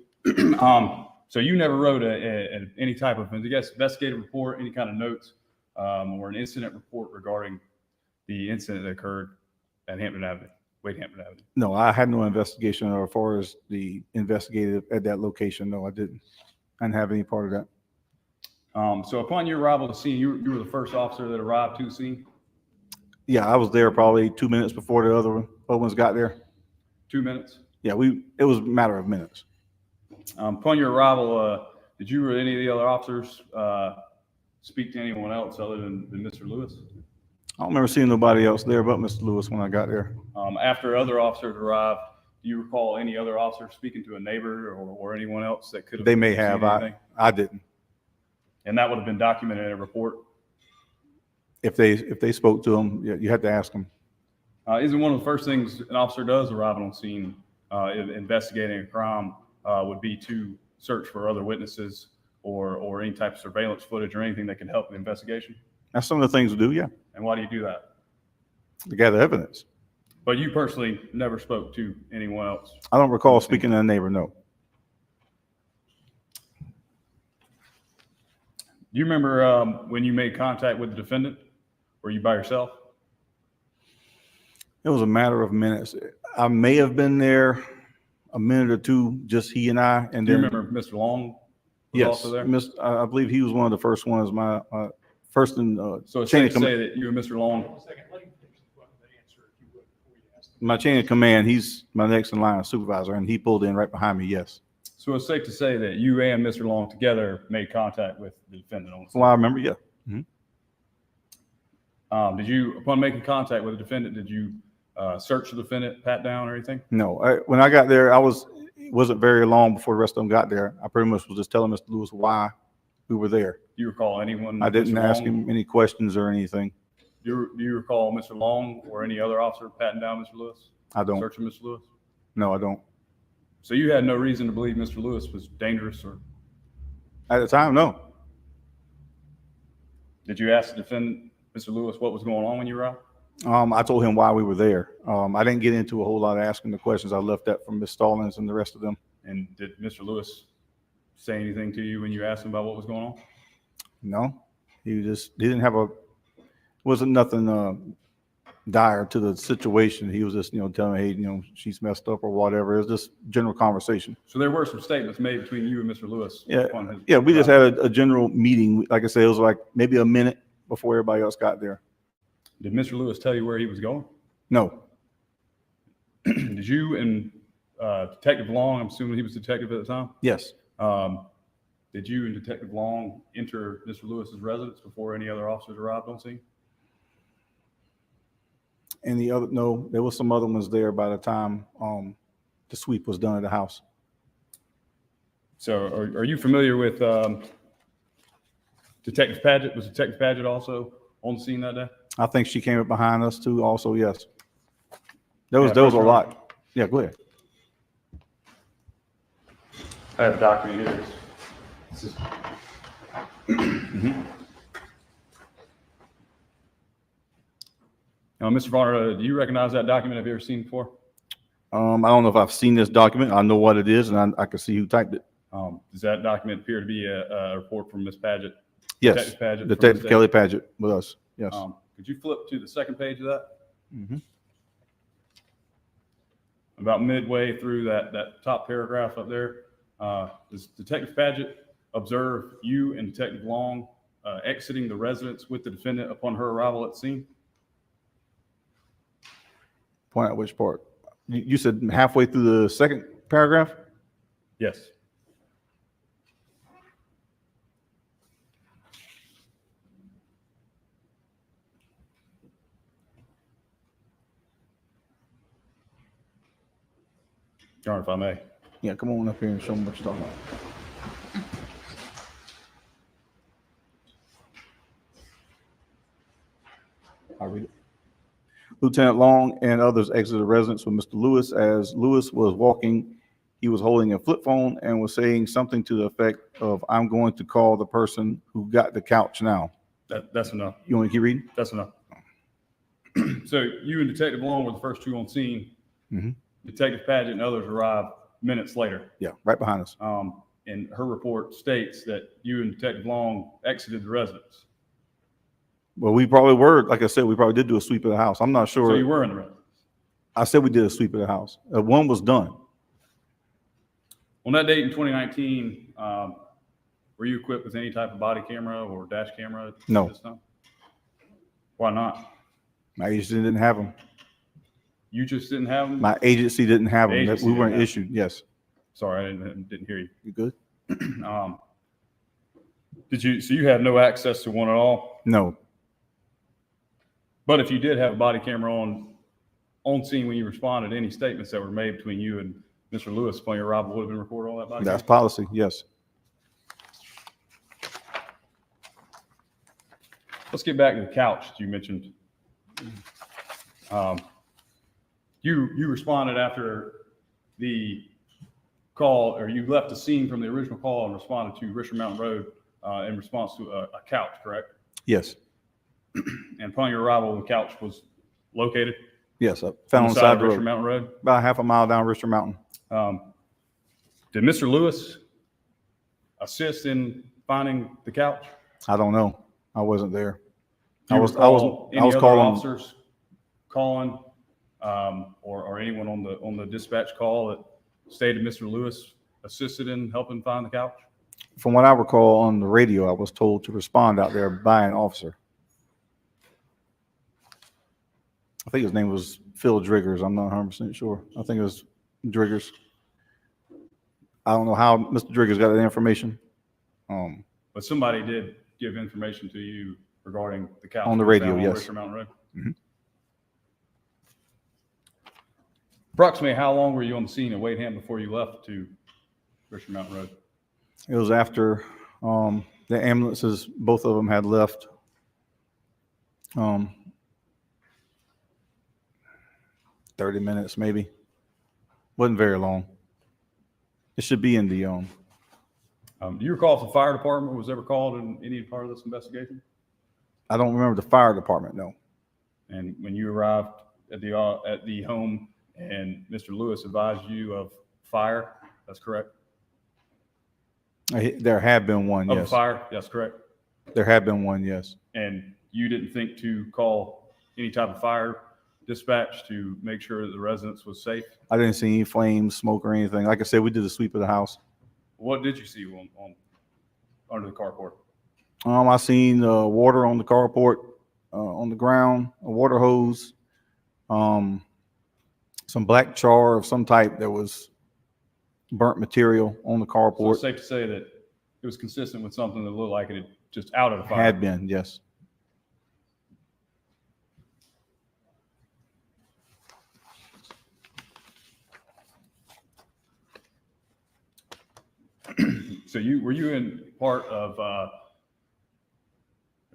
So you never wrote any type of investigative report, any kind of notes, or an incident report regarding the incident that occurred at Hampton Avenue, Wade Hampton Avenue? No, I had no investigation or as far as the investigative at that location. No, I didn't. I didn't have any part of that. So upon your arrival to the scene, you were the first officer that arrived to the scene? Yeah, I was there probably 2 minutes before the other ones got there. 2 minutes? Yeah, it was a matter of minutes. Upon your arrival, did you or any of the other officers speak to anyone else other than Mr. Lewis? I don't remember seeing nobody else there but Mr. Lewis when I got there. After other officers arrived, do you recall any other officers speaking to a neighbor or anyone else that could have? They may have. I didn't. And that would have been documented in a report? If they spoke to them, you had to ask them. Isn't one of the first things an officer does arriving on scene, investigating a crime, would be to search for other witnesses or any type of surveillance footage or anything that can help the investigation? That's some of the things we do, yeah. And why do you do that? To gather evidence. But you personally never spoke to anyone else? I don't recall speaking to a neighbor, no. Do you remember when you made contact with the defendant? Were you by yourself? It was a matter of minutes. I may have been there a minute or two, just he and I. And Do you then, remember Mr. Long was yes, also there? I believe he was one of the first ones. My first in So it's chain safe of to command. say that you and Mr. Long, One second, let him finish the answer if you would. my chain of command. He's my next in line supervisor, and he pulled in right behind me. Yes. So it's safe to say that you and Mr. Long together made contact with the defendant on the scene. Well, I remember. Yeah. Did you, upon making contact with the defendant, did you search the defendant, pat down or anything? No. When I got there, it wasn't very long before the rest of them got there. I pretty much was just telling Mr. Lewis why we were there. Do you recall anyone? I didn't Mr. ask Long? him any questions or anything. Do you recall Mr. Long or any other officer patting down Mr. Lewis? I don't. Searching Mr. Lewis? No, I don't. So you had no reason to believe Mr. Lewis was dangerous, or At the time, no. did you ask the defendant, Mr. Lewis, what was going on when you arrived? I told him why we were there. I didn't get into a whole lot of asking the questions. I left that from Ms. Stallings and the rest of them. And did Mr. Lewis say anything to you when you asked him about what was going on? No, he didn't have wasn't nothing dire to the situation. He was just, telling me, hey, she's messed up or whatever. It was just general conversation. So there were some statements made between you and Mr. Lewis. Yeah, upon his yeah. We just arrival. had a general meeting. Like I said, it was like maybe a minute before everybody else got there. Did Mr. Lewis tell you where he was going? No, Did you and Detective Long, I'm assuming he was detective at the time, yes, did you and Detective Long enter Mr. Lewis's residence before any other officers arrived on scene? and no, there was some other ones there by the time the sweep was done at the house. So are you familiar with Detective Paget? Was Detective Paget also on the scene that day? I think she came up behind us too. Also, yes. There was Yeah, a lot. Yeah, go ahead. I have a document here. This is Mr. Varner, do you recognize that document? Have you ever seen before? I don't know if I've seen this document. I know what it is, and I can see who typed it. Does that document appear to be a report from Ms. Paget? Yes, Detective Paget from Detective the Kelly Paget with us. Yes. Could you flip to the second page of that? Mhm. About midway through that top paragraph up there, does Detective Paget observe you and Detective Long exiting the residence with the defendant upon her arrival at the scene? Point out which part. You said halfway through the second paragraph? Yes. Your Honor, if I may. Yeah, come on up here and show them what you're talking about. I'll read it. Lieutenant Long and others exited the residence with Mr. Lewis. As Lewis was walking, he was holding a flip phone and was saying something to the effect of, "I'm going to call the person who got the couch now." That's enough. You want to keep reading? That's enough. So you and Detective Long were the first two on scene. Mhm. Detective Paget and others arrived minutes later. Yeah, right behind us. And her report states that you and Detective Long exited the residence. Well, we probably were, like I said, we probably did do a sweep of the house. I'm not sure. So you were in the residence. I said we did a sweep of the house. One was done. On that date in 2019, were you equipped with any type of body camera or dash camera at No. this time? Why not? My agency didn't have them. You just didn't have them? My agency didn't have The them. agency We didn't weren't have issued. Yes. Sorry, I didn't hear you. You good? So you had no access to one at all? No. But if you did have a body camera on scene when you responded, any statements that were made between you and Mr. Lewis upon your arrival would have been recorded on that body That's camera? policy. Yes. Let's get back to the couch that you mentioned. You responded after the call, or you left the scene from the original call and responded to Richard Mountain Road in response to a couch, correct? Yes. And upon your arrival, the couch was located Yes. I found on the side side of of the Richard road, Mountain Road. about half a mile down Richard Mountain. Did Mr. Lewis assist in finding the couch? I don't know. I wasn't there. Do I you was recall any other calling. officers calling, or anyone on the dispatch call that stated Mr. Lewis assisted in helping find the couch? From what I recall on the radio, I was told to respond out there by an officer. I think his name was Phil Driggers. I'm not 100% sure. I think it was Driggers. I don't know how Mr. Driggers got that information. But somebody did give information to you regarding the cow On the radio, on yes. Richard Mountain Road. Mhm. Approximately how long were you on the scene at Wadeham before you left to Richard Mountain Road? It was after the ambulances, both of them had left. 30 minutes maybe. Wasn't very long. It should be in the Do you recall if the fire department was ever called in any part of this investigation? I don't remember the fire department, no. And when you arrived at the home and Mr. Lewis advised you of fire, that's correct? There have been one, Of yes. fire, that's correct. There have been one, yes. And you didn't think to call any type of fire dispatch to make sure that the residence was safe? I didn't see any flames, smoke, or anything. Like I said, we did a sweep of the house. What did you see on under the carport? I seen water on the carport, on the ground, a water hose, some black char of some type that was burnt material on the So carport. it's safe to say that it was consistent with something that looked like it had just out of the fire. Had been, yes. So were you in part of, or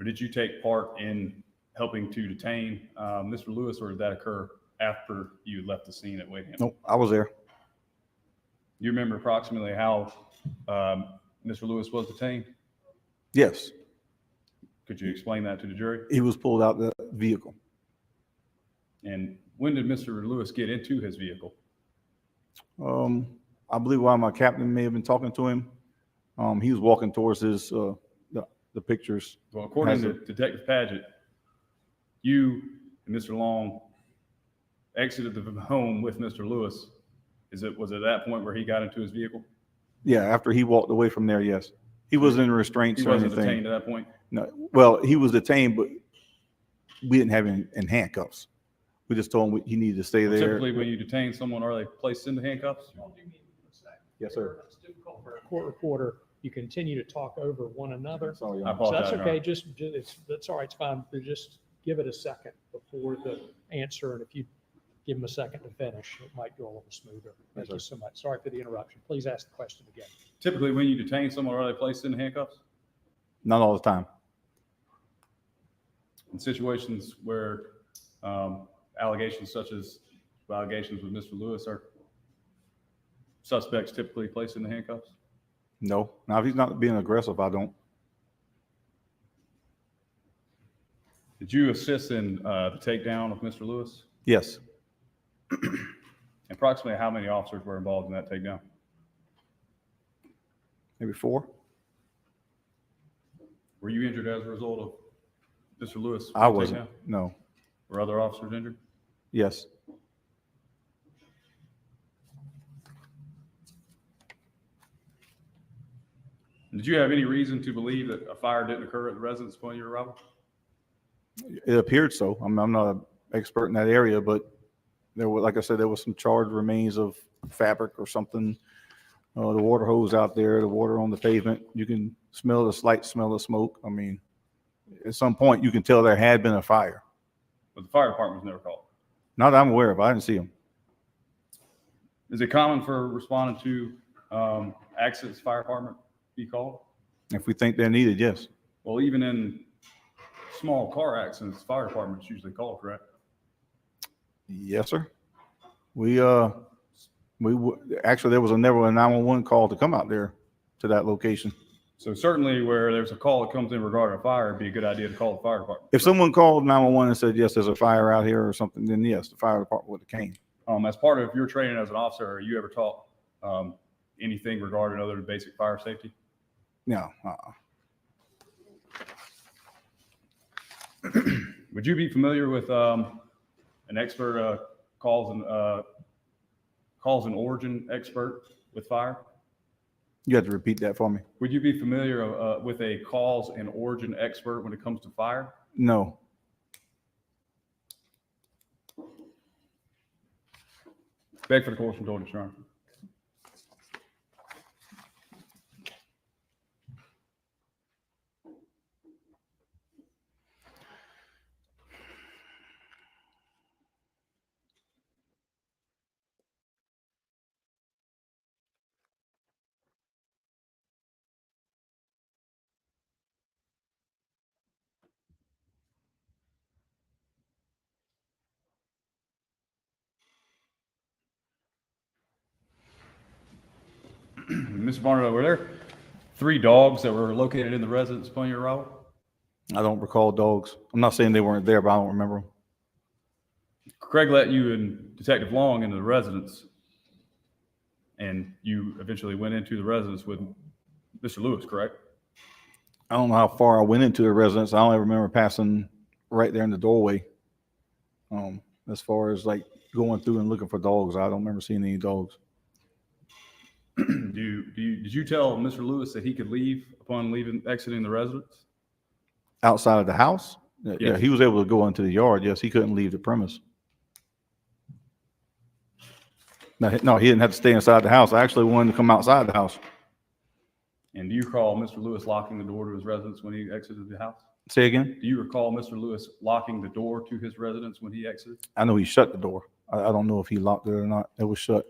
did you take part in helping to detain Mr. Lewis, or did that occur after you left the scene at Wadeham? Nope, I was there. Do you remember approximately how Mr. Lewis was detained? Yes, Could you explain that to the jury? he was pulled out the vehicle. And when did Mr. Lewis get into his vehicle? I believe while my captain may have been talking to him, he was walking towards his the pictures. Well, according Has to it- Detective Paget, you and Mr. Long exited the home with Mr. Lewis. Was it that point where he got into his vehicle? Yeah, after he walked away from there, yes. He wasn't in restraints He or wasn't anything. detained at that point? No, well, he was detained, but we didn't have him in handcuffs. We just told him he needed to stay there. Typically, when you detain someone, are they placed into handcuffs? Yes, sir. It's difficult for a court reporter. You continue to talk over one another. Sorry, I Your Honor. So apologize. that's Your okay. Honor. That's all right. It's fine. But just give it a second before the answer. And if you give them a second to finish, it might go a little smoother. Thank you so much. Sorry for the interruption. Please ask the question again. Typically, when you detain someone, are they placed in handcuffs? Not all the time. In situations where allegations such as allegations with Mr. Lewis, are suspects typically placed in the handcuffs? No. Now, if he's not being aggressive, I don't. Did you assist in the takedown of Mr. Lewis? Yes. Approximately how many officers were involved in that takedown? Maybe 4. Were you injured as a result of Mr. Lewis? I wasn't. No. Were other officers injured? Yes. Did you have any reason to believe that a fire didn't occur at the residence upon your arrival? It appeared so. I'm not an expert in that area, but there was, like I said, there was some charred remains of fabric or something. The water hose out there, the water on the pavement. You can smell the slight smell of smoke. I mean, at some point you can tell there had been a fire. But the fire department was never called. Not that I'm aware of. I didn't see them. Is it common for responding to accidents, fire department be called? If we think they're needed, yes. Well, even in small car accidents, fire department's usually called, correct? Yes, sir. Actually, there was never a 911 call to come out there to that location. So certainly where there's a call that comes in regarding a fire, it'd be a good idea to call the fire department. If someone called 911 and said, yes, there's a fire out here or something, then yes, the fire department would have came. As part of your training as an officer, are you ever taught anything regarding other than basic fire safety? No. Would you be familiar with an expert calls an origin expert with fire? You have to repeat that for me. Would you be familiar with a cause and origin expert when it comes to fire? No. Beg for the court's indulgence, Your Honor. Mr. Barnard, were there 3 dogs that were located in the residence upon your arrival? I don't recall dogs. I'm not saying they weren't there, but I don't remember them. Craig let you and Detective Long into the residence, and you eventually went into the residence with Mr. Lewis, correct? I don't know how far I went into the residence. I only remember passing right there in the doorway. As far as like going through and looking for dogs, I don't remember seeing any dogs. Did you tell Mr. Lewis that he could leave upon exiting the residence? Outside of the house? Yes. Yeah, he was able to go into the yard. Yes, he couldn't leave the premise. No, he didn't have to stay inside the house. I actually wanted to come outside the house. And do you recall Mr. Lewis locking the door to his residence when he exited the house? Say again? Do you recall Mr. Lewis locking the door to his residence when he exited? I know he shut the door. I don't know if he locked it or not. It was shut.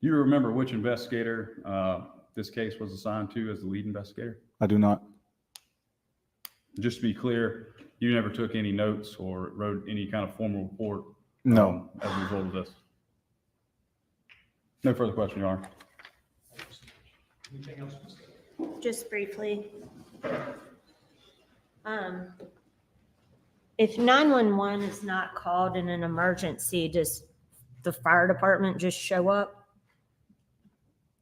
Do you remember which investigator this case was assigned to as the lead investigator? I do not. Just to be clear, you never took any notes or wrote any kind of formal report? No. As a result of this? No further question, Your Honor. Anything else? Just briefly. If 911 is not called in an emergency, does the fire department just show up?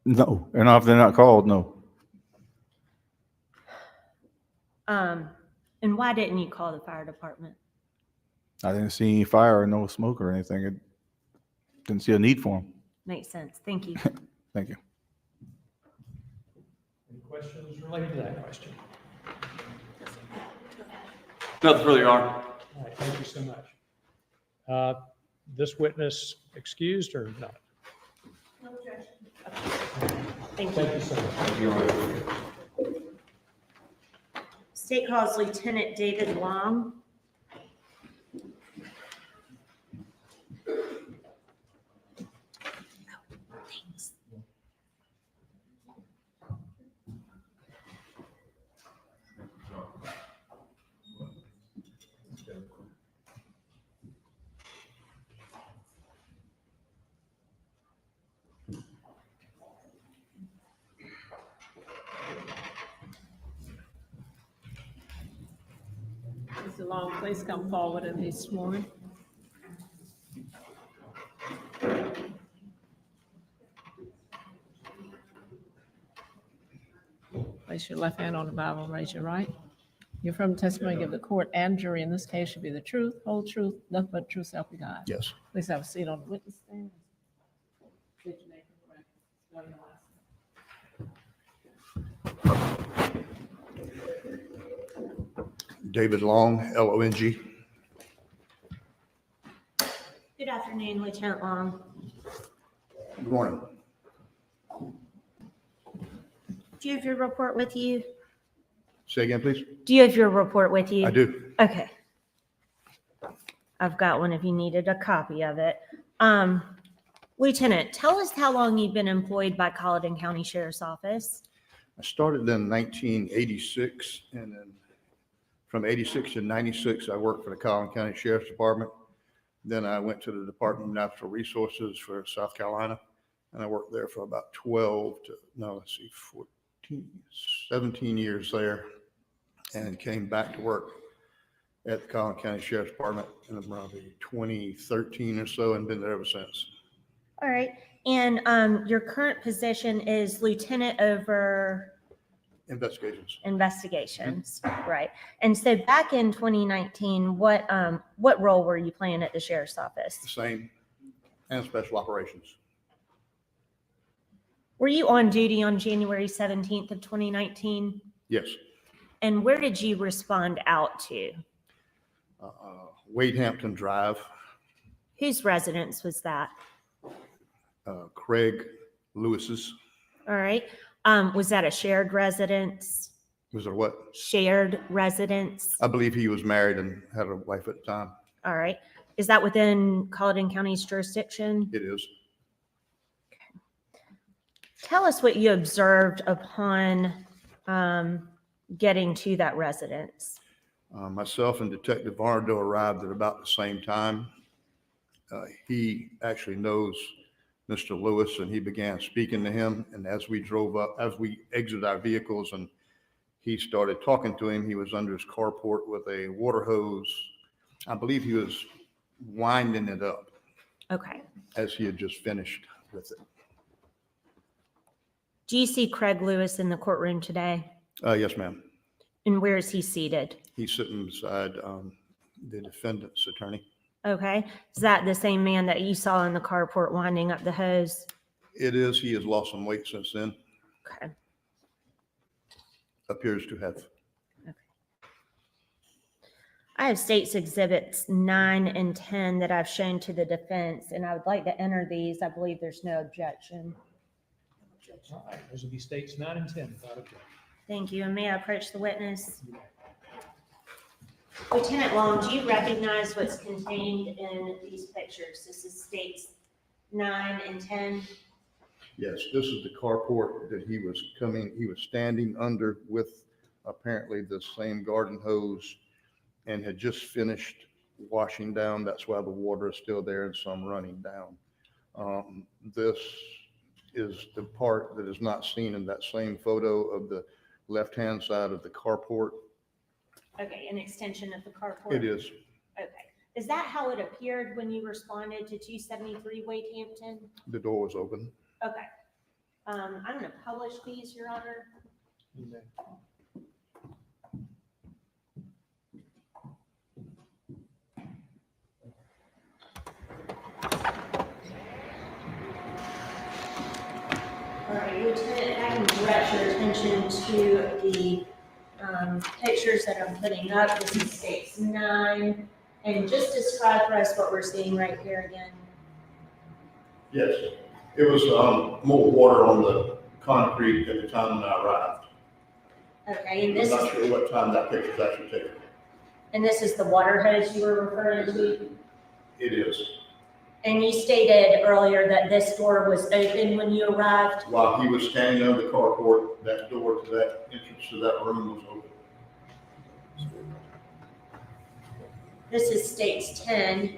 No. And if they're not called, no. And why didn't you call the fire department? I didn't see any fire or no smoke or anything. It didn't see a need for them. Makes sense. Thank you. Thank you. Any questions related to that question? Nothing further, Your Honor. All right, thank you so much. This witness excused or not? Thank Thank you. you so much. State calls Lieutenant David Long. Mr. Long, please come forward and be sworn. Place your left hand on the Bible, raise your right. Your affirmative testimony give the court and jury in this case should be the truth, whole truth, nothing but truth, so help you God. Yes. Please have a seat on the witness stand. State your name for the record. Spell your last David Long, L-O-N-G. Good afternoon, Lieutenant Long. Good morning. Do you have your report with you? Say again, please. Do you have your report with you? I do. Okay. I've got one if you needed a copy of it. Lieutenant, tell us how long you've been employed by Collin County Sheriff's Office. I started in 1986, and then from 86 to 96, I worked for the Collin County Sheriff's Department. Then I went to the Department of Natural Resources for South Carolina, and I worked there for about 17 years there, and came back to work at the Collin County Sheriff's Department in probably 2013 or so, and been there ever since. All right. And your current position is lieutenant over investigations, right? And so back in 2019, what role were you playing at the sheriff's office? The same, and special operations. Were you on duty on January 17th of 2019? Yes. And where did you respond out to? Wade Hampton Drive, Whose residence was that? Craig Lewis's. All right. Was that a shared residence? Was there what? Shared residence? I believe he was married and had a wife at the time. All right. Is that within Collin County's jurisdiction? It is. Tell us what you observed upon getting to that residence. Myself and Detective Varnado arrived at about the same time. He actually knows Mr. Lewis, and he began speaking to him. And as we drove up, as we exited our vehicles and he started talking to him, he was under his carport with a water hose. I believe he was winding it up. Okay. As he had just finished with it. Do you see Craig Lewis in the courtroom today? Yes, ma'am. And where is he seated? He's sitting beside the defendant's attorney. Okay. Is that the same man that you saw in the carport winding up the hose? It is. He has lost some weight since then. Okay. Appears to have. Okay. I have states exhibits 9 and 10 that I've shown to the defense, and I would like to enter these. I believe there's no objection. All right, those will be states 9 and 10 without objection. Thank you. And may I approach the witness? Lieutenant Long, do you recognize what's contained in these pictures? This is states 9 and 10. Yes, this is the carport that he was standing under with apparently the same garden hose and had just finished washing down. That's why the water is still there and some running down. This is the part that is not seen in that same photo of the left-hand side of the carport. Okay, an extension of the carport? It is. Okay. Is that how it appeared when you responded to 273 Wade Hampton? The door was open. Okay. I'm going to publish these, Your Honor. All right, Lieutenant, if I can direct your attention to the pictures that I'm putting up. This is states 9. And just describe for us what we're seeing right here again. Yes, it was more water on the concrete at the time when I arrived. Okay, and I'm this not is, sure what time that picture's actually taken. and this is the water hose you were referring to? It is. And you stated earlier that this door was open when you arrived? While he was standing under the carport, that door to that entrance to that room was open. This is states 10.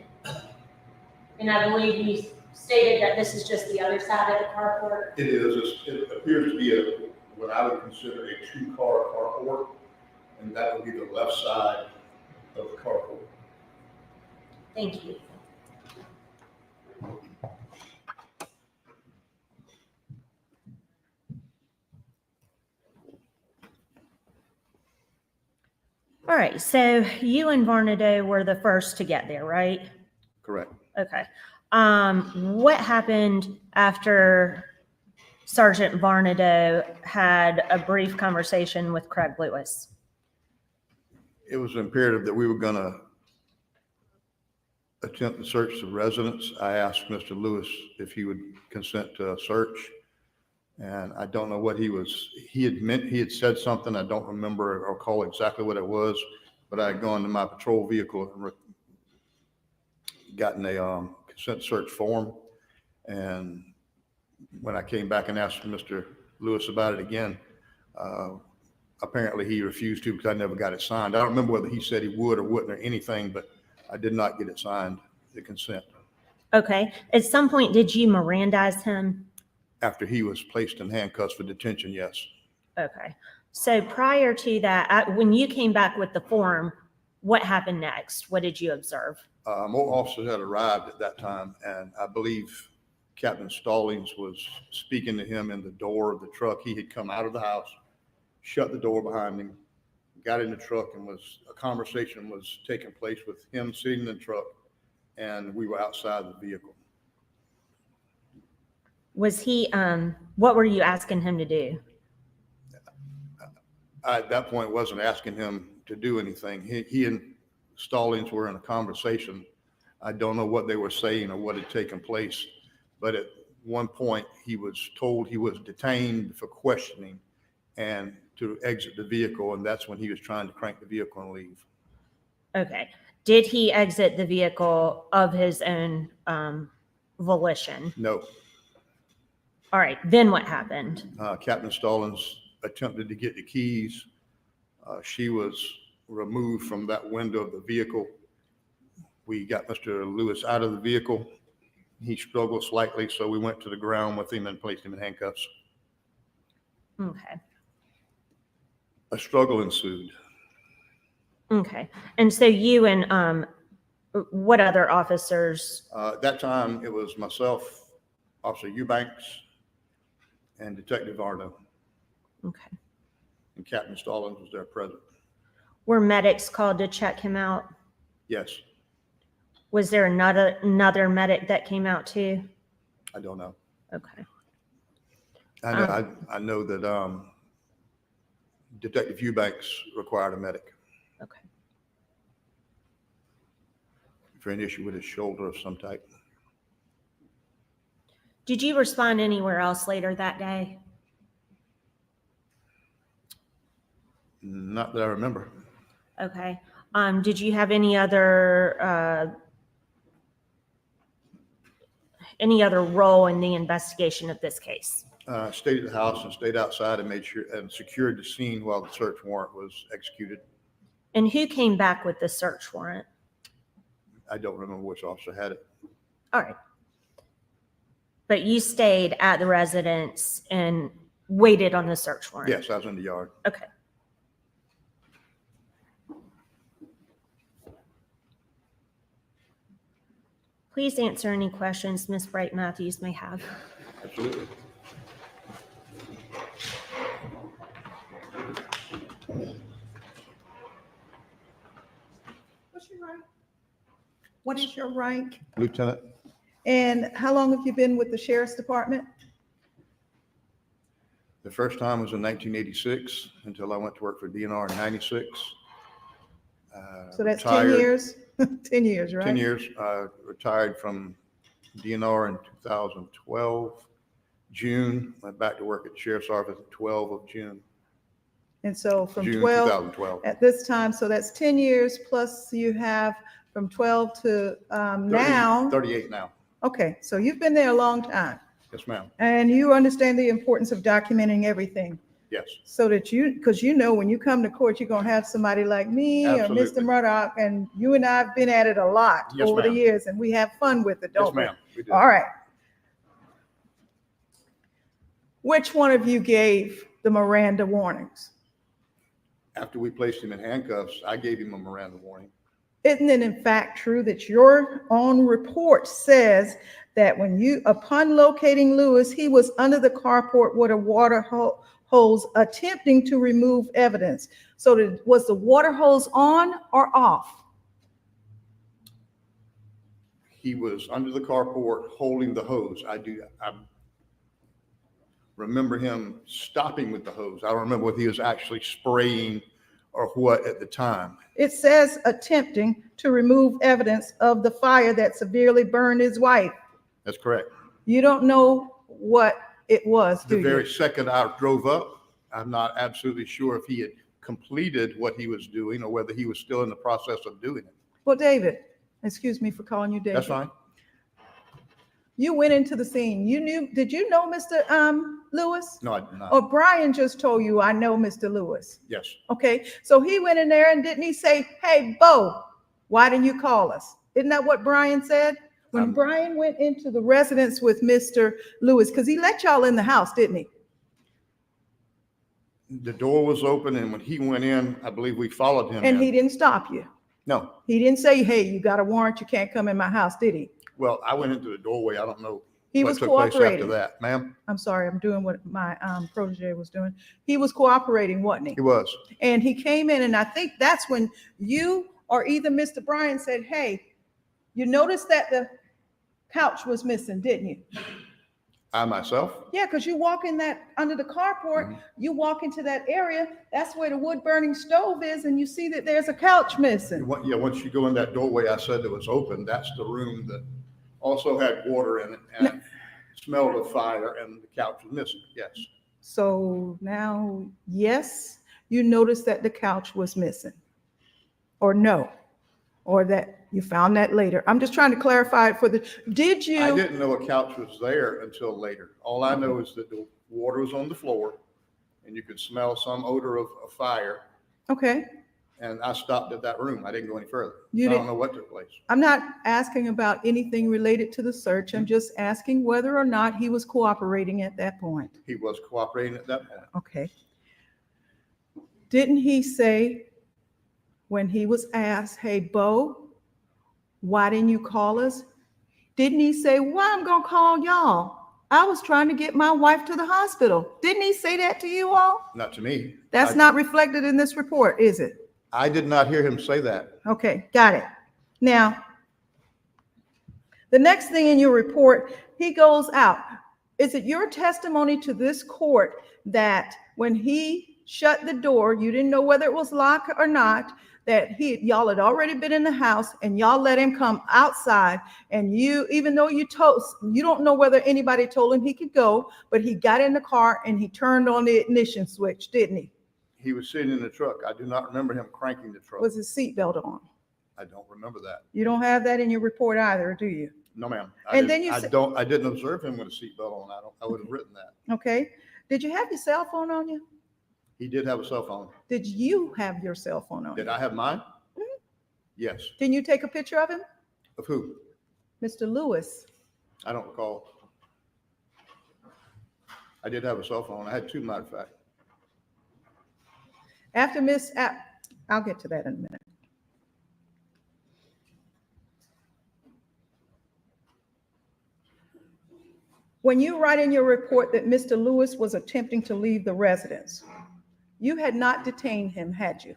And I believe you stated that this is just the other side of the carport? It is. It appears to be what I would consider a 2-car carport, and that would be the left side of the carport. Thank you. All right, so you and Varnado were the first to get there, right? Correct. Okay. What happened after Sergeant Varnado had a brief conversation with Craig Lewis? It was imperative that we were going to attempt to search the residence. I asked Mr. Lewis if he would consent to a search, and I don't know what he had said something. I don't remember or recall exactly what it was, but I had gone to my patrol vehicle and gotten a consent search form. And when I came back and asked Mr. Lewis about it again, apparently he refused to because I never got it signed. I don't remember whether he said he would or wouldn't or anything, but I did not get it signed, the consent. Okay. At some point, did you Mirandize him? After he was placed in handcuffs for detention, yes. Okay. So prior to that, when you came back with the form, what happened next? What did you observe? More officers had arrived at that time, and I believe Captain Stallings was speaking to him in the door of the truck. He had come out of the house, shut the door behind him, got in the truck, and a conversation was taking place with him sitting in the truck, and we were outside the vehicle. Was he, what were you asking him to do? I, at that point, wasn't asking him to do anything. He and Stallings were in a conversation. I don't know what they were saying or what had taken place, but at one point he was told he was detained for questioning and to exit the vehicle, and that's when he was trying to crank the vehicle and leave. Okay. Did he exit the vehicle of his own volition? No. All right. Then what happened? Captain Stallings attempted to get the keys. She was removed from that window of the vehicle. We got Mr. Lewis out of the vehicle. He struggled slightly, so we went to the ground with him and placed him in handcuffs. Okay. A struggle ensued. Okay. And so you and what other officers? At that time, it was myself, Officer Eubanks, and Detective Arno, Okay. and Captain Stallings was there present. Were medics called to check him out? Yes, Was there another medic that came out too? I don't know. Okay. I know that Detective Eubanks required a medic Okay. for an issue with his shoulder of some type. Did you respond anywhere else later that day? Not that I remember. Okay. Did you have any other role in the investigation of this case? Stayed at the house and stayed outside and made sure and secured the scene while the search warrant was executed. And who came back with the search warrant? I don't remember which officer had it. All right. But you stayed at the residence and waited on the search warrant? Yes, I was in the yard. Okay. Please answer any questions Ms. Bright Matthews may have. Absolutely. What's your rank? What is your rank? Lieutenant, And how long have you been with the Sheriff's Department? the first time was in 1986 until I went to work for DNR in 96. So that's 10 Retired- years? 10 years, right? 10 years. Retired from DNR in 2012, June. Went back to work at the Sheriff's Office at 12 of June. And so from June 12, 2012. at this time, so that's 10 years plus you have from 12 to 30 now. 38 now. Okay, so you've been there a long time Yes, ma'am. and you understand the importance of documenting everything Yes. so that because you know when you come to court, you're going to have somebody like me or Mr. Absolutely. Murdoch, and you and I have been at it a lot Yes, over the ma'am. years and we have fun with it, Yes, don't we? ma'am. We do. All right. Which one of you gave the Miranda warnings? After we placed him in handcuffs, I gave him a Miranda warning. Isn't it in fact true that your own report says that when you, upon locating Lewis, he was under the carport with a water hose attempting to remove evidence? So was the water hose on or off? He was under the carport holding the hose. I remember him stopping with the hose. I don't remember whether he was actually spraying or what at the time. It says attempting to remove evidence of the fire that severely burned his wife. That's correct. You don't know what it was, do The you? very second I drove up, I'm not absolutely sure if he had completed what he was doing or whether he was still in the process of doing it. Well, David, excuse me for calling you David. That's fine. You went into the scene. Did you know Mr. Lewis? No, I did not. Or Brian just told you, I know Mr. Lewis. Yes. Okay, so he went in there and didn't he say, hey, Bo, why didn't you call us? Isn't that what Brian said? When Brian went into the residence with Mr. Lewis, because he let y'all in the house, didn't he? The door was open and when he went in, I believe we followed him And in. he didn't stop you. No. He didn't say, hey, you got a warrant, you can't come in my house, did he? Well, I went into the doorway. I don't know He what was took place after cooperating. that. Ma'am? I'm sorry, I'm doing what my protege was doing. He was cooperating, wasn't he? He was. And he came in, and I think that's when you or either Mr. Bryan said, hey, you noticed that the couch was missing, didn't you? I myself? Yeah, because you walk in that, under the carport, Mhm. you walk into that area, that's where the wood burning stove is, and you see that there's a couch missing. Yeah, once you go in that doorway, I said that was open, that's the room that also had water in it and smelled of fire, and the couch was missing, yes. So now, yes, you noticed that the couch was missing, or no? Or that you found that later? I'm just trying to clarify it for the, did you? I didn't know a couch was there until later. All I know is that the water was on the floor and you could smell some odor of fire. Okay, And I stopped at that room. I didn't go any further. You I don't didn't- know what took place. I'm not asking about anything related to the search. I'm just asking whether or not he was cooperating at that point. He was cooperating at that point. Okay. Didn't he say, when he was asked, hey, Bo, why didn't you call us? Didn't he say, well, I'm gonna call y'all? I was trying to get my wife to the hospital. Didn't he say that to you all? Not to me. That's not reflected in this report, is it? I did not hear him say that. Okay, got it. Now, the next thing in your report, he goes out. Is it your testimony to this court that when he shut the door, you didn't know whether it was locked or not, that y'all had already been in the house and y'all let him come outside, and you, even though you don't know whether anybody told him he could go, but he got in the car and he turned on the ignition switch, didn't he? He was sitting in the truck. I do not remember him cranking the truck. Was his seatbelt on? I don't remember that. You don't have that in your report either, do you? No, ma'am. And then you said- I didn't observe him with a seatbelt on. I would have written that. Okay. Did you have your cell phone on you? He did have a cell phone. Did you have your cell phone on Did you? I have mine? Mhm. Yes. Can you take a picture of him? Of who? Mr. Lewis. I don't recall. I did have a cell phone. I had two, matter of fact. After I'll get to that in a minute. When you write in your report that Mr. Lewis was attempting to leave the residence, you had not detained him, had you?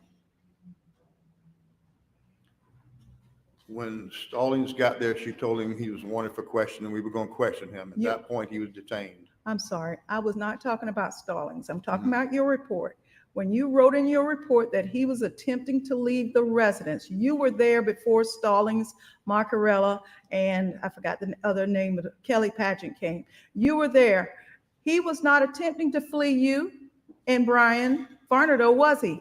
When Stallings got there, she told him he was wanted for questioning. We were going to question him. At that point, he was detained. I'm sorry, I was not talking about Stallings. I'm talking about your report. When you wrote in your report that he was attempting to leave the residence, you were there before Stallings, Marcarella, and I forgot the other name, of Kelly Pageant came. You were there. He was not attempting to flee you and Brian Farnado, was he?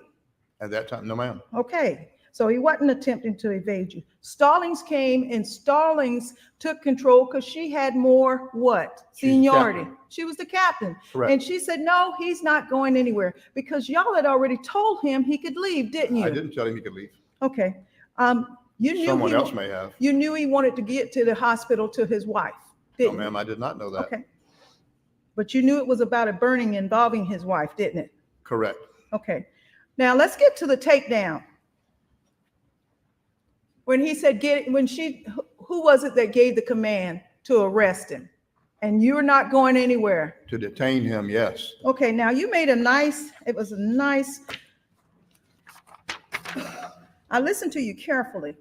At that time, no, ma'am. Okay, so he wasn't attempting to evade you. Stallings came and Stallings took control because she had more what? She's the Seniority. captain. She was the captain. Correct. And she said, no, he's not going anywhere because y'all had already told him he could leave, didn't you? I didn't tell him he could leave. Okay. You knew Someone he else wa- may have. You knew he wanted to get to the hospital to his wife, No, didn't you? ma'am, I did not know that. Okay. But you knew it was about a burning involving his wife, didn't it? Correct. Okay. Now let's get to the takedown. When he said who was it that gave the command to arrest him? And you're not going anywhere. To detain him, yes. Okay, now you made it was a nice, I listened to you carefully.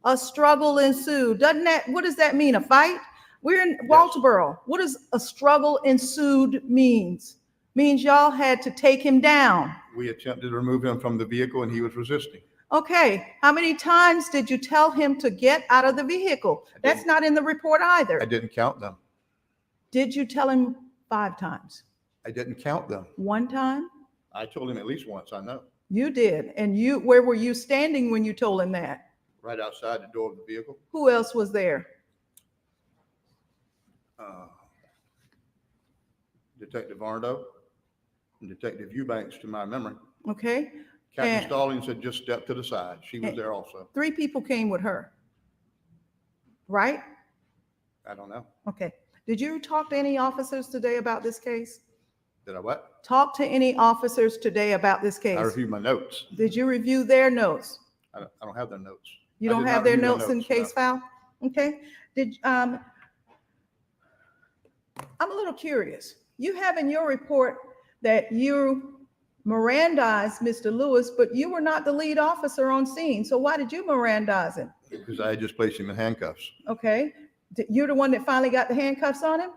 A struggle ensued. What does that mean? A fight? We're in Walterboro. What does a struggle ensued means? Means y'all had to take him down. We attempted to remove him from the vehicle and he was resisting. Okay, how many times did you tell him to get out of the vehicle? That's not in the report either. I didn't count them. Did you tell him 5 times? I didn't count them. 1 time? I told him at least once, I know. You did. And where were you standing when you told him that? Right outside the door of the vehicle. Who else was there? Detective Arndo and Detective Eubanks, to my memory. Okay. Captain And- Stallings had just stepped to the side. She was there also. 3 people came with her. Right? I don't know. Okay. Did you talk to any officers today about this case? Did I what? Talk to any officers today about this case? I reviewed my notes. Did you review their notes? I don't have their notes. You I don't did have not their review notes in case file? Okay. I'm a little curious. You have in your report that you Mirandized Mr. Lewis, but you were not the lead officer on scene. So why did you Mirandize him? Because I had just placed him in handcuffs. Okay. You're the one that finally got the handcuffs on him?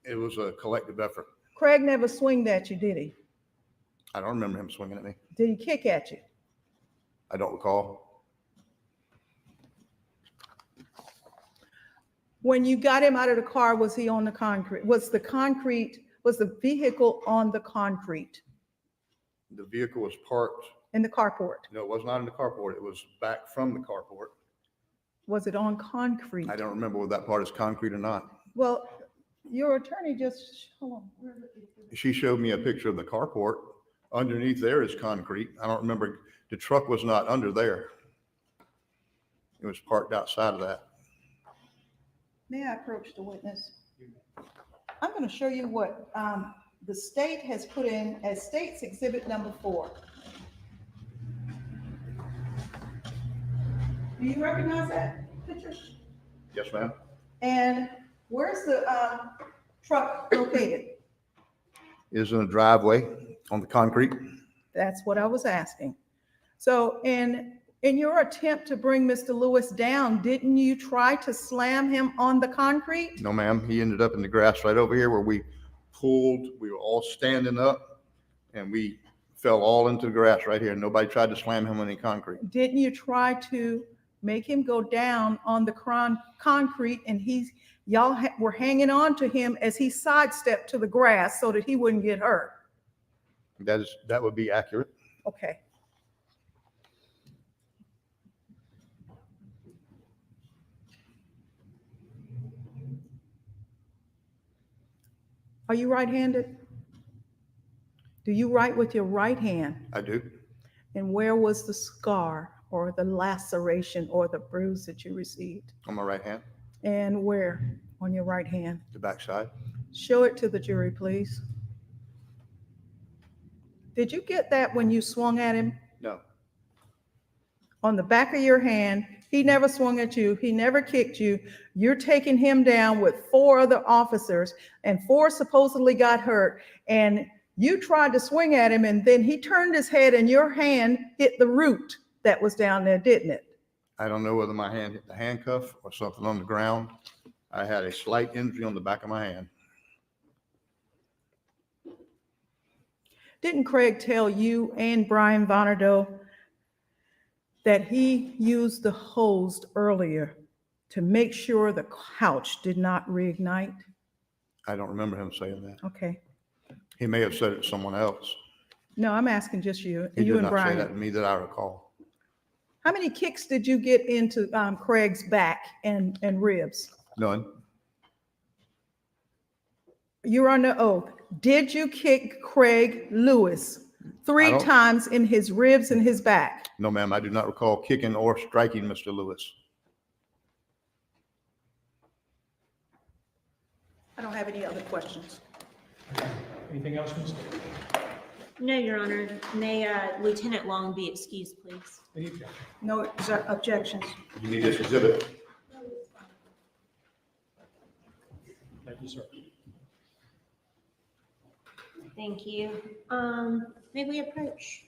It was a collective effort. Craig never swinged at you, did he? I don't remember him swinging at me. Did he kick at you? I don't recall. When you got him out of the car, was he on the concrete? Was the vehicle on the concrete The vehicle was parked. in the carport? No, it was not in the carport. It was back from the carport. Was it on concrete? I don't remember whether that part is concrete or not. Well, your attorney just, hold on. Where is it? She showed me a picture of the carport. Underneath there is concrete. I don't remember. The truck was not under there. It was parked outside of that. May I approach the witness? I'm going to show you what the state has put in as state's exhibit number 4. Do you recognize that picture? Yes, ma'am. And where's the truck located? It is in a driveway on the concrete. That's what I was asking. So in your attempt to bring Mr. Lewis down, didn't you try to slam him on the concrete? No, ma'am. He ended up in the grass right over here where we pulled. We were all standing up and we fell all into the grass right here. Nobody tried to slam him on any concrete. Didn't you try to make him go down on the concrete and y'all were hanging on to him as he sidestepped to the grass so that he wouldn't get hurt? That would be accurate. Okay. Are you right-handed? Do you write with your right hand? I do. And where was the scar or the laceration or the bruise that you received? On my right hand, And where on your right hand? the backside. Show it to the jury, please. Did you get that when you swung at him? No. On the back of your hand, he never swung at you. He never kicked you. You're taking him down with 4 other officers and 4 supposedly got hurt. And you tried to swing at him and then he turned his head and your hand hit the root that was down there, didn't it? I don't know whether my hand hit the handcuff or something on the ground. I had a slight injury on the back of my hand. Didn't Craig tell you and Brian Vonnerdo that he used the hose earlier to make sure the couch did not reignite? I don't remember him saying that. Okay. He may have said it to someone else. No, I'm asking just you, He you did and not say that to Brian. me that I recall. How many kicks did you get into Craig's back and ribs? None. You're under oath. Did you kick Craig Lewis I 3 don't- times in his ribs and his back? No, ma'am. I do not recall kicking or striking Mr. Lewis. I don't have any other questions. Anything else, Ms. No, Your Honor. May Lieutenant Long be excused, please? Any objection? No objections. You need this exhibit. Thank you, sir. Thank you. May we approach?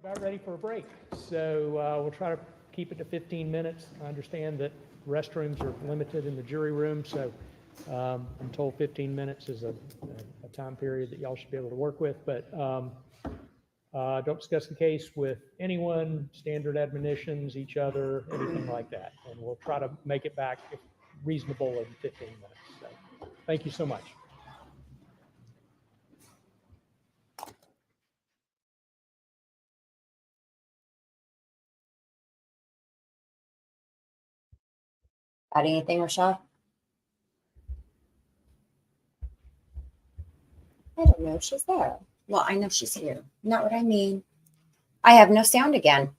About ready for a break. So we'll try to keep it to 15 minutes. I understand that restrooms are limited in the jury room, so I'm told 15 minutes is a time period that y'all should be able to work with. But don't discuss the case with anyone, standard admonitions, each other, anything like that. And we'll try to make it back if reasonable in 15 minutes. So thank you so much. Got anything, Rashad? I don't know if she's there. Well, I know she's here. Not what I mean. I have no sound again.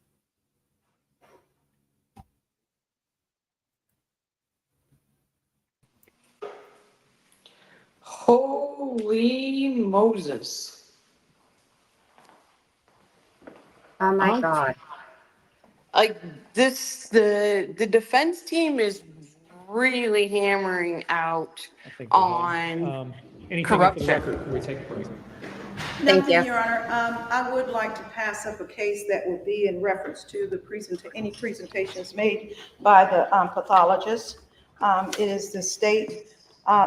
Holy Moses. Oh my Um, God. Like the defense team is really hammering out I think we're done. on Anything for the corruption. record before we take a break? Thank Nothing, you. Your Honor. I would like to pass up a case that will be in reference to the any presentations made by the pathologist. It is the state,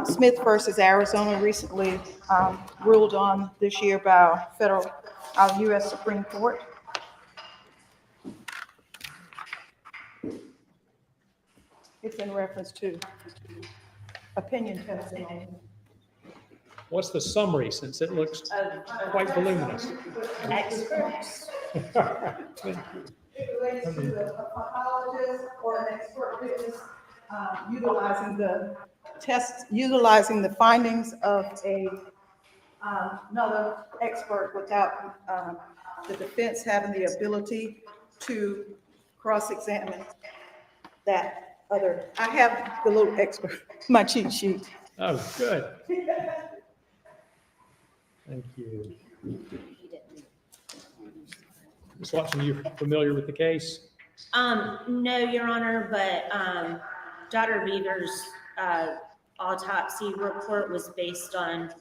Smith versus Arizona, recently ruled on this year by our U.S. Supreme Court. It's in reference to opinion testimony. What's the summary, since it looks quite voluminous? Experts. It relates to a pathologist or an expert witness utilizing the findings of another expert without the defense having the ability to cross-examine that other. I have the little expert, my cheat sheet. Oh, good. Thank you. Ms. Watson, you familiar with the case? No, Your Honor, but Dr. Beaver's autopsy report was based on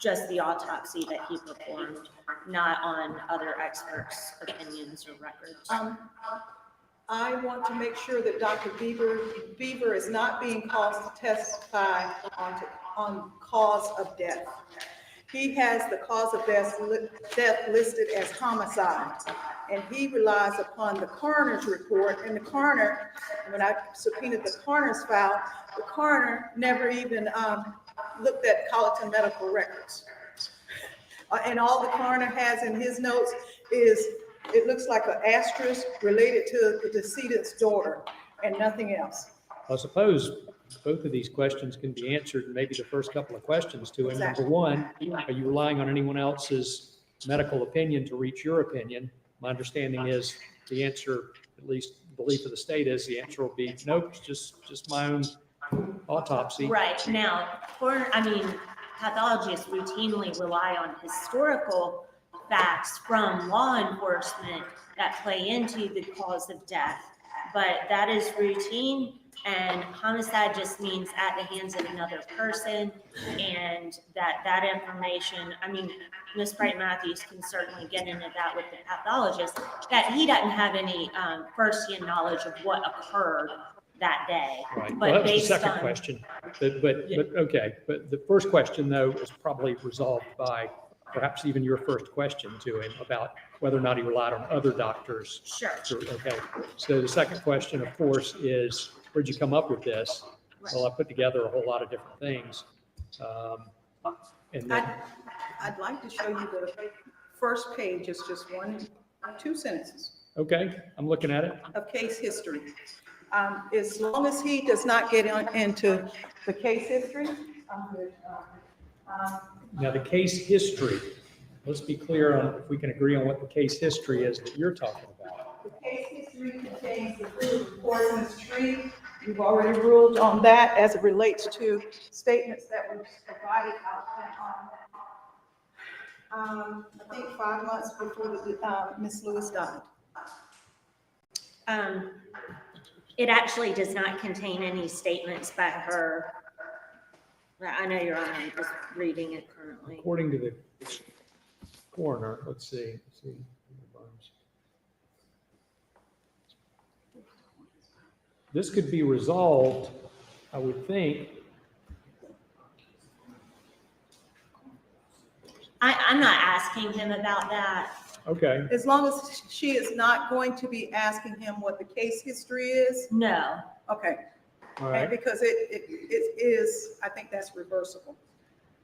just the autopsy that he performed, not on other experts' opinions or records. I want to make sure that Dr. Beaver is not being called to testify on cause of death. He has the cause of death listed as homicide, and he relies upon the coroner's report. And the coroner, when I subpoenaed the coroner's file, the coroner never even looked at Colleton medical records. And all the coroner has in his notes is, it looks like an asterisk related to the decedent's daughter and nothing else. I suppose both of these questions can be answered, and maybe the first couple of questions to him. Exactly. Number one, are you relying on anyone else's medical opinion to reach your opinion? My understanding is the answer, at least the belief of the state is, the answer will be, nope, it's just my own autopsy. Right. Now, pathologists routinely rely on historical facts from law enforcement that play into the cause of death, but that is routine, and homicide just means at the hands of another person, and that information, Ms. Bright Matthews can certainly get into that with the pathologist, that he doesn't have any first-hand knowledge of what occurred that day. Right. But Well, that was the based second on- question. But the first question, though, is probably resolved by perhaps even your first question to him about whether or not he relied on other doctors. Sure. Okay. So the second question, of course, is where'd you come up with this? Well, I put together a whole lot of different things. And then, I'd like to show you the first page. It's just two sentences okay, I'm looking at it. of case history. As long as he does not get into the case history, I'm good. Now, the case history, let's be clear on if we can agree on what the case history is that you're talking about. The case history contains the fruit of the poisonous tree. You've already ruled on that as it relates to statements that were provided out I think 5 months before Ms. Lewis died. It actually does not contain any statements by her. I know Your Honor, I'm just reading it currently. According to the coroner, let's see. This could be resolved, I would think. I'm not asking him about that. Okay. As long as she is not going to be asking him what the case history is? No. Okay. All right. Because it is, I think that's reversible.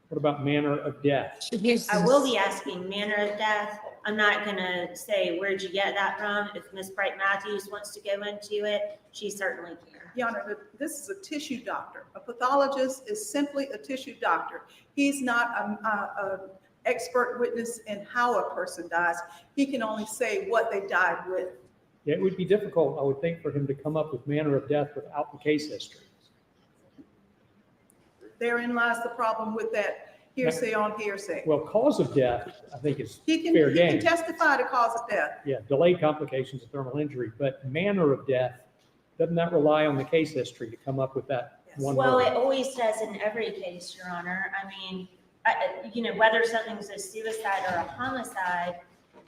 What about manner of death? I will be asking manner of death. I'm not gonna say, where'd you get that from? If Ms. Bright Matthews wants to go into it, she certainly can. Your Honor, this is a tissue doctor. A pathologist is simply a tissue doctor. He's not expert witness in how a person dies. He can only say what they died with. Yeah, it would be difficult, I would think, for him to come up with manner of death without the case history. Therein lies the problem with that hearsay on hearsay. Well, cause of death, I think is He can fair game. testify to cause of death. Yeah, delayed complications of thermal injury, but manner of death, doesn't that rely on the case history to come up with that one Well, word? it always does in every case, Your Honor. I mean, whether something's a suicide or a homicide,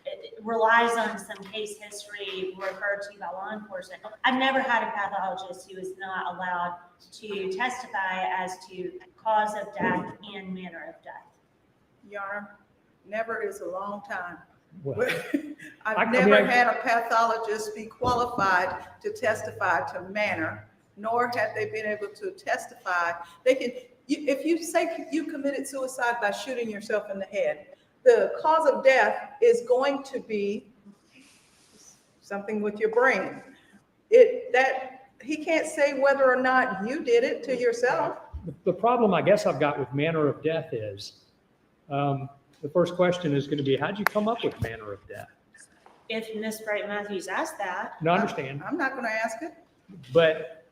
it relies on some case history referred to by law enforcement. I've never had a pathologist who is not allowed to testify as to cause of death and manner of death. Your Honor, never is a long time. Well, I've never had a pathologist be qualified to testify to manner, nor have they been able to testify. They can, if you say you committed suicide by shooting yourself in the head, the cause of death is going to be something with your brain. He can't say whether or not you did it to yourself. the problem I guess I've got with manner of death is, the first question is going to be, how'd you come up with manner of death? If Ms. Bright Matthews asked that. No, I understand. I'm not going to ask it. But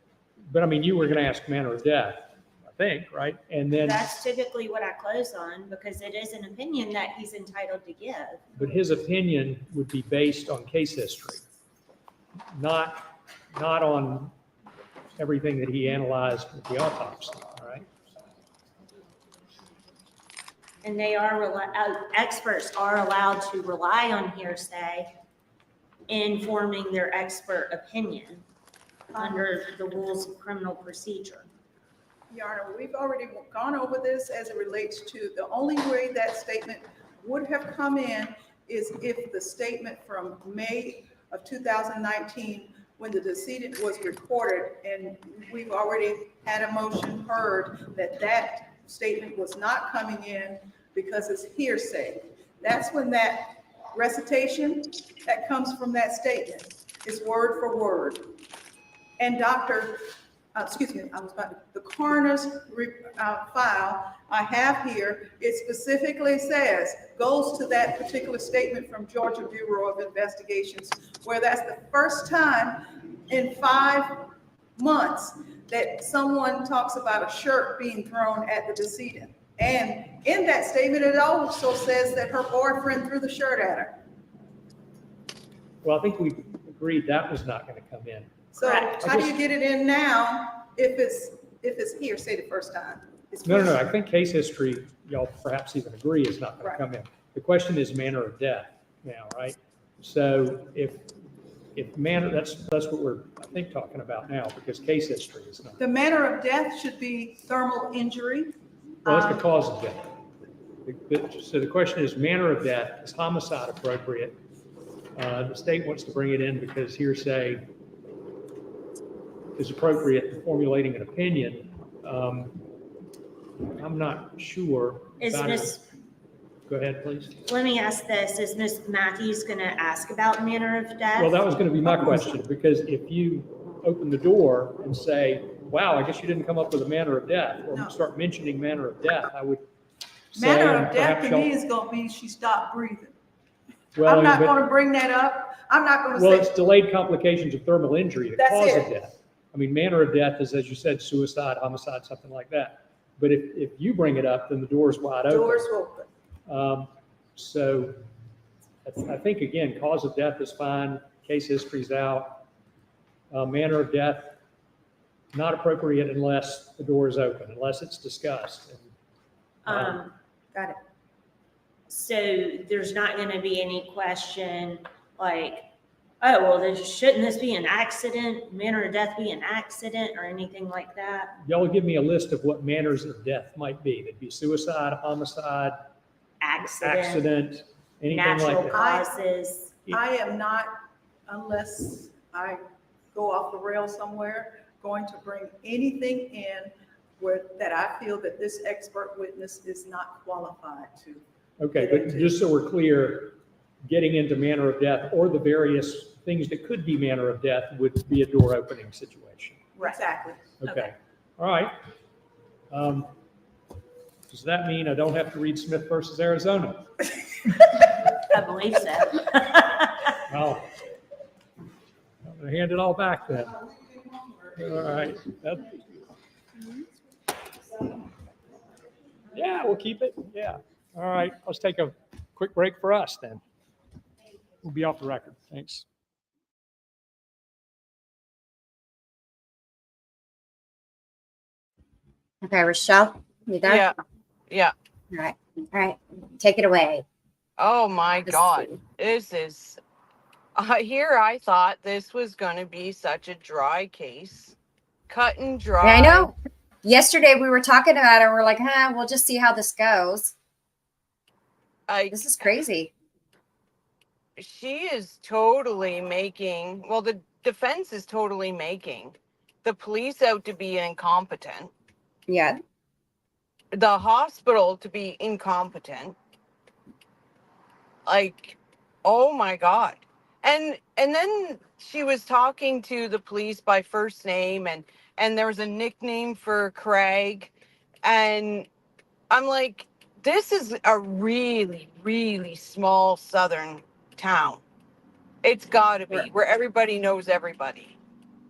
I mean, you were going to ask manner of death, I think, right? And then, That's typically what I close on because it is an opinion that he's entitled to give. but his opinion would be based on case history, not on everything that he analyzed with the autopsy, all right? And they are, experts are allowed to rely on hearsay in forming their expert opinion under the rules of criminal procedure. Your Honor, we've already gone over this as it relates to the only way that statement would have come in is if the statement from May of 2019, when the decedent was recorded, and we've already had a motion heard that statement was not coming in because it's hearsay. That's when that recitation that comes from that statement is word for word. And the coroner's file I have here, it specifically says, goes to that particular statement from Georgia Bureau of Investigations, where that's the first time in 5 months that someone talks about a shirt being thrown at the decedent. And in that statement, it also says that her boyfriend threw the shirt at her. Well, I think we agreed that was not going to come in. So Correct. how do you get it in now if it's hearsay the first time? No. I think case history, y'all perhaps even agree, is not going to come in. The question is manner of death now, right? So if manner, that's what we're, I think, talking about now, because case history is not. The manner of death should be thermal injury. Well, that's the cause of death. So the question is manner of death, is homicide appropriate? The state wants to bring it in because hearsay is appropriate in formulating an opinion. I'm not sure. Go ahead, please. Let me ask this, is Ms. Matthews gonna ask about manner of death? Well, that was going to be my question, because if you open the door and say, wow, I guess you didn't come up with a manner of death, or start mentioning manner of death, I would say. Manner of death to me is gonna be she stopped breathing. Well, I'm not gonna bring that up. I'm not gonna say. Well, it's delayed complications of thermal injury, the That's cause of it. death. I mean, manner of death is, as you said, suicide, homicide, something like that. But if you bring it up, then the door's wide open. Doors open. So I think, again, cause of death is fine, case history's out. Manner of death, not appropriate unless the door is open, unless it's discussed. Got it. So there's not gonna be any question like, oh, well, shouldn't this be an accident, manner of death be an accident or anything like that? Y'all give me a list of what manners of death might be. It'd be suicide, homicide, accident, anything Natural like that. causes. I am not, unless I go off the rail somewhere, going to bring anything in that I feel that this expert witness is not qualified to. Okay, but just so we're clear, getting into manner of death or the various things that could be manner of death would be a door opening situation. Exactly. Okay, all right. Does that mean I don't have to read Smith versus Arizona? I believe so. Well, I'm going to hand it all back then. All right. Yeah, we'll keep it. Yeah. All right. Let's take a quick break for us then. We'll be off the record. Thanks. Okay, Rochelle, you there? Yeah, yeah. All right. All right. Take it away. Oh my God. This is, here I thought this was going to be such a dry case. Cut and dry. Yeah, I know. Yesterday we were talking about it. And we're like, we'll just see how this goes. This is crazy. She is totally making, well, the defense is totally making the police out to be incompetent. Yeah. The hospital to be incompetent. Like, oh my God. And then she was talking to the police by first name, and there was a nickname for Craig. And I'm like, this is a really, really small southern town. It's gotta be where everybody knows everybody.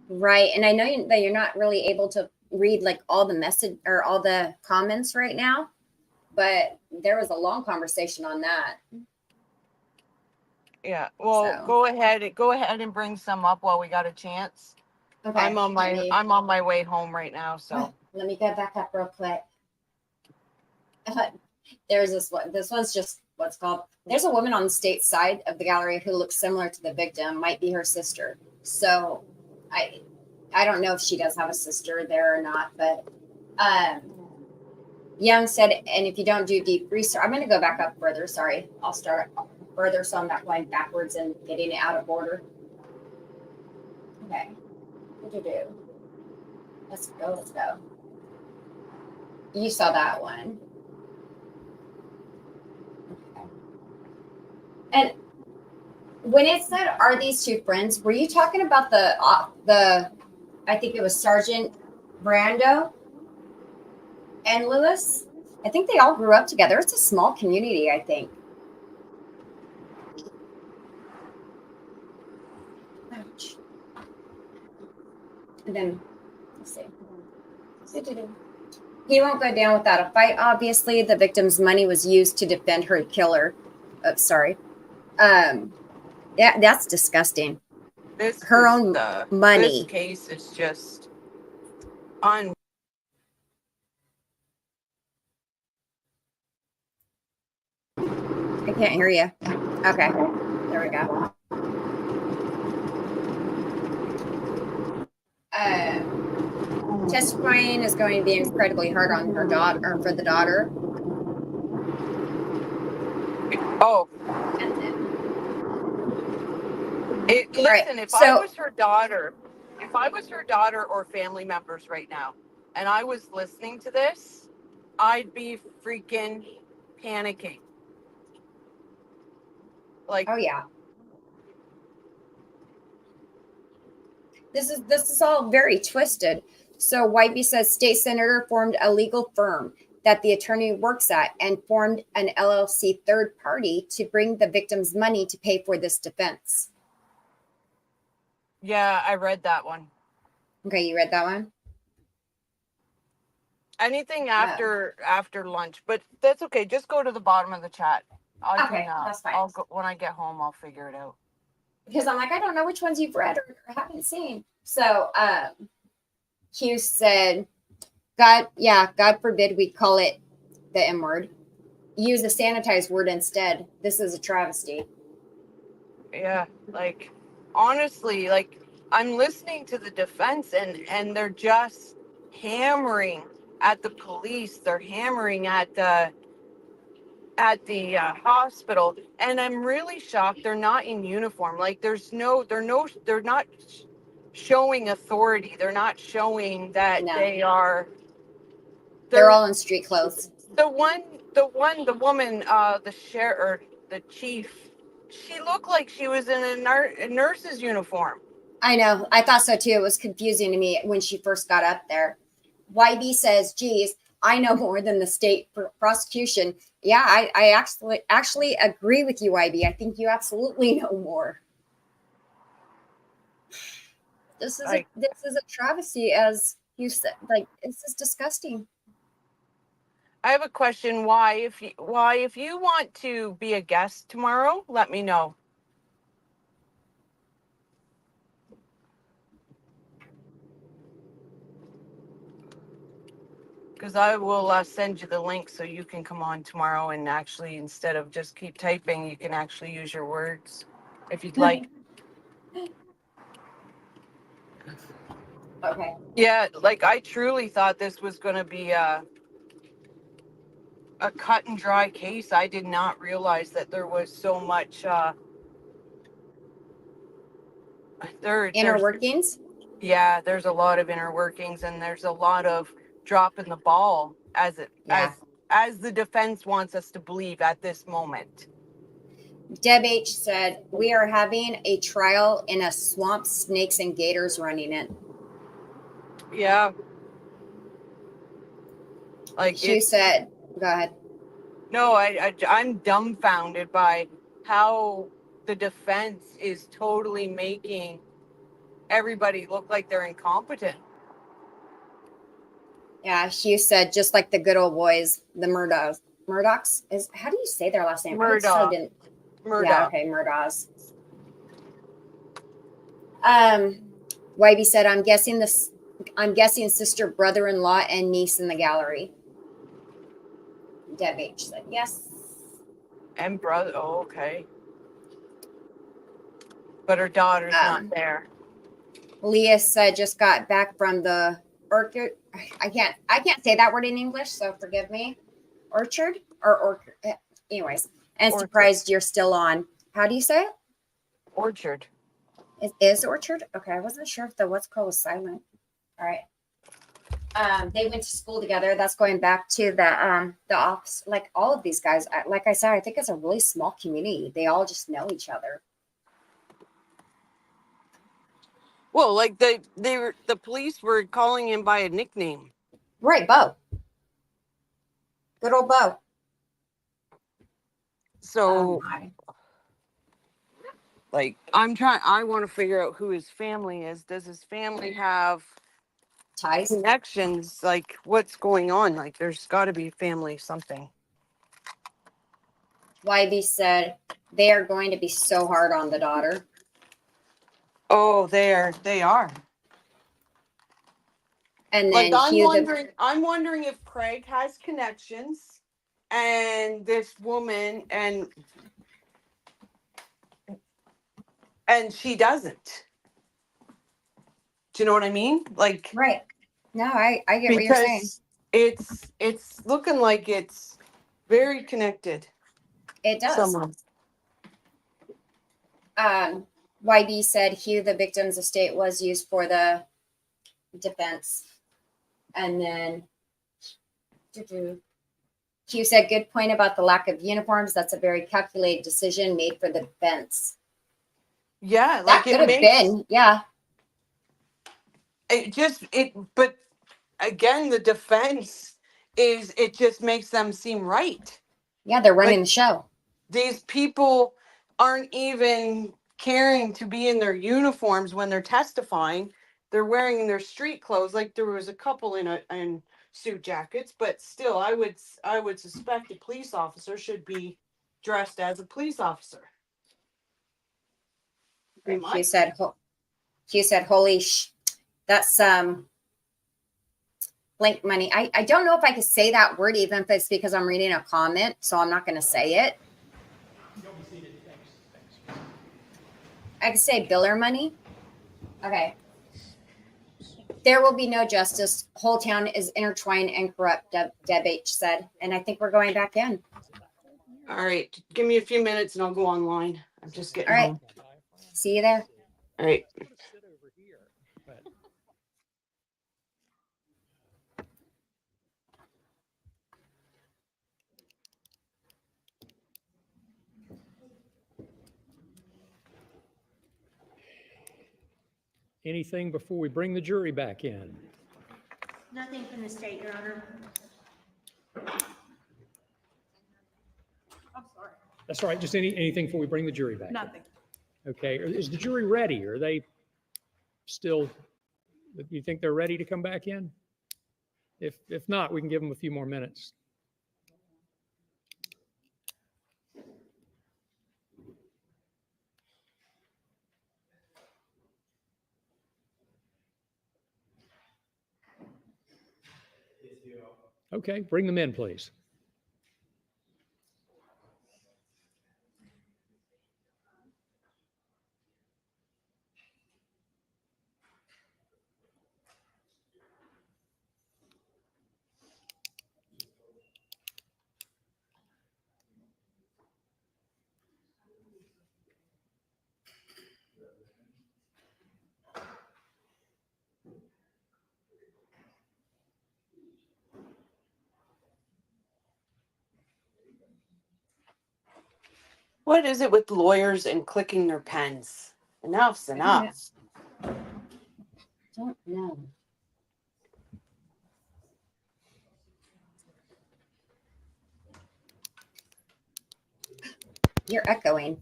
Right. And I know that you're not really able to read like all the message or all the comments right now, but there was a long conversation on that. Yeah. Well, go ahead and bring some up while we got a chance. Okay. I'm on my way home right now, so. Let me get back up real quick. There's this one. This one's just what's called. There's a woman on the state side of the gallery who looks similar to the victim, might be her sister. So I don't know if she does have a sister there or not, but Young said, and if you don't do deep research, I'm going to go back up further. Sorry. I'll start further so I'm not going backwards and getting it out of order. Okay. What to do? Let's go. You saw that one. Okay. And when it said, are these two friends, were you talking about the I think it was Sergeant Brando and Lewis? I think they all grew up together. It's a small community, I think. Ouch. And then, let's see. He won't go down without a fight. Obviously, the victim's money was used to defend her killer. Oh, sorry. Yeah, that's disgusting. Her own money. This case is just on. I can't hear you. Okay, there we go. Testifying is going to be incredibly hard on her daughter, or for the daughter. Oh. Listen, right, if I was her daughter or family members right now, and I was listening to this, I'd be freaking panicking. Like, oh yeah. This is all very twisted. So Whiteby says state senator formed a legal firm that the attorney works at and formed an LLC third party to bring the victim's money to pay for this defense. Yeah, I read that one. Okay, you read that one? Anything after lunch, but that's okay. Just go to the bottom of the chat. That's fine. I'll go when I get home. I'll figure it out. Because I'm like, I don't know which ones you've read or haven't seen. So Hugh said, God forbid we call it the M word. Use a sanitized word instead. This is a travesty. Yeah, like honestly, like I'm listening to the defense and they're just hammering at the police. They're hammering at the hospital, and I'm really shocked they're not in uniform. Like they're not showing authority. They're not showing that they are. They're all in street clothes. The woman, the sheriff or the chief, she looked like she was in a nurse's uniform. I know. I thought so too. It was confusing to me when she first got up there. YB says, geez, I know more than the state prosecution. Yeah, I actually agree with you, IB. I think you absolutely know more. This is a travesty, as you said. Like, this is disgusting. I have a question. Why, if you want to be a guest tomorrow, let me know. Because I will send you the link so you can come on tomorrow and actually, instead of just keep typing, you can actually use your words if you'd like. Okay. Yeah, like I truly thought this was going to be a cut and dry case. I did not realize that there was so much Inner workings. Yeah, there's a lot of inner workings, and there's a lot of dropping the ball as the defense wants us to believe at this moment. Deb H said, we are having a trial in a swamp, snakes and gators running it. Yeah. Like Hugh said, go ahead. No, I'm dumbfounded by how the defense is totally making everybody look like they're incompetent. Yeah, Hugh said, just like the good old boys, the Murdochs is, how do you say their last name? Murdoch. Yeah, okay, Murdochs. Wybie said, I'm guessing sister, brother-in-law, and niece in the gallery. Deb H said, yes. And brother, oh, okay. But her daughter's not there. Leah said, just got back from the orchard. I can't say that word in English, so forgive me. Orchard or orchard. Anyways, and Orchard. Surprised you're still on. How do you say it? Orchard. It is orchard? Okay, I wasn't sure if the what's called was silent. All right. They went to school together. That's going back to the office. Like all of these guys, like I said, I think it's a really small community. They all just know each other. Well, like the police were calling him by a nickname. Right, Bo. Good old Bo. So, like, I want to figure out who his family is. Does his family have ties, connections? Like, what's going on? Like, there's got to be family something. Wybie said they are going to be so hard on the daughter. Oh, they are. And then like, I'm wondering if Craig has connections and this woman and she doesn't. Do you know what I mean? Like, right. No, I get what you're saying. It's looking like it's very connected. It does. Someone. YB said Hugh, the victim's estate, was used for the defense. And then Hugh said, good point about the lack of uniforms. That's a very calculated decision made for the defense. Yeah, that could have been. Yeah. But again, the defense it just makes them seem right. Yeah, they're running the show. These people aren't even caring to be in their uniforms when they're testifying. They're wearing their street clothes. Like there was a couple in suit jackets, but still, I would suspect a police officer should be dressed as a police officer. He said, holy that's blank money. I don't know if I could say that word, even if it's because I'm reading a comment, so I'm not going to say it. I could say biller money. Okay. There will be no justice. Whole town is intertwined and corrupt, Deb H said. And I think we're going back in. All right. Give me a few minutes and I'll go online. I'm just getting home. See you there. All right. Anything before we bring the jury back in? Nothing from the state, Your Honor. I'm sorry. That's all right. Just anything before we bring the jury back. Nothing. Okay. Is the jury ready? Are they still, you think they're ready to come back in? If not, we can give them a few more minutes. Okay, bring them in, please. What is it with lawyers and clicking their pens? Enough's enough. Don't know. You're echoing.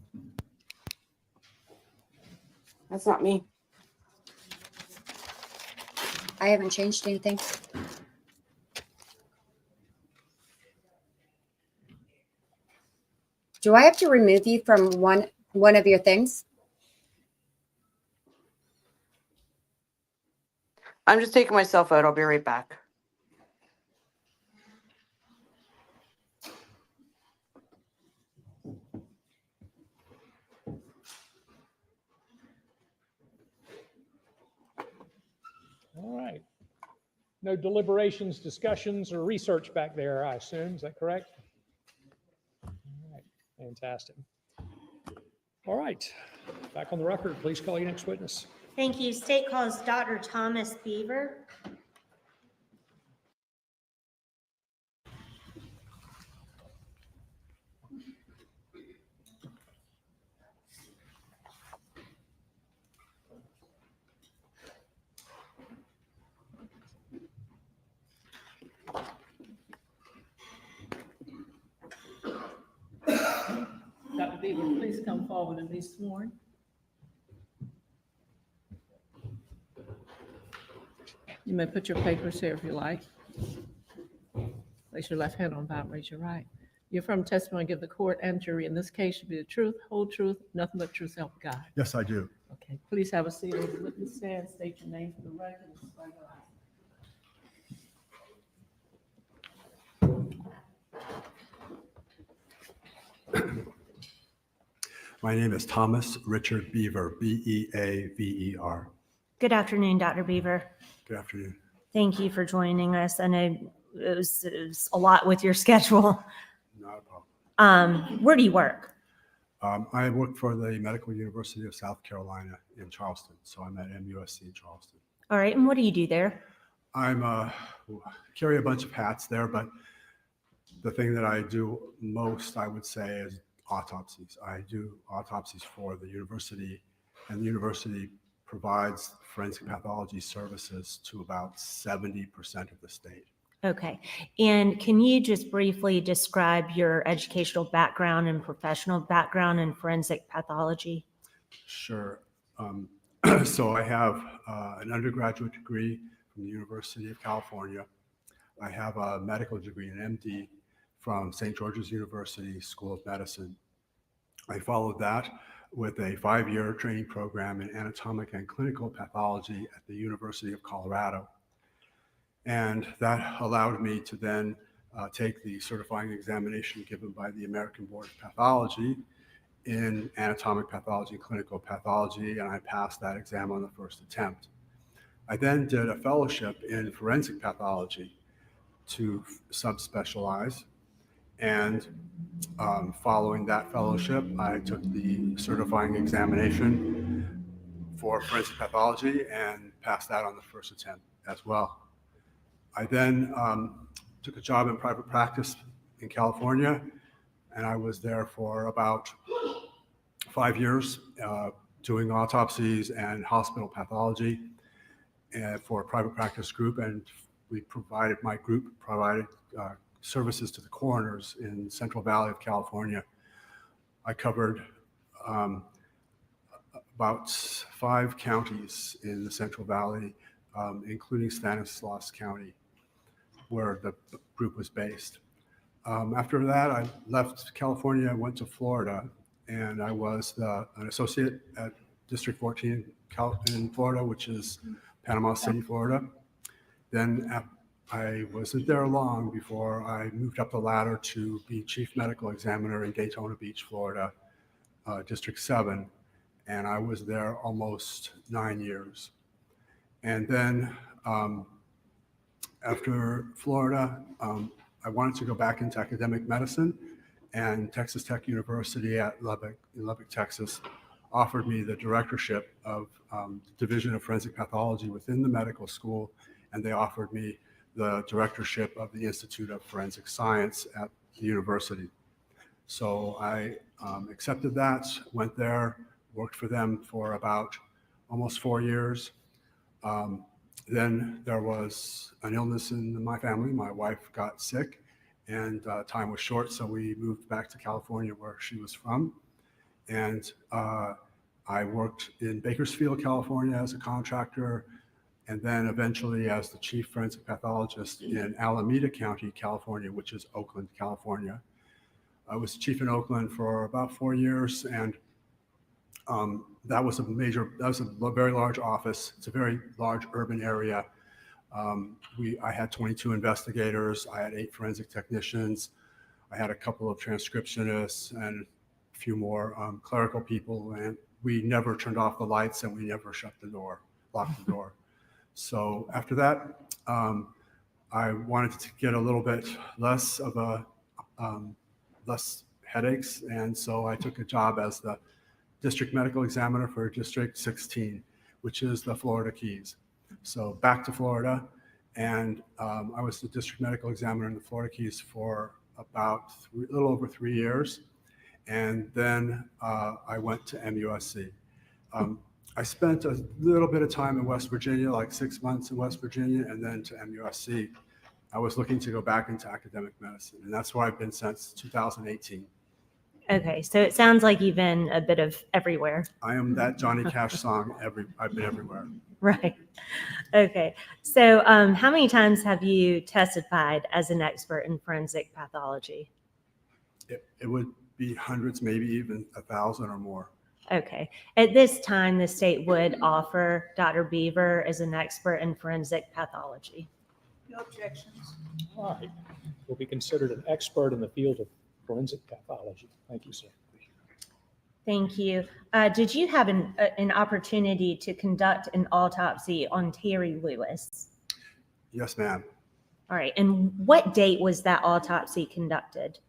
That's not me. I haven't changed anything. Do I have to remove you from one of your things? I'm just taking myself out. I'll be right back. All right. No deliberations, discussions, or research back there, I assume. Is that correct? All right. Fantastic. All right. Back on the record. Please call your next witness. Thank you. State calls Dr. Thomas Beaver. Dr. Beaver, please come forward and be sworn. You may put your papers here if you like. Place your left hand on the Bible, raise your right. Your firm testimony give the court and jury in this case should be the truth, whole truth, nothing but truth, help God. Yes, I do. Okay, please have a seat on the witness stand. State your name for the record. And swear your eyes. My name is Thomas Richard Beaver, B-E-A-V-E-R. Good afternoon, Dr. Beaver. Good afternoon. Thank you for joining us. I know it was a lot with your schedule. Not a problem. Where do you work? I work for the Medical University of South Carolina in Charleston, so I'm at MUSC in Charleston. All right, and what do you do there? I'm carry a bunch of hats there, but the thing that I do most, I would say, is autopsies. I do autopsies for the university, and the university provides forensic pathology services to about 70% of the state. Okay, and can you just briefly describe your educational background and professional background in forensic pathology? Sure. So I have an undergraduate degree from the University of California. I have a medical degree, an MD, from St. George's University School of Medicine. I followed that with a 5-year training program in anatomic and clinical pathology at the University of Colorado. And that allowed me to then take the certifying examination given by the American Board of Pathology in anatomic pathology and clinical pathology, and I passed that exam on the first attempt. I then did a fellowship in forensic pathology to subspecialize, and following that fellowship, I took the certifying examination for forensic pathology and passed that on the first attempt as well. I then took a job in private practice in California, and I was there for about 5 years doing autopsies and hospital pathology for a private practice group, and my group provided services to the coroners in Central Valley of California. I covered about 5 counties in the Central Valley, including Stanislaus County, where the group was based. After that, I left California, went to Florida, and I was an associate at District 14 in Florida, which is Panama City, Florida. Then I wasn't there long before I moved up the ladder to be chief medical examiner in Daytona Beach, Florida, District 7. And I was there almost 9 years. And then after Florida, I wanted to go back into academic medicine, and Texas Tech University in Lubbock, Texas, offered me the directorship of Division of Forensic Pathology within the medical school, and they offered me the directorship of the Institute of Forensic Science at the university. So I accepted that, went there, worked for them for about almost 4 years. Then there was an illness in my family. My wife got sick, and time was short, so we moved back to California, where she was from. And I worked in Bakersfield, California as a contractor, and then eventually as the chief forensic pathologist in Alameda County, California, which is Oakland, California. I was chief in Oakland for about 4 years, and that was a very large office. It's a very large urban area. I had 22 investigators. I had 8 forensic technicians. I had a couple of transcriptionists and a few more clerical people, and we never turned off the lights, and we never locked the door. So after that, I wanted to get a little bit less headaches, and so I took a job as the district medical examiner for District 16, which is the Florida Keys. So back to Florida, and I was the district medical examiner in the Florida Keys for about a little over 3 years, and then I went to MUSC. I spent a little bit of time in West Virginia, like 6 months in West Virginia, and then to MUSC. I was looking to go back into academic medicine, and that's where I've been since 2018. Okay, so it sounds like you've been a bit of everywhere. I am that Johnny Cash song, I've been everywhere. Right. Okay. So how many times have you testified as an expert in forensic pathology? It would be hundreds, maybe even 1,000 or more. Okay. At this time, the state would offer Dr. Beaver as an expert in forensic pathology. No objections. All right. Will be considered an expert in the field of forensic pathology. Thank you, sir. Thank you. Did you have an opportunity to conduct an autopsy on Terry Lewis? Yes, ma'am. All right. And what date was that autopsy conducted?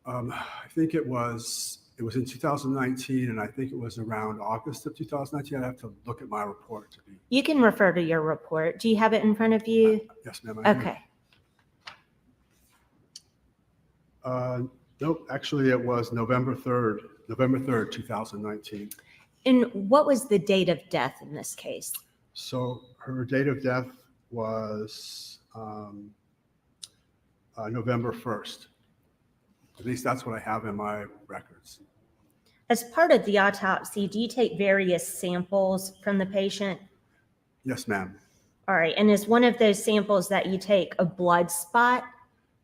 I think it was in 2019, and I think it was around August of 2019. I'd have to look at my report to be. You can refer to your report. Do you have it in front of you? Yes, ma'am. I do. Okay. Nope, actually it was November 3rd, 2019. And what was the date of death in this case? So her date of death was November 1st. At least that's what I have in my records. As part of the autopsy, do you take various samples from the patient? Yes, ma'am. All right. And is one of those samples that you take a blood spot?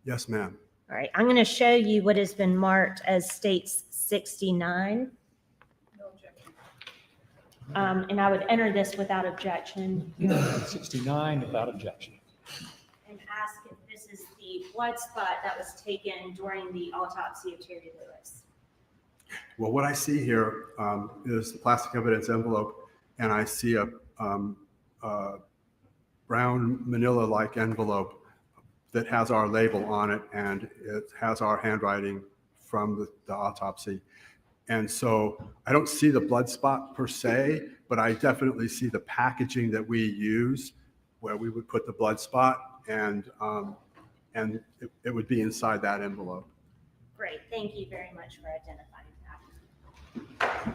Yes, ma'am. All right. I'm going to show you what has been marked as states 69. No objection. And I would enter this without objection 69 without objection. and ask if this is the blood spot that was taken during the autopsy of Terry Lewis. Well, what I see here is the plastic evidence envelope, and I see a brown manila-like envelope that has our label on it, and it has our handwriting from the autopsy. And so I don't see the blood spot per se, but I definitely see the packaging that we use where we would put the blood spot, and it would be inside that envelope. Great. Thank you very much for identifying that.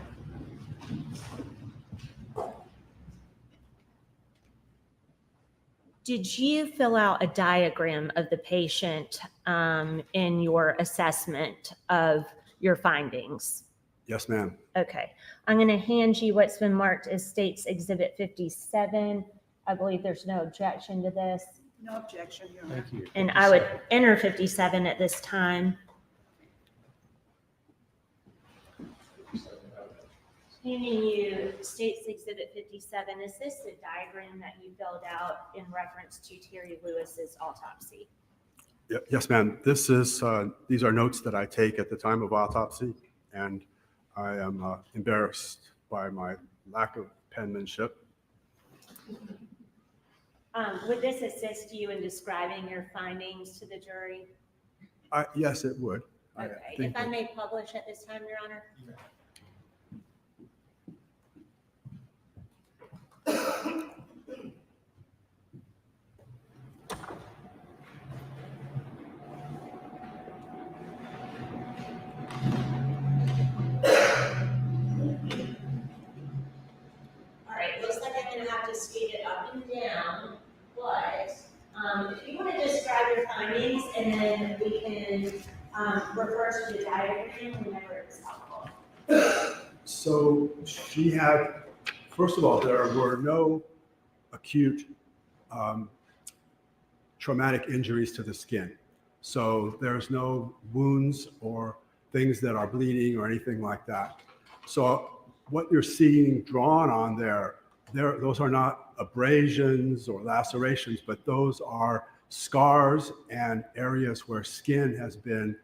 did you fill out a diagram of the patient in your assessment of your findings? Yes, ma'am. Okay. I'm going to hand you what's been marked as State's Exhibit 57. I believe there's no objection to this. No objection, Your Honor. Thank you. And I would enter 57 at this time. Handing you State's Exhibit 57. Is this the diagram that you filled out in reference to Terry Lewis's autopsy? Yes, ma'am. This is, these are notes that I take at the time of autopsy, and I am embarrassed by my lack of penmanship. Would this assist you in describing your findings to the jury? Yes, it would. Okay. If I may publish at this time, Your Honor? All right, looks like I'm gonna have to state it up and down, but if you want to describe your findings, and then we can refer to the diagram whenever it's helpful. So she had, first of all, there were no acute traumatic injuries to the skin. So there's no wounds or things that are bleeding or anything like that. So what you're seeing drawn on there, those are not abrasions or lacerations, but those are scars and areas where skin has been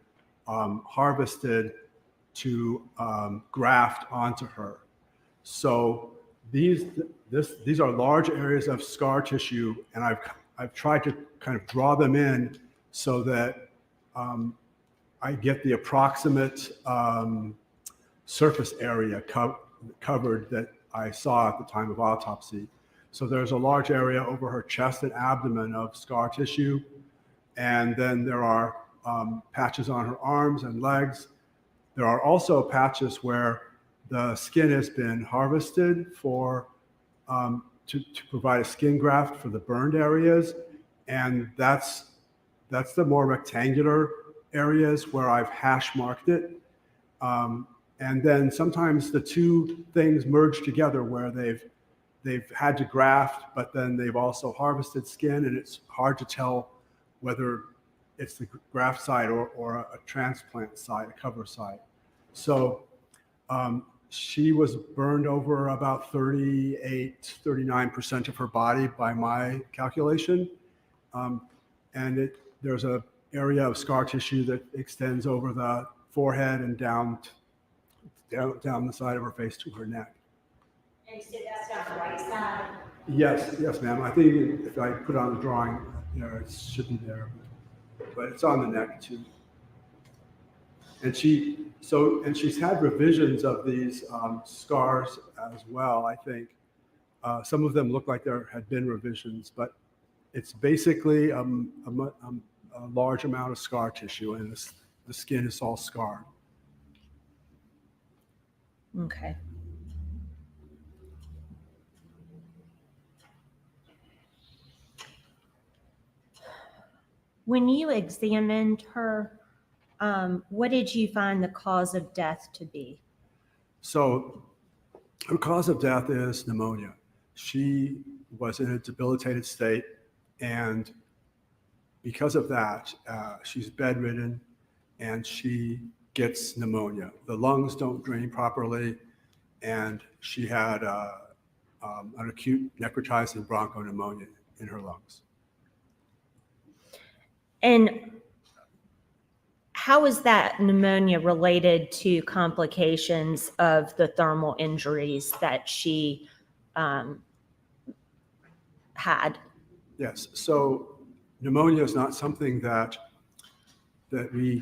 harvested to graft onto her. So these are large areas of scar tissue, and I've tried to kind of draw them in so that I get the approximate surface area covered that I saw at the time of autopsy. So there's a large area over her chest and abdomen of scar tissue, and then there are patches on her arms and legs. There are also patches where the skin has been harvested for to provide a skin graft for the burned areas, and that's the more rectangular areas where I've hash marked it. And then sometimes the two things merge together where they've had to graft, but then they've also harvested skin, and it's hard to tell whether it's the graft side or a transplant side, a cover side. So she was burned over about 39% of her body by my calculation. And there's an area of scar tissue that extends over the forehead and down the side of her face to her neck. And you said that's down the right side? Yes, ma'am. I think if I put on the drawing, it should be there, but it's on the neck too. And she's had revisions of these scars as well, I think. Some of them look like there had been revisions, but it's basically a large amount of scar tissue, and the skin is all scarred. Okay. When you examined her, what did you find the cause of death to be? So her cause of death is pneumonia. She was in a debilitated state, and because of that, she's bedridden and she gets pneumonia. The lungs don't drain properly, and she had an acute necrotizing bronchopneumonia in her lungs. And how is that pneumonia related to complications of the thermal injuries that she had? Yes, so pneumonia is not something that we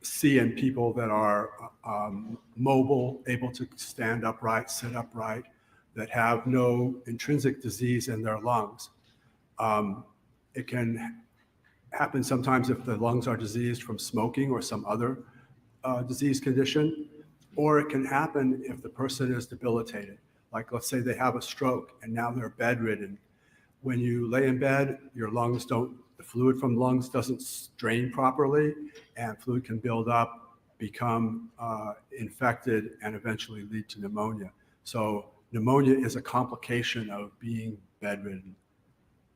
see in people that are mobile, able to stand upright, sit upright, that have no intrinsic disease in their lungs. It can happen sometimes if the lungs are diseased from smoking or some other disease condition, or it can happen if the person is debilitated. Like, let's say they have a stroke and now they're bedridden. when you lay in bed, your lungs don't, the fluid from lungs doesn't drain properly, and fluid can build up, become infected, and eventually lead to pneumonia. So pneumonia is a complication of being bedridden.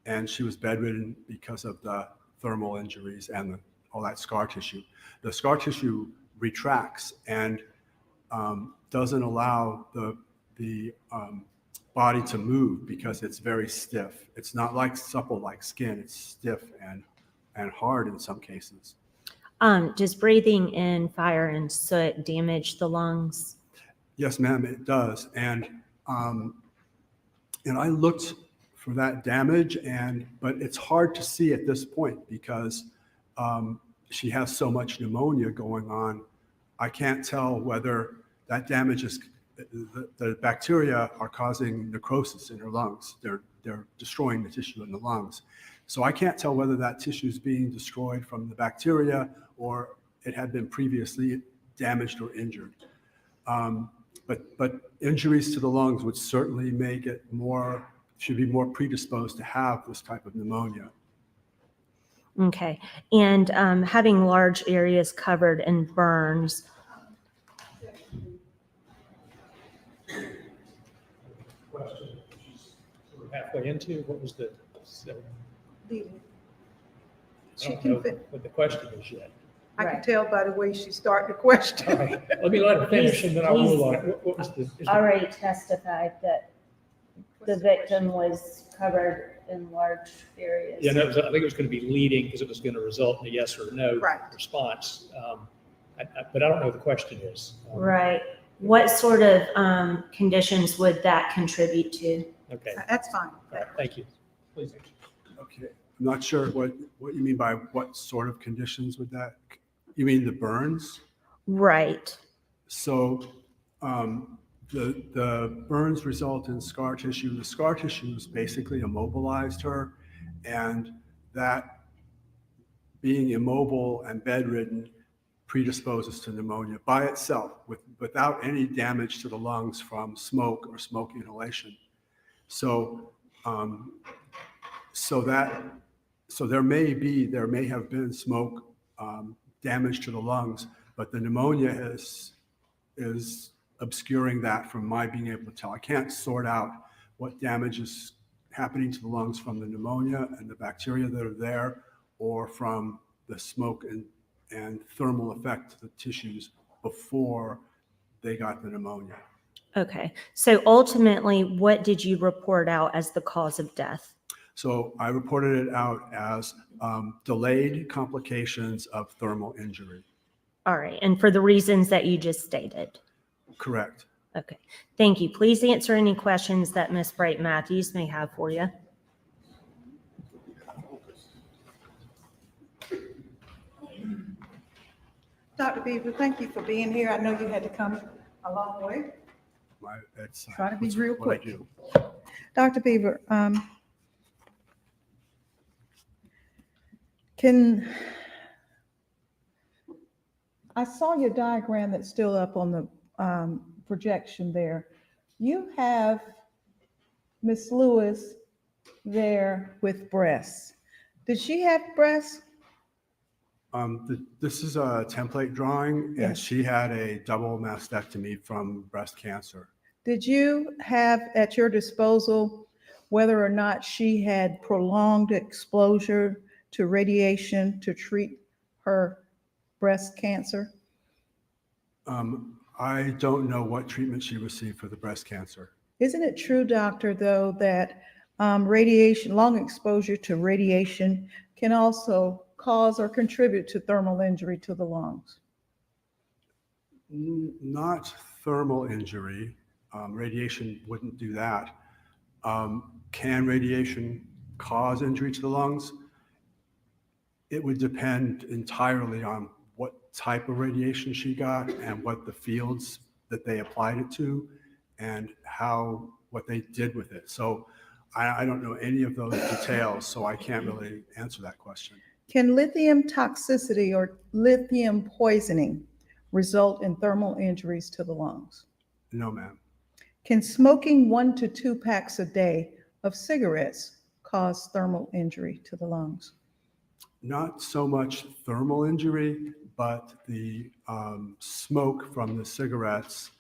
And she was bedridden because of the thermal injuries and all that scar tissue. The scar tissue retracts and doesn't allow the body to move because it's very stiff. It's not like supple like skin. It's stiff and hard in some cases. Does breathing in fire and soot damage the lungs? Yes, ma'am, it does. And I looked for that damage, but it's hard to see at this point because she has so much pneumonia going on. I can't tell whether that damage is, the bacteria are causing necrosis in her lungs. They're destroying the tissue in the lungs. So I can't tell whether that tissue is being destroyed from the bacteria or it had been previously damaged or injured. But injuries to the lungs would certainly make it should be more predisposed to have this type of pneumonia. Okay. And having large areas covered in burns. Question she's sort of halfway into, what was the, I don't know what the question is yet. I can tell by the way she started the question. All right, let me let her finish and then I'll rule on it. What was the? Already testified that the victim was covered in large areas. Yeah, I think it was going to be leading because it was going to result in a yes or no response. But I don't know what the question is. Right. What sort of conditions would that contribute to? Okay. That's fine. All right, thank you. Please. Okay. I'm not sure what you mean by what sort of conditions would that, you mean the burns? Right. So the burns result in scar tissue. The scar tissue has basically immobilized her, and that being immobile and bedridden predisposes to pneumonia by itself without any damage to the lungs from smoke or smoke inhalation. So there may have been smoke damage to the lungs, but the pneumonia is obscuring that from my being able to tell. I can't sort out what damage is happening to the lungs from the pneumonia and the bacteria that are there, or from the smoke and thermal effect to the tissues before they got the pneumonia. Okay. So ultimately, what did you report out as the cause of death? So I reported it out as delayed complications of thermal injury. All right. And for the reasons that you just stated? Correct. Okay. Thank you. Please answer any questions that Ms. Bright Matthews may have for you. Dr. Beaver, thank you for being here. I know you had to come a long way. Try to be real quick. Dr. Beaver, I saw your diagram that's still up on the projection there. You have Miss Lewis there with breasts. Did she have breasts? This is a template drawing, Yes. and she had a double mastectomy from breast cancer. Did you have at your disposal whether or not she had prolonged exposure to radiation to treat her breast cancer? I don't know what treatment she received for the breast cancer. Isn't it true, doctor, though, that radiation, long exposure to radiation can also cause or contribute to thermal injury to the lungs? Not thermal injury. Radiation wouldn't do that. Can radiation cause injury to the lungs? It would depend entirely on what type of radiation she got and what the fields that they applied it to and what they did with it. So I don't know any of those details, so I can't really answer that question. Can lithium toxicity or lithium poisoning result in thermal injuries to the lungs? No, ma'am. Can smoking 1 to 2 packs a day of cigarettes cause thermal injury to the lungs? Not so much thermal injury, but the smoke from the cigarettes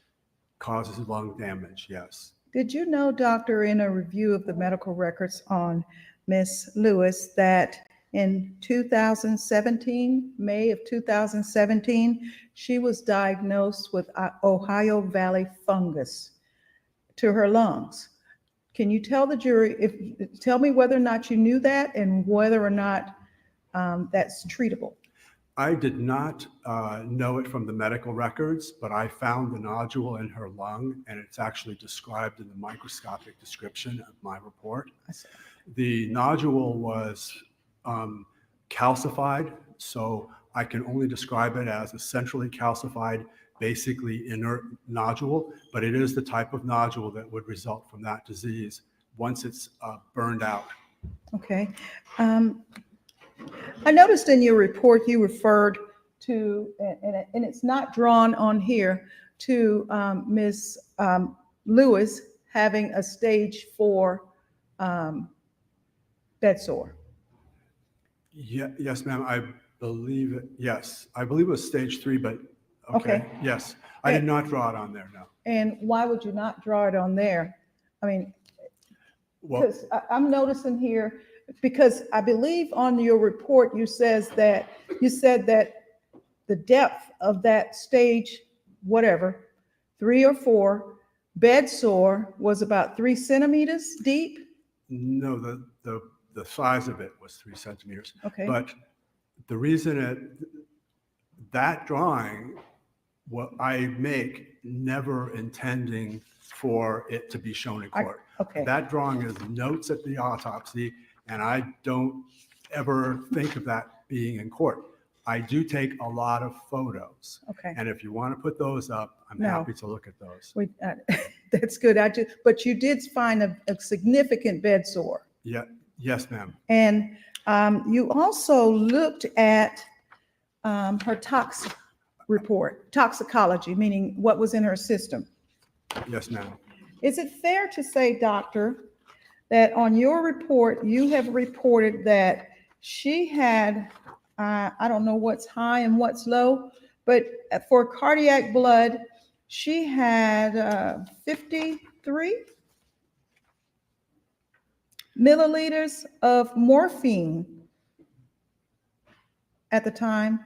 causes lung damage, yes. Did you know, doctor, in a review of the medical records on Miss Lewis, that in 2017, May of 2017, she was diagnosed with Ohio Valley fungus to her lungs? Can you tell the jury, tell me whether or not you knew that and whether or not that's treatable? I did not know it from the medical records, but I found the nodule in her lung, and it's actually described in the microscopic description of my report. The nodule was calcified, so I can only describe it as a centrally calcified, basically inert nodule, but it is the type of nodule that would result from that disease once it's burned out. Okay. I noticed in your report you referred to, and it's not drawn on here, to Ms. Lewis having a stage 4 bed sore. Yeah, yes, ma'am. I believe it. Yes, I believe it was stage 3, but okay. Yes, I did not draw it on there. No. And why would you not draw it on there? I mean, because I'm noticing here, because I believe on your report you said that the depth of that stage, whatever, 3 or 4 bed sore was about 3 centimeters deep. No, the size of it was 3 centimeters. Okay. But the reason that drawing, what I make, never intending for it to be shown in court. Okay. That drawing is notes at the autopsy, and I don't ever think of that being in court. I do take a lot of photos. Okay. And if you want to put those up, I'm happy to look at those. That's good. But you did find a significant bed sore. Yeah. Yes, ma'am. And you also looked at her toxicology, meaning what was in her system. Yes, ma'am. Is it fair to say, doctor, that on your report, you have reported that she had, I don't know what's high and what's low, but for cardiac blood, she had 53 milliliters of morphine at the time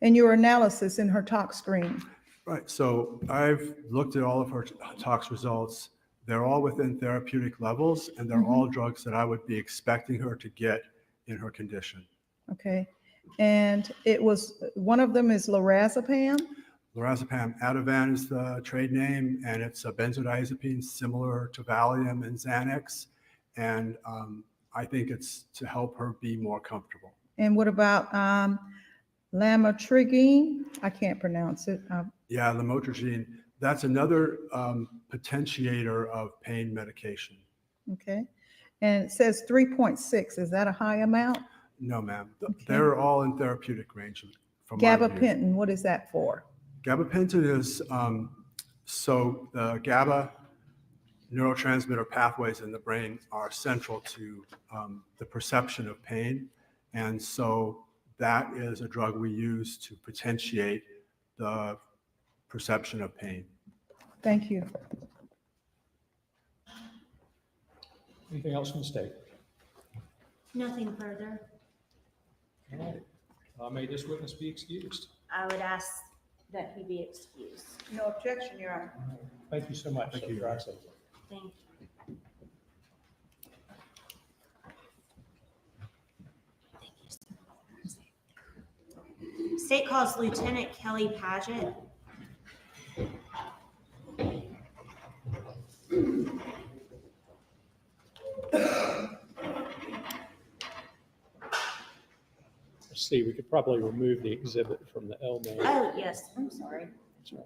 in your analysis in her tox screen? Right. So I've looked at all of her tox results. They're all within therapeutic levels, and they're all drugs that I would be expecting her to get in her condition. Okay. And it was, one of them is lorazepam? Lorazepam. Ativan is the trade name, and it's a benzodiazepine similar to Valium and Xanax. And I think it's to help her be more comfortable. And what about lamotrigine? I can't pronounce it. Yeah, lamotrigine. That's another potentiator of pain medication. Okay. And it says 3.6. Is that a high amount? No, ma'am. Okay. They're all in therapeutic range. From my review. Gabapentin, what is that for? Gabapentin is, so the GABA neurotransmitter pathways in the brain are central to the perception of pain. And so that is a drug we use to potentiate the perception of pain. Thank you. Anything else from the state? Nothing further. All right. May this witness be excused? I would ask that he be excused. No objection, Your Honor. Thank you so much. Thank you. Thank you. State calls Lieutenant Kelly Paget. Let's see, we could probably remove the exhibit from the L name. Oh, yes, I'm sorry. That's right.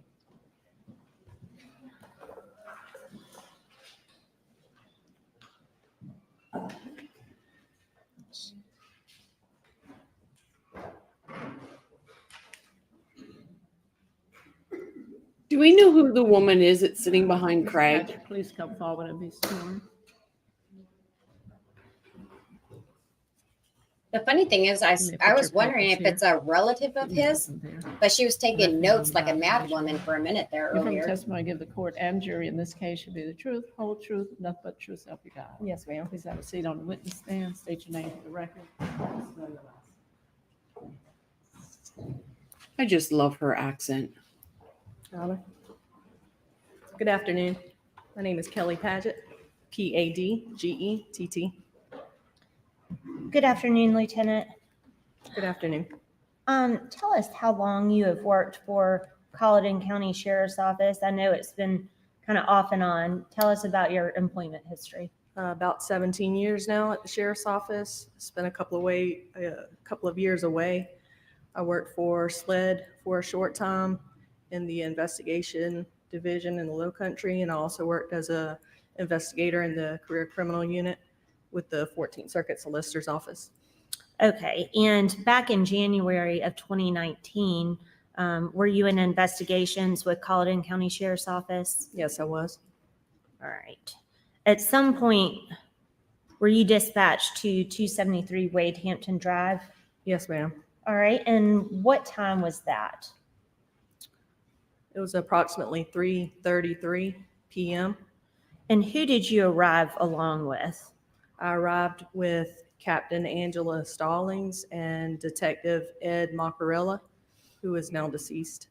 Do we know who the woman is that's sitting behind Craig? Paget, please come forward and be sworn. The funny thing is, Let me I put was your wondering if papers it's a relative of his, but she was taking notes like a mad woman for a minute there You're from earlier. testimony give the court and jury in this case should be the truth, whole truth, nothing but truth, so help you God. Yes, ma'am. Please have a seat on the witness stand. State your name for the record. I just love her accent. Good afternoon. My name is Kelly Paget, P-A-D-G-E-T-T. Good afternoon, Lieutenant. Good afternoon. Tell us how long you have worked for Collin County Sheriff's Office. I know it's been kind of off and on. Tell us about your employment history. About 17 years now at the Sheriff's Office. Spent a couple of years away. I worked for SLED for a short time in the investigation division in the Low Country, and I also worked as a investigator in the career criminal unit with the 14th Circuit Solicitor's Office. Okay, and back in January of 2019, were you in investigations with Collin County Sheriff's Office? Yes, I was. All right. At some point, were you dispatched to 273 Wade Hampton Drive? Yes, ma'am. All right, and what time was that? It was approximately 3:33 p.m. And who did you arrive along with? I arrived with Captain Angela Stallings and Detective Ed Macarella, who is now deceased.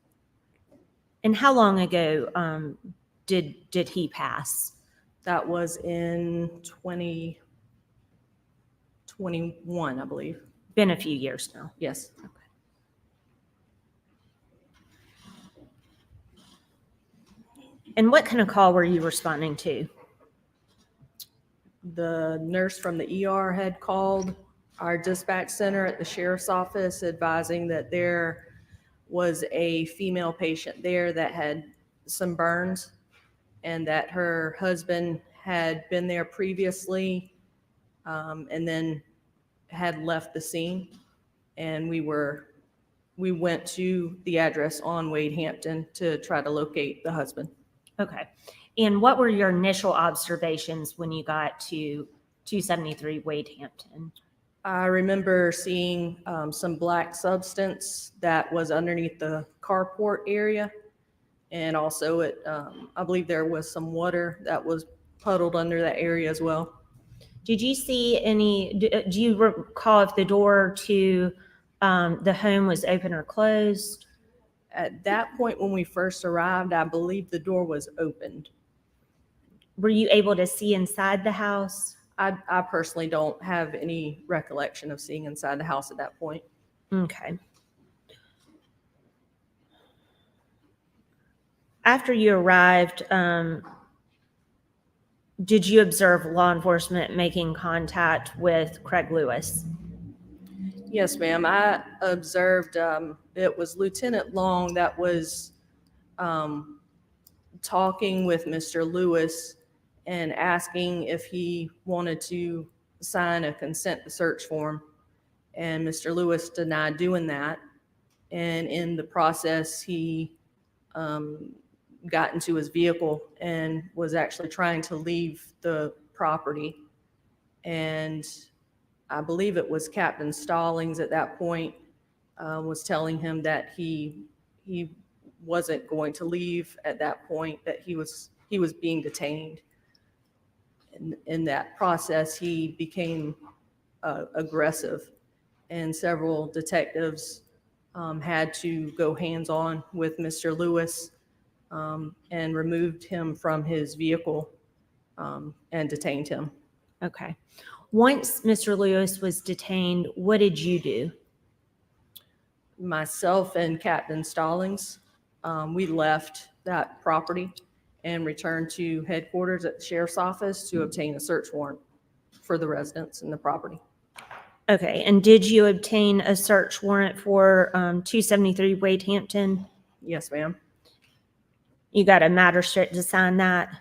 And how long ago did he pass? That was in 2021, I believe. Been a few years now. Yes. Okay. And what kind of call were you responding to? The nurse from the ER had called our dispatch center at the sheriff's office advising that there was a female patient there that had some burns and that her husband had been there previously and then had left the scene. And we went to the address on Wade Hampton to try to locate the husband. Okay. And what were your initial observations when you got to 273 Wade Hampton? I remember seeing some black substance that was underneath the carport area. And also I believe there was some water that was puddled under that area as well. Did you see do you recall if the door to the home was open or closed? At that point, when we first arrived, I believe the door was opened. Were you able to see inside the house? I personally don't have any recollection of seeing inside the house at that point. Okay. After you arrived, did you observe law enforcement making contact with Craig Lewis? Yes, ma'am. I observed it was Lieutenant Long that was talking with Mr. Lewis and asking if he wanted to sign a consent to search form. And Mr. Lewis denied doing that. And in the process, he got into his vehicle and was actually trying to leave the property. And I believe it was Captain Stallings at that point was telling him that he wasn't going to leave at that point, that he was being detained. In that process, he became aggressive, and several detectives had to go hands-on with Mr. Lewis and removed him from his vehicle and detained him. Okay. Once Mr. Lewis was detained, what did you do? Myself and Captain Stallings, we left that property and returned to headquarters at the sheriff's office to obtain a search warrant for the residents and the property. Okay. And did you obtain a search warrant for 273 Wade Hampton? Yes, ma'am. You got a magistrate to sign that?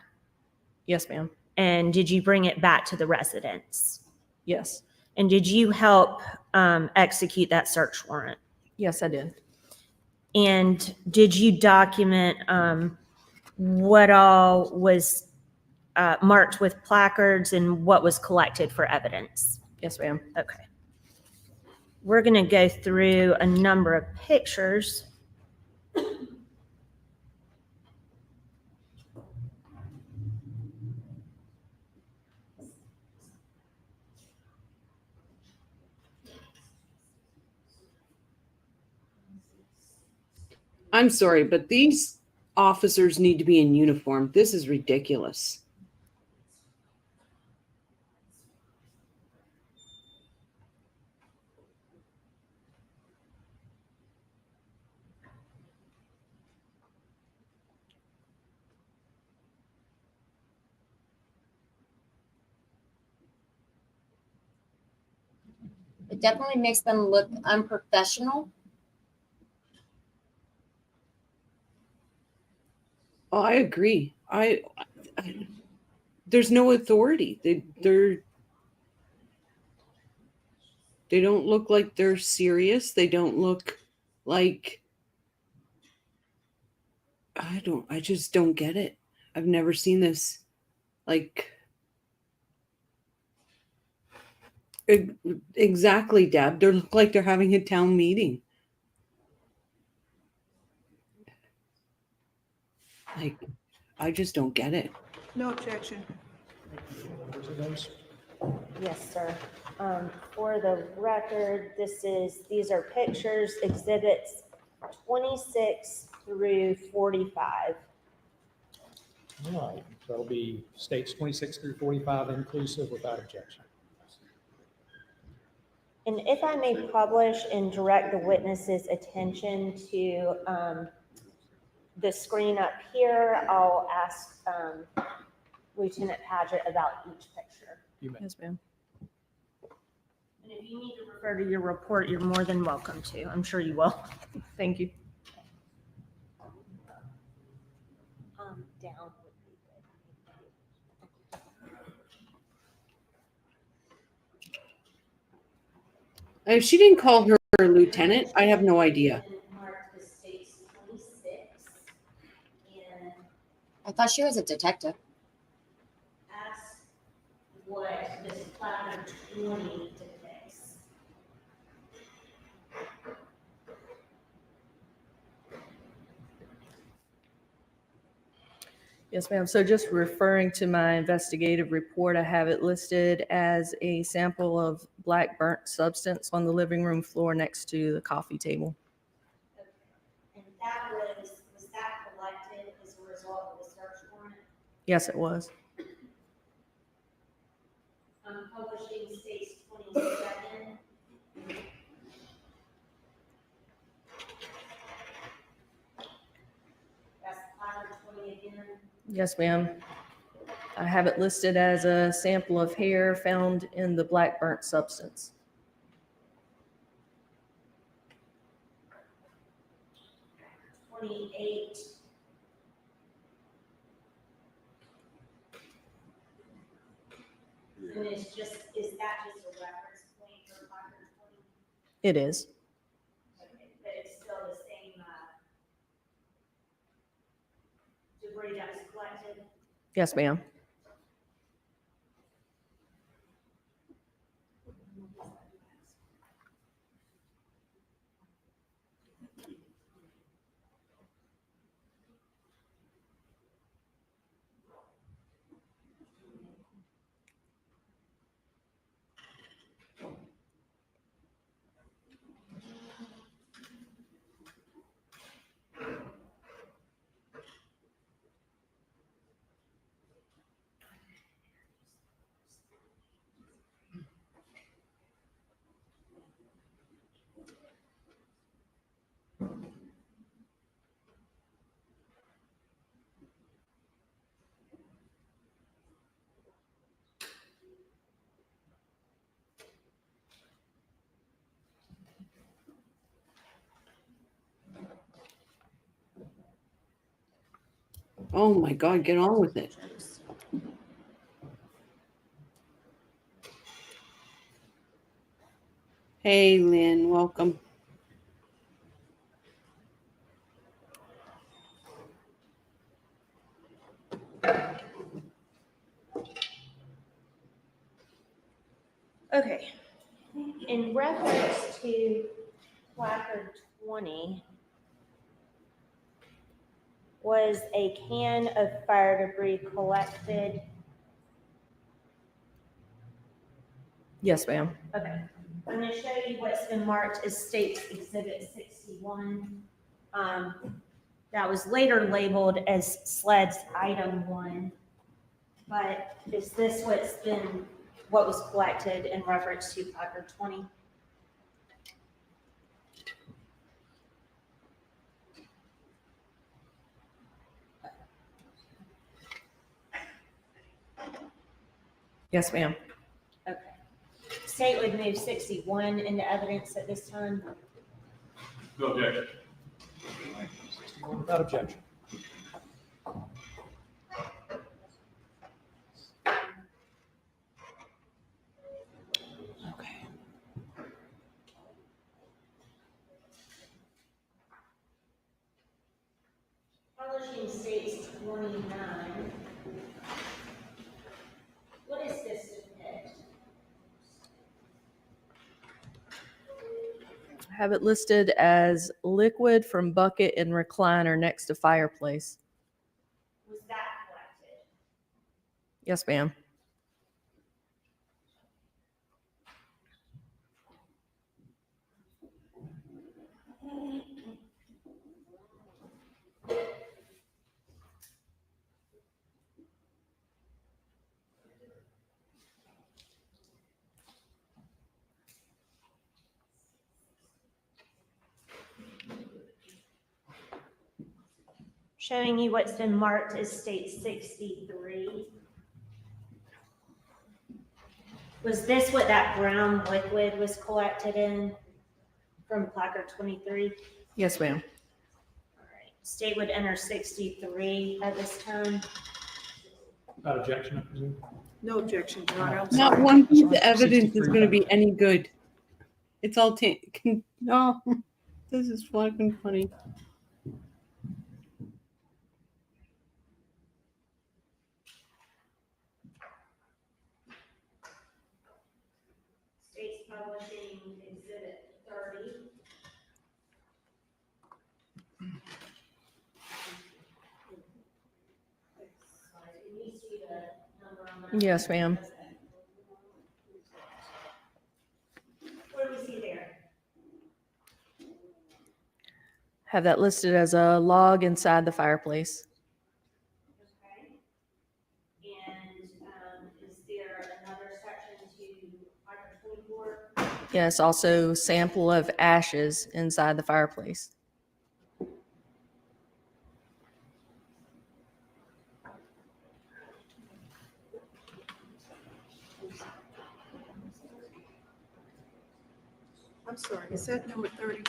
Yes, ma'am. And did you bring it back to the residence? Yes. And did you help execute that search warrant? Yes, I did. And did you document what all was marked with placards and what was collected for evidence? Yes, ma'am. Okay. We're going to go through a number of pictures. I'm sorry, but these officers need to be in uniform. This is ridiculous. It definitely makes them look unprofessional. Oh, I agree. There's no authority. They don't look like they're serious. They don't look like I just don't get it. I've never seen this. Like exactly, Deb. They look like they're having a town meeting. Like, I just don't get it. No objection. Yes, sir. For the record, these are pictures, exhibits 26 through 45. All right, so that'll be states 26 through 45 inclusive without objection. And if I may publish and direct the witness's attention to the screen up here, I'll ask Lieutenant Paget about each picture. Yes, ma'am. And if you need to refer to your report, you're more than welcome to. I'm sure you will. Thank you. Down. If she didn't call her lieutenant, I have no idea. I thought she was a detective. Ask what this placard 20 depicts. Yes, ma'am. So just referring to my investigative report, I have it listed as a sample of black burnt substance on the living room floor next to the coffee table. And that was that collected as a result of the search warrant? Yes, it was. Publishing states 27. That's placard 20 again. Yes, ma'am. I have it listed as a sample of hair found in the black burnt substance. And is that just a reference point for placard 20? It is. Okay, but it's still the same debris that was collected? Yes, ma'am. Oh my God, get on with it. Hey, Lynn, welcome. Okay. in reference to placard 20, was a can of fire debris collected? Yes, ma'am. Okay. I'm going to show you what's been marked as State's Exhibit 61. That was later labeled as SLED's Item 1. But is this what was collected in reference to placard 20? Yes, ma'am. Okay. State would move 61 into evidence at this time. No objection. 61 without objection. Publishing States 29. What is this depict? I have it listed as liquid from bucket and recliner next to fireplace. Was that collected? Yes, ma'am. Showing you what's been marked as State 63. Was this what that brown liquid was collected in from placard 23? Yes, ma'am. All right. State would enter 63 at this time. Without objection, I presume. No objection, Your Honor. I'm Not sorry. one piece of evidence is 63 going to be any good. It's all no. This is fucking funny. State's publishing Exhibit 30. Can you see the number on that? Yes, ma'am. What do we see there? Have that listed as a log inside the fireplace. Okay. And is there another section to Item 24? Yes, also sample of ashes inside the fireplace. I'm sorry, is that number 30?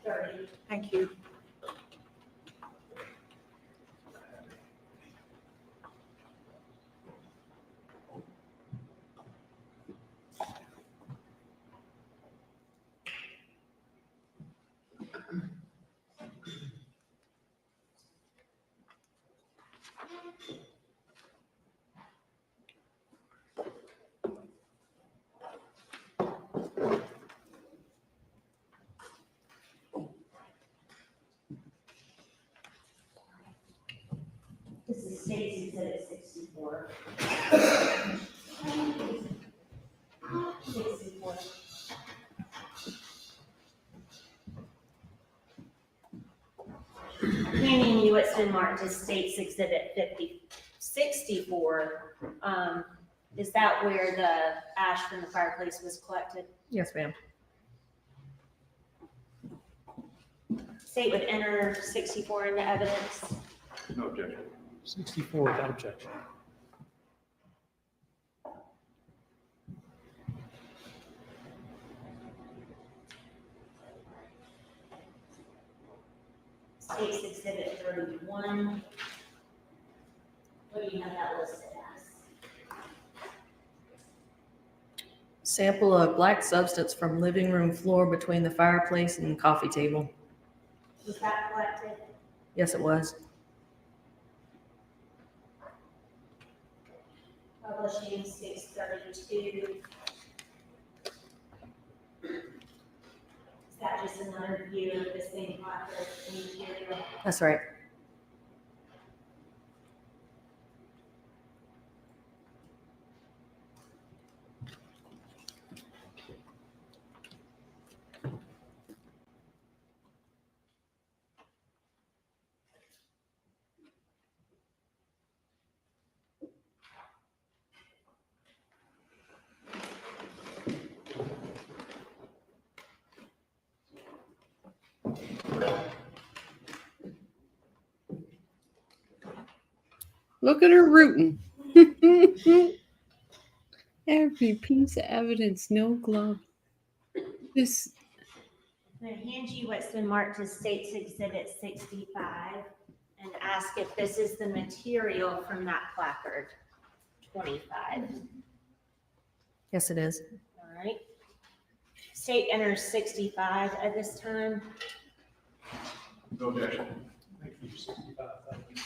30. Thank you. This is State's Exhibit 64. 64. Handing you what's been marked as State's Exhibit 64. Is that where the ash from the fireplace was collected? Yes, ma'am. State would enter 64 into evidence. No objection. 64 without objection. State's Exhibit 31. What do you have that listed as? Sample of black substance from living room floor between the fireplace and coffee table. Was that collected? Yes, it was. Publishing 632. that just another view of the same placard material? That's right. Look at her rooting. Every piece of evidence, no glove. This. I'm going to hand you what's been marked as State's Exhibit 65 and ask if this is the material from that placard, 25. Yes, it is. All right. State enters 65 at this time. No objection. Thank you, 65. Thank you.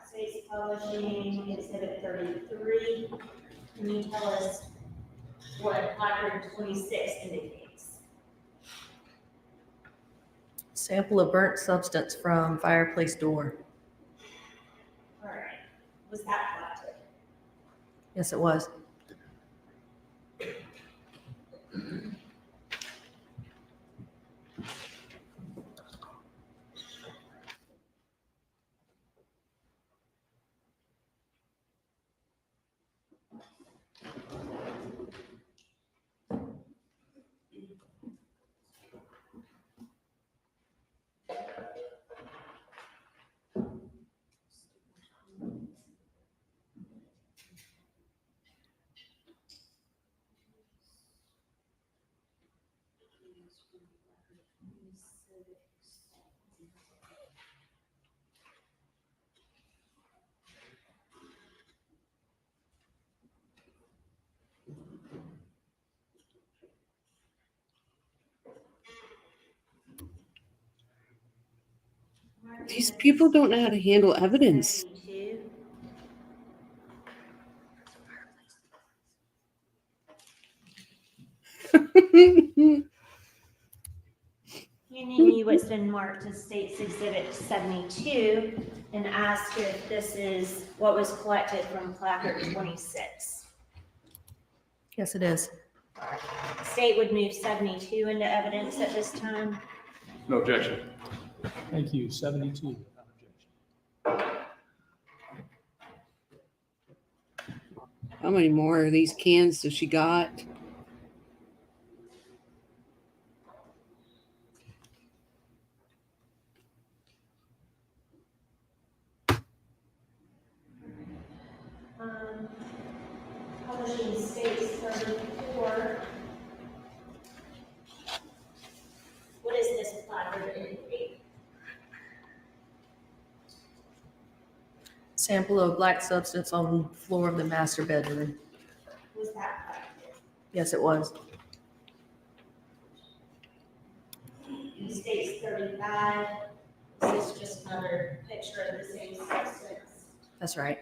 State's publishing Exhibit 33. Can you tell us what placard 26 indicates? Sample of burnt substance from fireplace door. All right. Was that collected? Yes, it was. These people don't know how to handle evidence. 72. Handing you what's been marked as State's Exhibit 72 and ask if this is what was collected from placard 26. Yes, it is. State would move 72 into evidence at this time. No objection. Thank you, 72. Without objection. How many more of these cans does she got? Publishing States 34. What is this placard indicate? Sample of black substance on the floor of the master bedroom. Was that collected? Yes, it was. States 35. Is this just another picture of the same substance? That's right.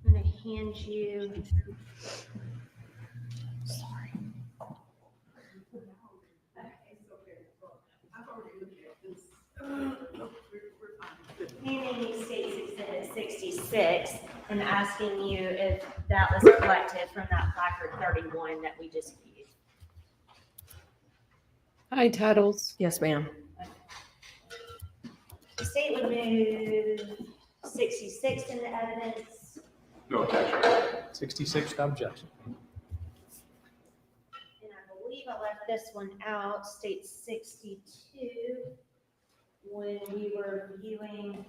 I'm going to hand you. Sorry. Handing you States Exhibit 66 and asking you if that was collected from that placard 31 that we just viewed. Hi, Tuddles. Yes, ma'am. The state would move 66 into evidence. No objection. 66, no objection. believe I left this one out, state 62, when we were viewing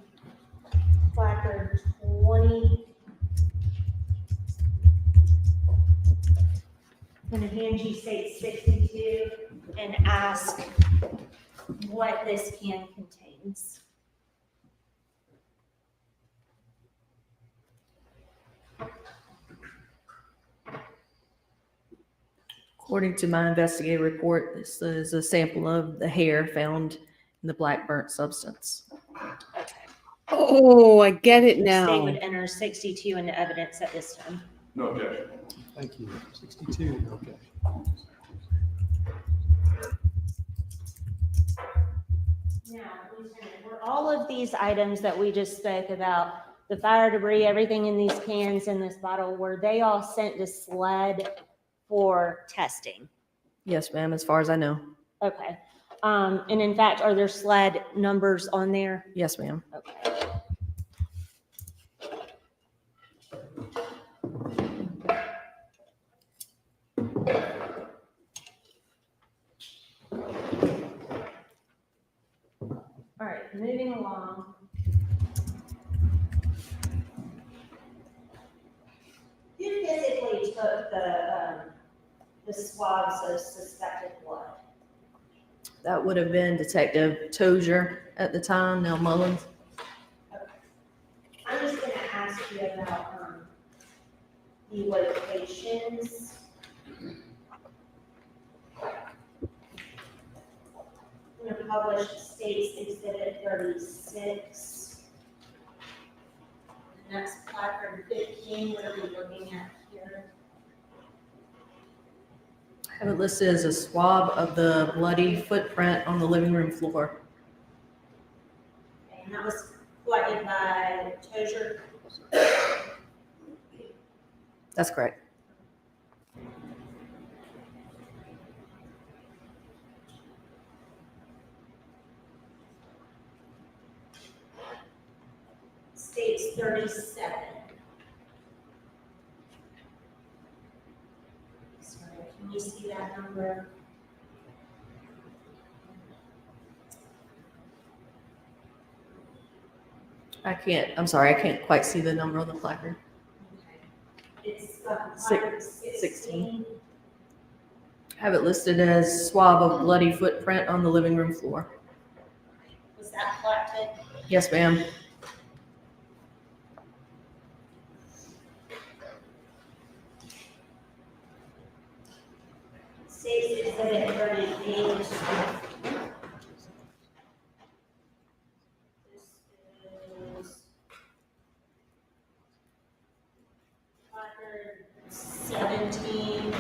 placard 20. I'm going to hand you state 62 and ask what this can contains. According to my investigative report, this is a sample of the hair found in the black burnt substance. Oh, I get it The now. state would enter 62 into evidence at this time. No objection. Thank you. 62, okay. Now, Lieutenant, were all of these items that we just spoke about, the fire debris, everything in these cans in this bottle, were they all sent to SLED for testing? Yes, ma'am, as far as I know. Okay. And in fact, are there SLED numbers on there? Yes, ma'am. Okay. All right, moving along. Who physically took the swabs of suspected blood? That would have been Detective Tozier at the time, now Mullins. I'm just gonna ask you about the locations. I'm gonna publish States Exhibit 36. And that's placard 15, what are we looking at here? I have it listed as a swab of the bloody footprint on the living room floor. Okay, and that was collected by Tozier. That's correct. States 37. Sorry, can you see that number? I'm sorry, I can't quite see the number on the placard. It's placard 16. I have it listed as swab of bloody footprint on the living room floor. Was that collected? Yes, ma'am. States Exhibit 38. This is placard 17.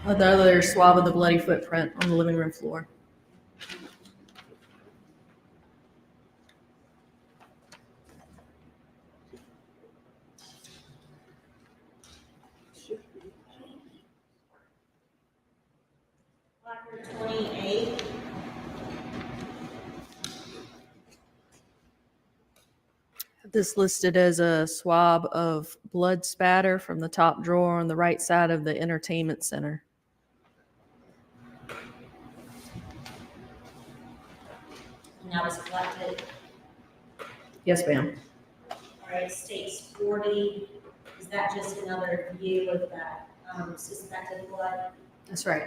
Another swab of the bloody footprint on the living room floor. Placard 28. This listed as a swab of blood spatter from the top drawer on the right side of the entertainment center. And that was collected. Yes, ma'am. All right, states 40. Is that just another view of that suspected blood? That's right.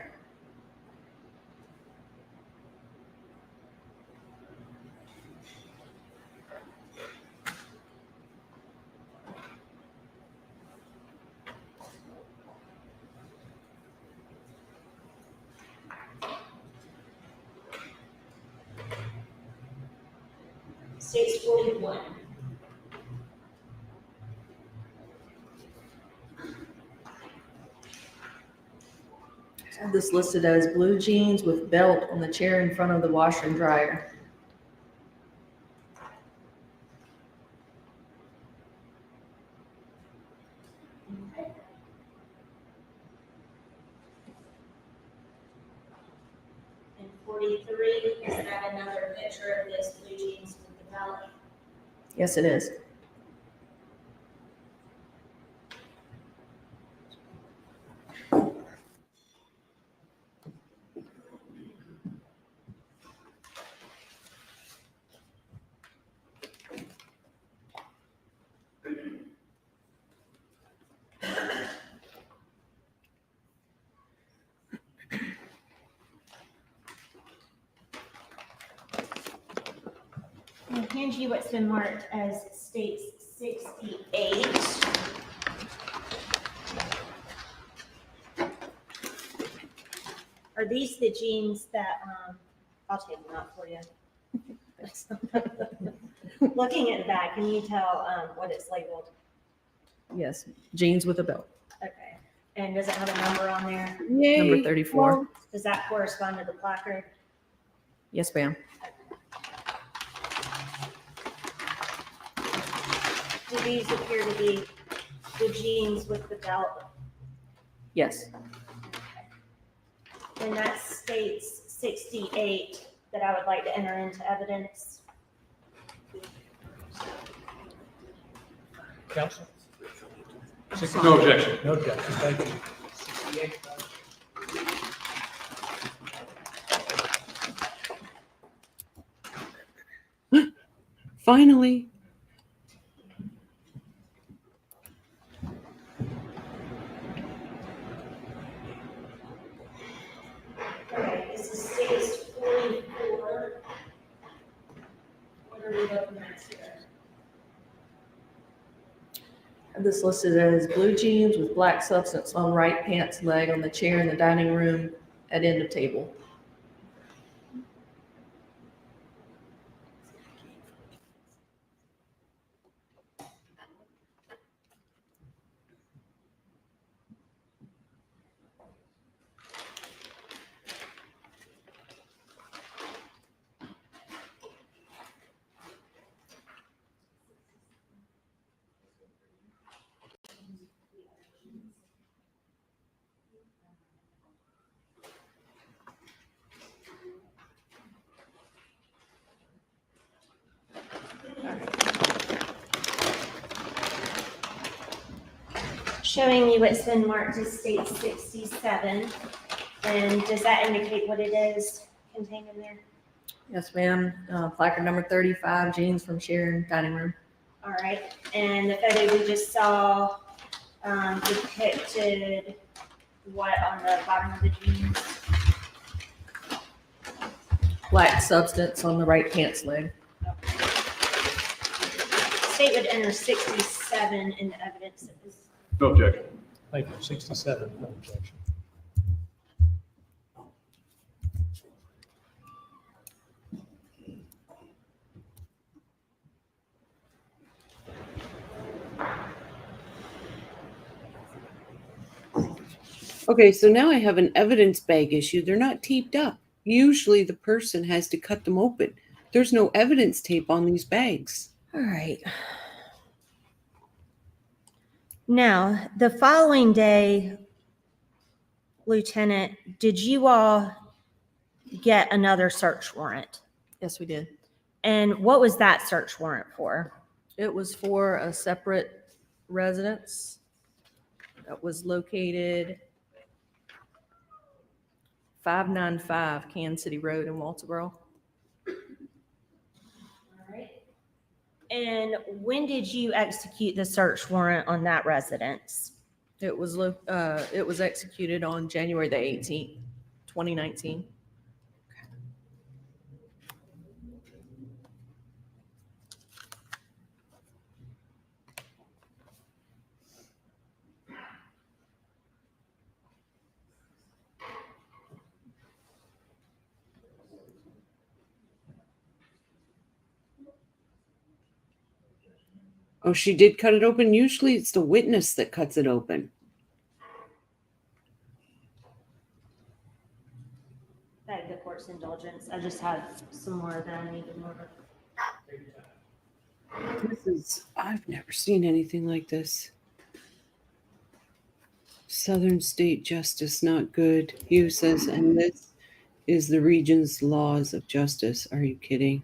States 41. I have this listed as blue jeans with belt on the chair in front of the washer and dryer. Okay. And 43, is that another picture of this blue jeans with the belt? Yes, it is. hand you what's been marked as states 68. Are these the genes that, I'll take them out for you. Looking at the back, can you tell what it's labeled? Yes, genes with Abell. Okay. And does it have a number on there? Number 34. Does that correspond to the placard? Yes, ma'am. Do these appear to be the genes with the belt? Yes. And that states 68 that I would like to enter into evidence. Counsel? No objection. No objection, thank you. 68. Finally. Okay, this is stage 44. What are we looking at here? This listed as blue jeans with black substance on right pants leg on the chair in the dining room at end of table. Showing you what's been marked as state 67. And does that indicate what it is contained in there? Yes, ma'am. Placard number 35, jeans from Sharon dining room. All right. And the photo we just saw depicted what on the bottom of the jeans? Black substance on the right pants leg. State would enter 67 into evidence of this. No objection. Thank you, 67, no objection. Okay, so now I have an evidence bag issue. They're not taped up. Usually the person has to cut them open. There's no evidence tape on these bags. All right. Now, the following day, Lieutenant, did you all get another search warrant? Yes, we did. And what was that search warrant for? It was for a separate residence that was located 595 Kansas City Road in Walterboro. All right. And when did you execute the search warrant on that residence? It was executed on January the 18th, 2019. Oh, she did cut it open. Usually it's the witness that cuts it open. Beg the court's indulgence. I just have some more that I need to order. I've never seen anything like this. Southern state justice not good. Hugh says, and this is the region's laws of justice. Are you kidding?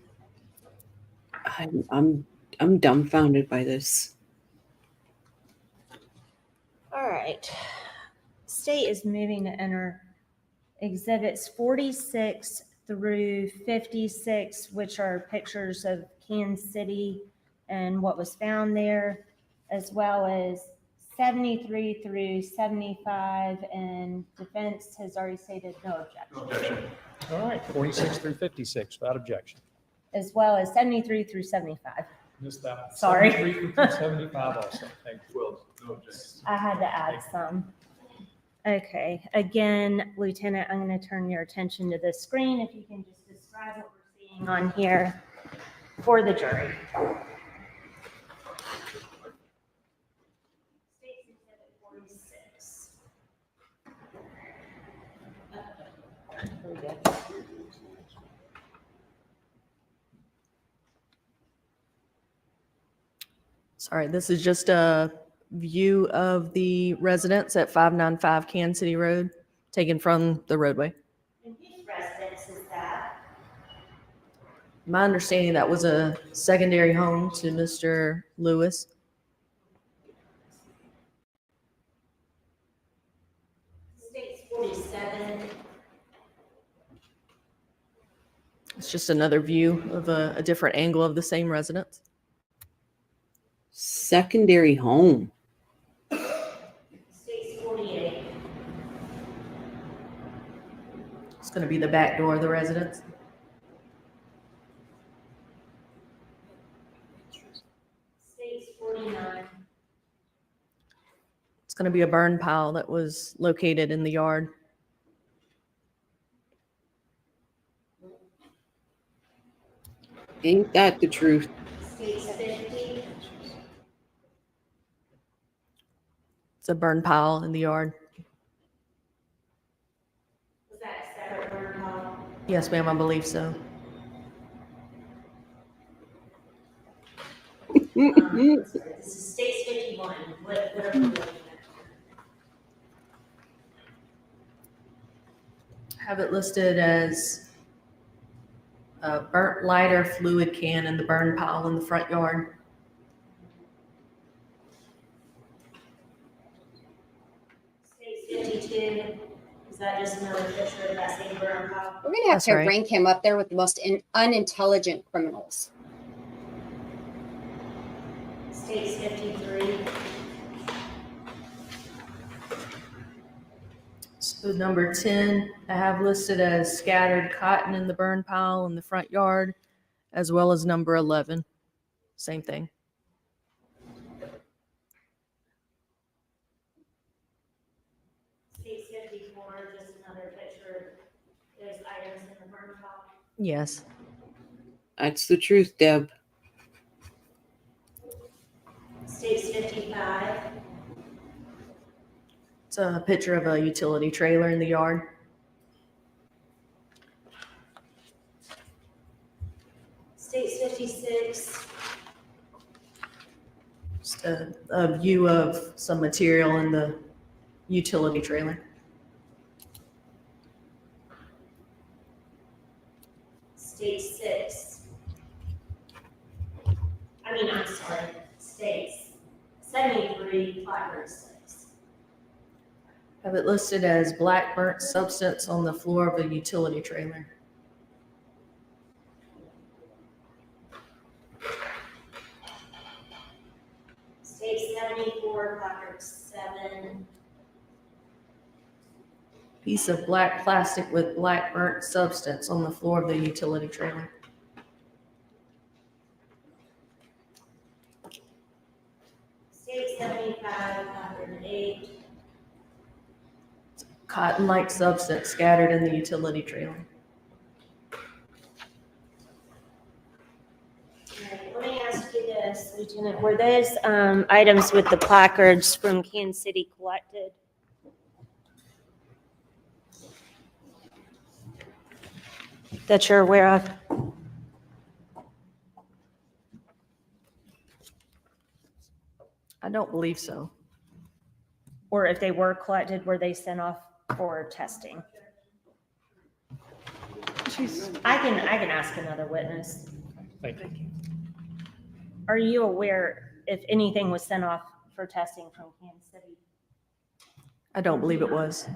I'm dumbfounded by this. All right. State is moving to enter exhibits 46 through 56, which are pictures of Kansas City and what was found there, as well as 73 through 75, and defense has already stated no objection. No objection. All right, 46 through 56, without objection. as well as 73 through 75. Missed that one. Sorry. 73 through 75 also. Thank you. I had to add some. Okay, again, Lieutenant, I'm going to turn your attention to the screen. If you can just describe what we're seeing on here for the jury. State's Exhibit 46. Here we go. Sorry, this is just a view of the residence at 595 Kansas City Road, taken from the roadway. And whose residence is that? My understanding, that was a secondary home to Mr. Lewis. State's 47. It's just another view of a different angle of the same residence. Secondary home. State's 48. It's going to be the back door of the residence. State's 49. It's going to be a burn pile that was located in the yard. Ain't that the truth? State's 50. It's a burn pile in the yard. Was that a separate burn pile? Yes, ma'am, I believe so. This is State's 51. What are we looking at? Have it listed as a burnt lighter fluid can in the burn pile in the front yard. State's 52. Is that just another picture of that same burn pile? We're gonna have That's to right. rank him up there with the most unintelligent criminals. State's 53. So number 10, I have listed as scattered cotton in the burn pile in the front yard, as well as number 11. Same thing. State's 54. Just another picture of those items in the burn pile. Yes. That's the truth, Deb. State's 55. It's a picture of a utility trailer in the yard. State's 56. Just a view of some material in the utility trailer. State 6. I'm sorry, States 73, placard 6. Have it listed as black burnt substance on the floor of a utility trailer. State 74, placard 7. Piece of black plastic with black burnt substance on the floor of the utility trailer. State 75, placard 8. Cotton-like substance scattered in the utility trailer. Right, let me ask you this, Lieutenant. Were those items with the placards from Kansas City collected? That you're aware of? I don't believe so. Or if they were collected, were they sent off for testing? I can ask another witness. Thank you. Are you aware if anything was sent off for testing from Kansas City? I don't believe it was.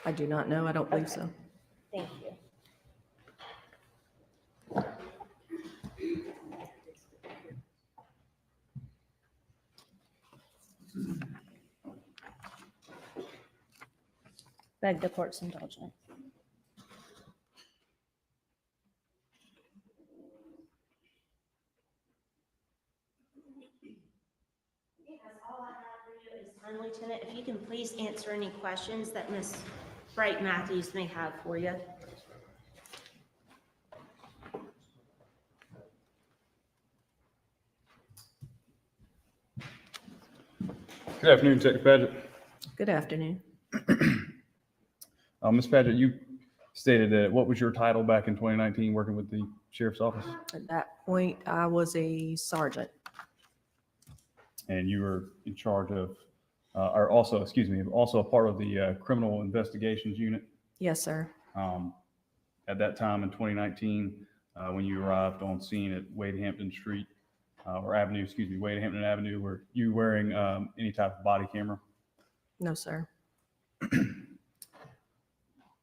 I do not know. I don't believe so. Thank you. Beg the court's indulgence. That's all I have for you is time, Lieutenant. If you can please answer any questions that Ms. Bright Matthews may have for you. Good afternoon, Detective Paget. Good afternoon. Ms. Paget, you stated that, what was your title back in 2019 working with the Sheriff's Office? At that point, I was a sergeant. And you were in charge of, or also, excuse me, also a part of the Criminal Investigations Unit. Yes, sir. At that time in 2019, when you arrived on scene at Wade Hampton Street, or Avenue, excuse me, Wade Hampton Avenue, were you wearing any type of body camera? No, sir.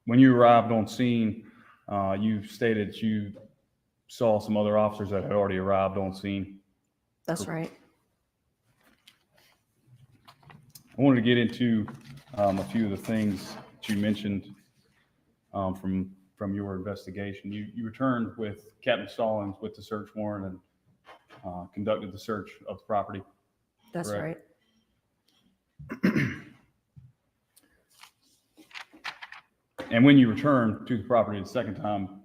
When you arrived on scene, you stated you saw some other officers that had already arrived on scene. That's right. I wanted to get into a few of the things that you mentioned from your investigation. You returned with Captain Stallings with the search warrant and conducted the search of the property. That's correct? right. And when you returned to the property the second time,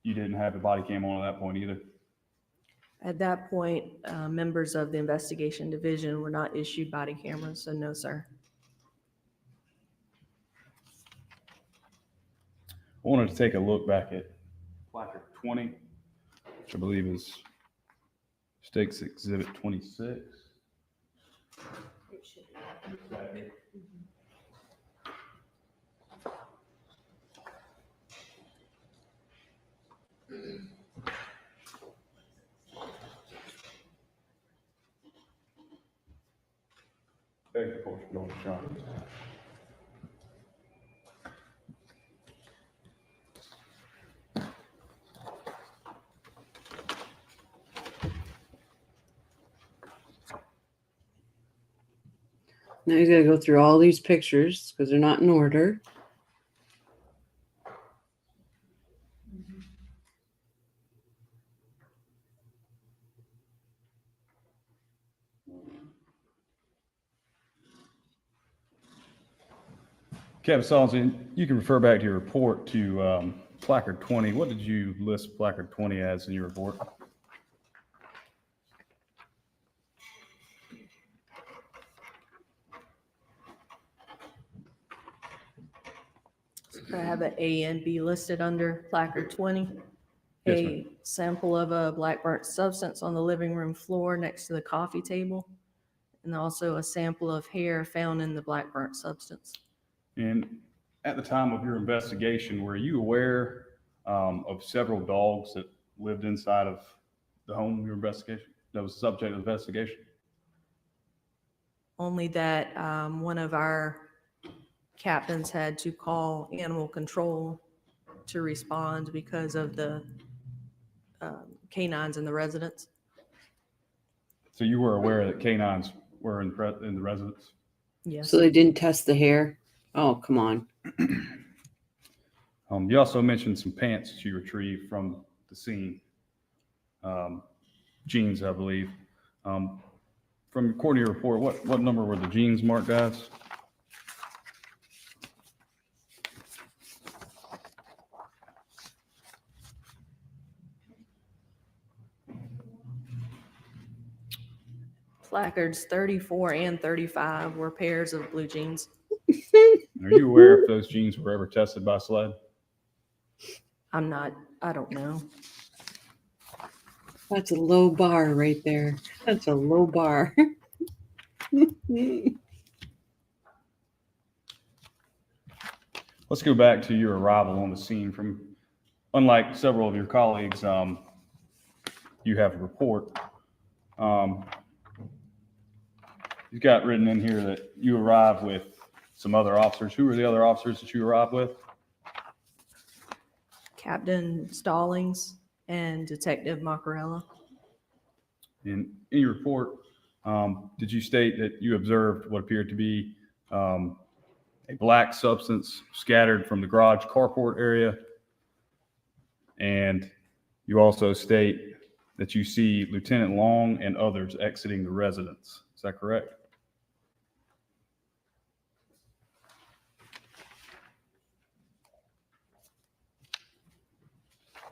you didn't have a body cam on at that point either. At that point, members of the investigation division were not issued body cameras, so no, sir. I wanted to take a look back at placard 20, which I believe is State's Exhibit 26. It should be. Thank you for going, Sean. Now he's got to go through all these pictures because they're not in order. Captain Stallings, you can refer back to your report to placard 20. What did you list placard 20 as in your report? I have an A and B listed under placard 20. Yes, A ma'am. sample of a black burnt substance on the living room floor next to the coffee table, and also a sample of hair found in the black burnt substance. And at the time of your investigation, were you aware of several dogs that lived inside of the home, your investigation, that was the subject of investigation? Only that one of our captains had to call animal control to respond because of the canines in the residence. So you were aware that canines were in the residence? Yes. So they didn't test the hair? Oh, come on. You also mentioned some pants that you retrieved from the scene. Jeans, I believe. From according to your report, what number were the jeans marked as? Placards 34 and 35 were pairs of blue jeans. Are you aware if those jeans were ever tested by SLED? I don't know. That's a low bar right there. That's a low bar. Let's go back to your arrival on the scene. Unlike several of your colleagues, you have a report. You've got written in here that you arrived with some other officers. Who were the other officers that you arrived with? Captain Stallings and Detective Macarella. In your report, did you state that you observed what appeared to be a black substance scattered from the garage carport area? And you also state that you see Lieutenant Long and others exiting the residence. Is that correct?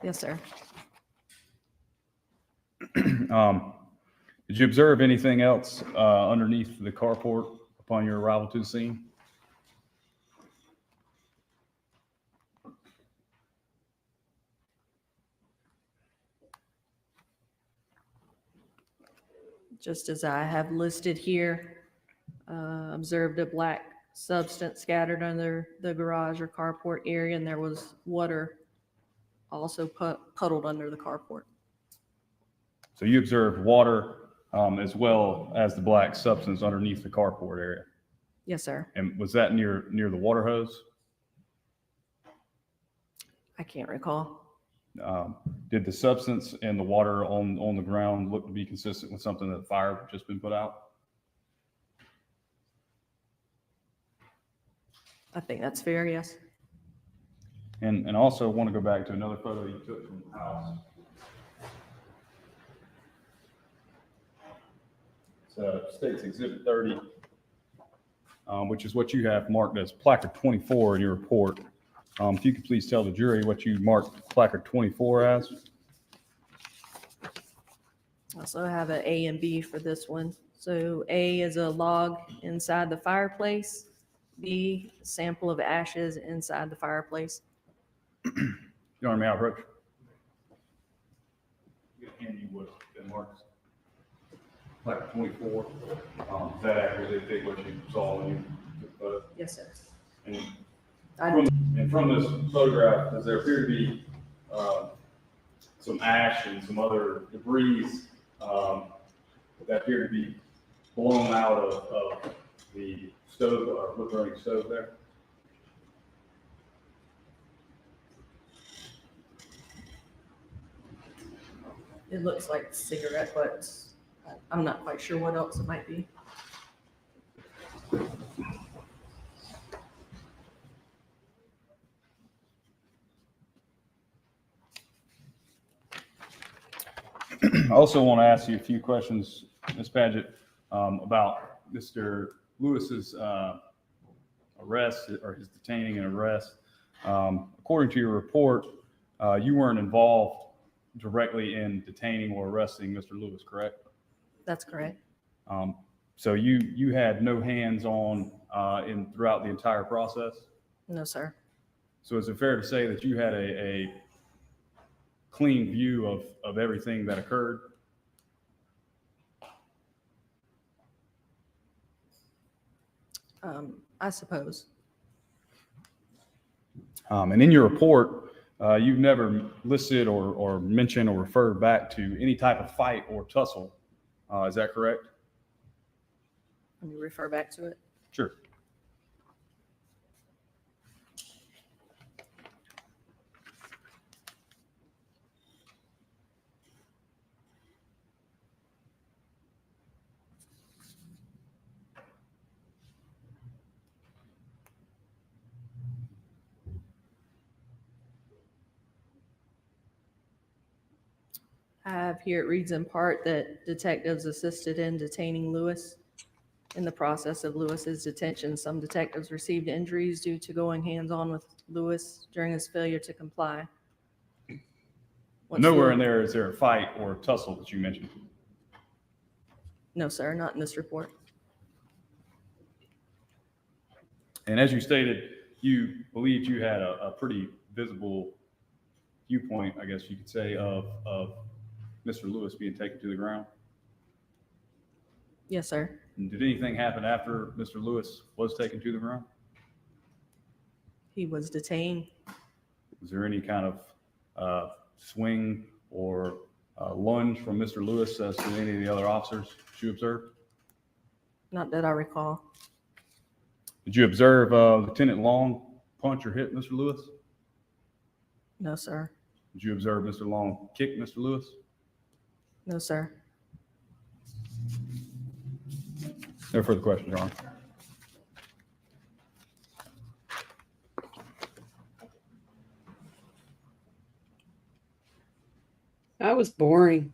Yes, sir. Did you observe anything else underneath the carport upon your arrival to the scene? Just as I have listed here, observed a black substance scattered under the garage or carport area, and there was water also puddled under the carport. So you observed water as well as the black substance underneath the carport area. Yes, sir. And was that near the water hose? I can't recall. Did the substance and the water on the ground look to be consistent with something that the fire had just been put out? I think that's fair, yes. And also want to go back to another photo you took from the house. It's State's Exhibit 30, which is what you have marked as placard 24 in your report. If you could please tell the jury what you marked placard 24 as. I also have an A and B for this one. So A is a log inside the fireplace. B, sample of ashes inside the fireplace. You know me out, Rich? Hand you what been marked. Placard 24. Is that accurately take what you saw when you took the photo? Yes, sir. And from this photograph, does there appear to be some ash and some other debris that appear to be blown out of the stove or wood burning stove there? It looks like cigarette butts. I'm not quite sure what else it might be. I also want to ask you a few questions, Ms. Paget, about Mr. Lewis's arrest or his detaining and arrest. According to your report, you weren't involved directly in detaining or arresting Mr. Lewis, correct? That's correct. So you had no hands-on throughout the entire process? No, sir. So is it fair to say that you had a clean view of everything that occurred? I suppose. And in your report, you've never listed or mentioned or referred back to any type of fight or tussle. Is that correct? Let me refer back to it. Sure. I have here, it reads in part that detectives assisted in detaining Lewis. In the process of Lewis's detention, some detectives received injuries due to going hands-on with Lewis during his failure to comply. Nowhere in there is there a fight or tussle that you mentioned. No, sir, not in this report. And as you stated, you believed you had a pretty visible viewpoint, I guess you could say, of Mr. Lewis being taken to the ground. Yes, sir. And did anything happen after Mr. Lewis was taken to the ground? He was detained. Was there any kind of swing or lunge from Mr. Lewis as to any of the other officers that you observed? Not that I recall. Did you observe Lieutenant Long punch or hit Mr. Lewis? No, sir. Did you observe Mr. Long kick Mr. Lewis? No, sir. No further questions, Your Honor. That was boring.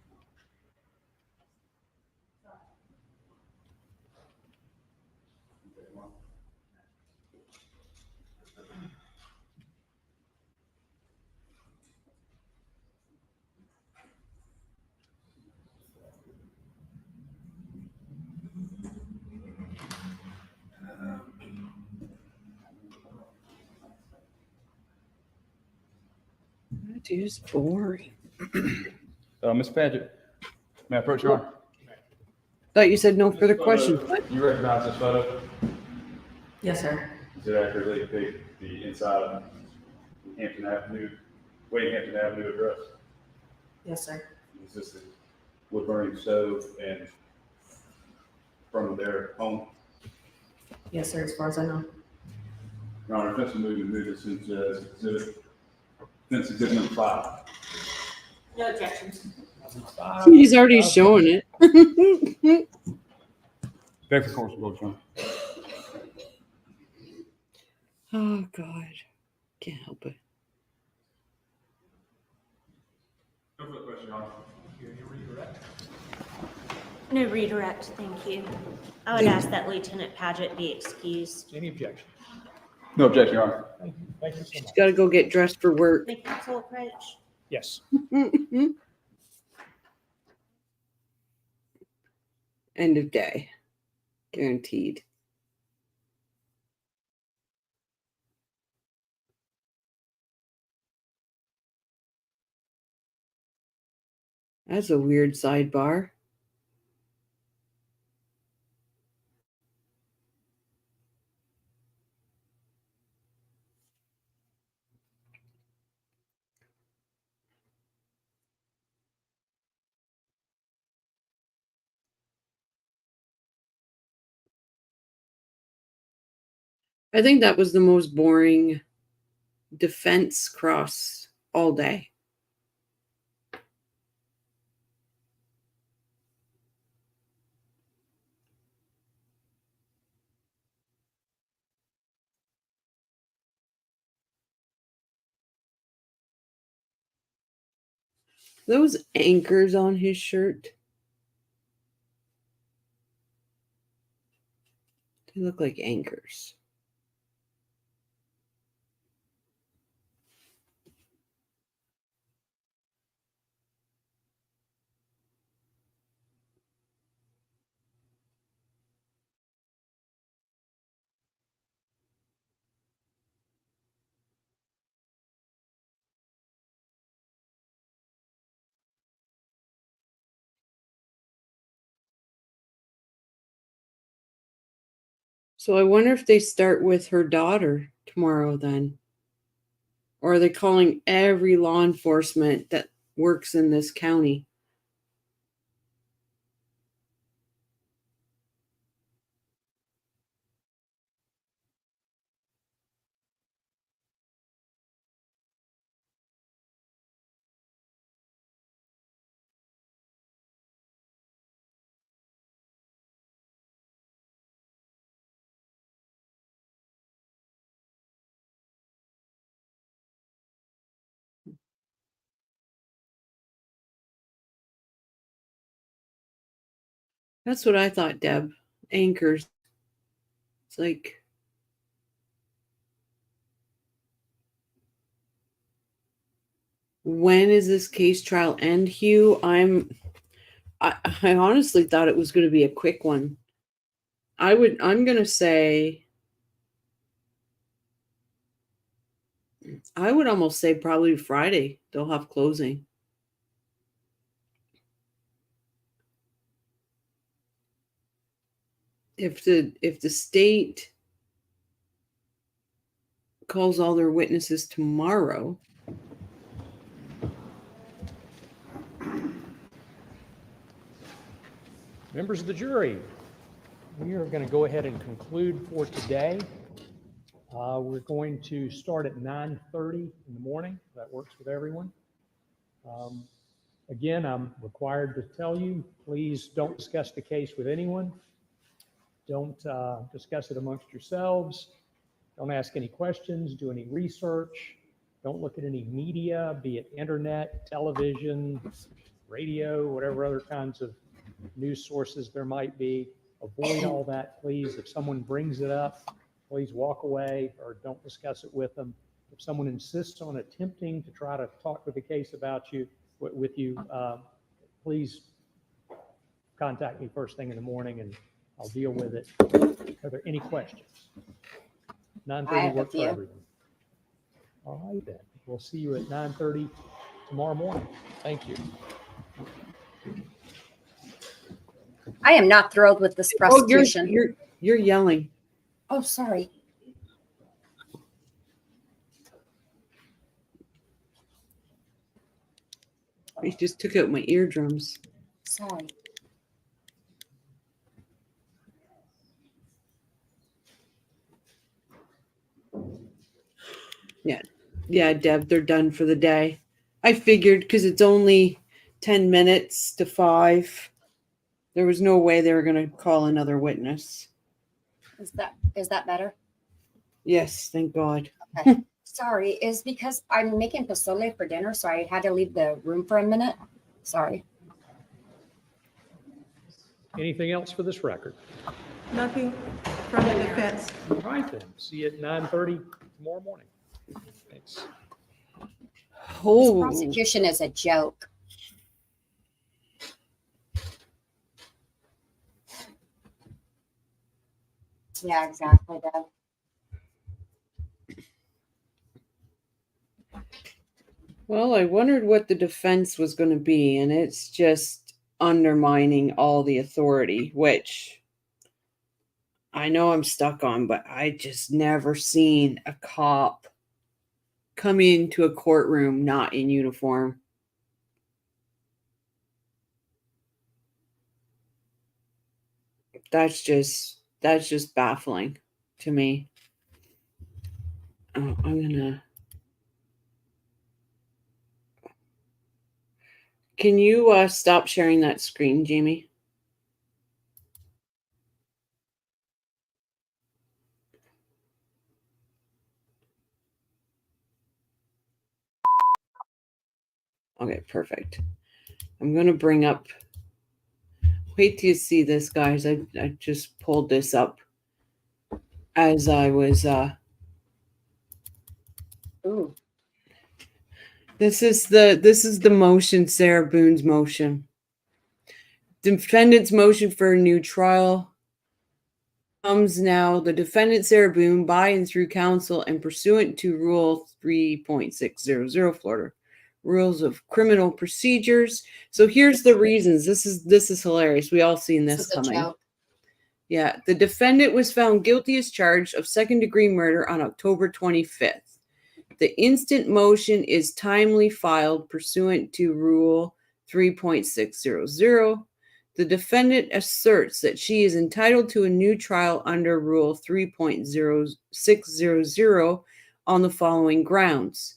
Dude's boring. Ms. Paget, may I approach your honor? Thought you said no further questions. You recognize this photo? Yes, sir. Does it accurately depict the inside of Hampton Avenue, Wade Hampton Avenue address? Yes, sir. Is this the wood burning stove and from their home? Yes, sir, as far as I know. Your Honor, fence removal, move this into exhibit, fence exhibit number 5. No objections. He's already showing it. Back to course, Your Honor. Oh, God. Can't help it. No further question, Your Honor. No redirect, thank you. I would ask that Lieutenant Paget be excused. Any objection? No objection, Your Honor. Thank you so much. Got to go get dressed for work. The council approach. Yes. End of day. Guaranteed. That's a weird sidebar. I think that was the most boring defense cross all day. Those anchors on his shirt. They look like anchors. So I wonder if they start with her daughter tomorrow then. Or are they calling every law enforcement that works in this county? That's what I thought, Deb. Anchors. It's like, when is this case trial end, Hugh? I honestly thought it was going to be a quick one. I'm going to say, I would almost say probably Friday they'll have closing. If the state calls all their witnesses tomorrow, Members of the jury, we are going to go ahead and conclude for today. We're going to start at 9:30 in the morning. If that works with everyone. Again, I'm required to tell you, please don't discuss the case with anyone. Don't discuss it amongst yourselves. Don't ask any questions, do any research. Don't look at any media, be it internet, television, radio, whatever other kinds of news sources there might be. Avoid all that, please. If someone brings it up, please walk away or don't discuss it with them. If someone insists on attempting to try to talk with the case about you, please contact me first thing in the morning and I'll deal with it. Are there any questions? 9:30 works for everyone. All right then. We'll see you at 9:30 tomorrow morning. Thank you. I am not thrilled with this Oh, prosecution. you're yelling. Oh, sorry. I just took out my eardrums. Sorry. Yeah, Deb, they're done for the day. I figured because it's only 10 minutes to 5. There was no way they were going to call another witness. Is that better? Yes, thank God. Okay. Sorry, is because I'm making pozole for dinner, so I had to leave the room for a minute. Sorry. Anything else for this record? Nothing from the defense. All right then. See you at 9:30 tomorrow morning. Thanks. This Oh, prosecution is a joke. Yeah, exactly, Deb. well, I wondered what the defense was going to be, and it's just undermining all the authority, which I know I'm stuck on, but I just never seen a cop come into a courtroom not in uniform. That's just baffling to me. Oh, I'm gonna. Can you stop sharing that screen, Jamie? Okay, perfect. I'm gonna bring up. Wait till you see this, guys. I just pulled this up as I was. Ooh. This is the motion, Sarah Boone's motion. Defendant's motion for a new trial comes now. The defendant, Sarah Boone, by and through counsel and pursuant to Rule 3.600 Florida Rules of Criminal Procedures. So here's the reasons. This is hilarious. We all seen this coming. Yeah, the defendant was found guilty as charged of second-degree murder on October 25th. The instant motion is timely filed pursuant to Rule 3.600. The defendant asserts that she is entitled to a new trial under Rule 3.0600 on the following grounds.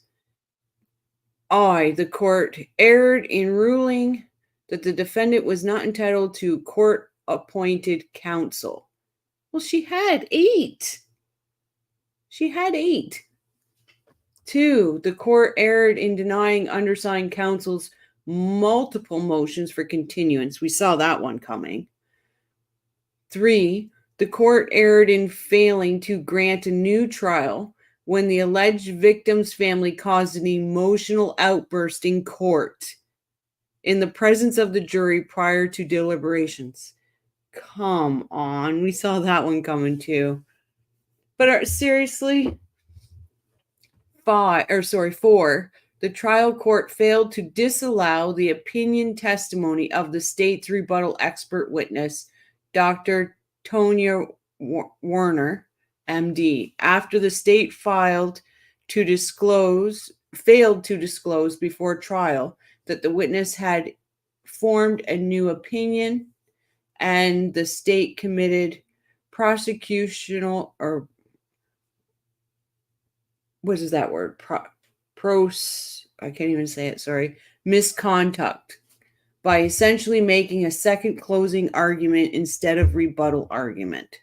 The court erred in ruling that the defendant was not entitled to court-appointed counsel. Well, she had 8. 2, the court erred in denying undersigned counsel's multiple motions for continuance. We saw that one coming. 3, the court erred in failing to grant a new trial when the alleged victim's family caused an emotional outburst in court in the presence of the jury prior to deliberations. Come on, we saw that one coming too. But seriously? 4, the trial court failed to disallow the opinion testimony of the state's rebuttal expert witness, Dr. Tonya Werner, MD, after the state failed to disclose before trial that the witness had formed a new opinion and the state committed prosecutional or what is that word? I can't even say it, sorry. Misconduct by essentially making a second closing argument instead of rebuttal argument.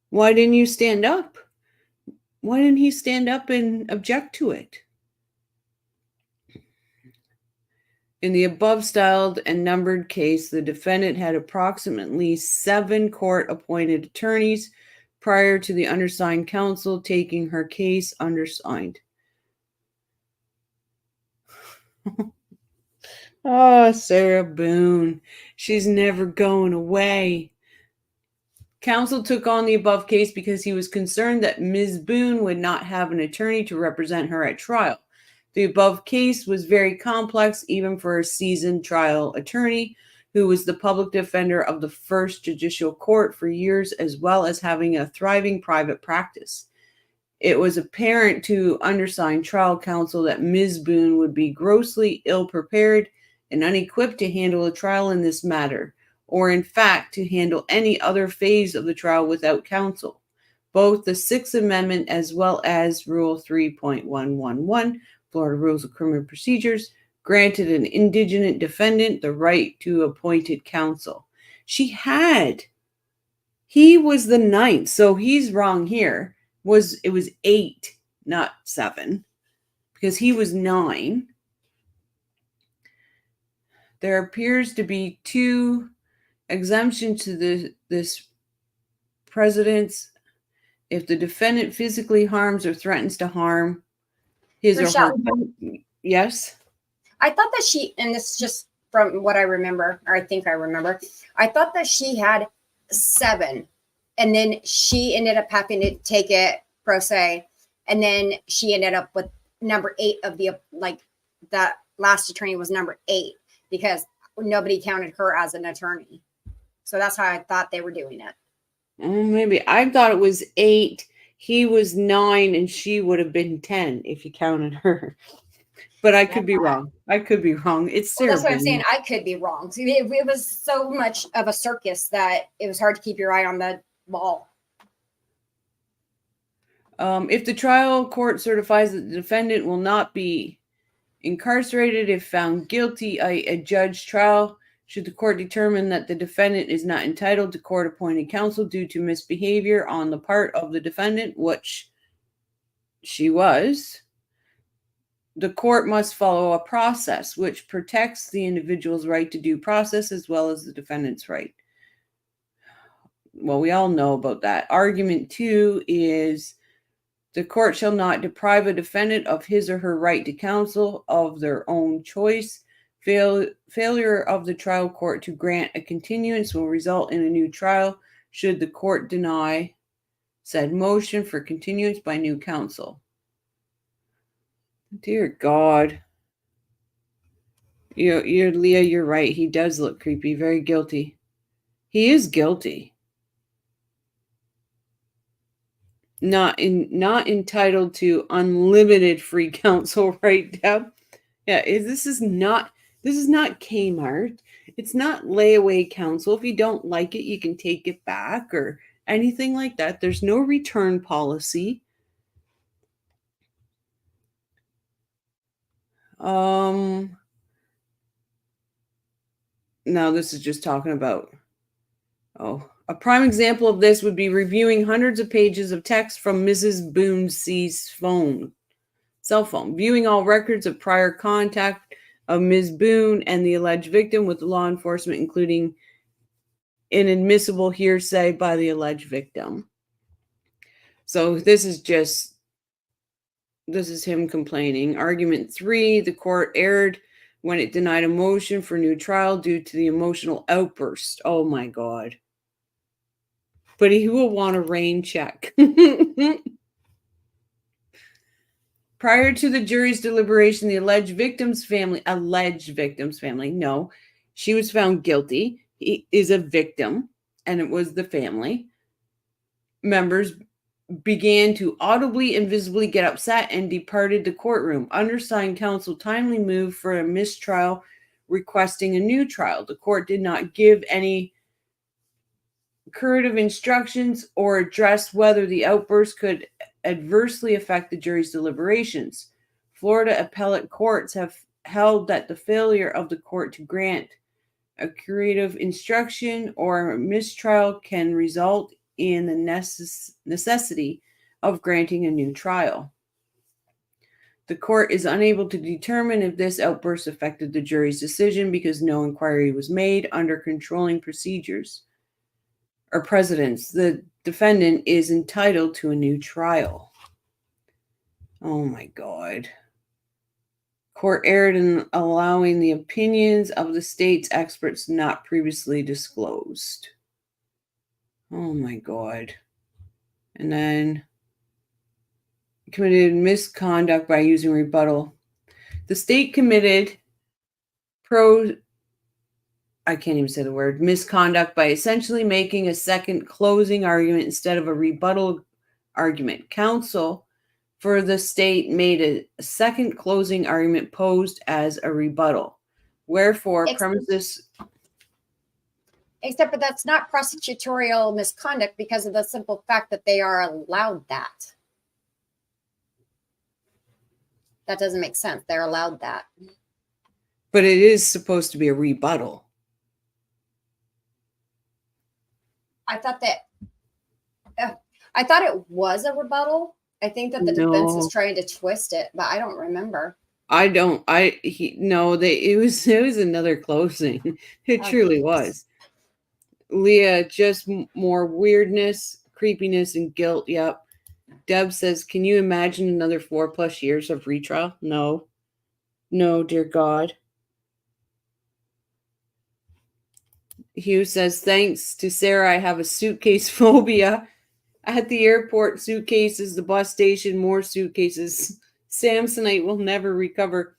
Why didn't you stand up? Why didn't he stand up and object to it? In the above styled and numbered case, the defendant had approximately 7 court-appointed attorneys prior to the undersigned counsel taking her case undersigned. Oh, Sarah Boone. She's never going away. Counsel took on the above case because he was concerned that Ms. Boone would not have an attorney to represent her at trial. The above case was very complex, even for a seasoned trial attorney who was the public defender of the First Judicial Court for years, as well as having a thriving private practice. It was apparent to undersigned trial counsel that Ms. Boone would be grossly ill-prepared and unequipped to handle a trial in this matter, or in fact to handle any other phase of the trial without counsel. Both the Sixth Amendment as well as Rule 3.111, Florida Rules of Criminal Procedures, granted an indigent defendant the right to appointed counsel. He was the ninth, so he's wrong here. It was 8, not 7, because he was 9. There appears to be 2 exemptions to this precedence if the defendant physically harms or threatens to harm his or her. Yes. I thought that she, and this is just from what I remember, or I think I remember, I thought that she had 7, and then she ended up having to take it pro se, and then she ended up with number 8 of the, like, that last attorney was number 8 because nobody counted her as an attorney. So that's how I thought they were doing it. Maybe I thought it was 8. He was 9, and she would have been 10 if you counted her. But I could be wrong. It's well, that's what I'm saying. I could be wrong. It was so much of a circus that it was hard to keep your eye on the ball. If the trial court certifies that the defendant will not be incarcerated if found guilty, a judge trial, should the court determine that the defendant is not entitled to court-appointed counsel due to misbehavior on the part of the defendant, which she was, the court must follow a process which protects the individual's right to due process as well as the defendant's right. Well, we all know about that. Argument 2 is the court shall not deprive a defendant of his or her right to counsel of their own choice. Failure of the trial court to grant a continuance will result in a new trial should the court deny said motion for continuance by new counsel. Dear God. Leah, you're right. He does look creepy, very guilty. He is guilty. Not entitled to unlimited free counsel, right, Deb? Yeah, this is not Kmart. It's not layaway counsel. If you don't like it, you can take it back or anything like that. There's no return policy. Now this is just talking about, a prime example of this would be reviewing hundreds of pages of text from Mrs. Boone C's cell phone, viewing all records of prior contact of Ms. Boone and the alleged victim with law enforcement, including inadmissible hearsay by the alleged victim. So this is him complaining. Argument 3, the court erred when it denied a motion for new trial due to the emotional outburst. Oh my God. But he will want a rain check. Prior to the jury's deliberation, the alleged victim's family, no, she was found guilty. He is a victim, and it was the family members began to audibly and visibly get upset and departed the courtroom. Undersigned counsel timely moved for a mistrial, requesting a new trial. The court did not give any curative instructions or address whether the outburst could adversely affect the jury's deliberations. Florida appellate courts have held that the failure of the court to grant a curative instruction or mistrial can result in the necessity of granting a new trial. The court is unable to determine if this outburst affected the jury's decision because no inquiry was made under controlling procedures or precedents. The defendant is entitled to a new trial. Oh my God. Court erred in allowing the opinions of the state's experts not previously disclosed. Oh my God. And then committed misconduct by using rebuttal. The state committed I can't even say the word, misconduct by essentially making a second closing argument instead of a rebuttal argument. Counsel for the state made a second closing argument posed as a rebuttal. Wherefore, premises. Except, but that's not prosecutorial misconduct because of the simple fact that they are allowed that. That doesn't make sense. They're allowed that. But it is supposed to be a rebuttal. I thought it was a rebuttal. I think that the defense is trying to twist it, but I don't remember. It was another closing. It truly was. Leah, just more weirdness, creepiness, and guilt. Yep. Deb says, can you imagine another 4+ years of retrial? No. No, dear God. Hugh says, thanks to Sarah, I have a suitcase phobia. At the airport, suitcases, the bus station, more suitcases. Samsonite will never recover.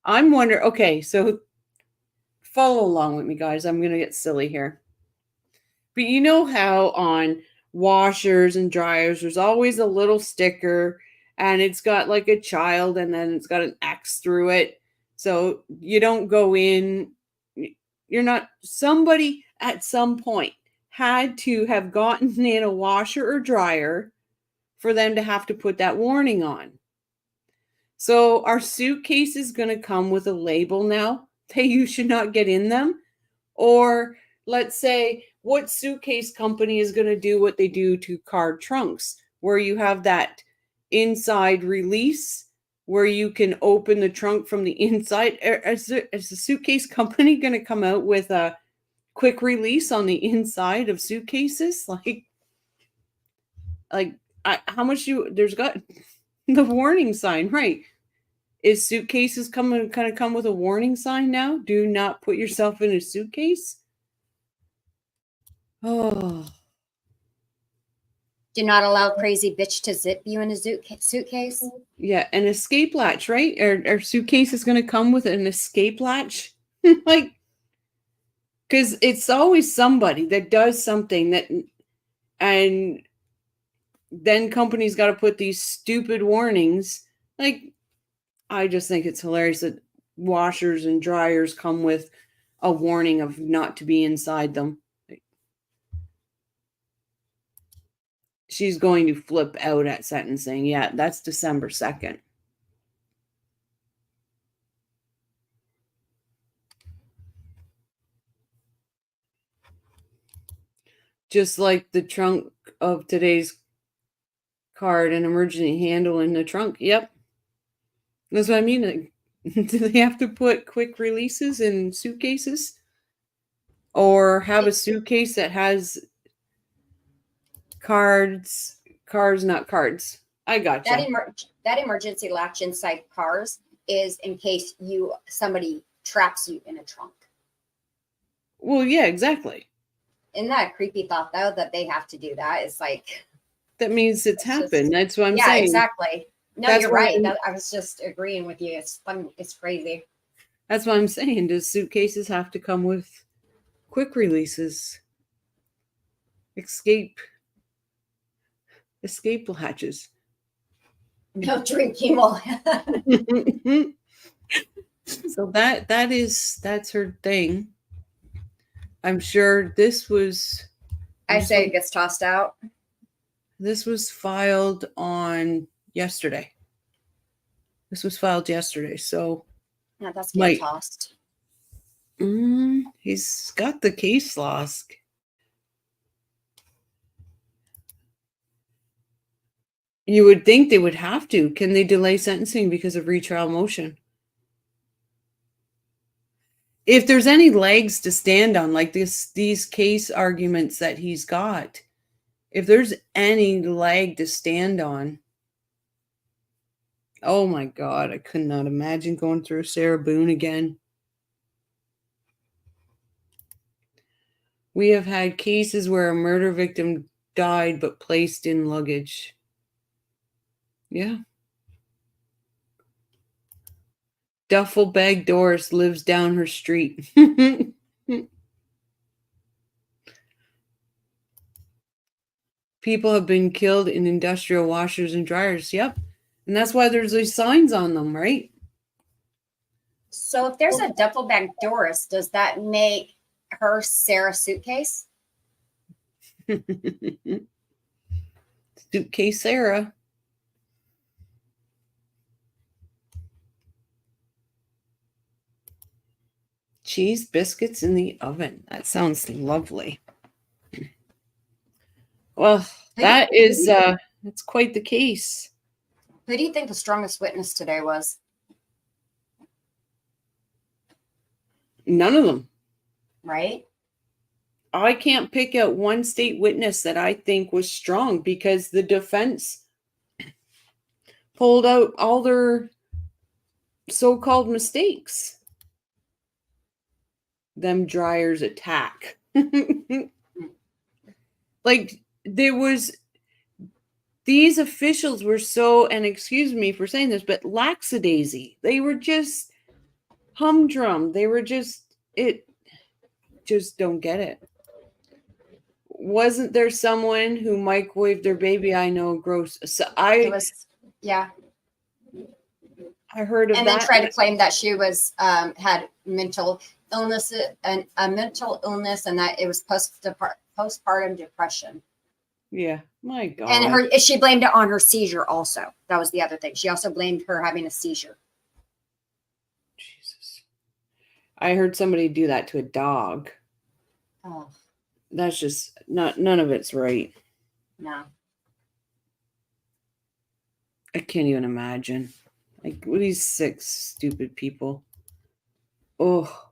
I'm wondering, okay, so follow along with me, guys. I'm going to get silly here. But you know how on washers and dryers, there's always a little sticker, and it's got like a child, and then it's got an X through it. So you don't go in. Somebody at some point had to have gotten in a washer or dryer for them to have to put that warning on. So our suitcase is going to come with a label now that you should not get in them. Or let's say, what suitcase company is going to do what they do to car trunks, where you have that inside release where you can open the trunk from the inside? Is the suitcase company going to come out with a quick release on the inside of suitcases? How much there's got the warning sign, right? Is suitcases kind of come with a warning sign now? Do not put yourself in a suitcase. Oh. Do not allow crazy bitch to zip you in a suitcase. Yeah, an escape latch, right? Our suitcase is going to come with an escape latch. Because it's always somebody that does something and then companies got to put these stupid warnings. I just think it's hilarious that washers and dryers come with a warning of not to be inside them. She's going to flip out at sentencing. Yeah, that's December 2nd. Just like the trunk of today's card, an emergency handle in the trunk. Yep. That's what I mean. Do they have to put quick releases in suitcases? Or have a suitcase that has cars, not cards? I got you. That emergency latch inside cars is in case somebody traps you in a trunk. Well, yeah, exactly. Isn't that a creepy thought, though, that they have to do that? It's like... That means it's happened. That's what I'm saying. Yeah, exactly. No, you're right. I was just agreeing with you. It's fun. It's crazy. That's what I'm saying. Does suitcases have to come with quick releases? Escape latches. No drinking while... So that's her thing. I'm sure this was... I say it gets tossed out. This was filed on yesterday. So... Yeah, that's getting tossed. He's got the case lost. You would think they would have to. Can they delay sentencing because of retrial motion? If there's any legs to stand on, like these case arguments that he's got, if there's any leg to stand on, oh my God, I could not imagine going through Sarah Boone again. We have had cases where a murder victim died but placed in luggage. Yeah. Duffel bag Doris lives down her street. People have been killed in industrial washers and dryers. Yep. And that's why there's these signs on them, right? So if there's a duffel bag Doris, does that make her Sarah Suitcase? Suitcase Sarah. Cheese biscuits in the oven. That sounds lovely. Well, that's quite the case. Who do you think the strongest witness today was? None of them. Right? I can't pick out one state witness that I think was strong because the defense pulled out all their so-called mistakes. Them dryers attack. Like these officials were so, and excuse me for saying this, but lackadaisy. They were just humdrum. They were just don't get it. Wasn't there someone who microwaved their baby? I know, gross. So yeah. I heard of and that. then tried to claim that she was had mental illness and a mental illness, and that it was postpartum depression. Yeah, my God. And she blamed it on her seizure. Also, that was the other thing. She also blamed her having a seizure. Jesus, I heard somebody do that to a dog. Oh, that's just none of it's right. No, I can't even imagine. Like, what are these sick, stupid people? Oh.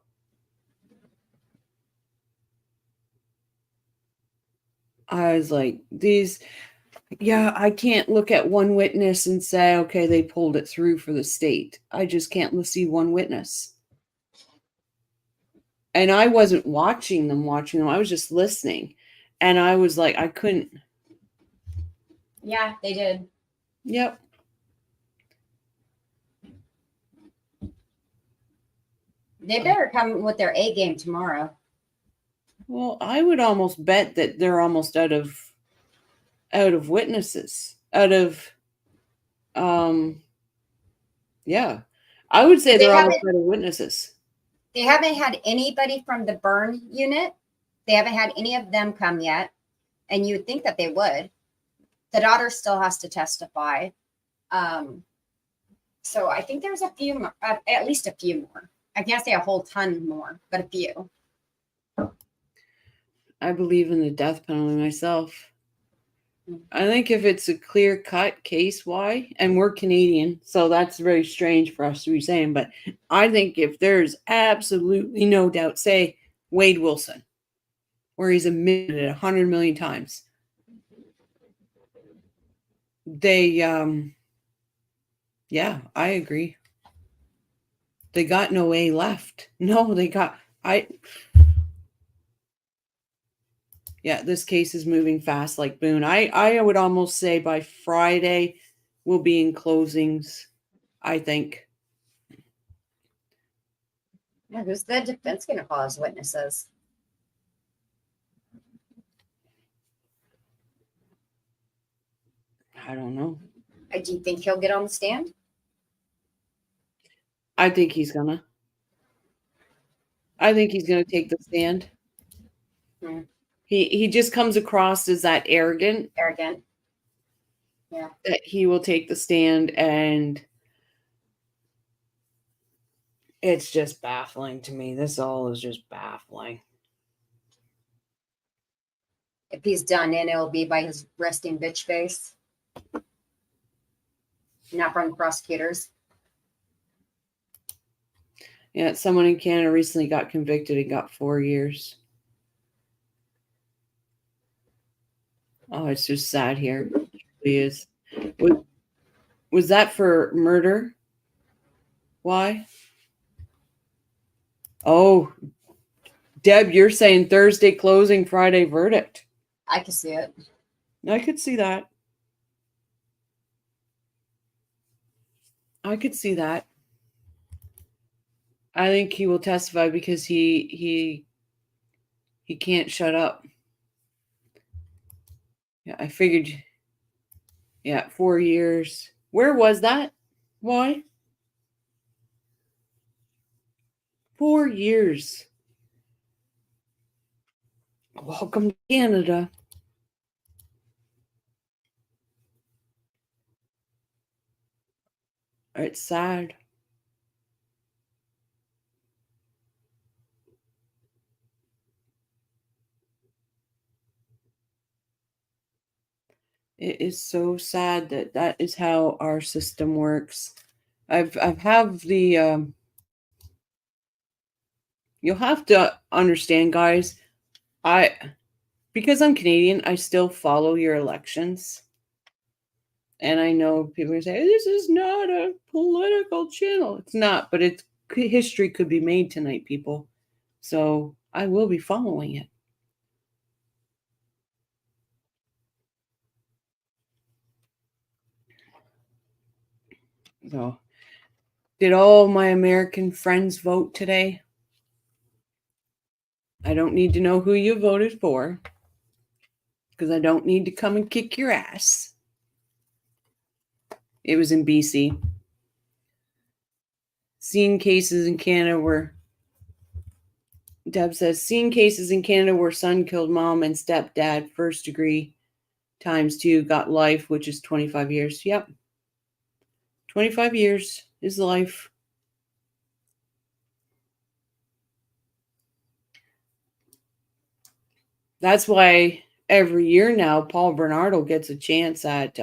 I was like, I can't look at one witness and say, okay, they pulled it through for the state. I just can't see one witness. And I wasn't watching them. I was just listening. And I was like, I couldn't. Yeah, they did. Yep. They better come with their A game tomorrow. Well, I would almost bet that they're almost out of witnesses. I would say they're almost out of witnesses. They haven't had anybody from the burn unit. They haven't had any of them come yet. And you would think that they would. The daughter still has to testify. So I think there's a few more, at least a few more. I can't say a whole ton more, but a few. I believe in the death penalty myself. I think if it's a clear-cut case, why? And we're Canadian, so that's very strange for us to be saying, but I think if there's absolutely no doubt, say Wade Wilson, where he's admitted it 100 million times, I agree. They got no A left. No, they got, this case is moving fast like Boone. I would almost say by Friday we'll be in closings, I think. Yeah, who's the defense going to call as witnesses? I don't know. Do you think he'll get on the stand? I think he's gonna. I think he's gonna take the stand. Hmm. He just comes across as that arrogant. Yeah. That he will take the stand, and it's just baffling to me. This all is just baffling. If he's done in, it'll be by his resting bitch face. Not from the prosecutors. Yeah, someone in Canada recently got convicted and got 4 years. Oh, it's just sad here. It really is. Was that for murder? Why? Oh, Deb, you're saying Thursday closing, Friday verdict. I can see it. I could see that. I could see that. I think he will testify because he can't shut up. Yeah, I figured. Yeah, 4 years. Where was that? Why? 4 years. Welcome to Canada. It's sad. It is so sad that that is how our system works. I've have the you'll have to understand, guys. Because I'm Canadian, I still follow your elections. And I know people are saying this is not a political channel. It's not, but history could be made tonight, people. So I will be following it. So, did all my American friends vote today? I don't need to know who you voted for, because I don't need to come and kick your ass. It was in BC. Seen cases in Canada where, Deb says, seen cases in Canada where son killed mom and stepdad, first degree, ×2, got life, which is 25 years. Yep. 25 years is life. That's why every year now, Paul Bernardo gets a chance at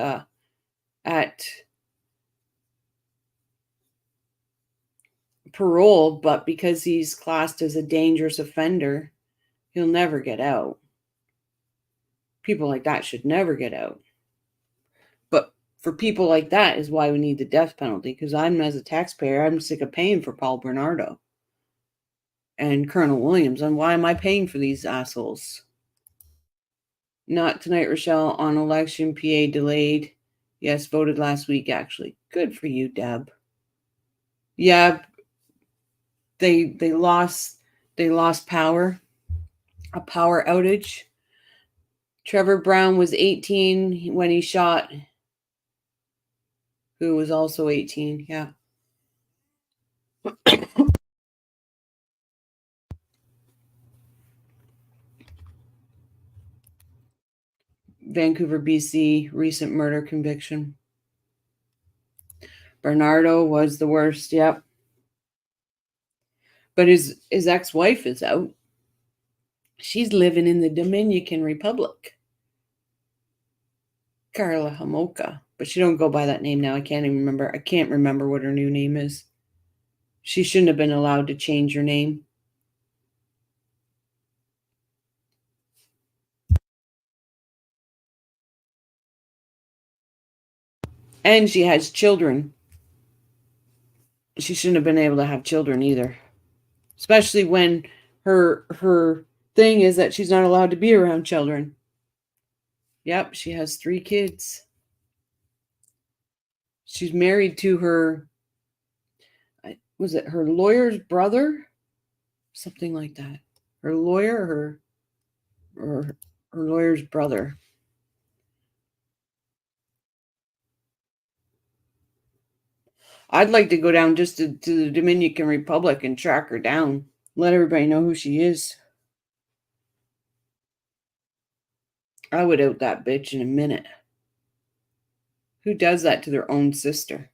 parole, but because he's classed as a dangerous offender, he'll never get out. People like that should never get out. But for people like that is why we need the death penalty, because as a taxpayer, I'm sick of paying for Paul Bernardo and Colonel Williams. And why am I paying for these assholes? Not tonight, Rochelle. On election, PA delayed. Yes, voted last week, actually. Good for you, Deb. Yeah, they lost power. A power outage. Trevor Brown was 18 when he shot, who was also 18. Yeah. Vancouver, BC, recent murder conviction. Bernardo was the worst. Yep. But his ex-wife is out. She's living in the Dominican Republic. Carla Homolka. But she don't go by that name now. I can't remember what her new name is. She shouldn't have been allowed to change her name. And she has children. She shouldn't have been able to have children either. Especially when her thing is that she's not allowed to be around children. Yep, she has 3 kids. She's married to her, was it her lawyer's brother? Something like that. Her lawyer or her lawyer's brother. I'd like to go down just to the Dominican Republic and track her down. Let everybody know who she is. I would out that bitch in a minute. Who does that to their own sister?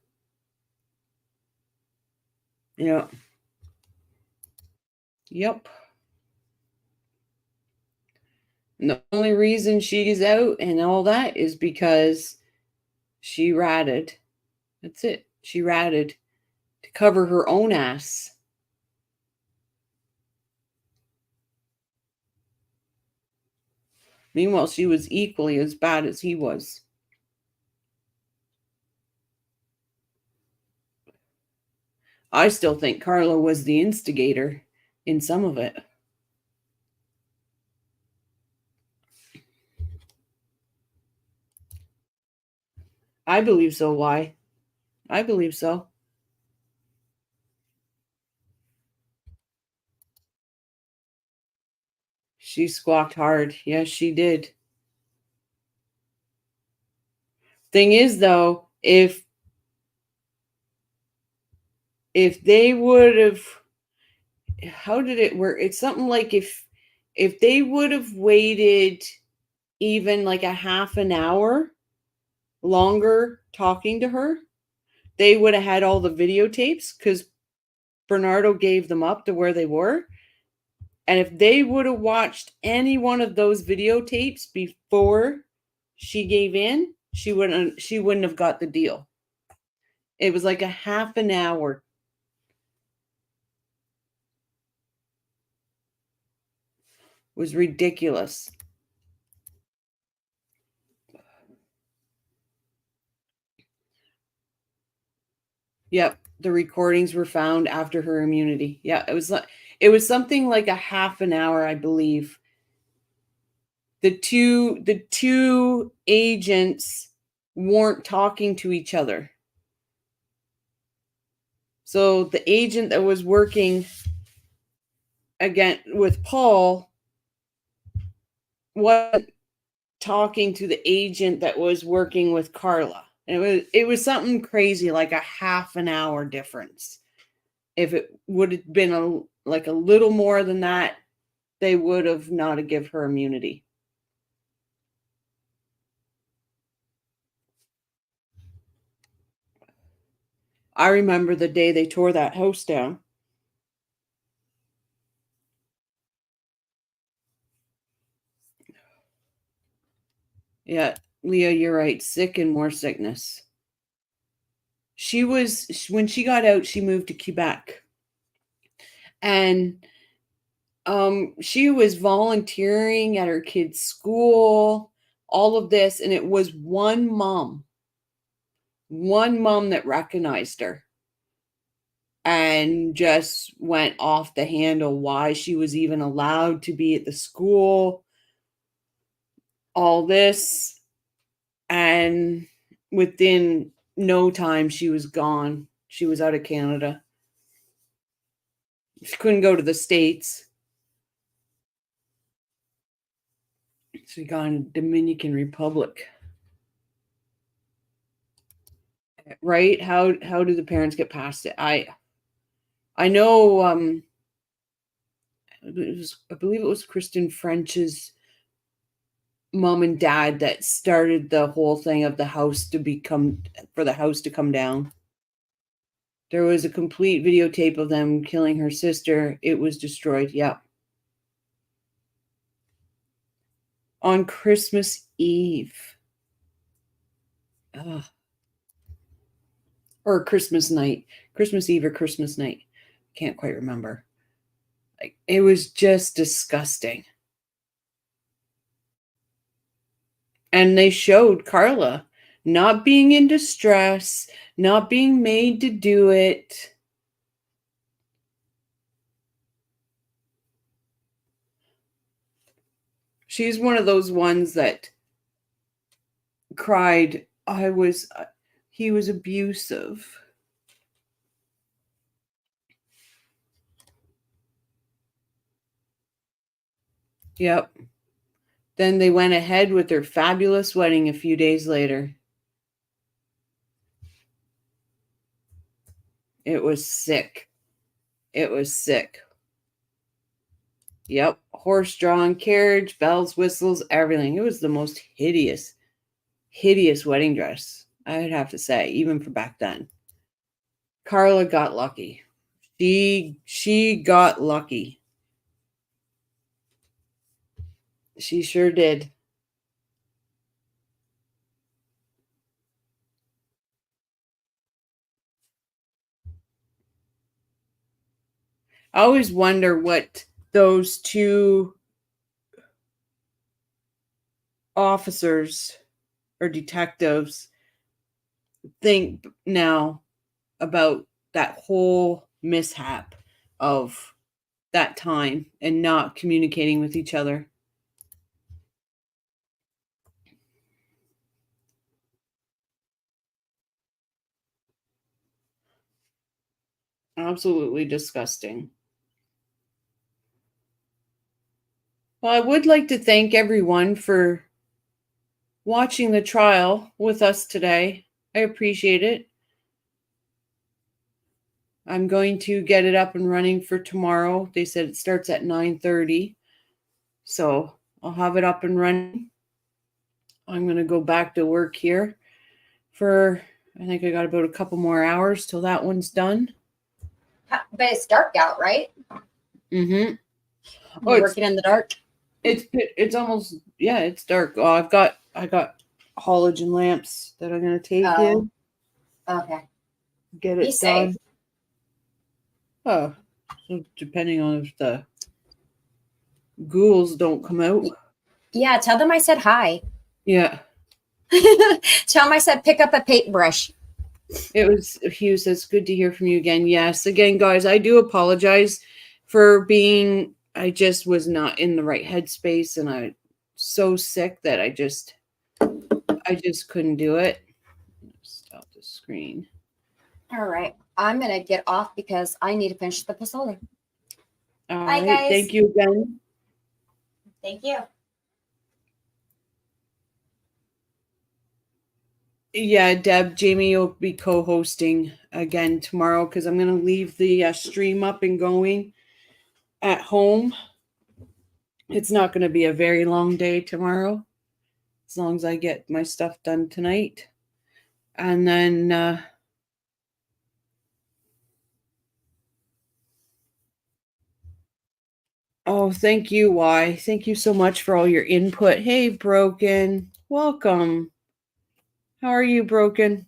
Yeah. Yep. And the only reason she's out and all that is because she ratted. That's it. She ratted to cover her own ass. Meanwhile, she was equally as bad as he was. I still think Carla was the instigator in some of it. I believe so. Why? I believe so. She squawked hard. Yes, she did. Thing is, though, if they would have, how did it work? It's something like if they would have waited even like a half an hour longer talking to her, they would have had all the videotapes because Bernardo gave them up to where they were. And if they would have watched any one of those videotapes before she gave in, she wouldn't have got the deal. It was like a half an hour. It was ridiculous. Yep, the recordings were found after her immunity. Yeah, it was something like a half an hour, I believe. The two agents weren't talking to each other. So the agent that was working again with Paul wasn't talking to the agent that was working with Carla. And it was something crazy, like a half an hour difference. If it would have been a little more than that, they would have not have give her immunity. I remember the day they tore that house down. Yeah, Leah, you're right. Sick and more sickness. When she got out, she moved to Quebec. And she was volunteering at her kid's school, all of this, and it was one mom that recognized her and just went off the handle why she was even allowed to be at the school, all this, and within no time she was gone. She was out of Canada. She couldn't go to the States. She got in Dominican Republic. Right? How do the parents get past it? I know I believe it was Kristen French's mom and dad that started the whole thing of the house for the house to come down. There was a complete videotape of them killing her sister. It was destroyed. Yep. On Christmas Eve. Ugh. Or Christmas night. Christmas Eve or Christmas night. Can't quite remember. It was just disgusting. And they showed Carla not being in distress, not being made to do it. She's one of those ones that cried, he was abusive. Yep. Then they went ahead with their fabulous wedding a few days later. It was sick. It was sick. Yep. Horse-drawn carriage, bells, whistles, everything. It was the most hideous wedding dress, I would have to say, even for back then. Carla got lucky. She got lucky. She sure did. I always wonder what those two officers or detectives think now about that whole mishap of that time and not communicating with each other. Absolutely disgusting. Well, I would like to thank everyone for watching the trial with us today. I appreciate it. I'm going to get it up and running for tomorrow. They said it starts at 9:30. So I'll have it up and running. I'm going to go back to work here for, I think I got about a couple more hours till that one's done. But it's dark out, right? Mm-hmm. You're working in the dark. It's almost, yeah, it's dark. Oh, I got halogen lamps that I'm going to take in. Okay. Get Be it safe. done. Oh, so depending on if the ghouls don't come out. Yeah, tell them I said hi. Yeah. Tell them I said pick up a paintbrush. It was Hugh says, good to hear from you again. Yes. Again, guys, I do apologize for being, I just was not in the right headspace and I'm so sick that I just couldn't do it. Stop the screen. All right. I'm going to get off because I need to finish the pozole. All Bye, right. guys. Thank you again. Thank you. Yeah, Deb, Jamie will be co-hosting again tomorrow because I'm going to leave the stream up and going at home. It's not going to be a very long day tomorrow, as long as I get my stuff done tonight. And then oh, thank you, Y. Thank you so much for all your input. Hey, Broken. Welcome. How are you, Broken?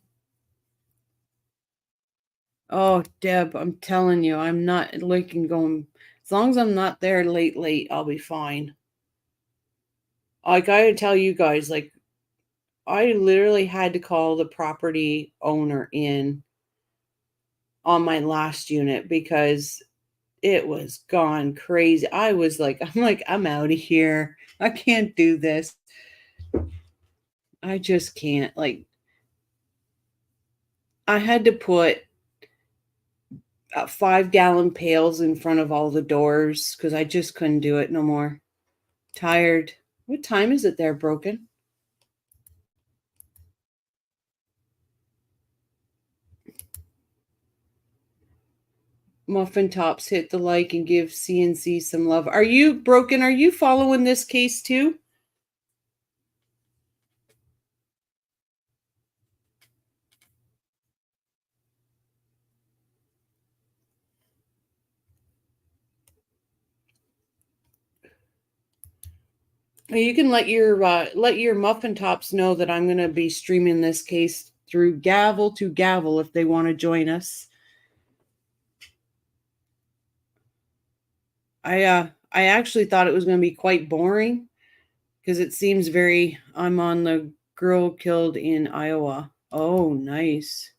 Oh, Deb, I'm telling you, I'm not looking going. As long as I'm not there late, I'll be fine. I gotta tell you guys, like, I literally had to call the property owner in on my last unit because it was gone crazy. I'm out of here. I can't do this. I just can't. Like, I had to put 5-gallon pails in front of all the doors because I just couldn't do it no more. Tired. What time is it there, Broken? Muffin Tops, hit the like and give CNC some love. Are you, Broken? Are you following this case too? You can let your Muffin Tops know that I'm going to be streaming this case through Gavel to Gavel if they want to join us. I actually thought it was going to be quite boring because it seems very, I'm on the girl killed in Iowa. Oh, nice.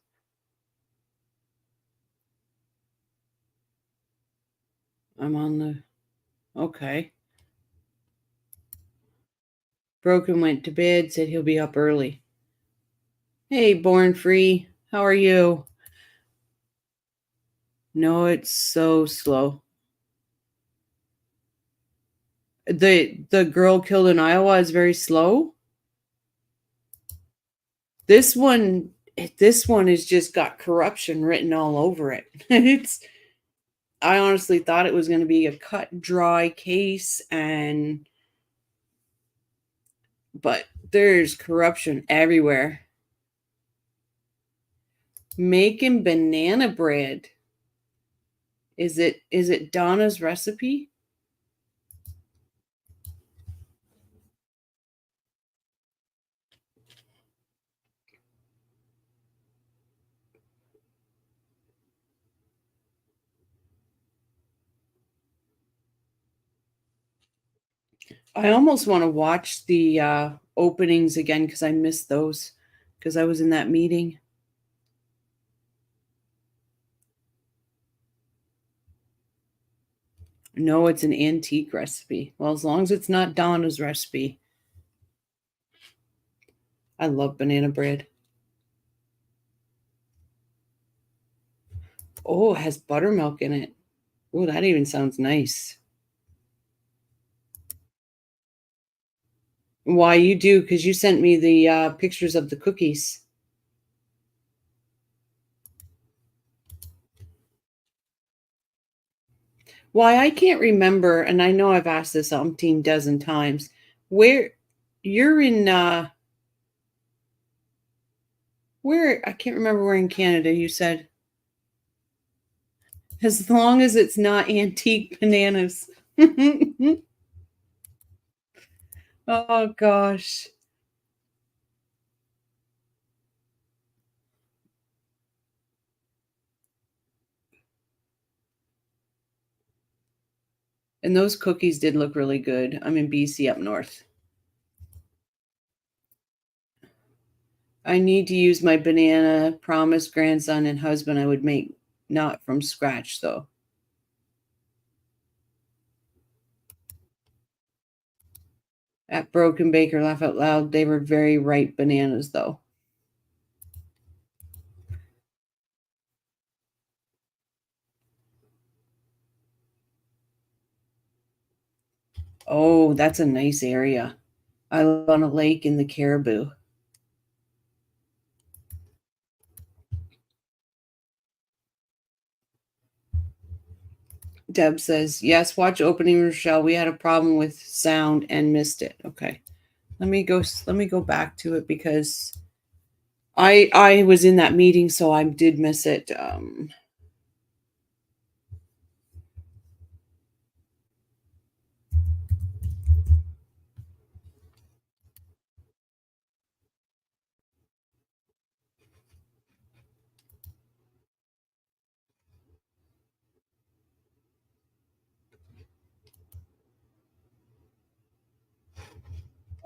I'm on the, okay. Broken went to bed, said he'll be up early. Hey, Born Free, how are you? No, it's so slow. The girl killed in Iowa is very slow. This one has just got corruption written all over it. I honestly thought it was going to be a cut dry case but there's corruption everywhere. Making banana bread. Is it Donna's recipe? I almost want to watch the openings again because I missed those because I was in that meeting. No, it's an antique recipe. Well, as long as it's not Donna's recipe. I love banana bread. Oh, it has buttermilk in it. Oh, that even sounds nice. Why, you do, because you sent me the pictures of the cookies. Why, I can't remember, and I know I've asked this umpteen dozen times, where you're in, where, I can't remember where in Canada you said. As long as it's not antique bananas. Oh, gosh. And those cookies did look really good. I'm in BC up north. I need to use my banana promise grandson and husband I would make, not from scratch, though. At Broken Baker, laugh out loud. They were very ripe bananas, though. Oh, that's a nice area. I live on a lake in the Caribou. Deb says, yes, watch opening Rochelle. We had a problem with sound and missed it. Okay. Let me go back to it because I was in that meeting, so I did miss it.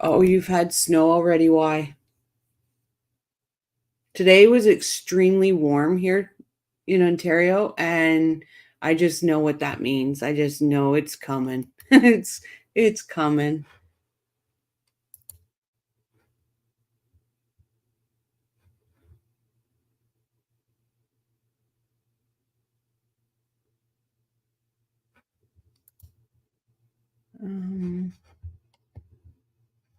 Oh, you've had snow already? Why? Today was extremely warm here in Ontario, and I just know what that means. I just know it's coming. It's coming.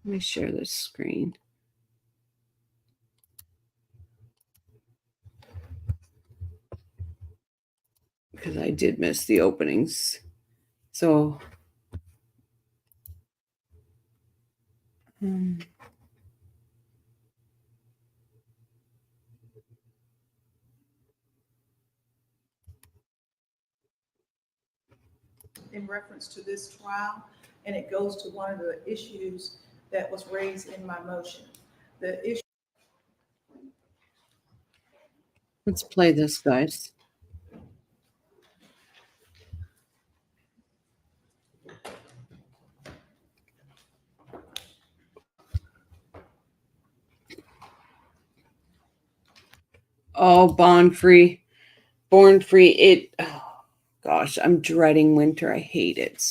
Let me share this screen. Because I did miss the openings. So in reference to this trial, and it goes to one of the issues that was raised in my motion. The issue. Let's play this, guys. Oh, Born Free. Oh, gosh, I'm dreading winter. I hate it.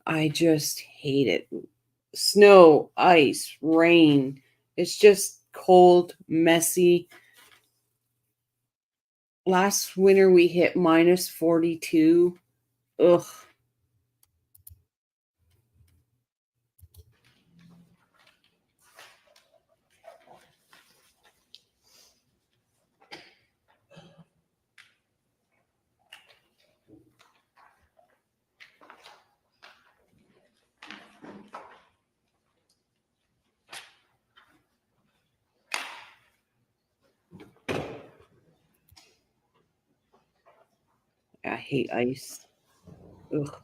I just hate it. Snow, ice, rain. It's just cold, messy. Last winter we hit minus 42. Ugh. I hate ice. Ugh.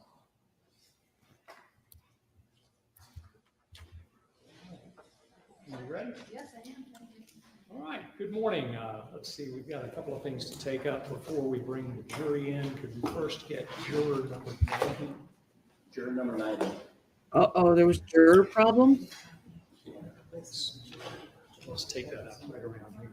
You ready? Yes, I am. All right, good morning. Let's see, we've got a couple of things to take up before we bring the jury in. Could we first get juror number 90? Juror number 90. Uh-oh, there was juror problem? Let's take that up right around here.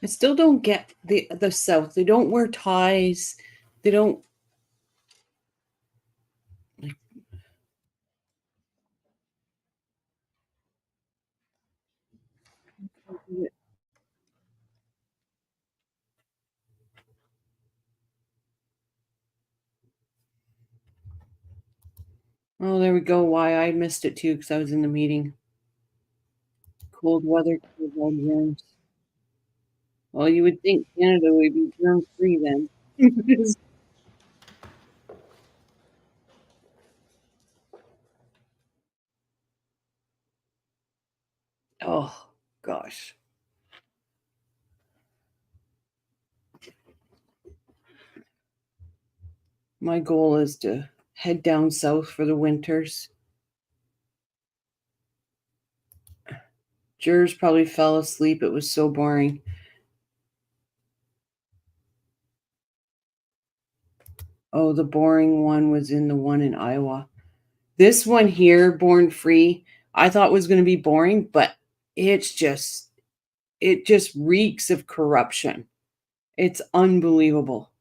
I still don't get the South. They don't wear ties. They don't. Oh, there we go. Why I missed it too, because I was in the meeting. Cold weather, cold germs. Well, you would think Canada would be germ free then. Oh gosh. My goal is to head down south for the winters. Jurors probably fell asleep. It was so boring. Oh, the boring one was in the one in Iowa. This one here, Born Free, I thought was going to be boring, but it just reeks of corruption. It's unbelievable.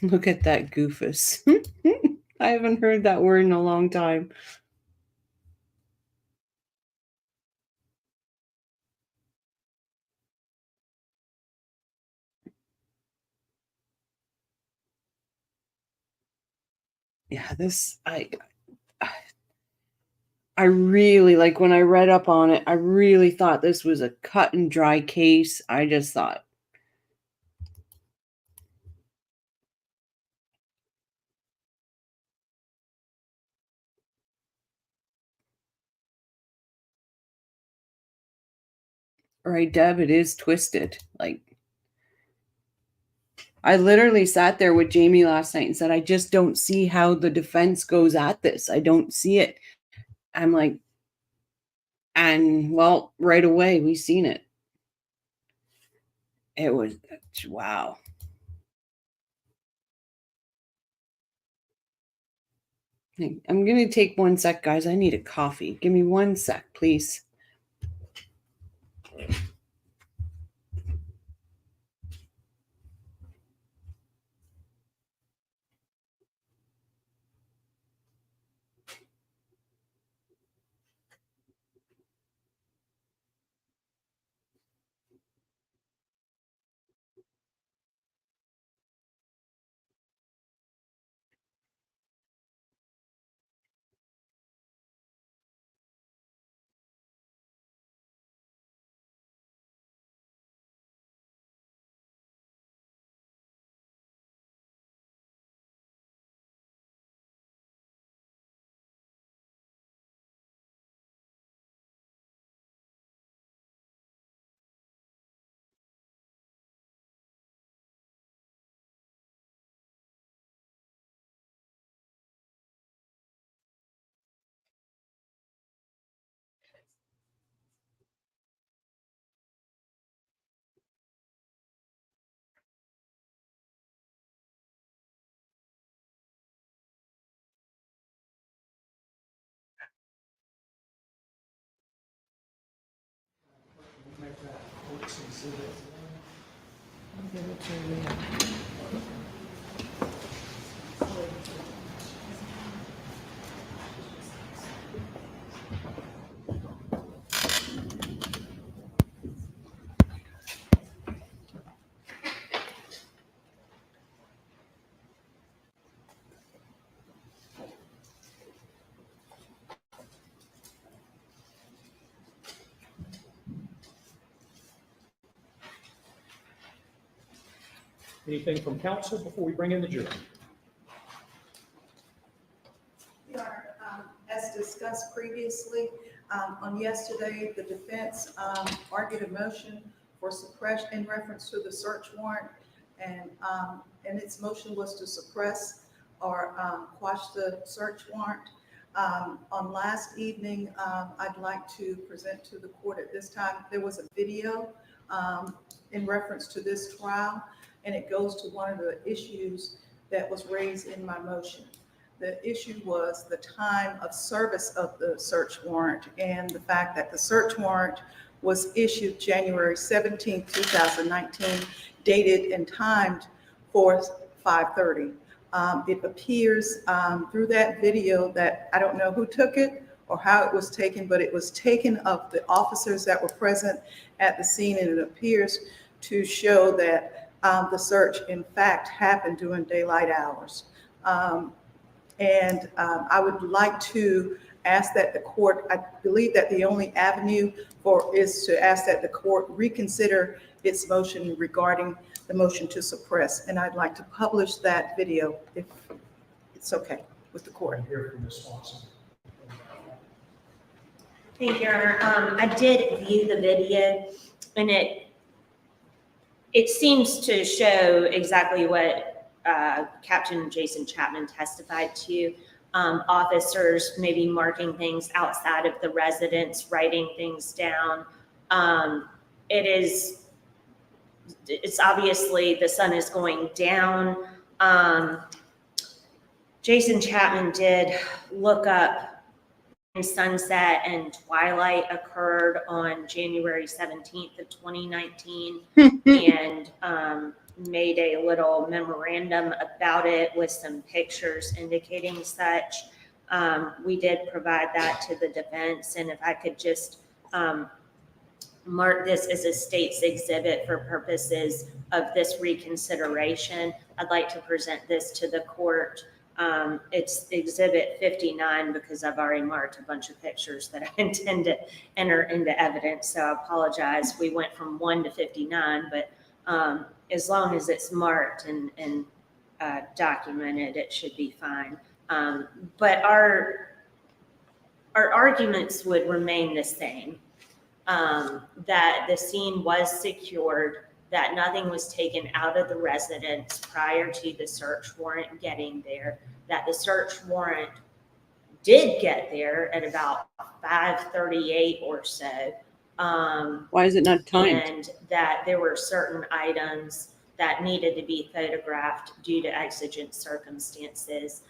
Look at that goofus. I haven't heard that word in a long time. Yeah, I really, like, when I read up on it, I really thought this was a cut and dry case. I just thought. Right, Deb, it is twisted. Like, I literally sat there with Jamie last night and said, I just don't see how the defense goes at this. I don't see it. I'm like, and well, right away, we seen it. It was, wow. I'm going to take 1 sec, guys. I need a coffee. Give me 1 sec, please. Anything from council before we bring in the jury? Your Honor, as discussed previously, on yesterday, the defense argued a motion for suppression in reference to the search warrant, and its motion was to suppress or quash the search warrant. On last evening, I'd like to present to the court at this time, there was a video in reference to this trial, and it goes to one of the issues that was raised in my motion. The issue was the time of service of the search warrant and the fact that the search warrant was issued January 17, 2019, dated and timed for 5:30. It appears through that video that I don't know who took it or how it was taken, but it was taken of the officers that were present at the scene, and it appears to show that the search in fact happened during daylight hours. I would like to ask that the court, I believe that the only avenue is to ask that the court reconsider its motion regarding the motion to suppress. And I'd like to publish that video if it's okay with the court. Hear from Ms. Swanson. Thank you, Your Honor. I did view the video, and it seems to show exactly what Captain Jason Chapman testified to. Officers maybe marking things outside of the residence, writing things down. It's obviously the sun is going down. Jason Chapman did look up when sunset and twilight occurred on January 17th of 2019 and made a little memorandum about it with some pictures indicating such. We did provide that to the defense, and if I could just mark this as a state's exhibit for purposes of this reconsideration, I'd like to present this to the court. It's exhibit 59 because I've already marked a bunch of pictures that I intend to enter into evidence. So I apologize. We went from 1 to 59, but as long as it's marked and documented, it should be fine. But our arguments would remain the same, that the scene was secured, that nothing was taken out of the residence prior to the search warrant getting there, that the search warrant did get there at about 5:38 or so. Why is it not timed? And that there were certain items that needed to be photographed due to exigent circumstances.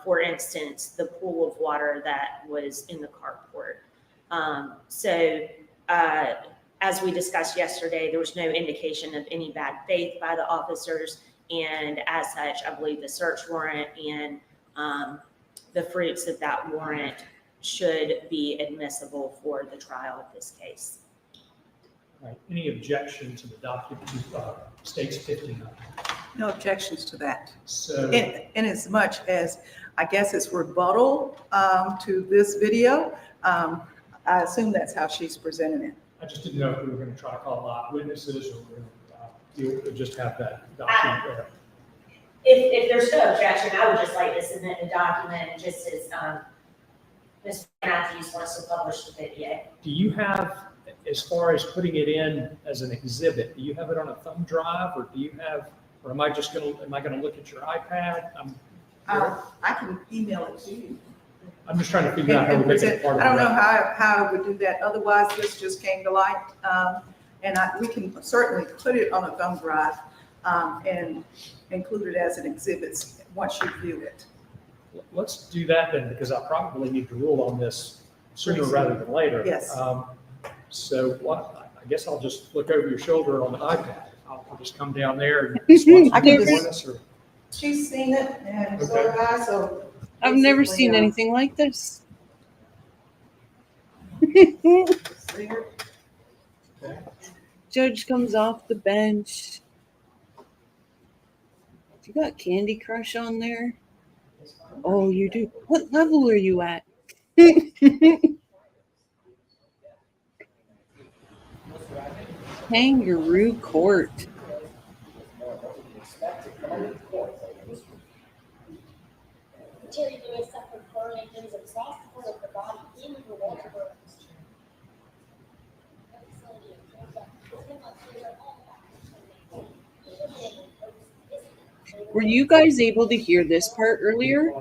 For instance, the pool of water that was in the carport. As we discussed yesterday, there was no indication of any bad faith by the officers. And as such, I believe the search warrant and the fruits of that warrant should be admissible for the trial of this case. All right. Any objection to the document, states 59? No objections to that. So, In as much as I guess it's rebuttal to this video, I assume that's how she's presenting it. I just didn't know if we were going to try to call live witnesses or we're going to just have that document there. If there's no objection, I would just like to submit the document just as Mr. Matthews wants to publish the video. Do you have, as far as putting it in as an exhibit, do you have it on a thumb drive, or do you have, or am I going to look at your iPad? I can email it to you. I'm just trying to figure out how to make it part of I don't the know record. how I would do that. Otherwise, this just came to light. And we can certainly put it on a thumb drive and include it as an exhibit once you view it. Let's do that then, because I probably need to rule on this sooner rather than later. Yes. So what, I guess I'll just look over your shoulder on the iPad. I'll just come down there and I can join us, or She's seen it and so Okay. have I, so. I've never basically, seen anything like this. see her. Judge comes off the bench. You got Candy Crush on there? Oh, you do. What level are you at? Kangaroo Court. Jerry Lewis suffered burn injuries across the front of the body in the water. Were you guys able to hear this part earlier?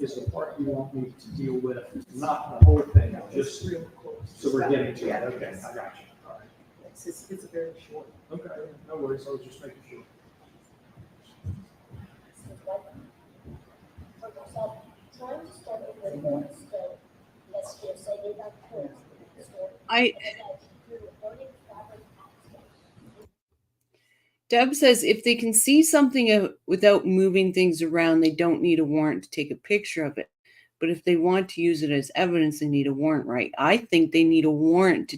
is the part you want me to deal with, not the whole thing, just so we're getting to it. Okay, I got you. All right. It's very short. Okay, no worries. I was just making sure. Deb says if they can see something without moving things around, they don't need a warrant to take a picture of it. But if they want to use it as evidence, they need a warrant, right? I think they need a warrant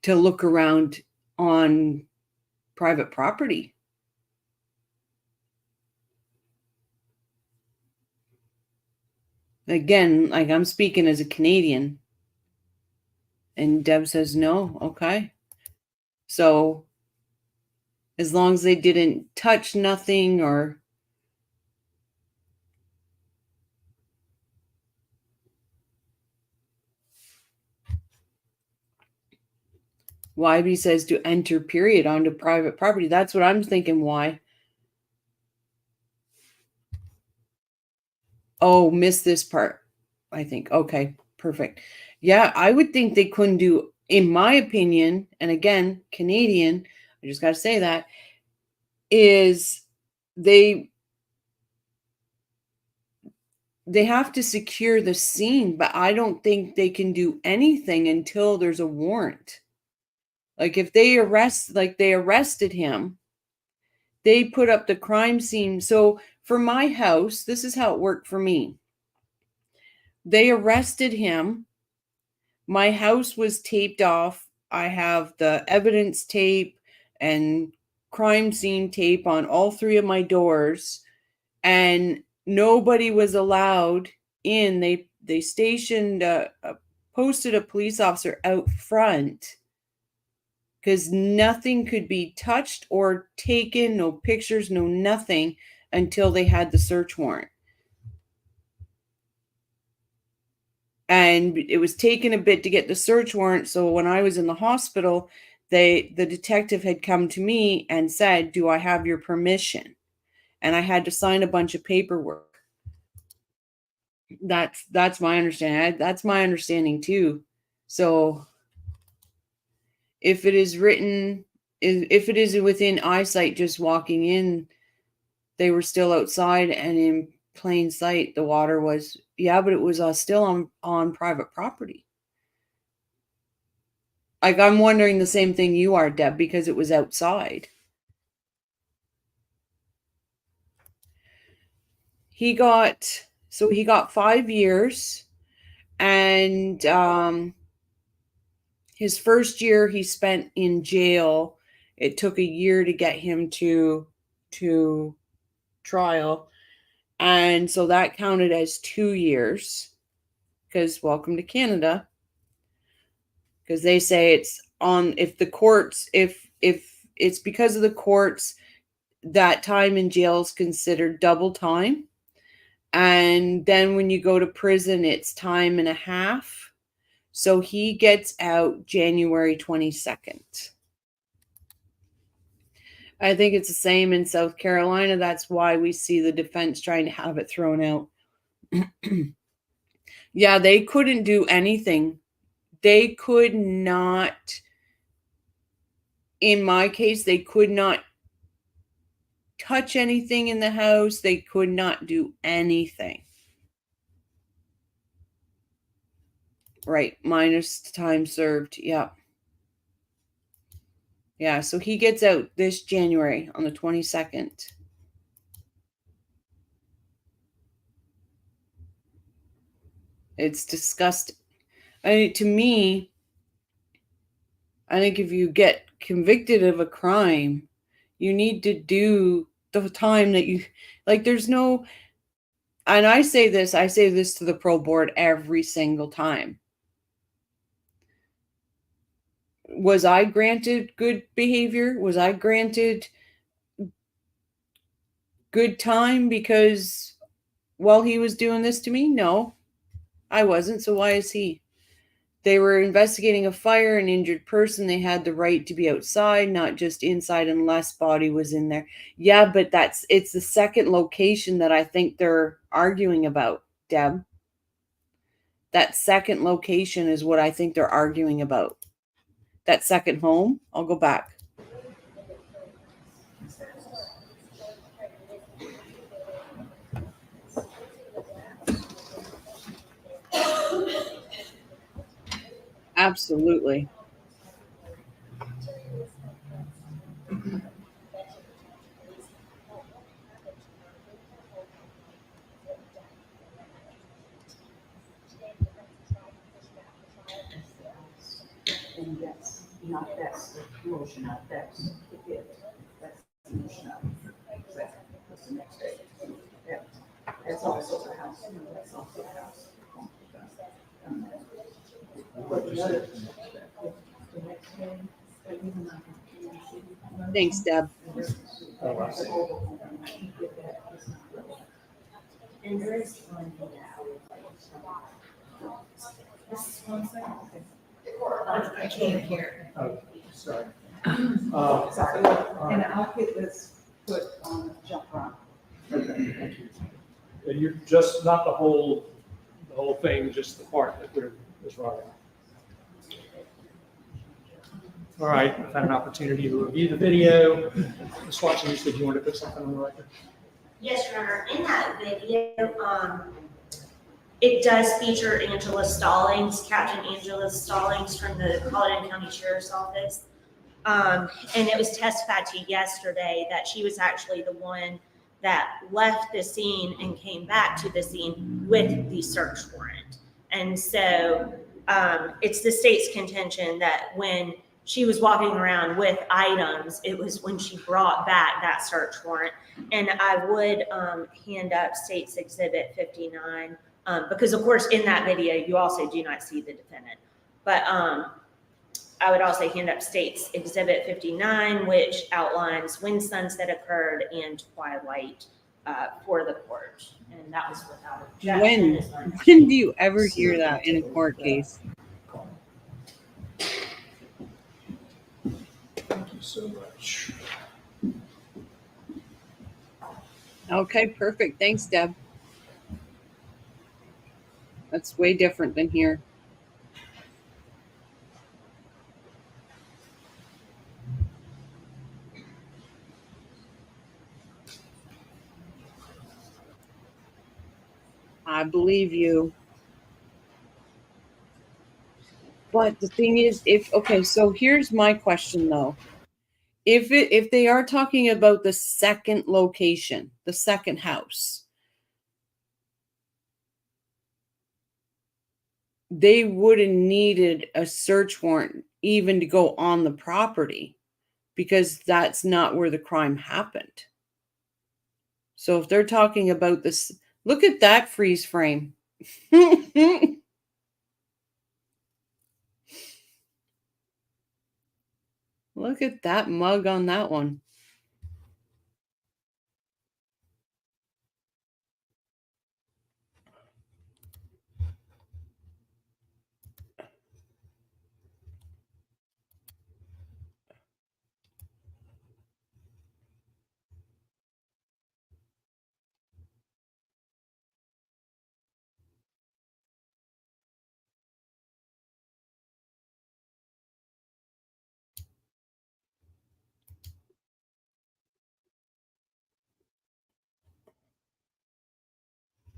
to look around on private property. Again, like I'm speaking as a Canadian. And Deb says no. Okay. So as long as they didn't touch nothing or YB says to enter period onto private property. That's what I'm thinking. Why? Oh, missed this part. I think. Okay, perfect. Yeah, I would think they couldn't do, in my opinion, and again, Canadian, I just got to say that, is they have to secure the scene, but I don't think they can do anything until there's a warrant. Like if they arrested him, they put up the crime scene. So for my house, this is how it worked for me. They arrested him. My house was taped off. I have the evidence tape and crime scene tape on all 3 of my doors, and nobody was allowed in. They stationed, posted a police officer out front because nothing could be touched or taken, no pictures, no nothing, until they had the search warrant. And it was taking a bit to get the search warrant. So when I was in the hospital, the detective had come to me and said, "Do I have your permission?" And I had to sign a bunch of paperwork. That's my understanding. That's my understanding too. So if it is written, if it is within eyesight, just walking in, they were still outside and in plain sight. The water was, yeah, but it was still on private property. Like I'm wondering the same thing you are, Deb, because it was outside. He got 5 years, and his first year he spent in jail. It took a year to get him to trial, and so that counted as 2 years. Because welcome to Canada. Because they say it's on, if it's because of the courts, that time in jail is considered double time. And then when you go to prison, it's time and a half. So he gets out January 22nd. I think it's the same in South Carolina. That's why we see the defense trying to have it thrown out. Yeah, they couldn't do anything. They could not, in my case, they could not touch anything in the house. They could not do anything. Right, minus time served. Yeah. Yeah, so he gets out this January on the 22nd. It's disgusting. To me, I think if you get convicted of a crime, you need to do the time that you, like, there's no, and I say this to the pro board every single time. Was I granted good behavior? Was I granted good time because while he was doing this to me? No, I wasn't. So why is he? They were investigating a fire, an injured person. They had the right to be outside, not just inside unless body was in there. Yeah, but it's the second location that I think they're arguing about, Deb. That second location is what I think they're arguing about. That second home. I'll go back. Absolutely. And that's not that's the motion, not that's the it. That's the motion out. That's the next day. Yeah. That's also the house. That's also the house. Thanks, Deb. And there is one. I can't hear. Oh, sorry. Sorry. And I'll get this put on the jump rock. Okay, thank you. And you're just not the whole thing, just the part that was wrong. All right, I've had an opportunity to review the video. Ms. Watson, you said you wanted to put something on the record? Yes, Your Honor. In that video, it does feature Angela Stallings, Captain Angela Stallings from the Collin County Sheriff's Office. And it was testified to yesterday that she was actually the one that left the scene and came back to the scene with the search warrant. And so it's the state's contention that when she was walking around with items, it was when she brought back that search warrant. And I would hand up State's Exhibit 59, because of course in that video, you also do not see the defendant. But I would also hand up State's Exhibit 59, which outlines when sunset occurred and twilight for the court. And that was without objection. When do you ever hear that in a court case? Thank you so much. Okay, perfect. Thanks, Deb. That's way different than here. I believe you. But the thing is, so here's my question though. If they are talking about the second location, the second house, they would have needed a search warrant even to go on the property because that's not where the crime happened. So if they're talking about this, look at that freeze frame. Look at that mug on that one.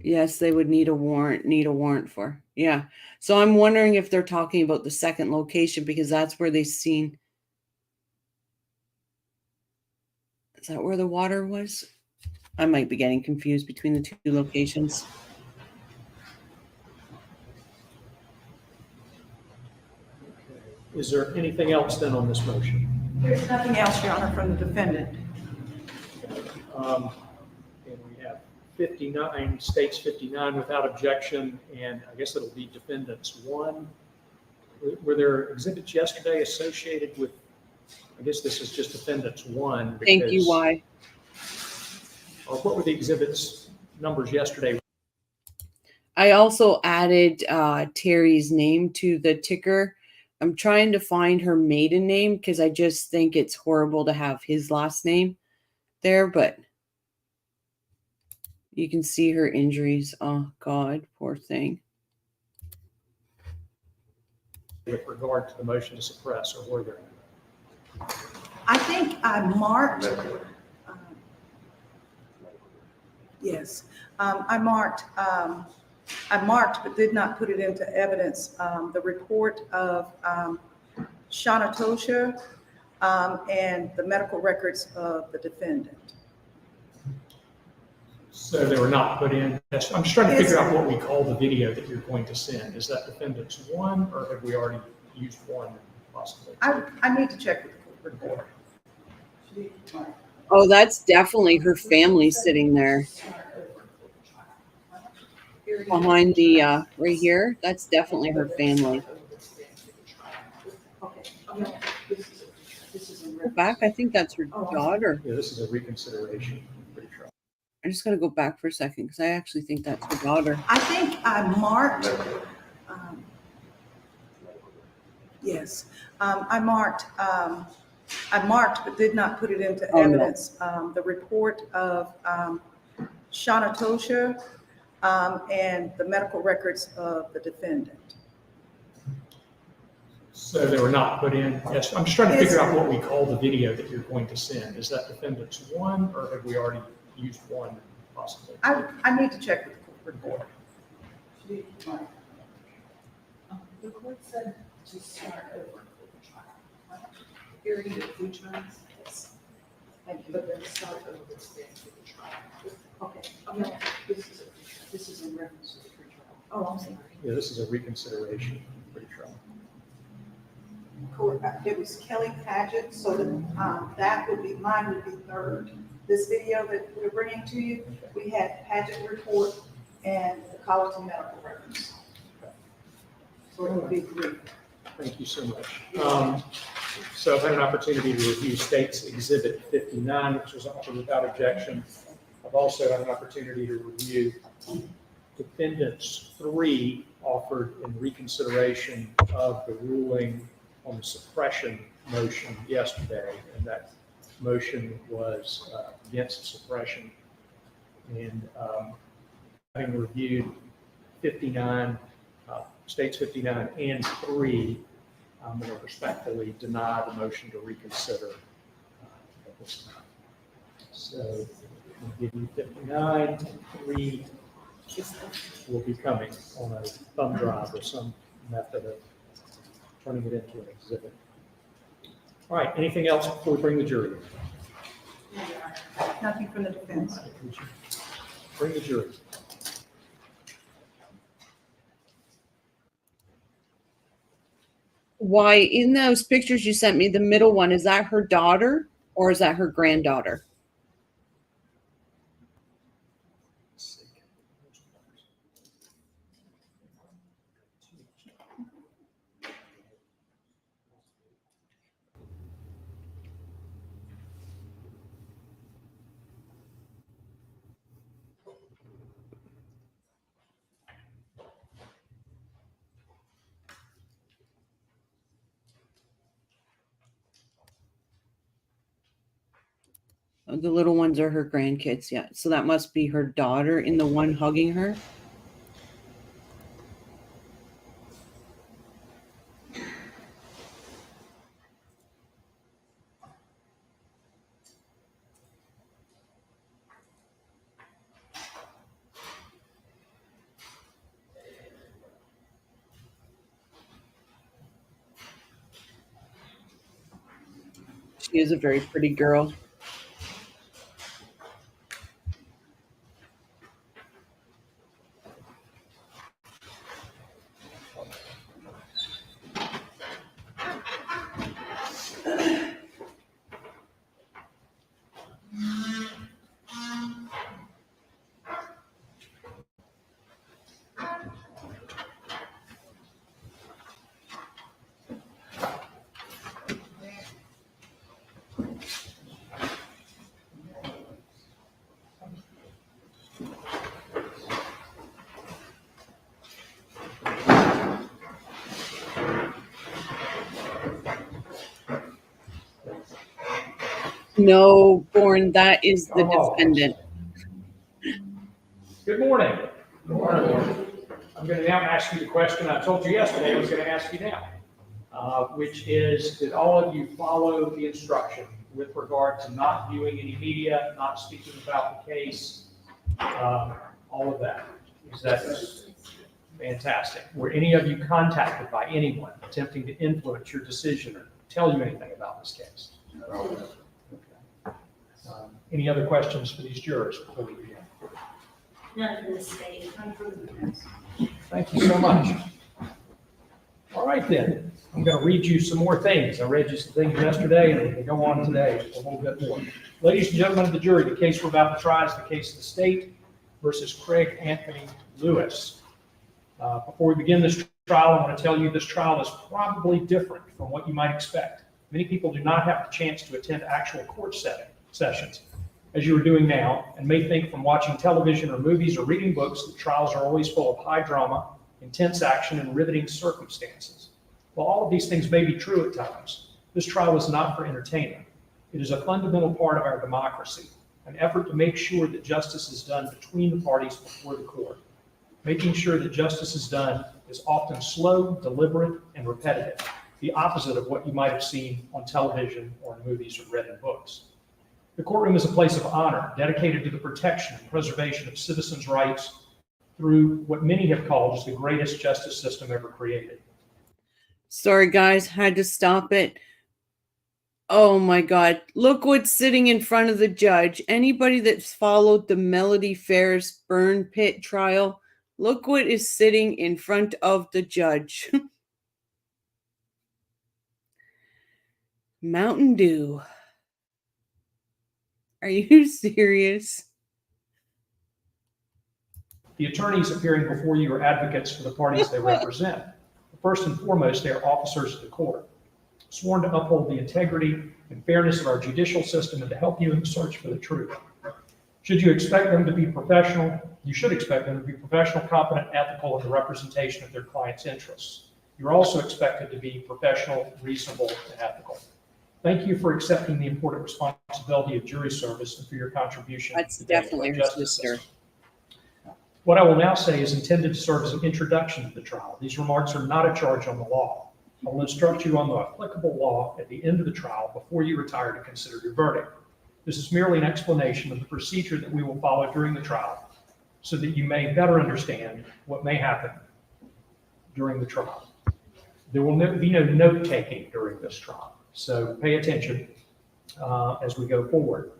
Yes, they would need a warrant for. Yeah. So I'm wondering if they're talking about the second location because that's where they seen. Is that where the water was? I might be getting confused between the two locations. Is there anything else then on this motion? There's nothing else, Your Honor, from the defendant. And we have 59, States 59 without objection, and I guess it'll be defendants 1. Were there exhibits yesterday associated with, I guess this is just defendants 1. Thank you, why? Or what were the exhibits numbers yesterday? I also added Terry's name to the ticker. I'm trying to find her maiden name because I just think it's horrible to have his last name there, but you can see her injuries. Oh, God, poor thing. With regard to the motion to suppress, or were there? I think I marked. Yes, I marked I marked but did not put it into evidence, the report of Shauna Tosha and the medical records of the defendant. So they were not put in. I'm just trying to figure out what we call the video that you're going to send. Is that defendant's one, or have we already used one possibly? I need to check with the report. Oh, that's definitely her family sitting there. Behind the, right here, that's definitely her family. Go back, I think that's her daughter. Yeah, this is a reconsideration. Pretty sure. I just gotta go back for a second because I actually think that's her daughter. I think I marked, yes, I marked but did not put it into evidence, the report of Shauna Tosha and the medical records of the defendant. So they were not put in. Yes, I'm just trying to figure out what we call the video that you're going to send. Is that defendant's one, or have we already used one possibly? I need to check with the report. The court said to start over the trial. Hearing the two times, yes. But then start over the trial. Okay, this is in reference to the pre-trial. Oh, I'm sorry. Yeah, this is a reconsideration. Pretty sure. It was Kelly Paget, so that would be, mine would be third. This video that we're bringing to you, we had Paget report and the Collin medical records. So it would be three. Thank you so much. So I've had an opportunity to review State's Exhibit 59, which was offered without objection. I've also had an opportunity to review Defendants 3 offered in reconsideration of the ruling on the suppression motion yesterday, and that motion was against suppression. And having reviewed 59, States 59 and 3, I'm going to respectfully deny the motion to reconsider at this time. So I'll give you 59 and 3 will be coming on a thumb drive or some method of turning it into an exhibit. All right, anything else before we bring the jury? Nothing from the defense. Bring the jury. Why, in those pictures you sent me, the middle one, is that her daughter or is that her granddaughter? Oh, the little ones are her grandkids, yeah. So that must be her daughter in the one hugging her. She is a very pretty girl. No, Born, that is the defendant. Good morning. Good morning. I'm going to now ask you the question I told you yesterday I was going to ask you now, which is, did all of you follow the instruction with regard to not viewing any media, not speaking about the case, all of that? Is that Fantastic. Were any of you contacted by anyone attempting to influence your decision or tell you anything about this case? Okay. Any other questions for these jurors before we begin? None from the state, none from the parents. Thank you so much. All right then, I'm going to read you some more things. I read you some things yesterday and we'll go on today a little bit more. Ladies and gentlemen of the jury, the case we're about to try is the case of the state versus Craig Anthony Lewis. Before we begin this trial, I want to tell you this trial is probably different from what you might expect. Many people do not have the chance to attend actual court sessions, as you are doing now, and may think from watching television or movies or reading books that trials are always full of high drama, intense action, and riveting circumstances. While all of these things may be true at times, this trial is not for entertainment. It is a fundamental part of our democracy, an effort to make sure that justice is done between the parties before the court. Making sure that justice is done is often slow, deliberate, and repetitive, the opposite of what you might have seen on television or in movies or read in books. The courtroom is a place of honor, dedicated to the protection and preservation of citizens' rights through what many have called as the greatest justice system ever created. Sorry, guys, had to stop it. Oh my God, look what's sitting in front of the judge. Anybody that's followed the Melody Ferris burn pit trial, look what is sitting in front of the judge. Mountain Dew. Are you serious? The attorneys appearing before you are advocates for the parties they represent. First and foremost, they are officers of the court, sworn to uphold the integrity and fairness of our judicial system and to help you in the search for the truth. Should you expect them to be professional, you should expect them to be professional, competent, ethical in the representation of their client's interests. You're also expected to be professional, reasonable, and ethical. Thank you for accepting the important responsibility of jury service and for your contribution. That's definitely her sister. What I will now say is intended to serve as an introduction to the trial. These remarks are not a charge on the law. I will instruct you on the applicable law at the end of the trial before you retire to consider your verdict. This is merely an explanation of the procedure that we will follow during the trial so that you may better understand what may happen during the trial. There will be no note-taking during this trial, so pay attention as we go forward.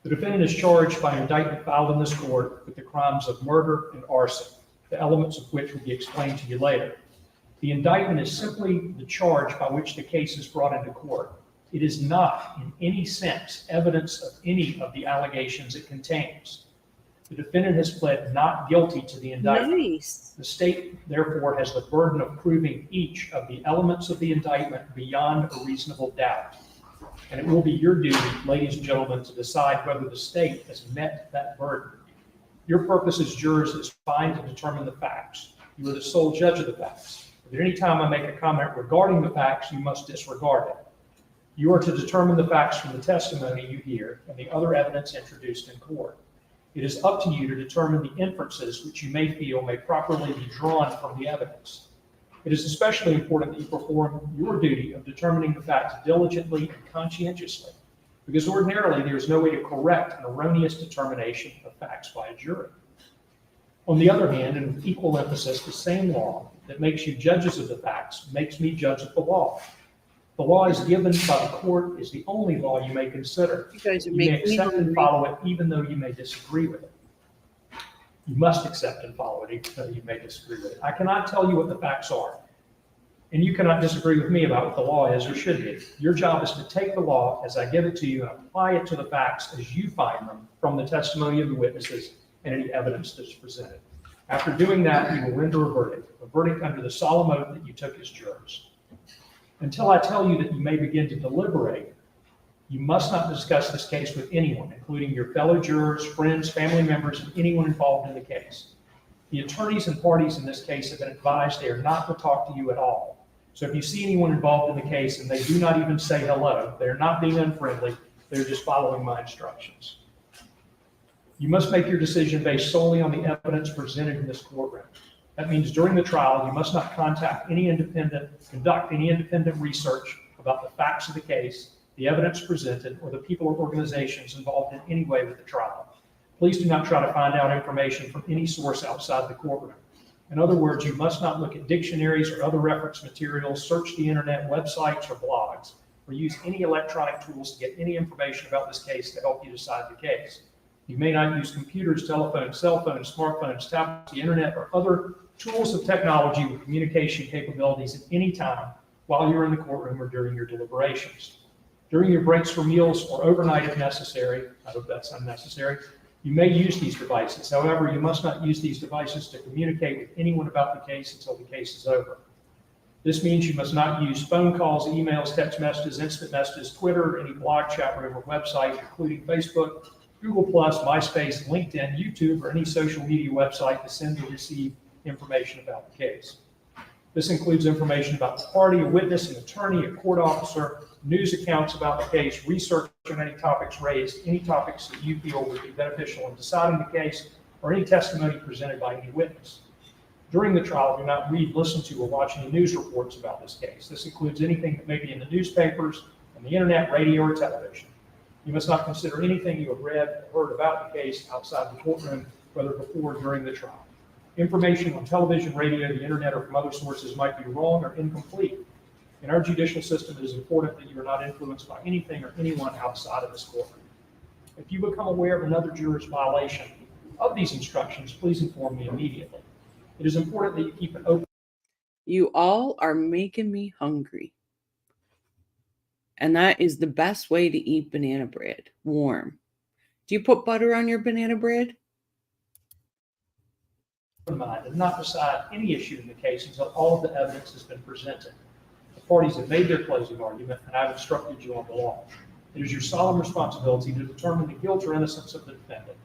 The defendant is charged by an indictment filed in this court with the crimes of murder and arson, the elements of which will be explained to you later. The indictment is simply the charge by which the case is brought into court. It is not, in any sense, evidence of any of the allegations it contains. The defendant has pled not guilty to the indictment. Nice. The state, therefore, has the burden of proving each of the elements of the indictment beyond a reasonable doubt. And it will be your duty, ladies and gentlemen, to decide whether the state has met that burden. Your purpose as jurors is to find and determine the facts. You are the sole judge of the facts. If at any time I make a comment regarding the facts, you must disregard it. You are to determine the facts from the testimony you hear and the other evidence introduced in court. It is up to you to determine the inferences which you may feel may properly be drawn from the evidence. It is especially important that you perform your duty of determining the facts diligently and conscientiously, because ordinarily there is no way to correct an erroneous determination of facts by a jury. On the other hand, and with equal emphasis, the same law that makes you judges of the facts makes me judge of the law. The law is given by the court is the only law you may consider. You guys are You may making me accept and hungry. follow it even though you may disagree with it. You must accept and follow it even though you may disagree with it. I cannot tell you what the facts are, and you cannot disagree with me about what the law is or should be. Your job is to take the law as I give it to you and apply it to the facts as you find them from the testimony of the witnesses and any evidence that's presented. After doing that, you will render a verdict under the solemn oath that you took as jurors. Until I tell you that you may begin to deliberate, you must not discuss this case with anyone, including your fellow jurors, friends, family members, and anyone involved in the case. The attorneys and parties in this case have been advised they are not to talk to you at all. So if you see anyone involved in the case and they do not even say hello, they're not being unfriendly, they're just following my instructions. You must make your decision based solely on the evidence presented in this courtroom. That means during the trial, you must not conduct any independent research about the facts of the case, the evidence presented, or the people or organizations involved in any way with the trial. Please do not try to find out information from any source outside the courtroom. In other words, you must not look at dictionaries or other reference materials, search the internet, websites, or blogs, or use any electronic tools to get any information about this case to help you decide the case. You may not use computers, telephones, cell phones, smartphones, tablets, the internet, or other tools of technology with communication capabilities at any time while you're in the courtroom or during your deliberations. During your breaks for meals or overnight if necessary, I hope that's unnecessary, you may use these devices. However, you must not use these devices to communicate with anyone about the case until the case is over. This means you must not use phone calls, emails, text messages, instant messages, Twitter, any blog, chat room, or website, including Facebook, Google+, MySpace, LinkedIn, YouTube, or any social media website to send or receive information about the case. This includes information about the party, a witness, an attorney, a court officer, news accounts about the case, research on any topics raised, any topics that you feel would be beneficial in deciding the case, or any testimony presented by any witness. During the trial, do not read, listen to, or watch any news reports about this case. This includes anything that may be in the newspapers, on the internet, radio, or television. You must not consider anything you have read or heard about the case outside the courtroom, whether before or during the trial. Information on television, radio, the internet, or from other sources might be wrong or incomplete. In our judicial system, it is important that you are not influenced by anything or anyone outside of this courtroom. If you become aware of another juror's violation of these instructions, please inform me immediately. It is important that you keep an open. You all are making me hungry. And that is the best way to eat banana bread, warm. Do you put butter on your banana bread? Mind and not decide any issue in the case until all of the evidence has been presented. The parties have made their closing argument, and I've instructed you on the law. It is your solemn responsibility to determine the guilt or innocence of the defendant,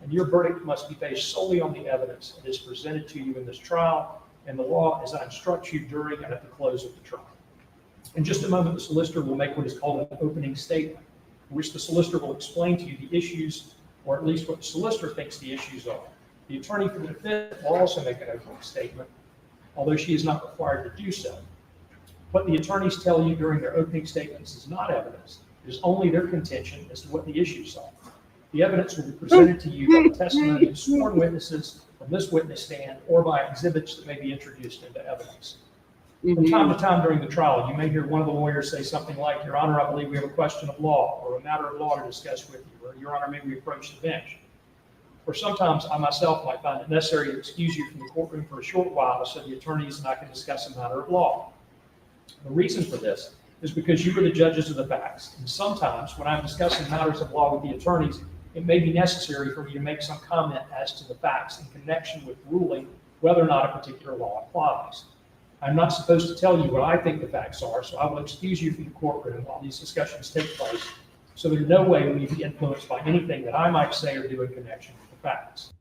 and your verdict must be based solely on the evidence that is presented to you in this trial and the law as I instruct you during and at the close of the trial. In just a moment, the solicitor will make what is called an opening statement, in which the solicitor will explain to you the issues, or at least what the solicitor thinks the issues are. The attorney for the defendant will also make an opening statement, although she is not required to do so. What the attorneys tell you during their opening statements is not evidence. It is only their contention as to what the issues are. The evidence will be presented to you by the testimony of sworn witnesses from this witness stand or by exhibits that may be introduced into evidence. From time to time during the trial, you may hear one of the lawyers say something like, "Your Honor, I believe we have a question of law or a matter of law to discuss with you," or "Your Honor, may we approach the bench?" Or sometimes I myself might find it necessary to excuse you from the courtroom for a short while so the attorneys and I can discuss a matter of law. The reason for this is because you are the judges of the facts, and sometimes when I'm discussing matters of law with the attorneys, it may be necessary for me to make some comment as to the facts in connection with ruling whether or not a particular law applies. I'm not supposed to tell you what I think the facts are, so I will excuse you from the courtroom while these discussions take place, so that in no way will you be influenced by anything that I might say or do in connection with the facts.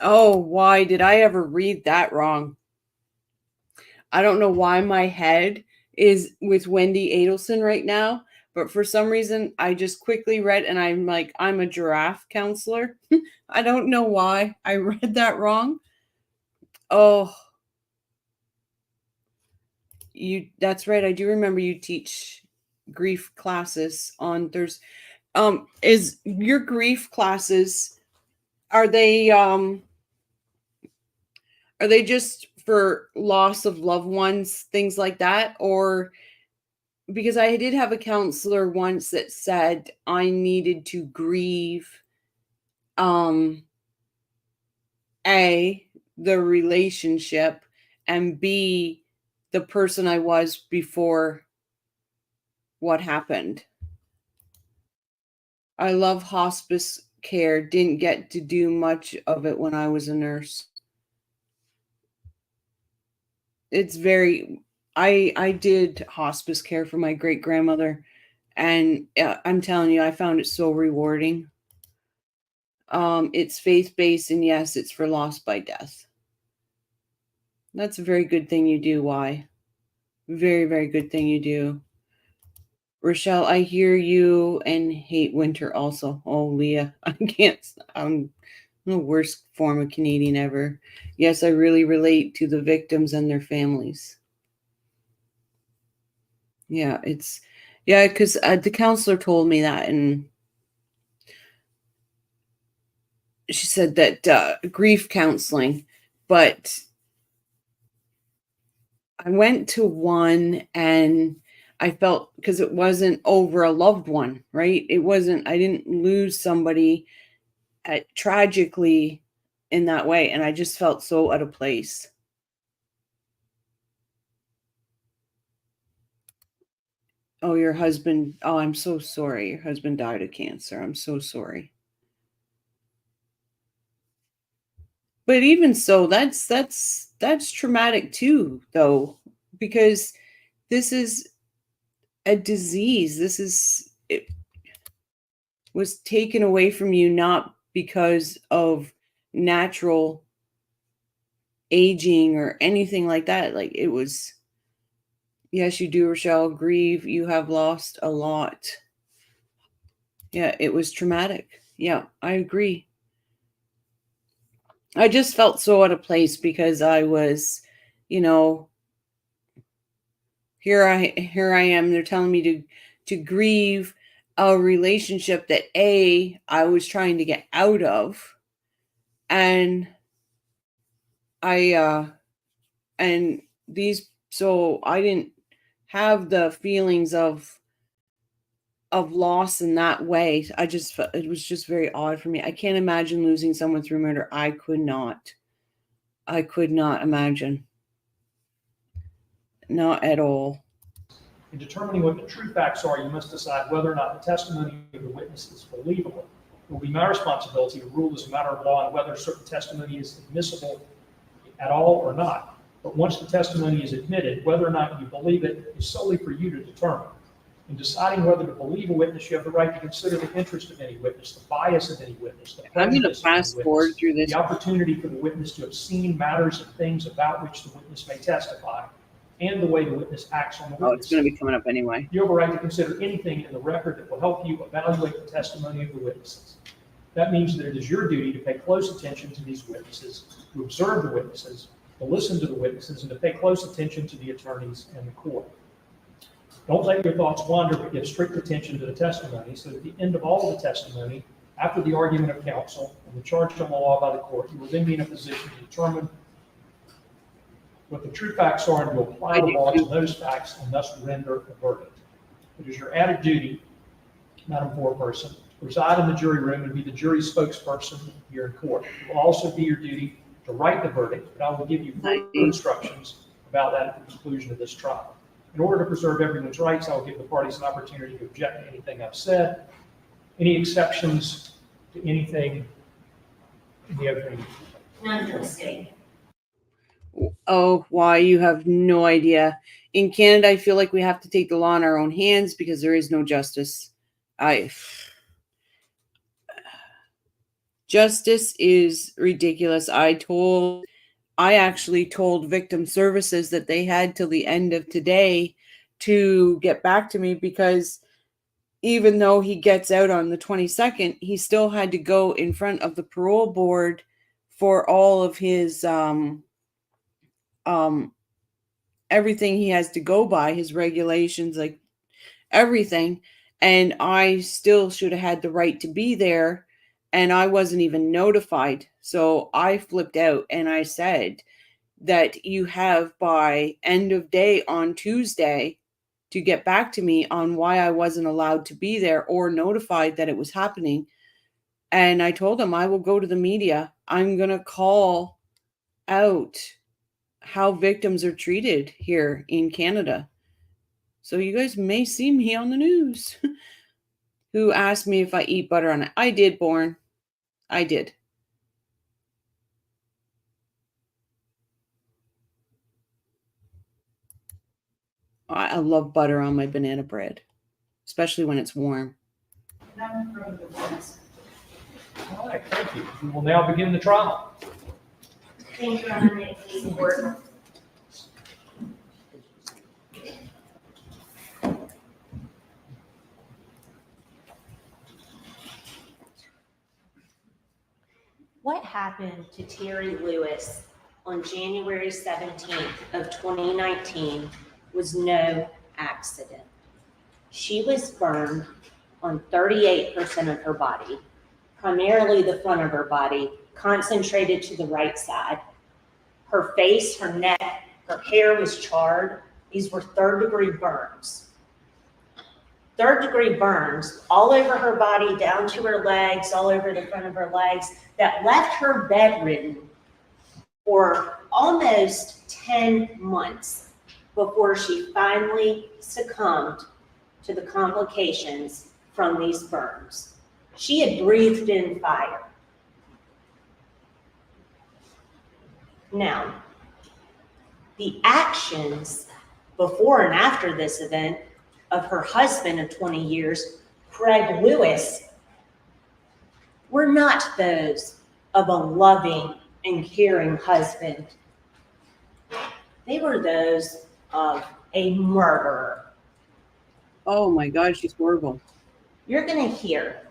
Oh, why did I ever read that wrong? I don't know why my head is with Wendy Adelson right now, but for some reason I just quickly read and I'm like, I'm a giraffe counselor. I don't know why I read that wrong. Oh, that's right. I do remember you teach grief classes on Thursday. Is your grief classes, are they just for loss of loved ones, things like that? Or because I did have a counselor once that said I needed to grieve A, the relationship, and B, the person I was before what happened. I love hospice care. Didn't get to do much of it when I was a nurse. It's very, I did hospice care for my great grandmother, and I'm telling you, I found it so rewarding. It's faith-based, and yes, it's for loss by death. That's a very good thing you do, Why? Very, very good thing you do. Rochelle, I hear you and hate winter also. Oh, Leah, I can't. I'm the worst form of Canadian ever. Yes, I really relate to the victims and their families. Yeah, because the counselor told me that, and she said that grief counseling, but I went to one and I felt, because it wasn't over a loved one, right? It wasn't, I didn't lose somebody tragically in that way. And I just felt so out of place. Oh, your husband. Oh, I'm so sorry. Your husband died of cancer. I'm so sorry. But even so, that's traumatic too, though, because this is a disease. It was taken away from you not because of natural aging or anything like that. Like it was, yes, you do, Rochelle, grieve. You have lost a lot. Yeah, it was traumatic. Yeah, I agree. I just felt so out of place because I was, here I am. They're telling me to grieve a relationship that I was trying to get out of, and so I didn't have the feelings of loss in that way. I just felt it was just very odd for me. I can't imagine losing someone through murder. I could not imagine. Not at all. In determining what the true facts are, you must decide whether or not the testimony of the witness is believable. It will be my responsibility to rule as a matter of law on whether certain testimony is admissible at all or not. But once the testimony is admitted, whether or not you believe it is solely for you to determine. In deciding whether to believe a witness, you have the right to consider the interest of any witness, the bias of any witness, the I'm going to prejudice of any fast forward through this. the opportunity for the witness to have seen matters and things about which the witness may testify, and the way the witness acts on the witness. Oh, it's going to be coming up anyway. You have a right to consider anything in the record that will help you evaluate the testimony of the witnesses. That means that it is your duty to pay close attention to these witnesses, to observe the witnesses, to listen to the witnesses, and to pay close attention to the attorneys and the court. Don't let your thoughts wander, but give strict attention to the testimony, so that at the end of all of the testimony, after the argument of counsel and the charge on the law by the court, you will then be in a position to determine what the true facts are and to apply the law to those facts and thus render a verdict. It is your added duty, Madam Foreperson, to reside in the jury room and be the jury spokesperson here in court. It will also be your duty to write the verdict, but I will give you further instructions about that at the conclusion of this trial. In order to preserve everyone's rights, I will give the parties an opportunity to object to anything I've said. Any exceptions to anything in the opening? None for the state. Oh, why? You have no idea. In Canada, I feel like we have to take the law in our own hands because there is no justice. Justice is ridiculous. I actually told victim services that they had till the end of today to get back to me, because even though he gets out on the 22nd, he still had to go in front of the parole board for all of his everything he has to go by, his regulations, like everything. And I still should have had the right to be there, and I wasn't even notified. So I flipped out and I said that you have by end of day on Tuesday to get back to me on why I wasn't allowed to be there or notified that it was happening. And I told him I will go to the media. I'm going to call out how victims are treated here in Canada. So you guys may see me on the news. Who asked me if I eat butter on it? I did, Born. I did. I love butter on my banana bread, especially when it's warm. None from the witness. All right, thank you. We will now begin the trial. Thank you, Your Honor. May it please the court. What happened to Terry Lewis on January 17th of 2019 was no accident. She was burned on 38% of her body, primarily the front of her body, concentrated to the right side. Her face, her neck, Her hair was charred. These were third-degree burns. Third-degree burns all over her body, down to her legs, all over the front of her legs, that left her bedridden for almost 10 months before she finally succumbed to the complications from these burns. She had breathed in fire. Now, the actions before and after this event of her husband of 20 years, Craig Lewis, were not those of a loving and caring husband. They were those of a murderer. Oh my God, she's horrible. You're going to hear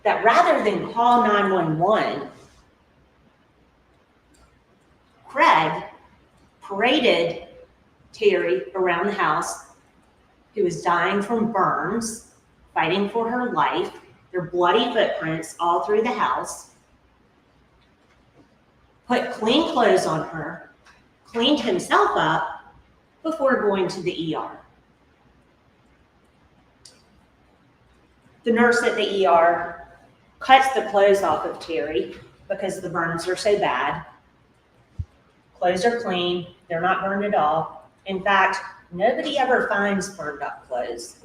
that rather than call 911, Craig paraded Terry around the house, who was dying from burns, fighting for her life. There are bloody footprints all through the house. Put clean clothes on her, cleaned himself up before going to the ER. The nurse at the ER cuts the clothes off of Terry because the burns are so bad. Clothes are clean, they're not burned at all. In fact, nobody ever finds burned up clothes.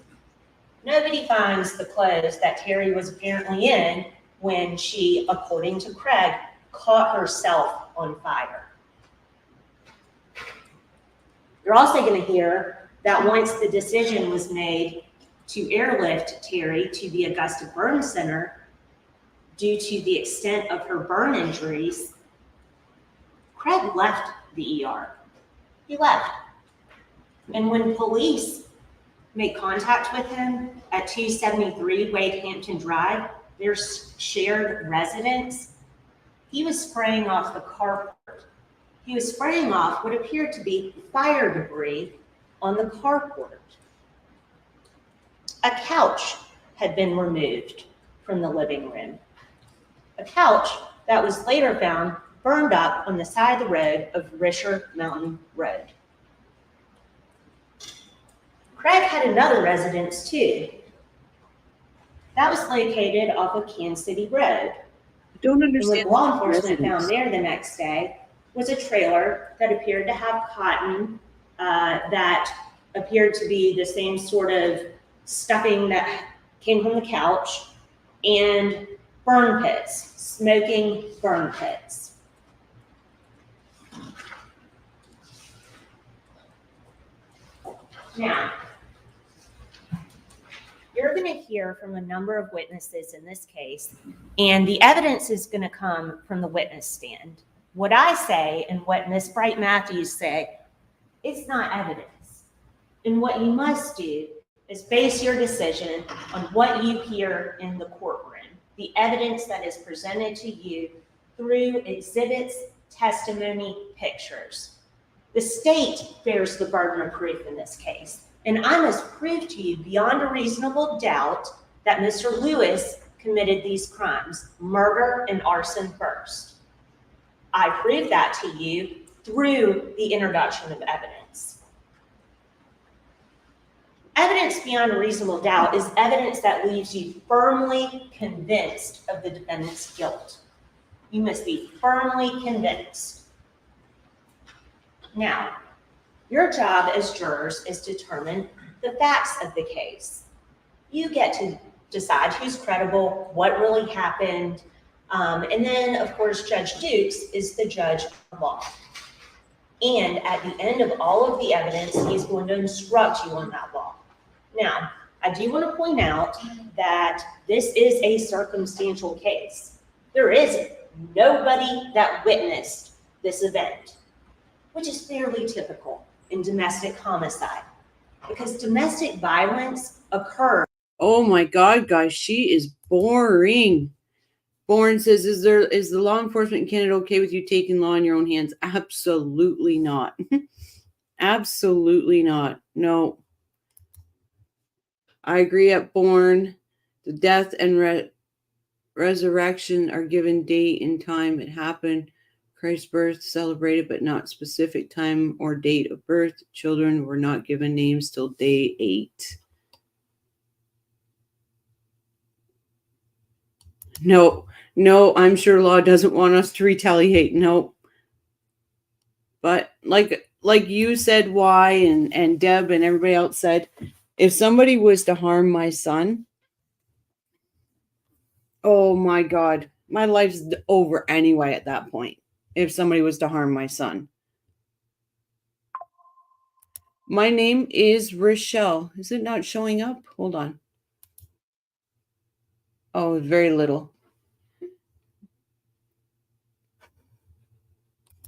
Nobody finds the clothes that Terry was apparently in when she, according to Craig, caught herself on fire. You're also going to hear that once the decision was made to airlift Terry to the Augusta Burn Center due to the extent of her burn injuries, Craig left the ER. He left. And when police made contact with him at 273 Wade Hampton Drive, their shared residence, he was spraying off the carport. He was spraying off what appeared to be fire debris on the carport. A couch had been removed from the living room. A couch that was later found burned up on the side of the road of Risher Mountain Road. Craig had another residence too. That was located off of Kansas City Road. I don't understand. And what law enforcement found there the next day was a trailer that appeared to have cotton, that appeared to be the same sort of stuffing that came from the couch, and burn pits, smoking burn pits. Now, you're going to hear from a number of witnesses in this case, and the evidence is going to come from the witness stand. What I say and what Ms. Bright Matthews say, it's not evidence. And what you must do is base your decision on what you hear in the courtroom, the evidence that is presented to you through exhibits, testimony, pictures. The state bears the burden of proof in this case, and I must prove to you beyond a reasonable doubt that Mr. Lewis committed these crimes, murder and arson first. I prove that to you through the introduction of evidence. Evidence beyond a reasonable doubt is evidence that leaves you firmly convinced of the defendant's guilt. You must be firmly convinced. Now, your job as jurors is to determine the facts of the case. You get to decide who's credible, what really happened, and then, of course, Judge Dukes is the judge of law. And at the end of all of the evidence, he's going to instruct you on that law. Now, I do want to point out that this is a circumstantial case. There is nobody that witnessed this event, which is fairly typical in domestic homicide, because domestic violence occurs. Oh my God, guys, she is boring. Bourne says, is the law enforcement in Canada okay with you taking law in your own hands? Absolutely not. Absolutely not. No. I agree at Bourne. The death and resurrection are given date and time it happened. Christ's birth celebrated, but not specific time or date of birth. Children were not given names till day 8. No, I'm sure law doesn't want us to retaliate. No. But like you said, why, and Deb and everybody else said, if somebody was to harm my son, oh my God, my life's over anyway at that point. If somebody was to harm my son. My name is Rochelle. Is it not showing up? Hold on. Oh, very little.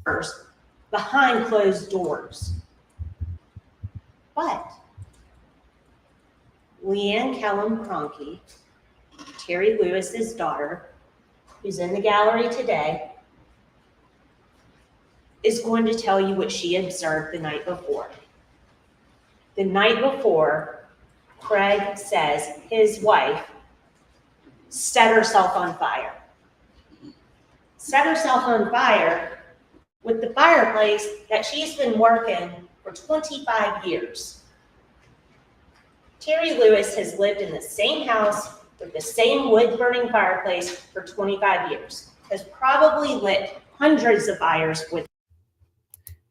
First, behind closed doors. But Leanne Kellum Cronky, Terry Lewis's daughter, who's in the gallery today, is going to tell you what she observed the night before. The night before, Craig says his wife set herself on fire. Set herself on fire with the fireplace that she's been working for 25 years. Terry Lewis has lived in the same house with the same wood-burning fireplace for 25 years, has probably lit hundreds of fires with.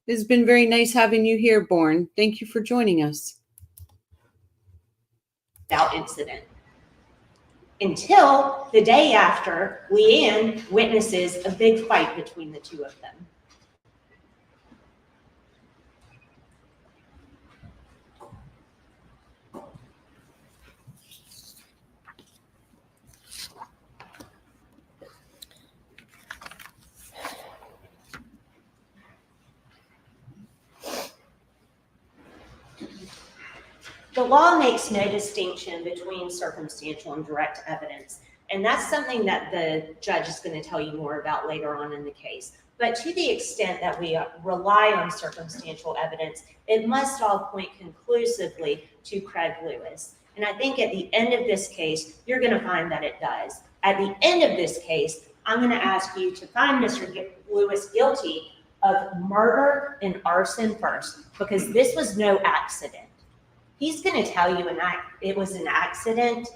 It's been very nice having you here, Bourne. Thank you for joining us. Without incident. Until the day after, Leanne witnesses a big fight between the two of them. The law makes no distinction between circumstantial and direct evidence, and that's something that the judge is going to tell you more about later on in the case. But to the extent that we rely on circumstantial evidence, it must all point conclusively to Craig Lewis. And I think at the end of this case, you're going to find that it does. At the end of this case, I'm going to ask you to find Mr. Lewis guilty of murder and arson first, because this was no accident. He's going to tell you it was an accident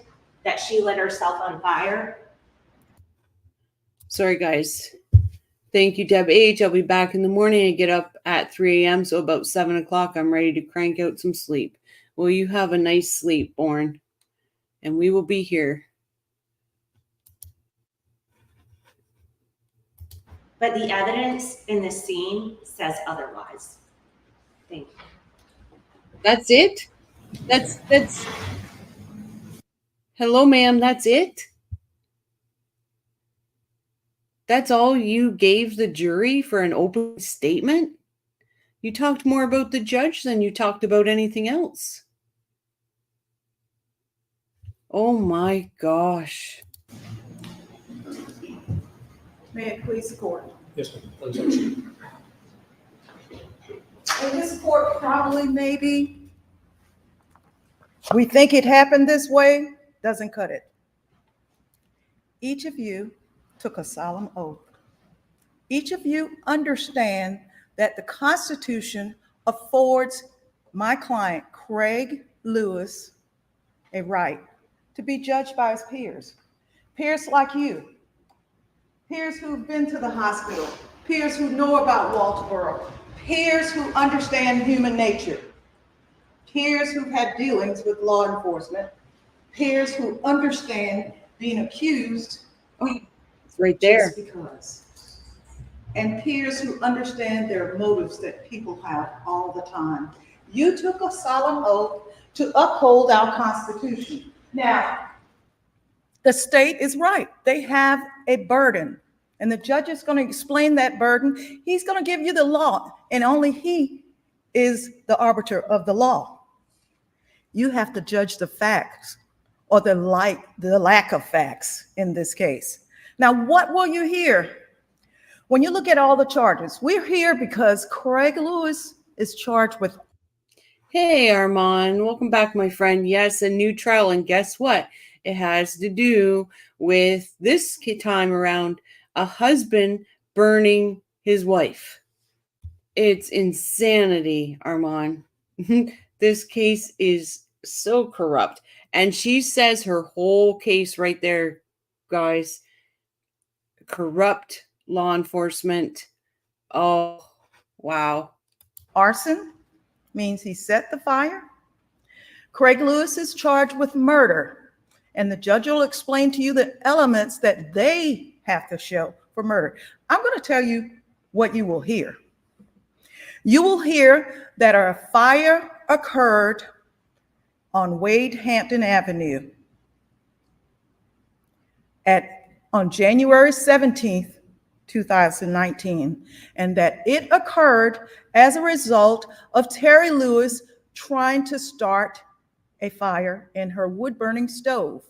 that she lit herself on fire. Sorry, guys. Thank you, Deb H. I'll be back in the morning. I get up at 3 a.m., so about 7 o'clock, I'm ready to crank out some sleep. Well, you have a nice sleep, Bourne, and we will be here. But the evidence in this scene says otherwise. Thank you. That's it? That's hello, ma'am, that's it? That's all you gave the jury for an open statement? You talked more about the judge than you talked about anything else. Oh my gosh. May it please the court. Yes, ma'am. Please. In this court, probably, maybe, we think it happened this way, doesn't cut it. Each of you took a solemn oath. Each of you understand that the Constitution affords my client, Craig Lewis, a right to be judged by his peers. Peers like you. Peers who've been to the hospital. Peers who know about Walterboro. Peers who understand human nature. Peers who've had dealings with law enforcement. Peers who understand being accused. Oh, it's right there. Just because. And peers who understand their motives that people have all the time. You took a solemn oath to uphold our Constitution. Now, the state is right. They have a burden, and the judge is going to explain that burden. He's going to give you the law, and only he is the arbiter of the law. You have to judge the facts or the lack of facts in this case. Now, what will you hear? When you look at all the charges, we're here because Craig Lewis is charged with. Hey, Armand. Welcome back, my friend. Yes, a new trial. And guess what? It has to do with this time around a husband burning his wife. It's insanity, Armand. This case is so corrupt. And she says her whole case right there, guys. Corrupt law enforcement. Oh, wow. Arson means he set the fire. Craig Lewis is charged with murder, and the judge will explain to you the elements that they have to show for murder. I'm going to tell you what you will hear. You will hear that a fire occurred on Wade Hampton Avenue on January 17th, 2019, and that it occurred as a result of Terry Lewis trying to start a fire in her wood-burning stove.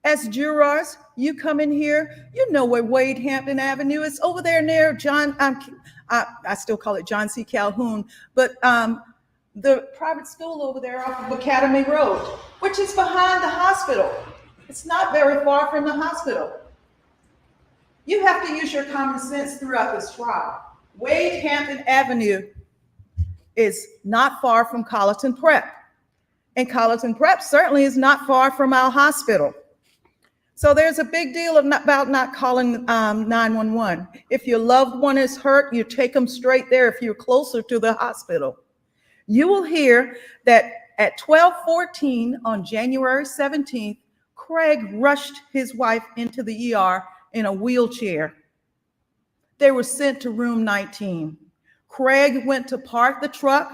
As jurors, you come in here, you know where Wade Hampton Avenue is, over there near I still call it John C. Calhoun, but the private school over there off of Academy Road, which is behind the hospital. It's not very far from the hospital. You have to use your common sense throughout this trial. Wade Hampton Avenue is not far from Colleton Prep. And Colleton Prep certainly is not far from our hospital. So there's a big deal about not calling 911. If your loved one is hurt, you take them straight there if you're closer to the hospital. You will hear that at 12:14 on January 17th, Craig rushed his wife into the ER in a wheelchair. They were sent to room 19. Craig went to park the truck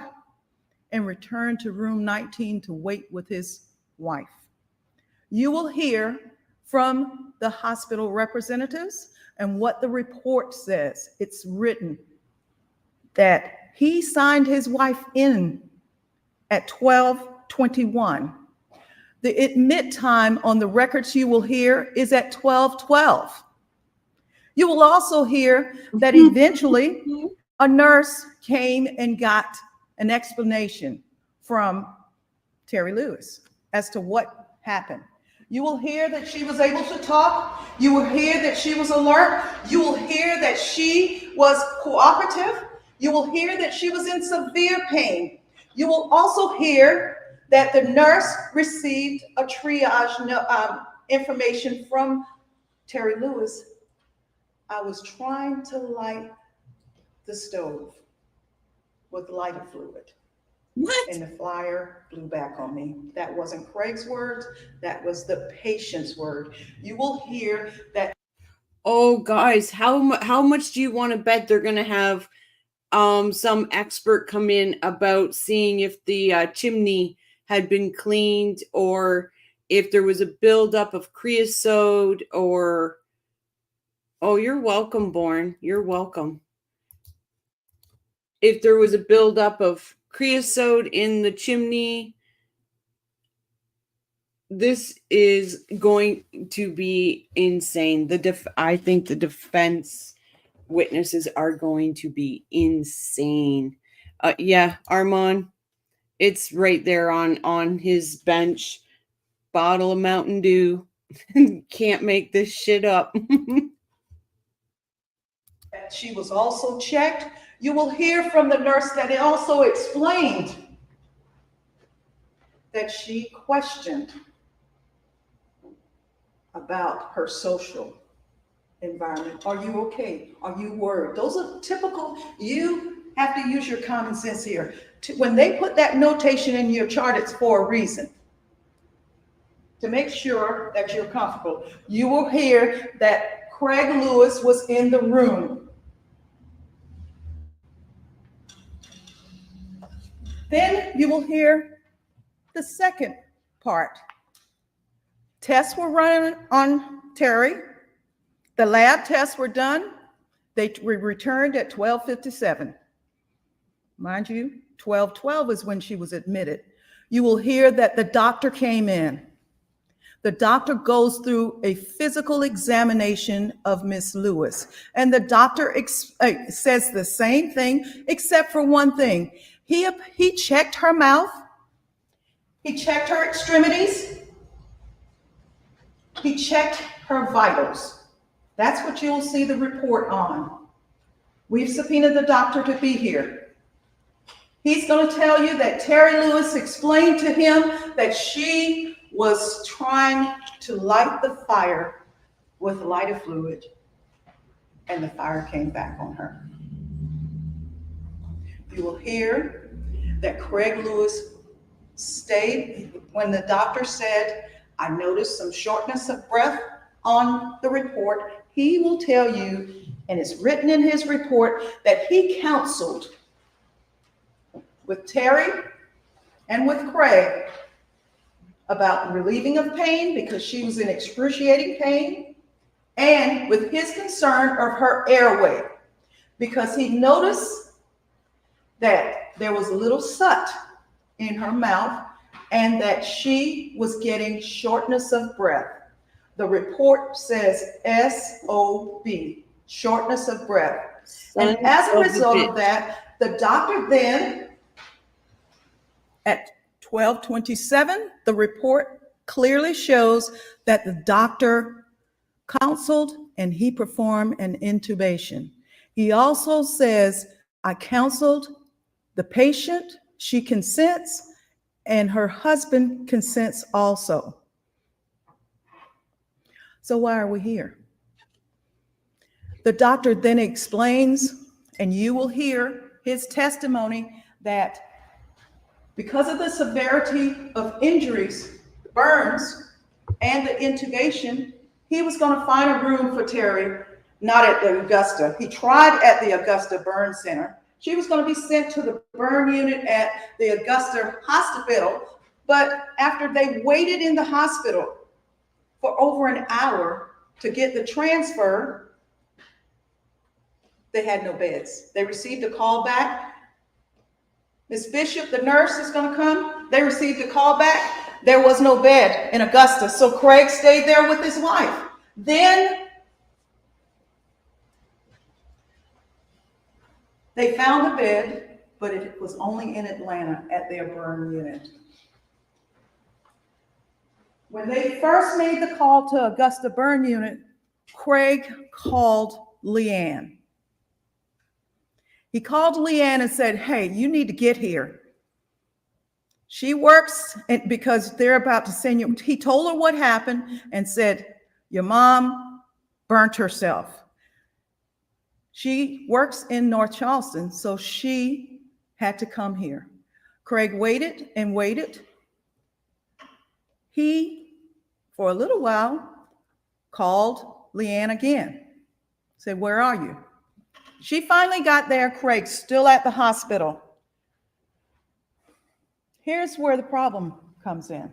and returned to room 19 to wait with his wife. You will hear from the hospital representatives and what the report says. It's written that he signed his wife in at 12:21. The admit time on the records you will hear is at 12:12. You will also hear that eventually a nurse came and got an explanation from Terry Lewis as to what happened. You will hear that she was able to talk. You will hear that she was alert. You will hear that she was cooperative. You will hear that she was in severe pain. You will also hear that the nurse received a triage information from Terry Lewis. I was trying to light the stove with lighter fluid. What? And the flyer blew back on me. That wasn't Craig's words. That was the patient's word. You will hear that. Oh, guys, how much do you want to bet they're going to have some expert come in about seeing if the chimney had been cleaned, or if there was a buildup of creosote, or... Oh, you're welcome, Born. You're welcome. If there was a buildup of creosote in the chimney, this is going to be insane. I think the defense witnesses are going to be insane. Yeah, Armand, it's right there on his bench. Bottle of Mountain Dew. Can't make this shit up. She was also checked. You will hear from the nurse that it also explained that she questioned about her social environment. Are you okay? Are you worried? Those are typical. You have to use your common sense here. When they put that notation in your chart, it's for a reason. To make sure that you're comfortable. You will hear that Craig Lewis was in the room. Then you will hear the second part. Tests were running on Terry. The lab tests were done. They returned at 12:57. Mind you, 12:12 is when she was admitted. You will hear that the doctor came in. The doctor goes through a physical examination of Miss Lewis, and the doctor says the same thing, except for one thing. He checked her mouth. He checked her extremities. He checked her vitals. That's what you'll see the report on. We've subpoenaed the doctor to be here. He's going to tell you that Terry Lewis explained to him that she was trying to light the fire with lighter fluid, and the fire came back on her. You will hear that Craig Lewis stayed when the doctor said, I noticed some shortness of breath on the report. He will tell you, and it's written in his report, that he counseled with Terry and with Craig about relieving of pain because she was in excruciating pain, and with his concern of her airway because he noticed that there was a little soot in her mouth and that she was getting shortness of breath. The report says SOB, shortness of breath. And as a result of that, the doctor then, at 12:27, the report clearly shows that the doctor counseled and he performed an intubation. He also says, I counseled the patient, she consents, and her husband consents also. So why are we here? The doctor then explains, and you will hear his testimony, that because of the severity of injuries, burns, and the intubation, he was going to find a room for Terry, not at the Augusta. He tried at the Augusta Burn Center. She was going to be sent to the burn unit at the Augusta Hospital, but after they waited in the hospital for over an hour to get the transfer, they had no beds. They received a call back. Miss Bishop, the nurse, is going to come. They received a call back. There was no bed in Augusta, so Craig stayed there with his wife. Then they found a bed, but it was only in Atlanta at their burn unit. When they first made the call to Augusta Burn Unit, Craig called Leanne. He called Leanne and said, hey, you need to get here. She works because they're about to send you. He told her what happened and said, your mom burnt herself. She works in North Charleston, so she had to come here. Craig waited and waited. He, for a little while, called Leanne again. Said, where are you? She finally got there. Craig's still at the hospital. Here's where the problem comes in.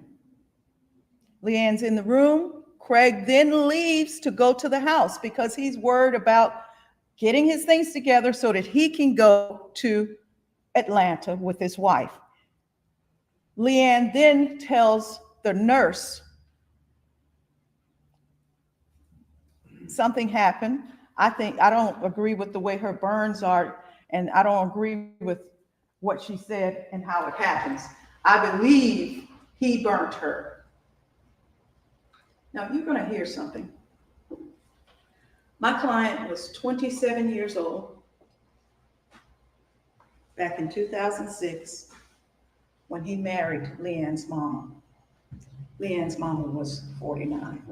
Leanne's in the room. Craig then leaves to go to the house because he's worried about getting his things together so that he can go to Atlanta with his wife. Leanne then tells the nurse something happened. I don't agree with the way her burns are, and I don't agree with what she said and how it happens. I believe he burnt her. Now you're going to hear something. My client was 27 years old back in 2006 when he married Leanne's mama. Leanne's mama was 49.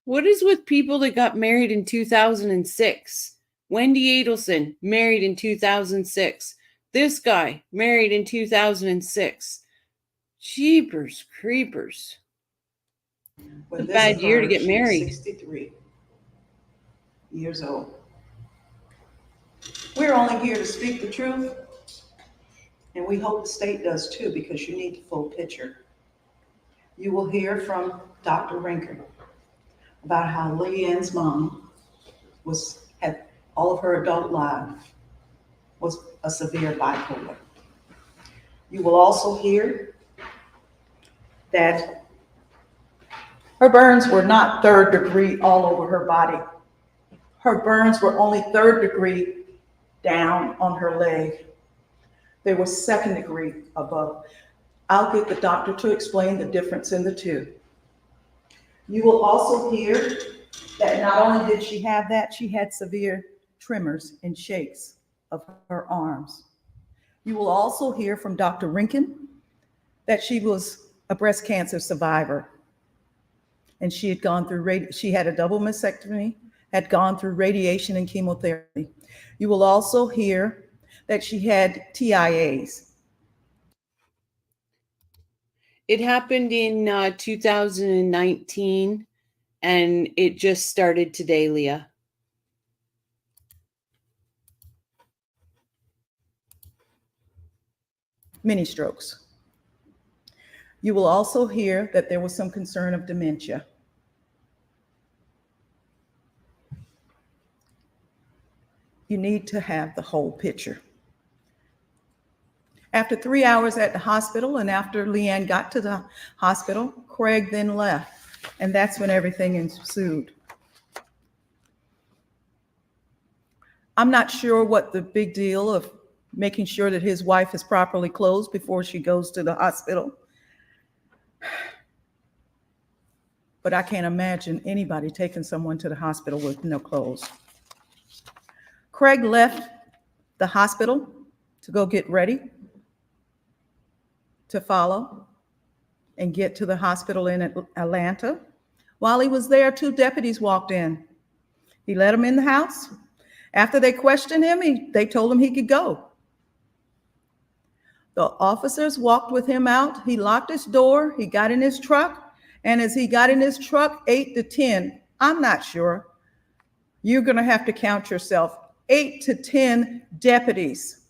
What is with people that got married in 2006? Wendy Adelson, married in 2006. This guy, married in 2006. Jeepers creepers. It's a bad year to get married. 63 years old. We're only here to speak the truth, and we hope the state does too, because you need the full picture. You will hear from Dr. Rinker about how Leanne's mom had all of her adult life was a severe bipolar. You will also hear that her burns were not 3rd degree all over her body. Her burns were only 3rd degree down on her leg. They were 2nd degree above. I'll get the doctor to explain the difference in the two. You will also hear that not only did she have that, she had severe tremors and shakes of her arms. You will also hear from Dr. Rinkin that she was a breast cancer survivor. And she had gone through, she had a double mastectomy, had gone through radiation and chemotherapy. You will also hear that she had TIAs. It happened in 2019, and it just started today, Leah. Mini strokes. You will also hear that there was some concern of dementia. You need to have the whole picture. After 3 hours at the hospital and after Leanne got to the hospital, Craig then left, and that's when everything ensued. I'm not sure what the big deal of making sure that his wife is properly clothed before she goes to the hospital. But I can't imagine anybody taking someone to the hospital with no clothes. Craig left the hospital to go get ready to follow and get to the hospital in Atlanta. While he was there, 2 deputies walked in. He let them in the house. After they questioned him, they told him he could go. The officers walked with him out. He locked his door. He got in his truck. And as he got in his truck, 8 to 10, I'm not sure, you're going to have to count yourself, 8 to 10 deputies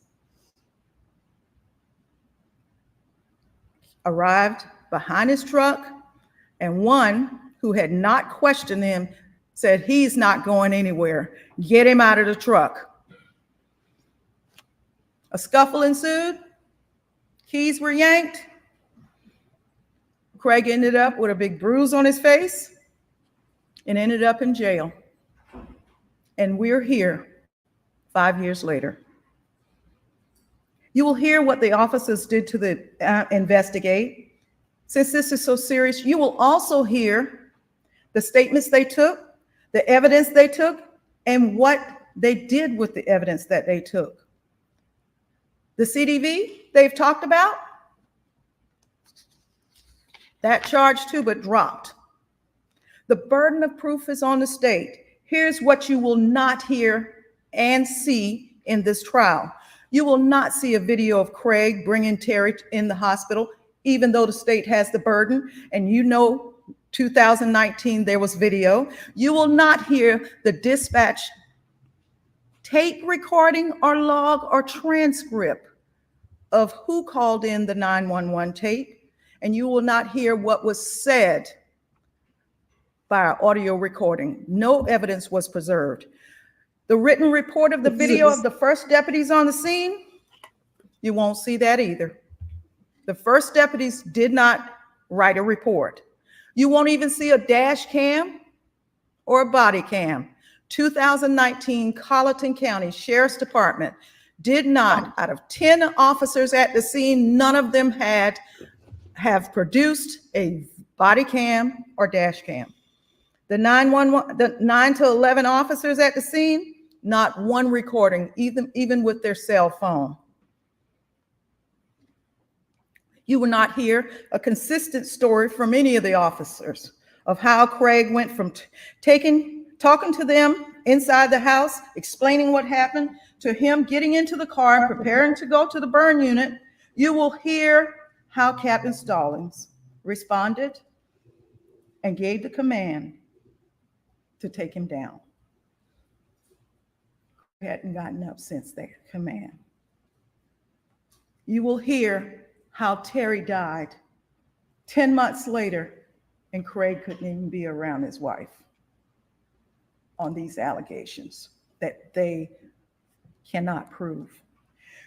arrived behind his truck, and one who had not questioned him said, he's not going anywhere. Get him out of the truck. A scuffle ensued. Keys were yanked. Craig ended up with a big bruise on his face and ended up in jail. And we're here 5 years later. You will hear what the officers did to investigate. Since this is so serious, you will also hear the statements they took, the evidence they took, and what they did with the evidence that they took. The CDV they've talked about, that charge too, but dropped. The burden of proof is on the state. Here's what you will not hear and see in this trial. You will not see a video of Craig bringing Terry in the hospital, even though the state has the burden, and you know 2019 there was video. You will not hear the dispatch tape recording or log or transcript of who called in the 911 tape, and you will not hear what was said by our audio recording. No evidence was preserved. The written report of the video of the first deputies on the scene, you won't see that either. The first deputies did not write a report. You won't even see a dash cam or a body cam. 2019 Colleton County Sheriff's Department did not, out of 10 officers at the scene, none of them have produced a body cam or dash cam. The 9 to 11 officers at the scene, not one recording, even with their cell phone. You will not hear a consistent story from any of the officers of how Craig went from talking to them inside the house, explaining what happened, to him getting into the car and preparing to go to the burn unit. You will hear how Captain Stallings responded and gave the command to take him down. He hadn't gotten up since that command. You will hear how Terry died 10 months later, and Craig couldn't even be around his wife on these allegations that they cannot prove.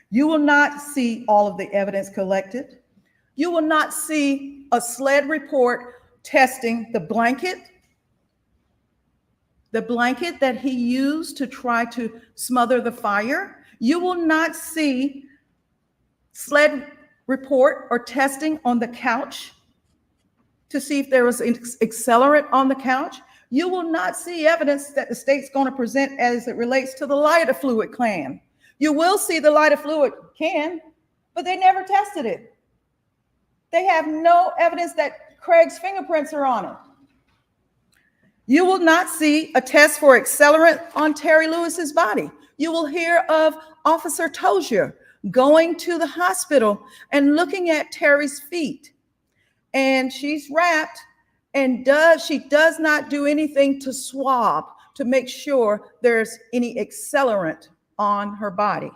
You will not see all of the evidence collected. You will not see a SLED report testing the blanket that he used to try to smother the fire. You will not see SLED report or testing on the couch to see if there was accelerant on the couch. You will not see evidence that the state's going to present as it relates to the lighter fluid can. You will see the lighter fluid can, but they never tested it. They have no evidence that Craig's fingerprints are on it. You will not see a test for accelerant on Terry Lewis's body. You will hear of Officer Tozier going to the hospital and looking at Terry's feet. And she's wrapped, and she does not do anything to swab to make sure there's any accelerant on her body.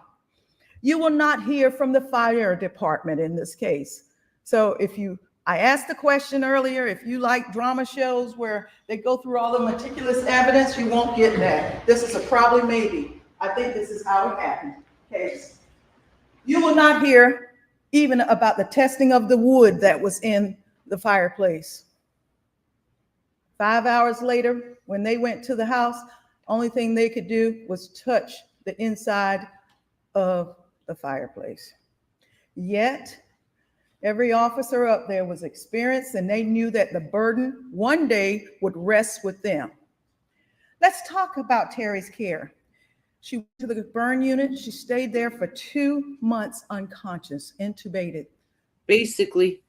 You will not hear from the fire department in this case. So I asked the question earlier, if you like drama shows where they go through all the meticulous evidence, you won't get that. This is a probably maybe. I think this is how it happened. Case. You will not hear even about the testing of the wood that was in the fireplace. 5 hours later, when they went to the house, only thing they could do was touch the inside of the fireplace. Yet, every officer up there was experienced, and they knew that the burden one day would rest with them. Let's talk about Terry's care. She went to the burn unit. She stayed there for 2 months unconscious, intubated. Basically.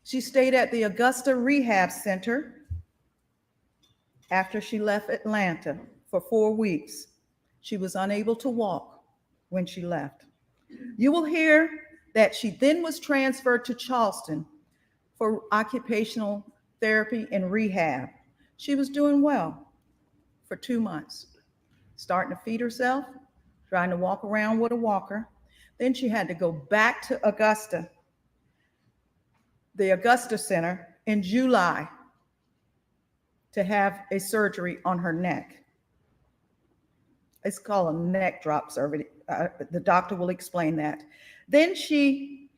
She stayed at the Augusta Rehab Center after she left Atlanta for 4 weeks. She was unable to walk when she left. You will hear that she then was transferred to Charleston for occupational therapy and rehab. She was doing well for 2 months, starting to feed herself, trying to walk around with a walker. Then she had to go back to Augusta, the Augusta Center, in July to have a surgery on her neck. It's called a neck drop surgery. The doctor will explain that. Then she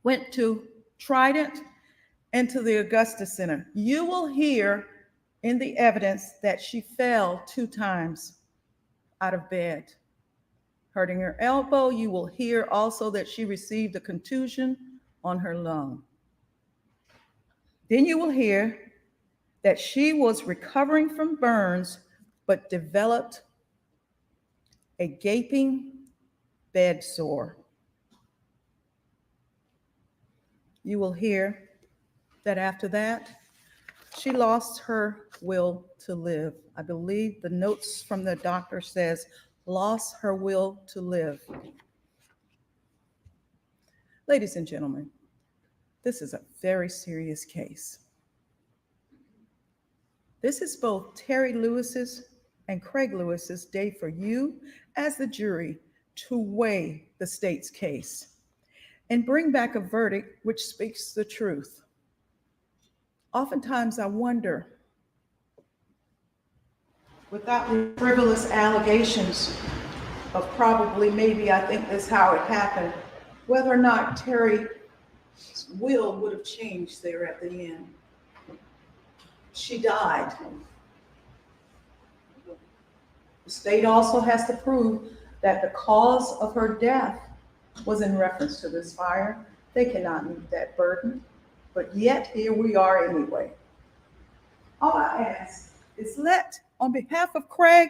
went to Trident and to the Augusta Center. You will hear in the evidence that she fell 2 times out of bed, hurting her elbow. You will hear also that she received a contusion on her lung. Then you will hear that she was recovering from burns, but developed a gaping bed sore. You will hear that after that, she lost her will to live. I believe the notes from the doctor says, lost her will to live. Ladies and gentlemen, this is a very serious case. This is both Terry Lewis's and Craig Lewis's day for you as the jury to weigh the state's case and bring back a verdict which speaks the truth. Oftentimes I wonder, without the frivolous allegations of probably, maybe, I think this is how it happened, whether or not Terry's will would have changed there at the end. She died. The state also has to prove that the cause of her death was in reference to this fire. They cannot meet that burden, but yet here we are anyway. All I ask is on behalf of Craig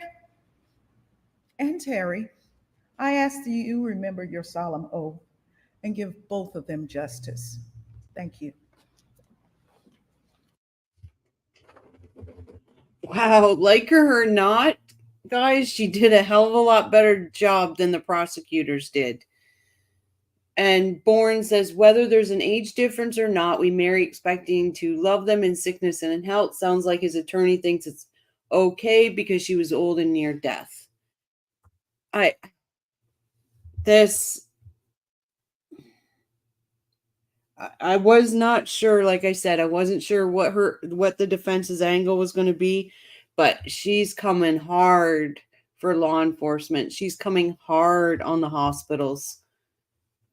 and Terry, I ask that you remember your solemn oath and give both of them justice. Thank you. Wow, like her or not, guys, she did a hell of a lot better job than the prosecutors did. And Bourne says, whether there's an age difference or not, we marry expecting to love them in sickness and in health. Sounds like his attorney thinks it's okay because she was old and near death. I was not sure, like I said, I wasn't sure what the defense's angle was going to be, but she's coming hard for law enforcement. She's coming hard on the hospitals.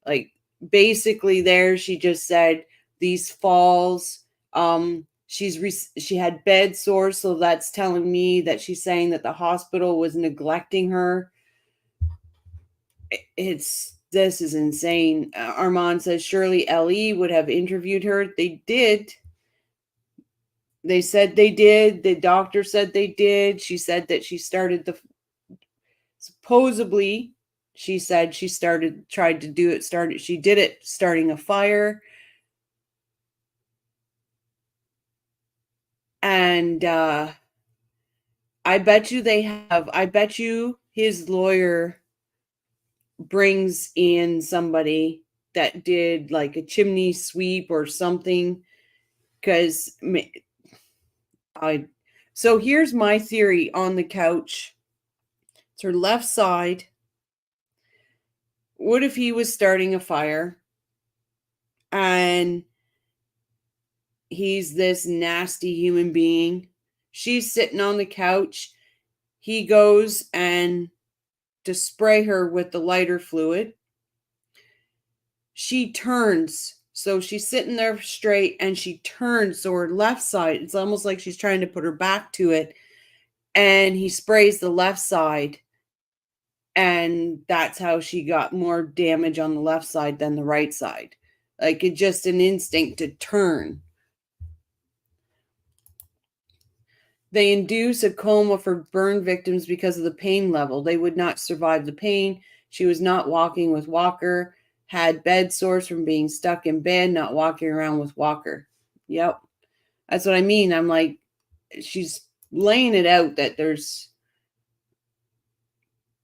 Like, basically there, she just said these falls, she had bed sores, so that's telling me that she's saying that the hospital was neglecting her. This is insane. Armand says surely LE would have interviewed her. They did. They said they did. The doctor said they did. She said that she started supposedly, she said she tried to do it, she did it starting a fire. And I bet you his lawyer brings in somebody that did like a chimney sweep or something. Because so here's my theory on the couch. It's her left side. What if he was starting a fire and he's this nasty human being? She's sitting on the couch. He goes and to spray her with the lighter fluid. She turns. So she's sitting there straight and she turns. So her left side, it's almost like she's trying to put her back to it. And he sprays the left side. And that's how she got more damage on the left side than the right side. Like it's just an instinct to turn. They induce a coma for burn victims because of the pain level. They would not survive the pain. She was not walking with walker, had bed sores from being stuck in bed, not walking around with walker. Yep. That's what I mean. I'm like, she's laying it out that there's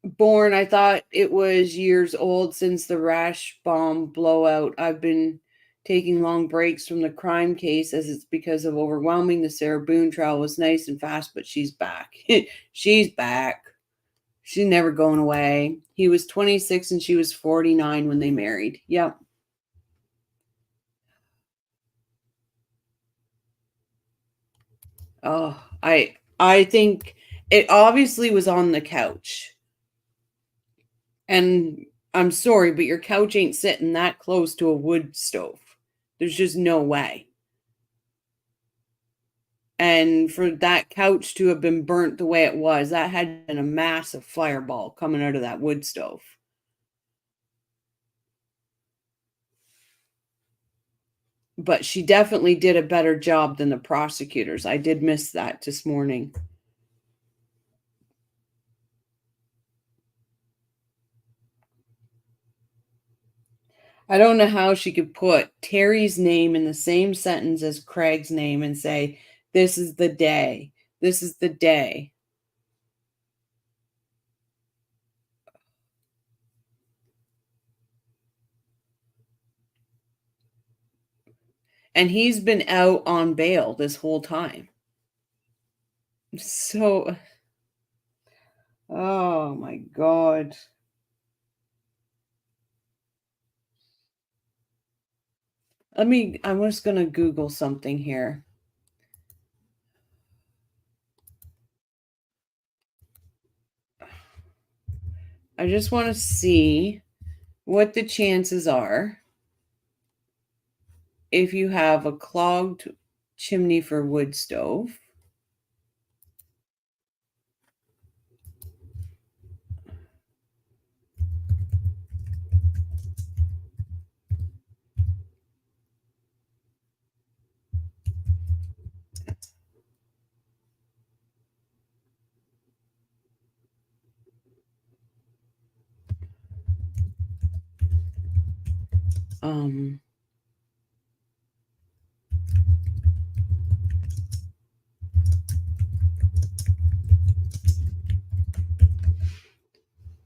born. I thought it was years old since the rash bomb blowout. I've been taking long breaks from the crime case as it's because of overwhelming. The Sarah Boone trial was nice and fast, but she's back. She's back. She's never going away. He was 26 and she was 49 when they married. Yep. Oh, I think it obviously was on the couch. And I'm sorry, but your couch ain't sitting that close to a wood stove. There's just no way. And for that couch to have been burnt the way it was, that had been a massive fireball coming out of that wood stove. But she definitely did a better job than the prosecutors. I did miss that this morning. I don't know how she could put Terry's name in the same sentence as Craig's name and say, this is the day. This is the day. And he's been out on bail this whole time. So, oh my God. I'm just going to Google something here. I just want to see what the chances are if you have a clogged chimney for wood stove.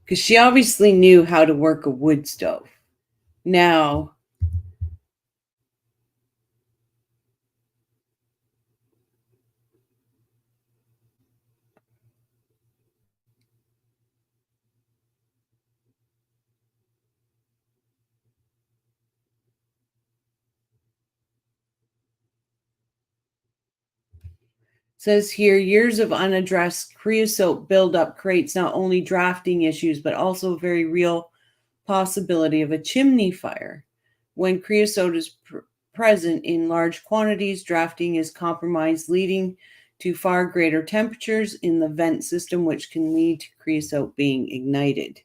Because she obviously knew how to work a wood stove. Now, says here, years of unaddressed creosote buildup creates not only drafting issues, but also a very real possibility of a chimney fire. When creosote is present in large quantities, drafting is compromised, leading to far greater temperatures in the vent system, which can lead to creosote being ignited.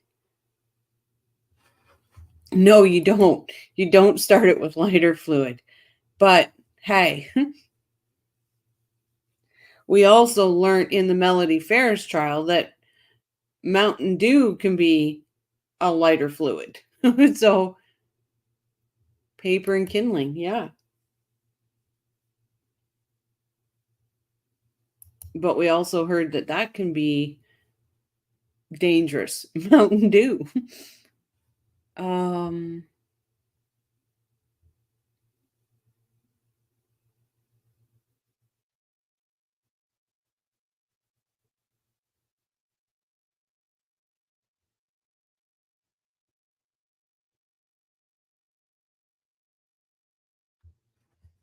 No, you don't. You don't start it with lighter fluid. But hey, we also learned in the Melody Ferris trial that Mountain Dew can be a lighter fluid. So paper and kindling, yeah. But we also heard that that can be dangerous. Mountain Dew.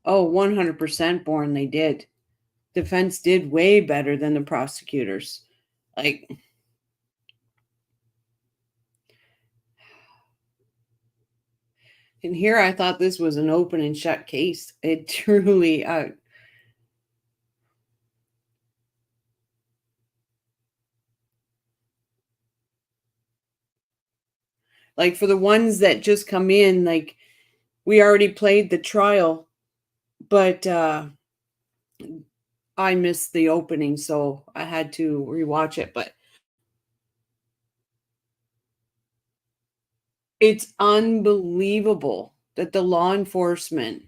Oh, 100% born they did. Defense did way better than the prosecutors. Like, and here I thought this was an open and shut case. It truly, like for the ones that just come in, like we already played the trial, but I missed the opening, so I had to rewatch it. But it's unbelievable that the law enforcement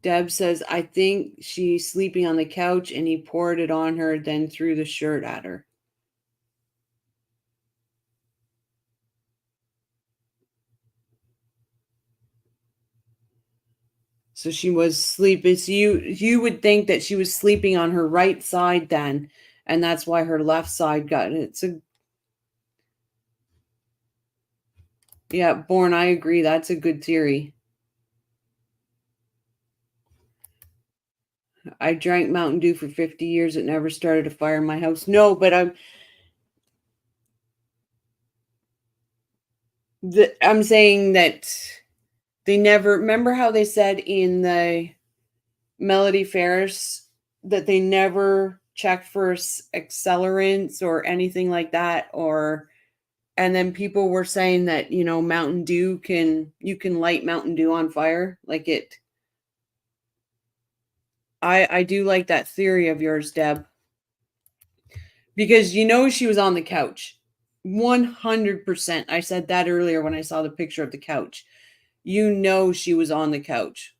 Deb says, I think she's sleeping on the couch and he poured it on her, then threw the shirt at her. So she was sleeping. So you would think that she was sleeping on her right side then, and that's why her left side got it. Yeah, Born, I agree. That's a good theory. I drank Mountain Dew for 50 years. It never started a fire in my house. No, but I'm saying that they never, remember how they said in the Melody Ferris that they never checked for accelerants or anything like that, and then people were saying that, Mountain Dew you can light Mountain Dew on fire. Like it. I do like that theory of yours, Deb. Because she was on the couch. 100%. I said that earlier when I saw the picture of the couch. She was on the couch.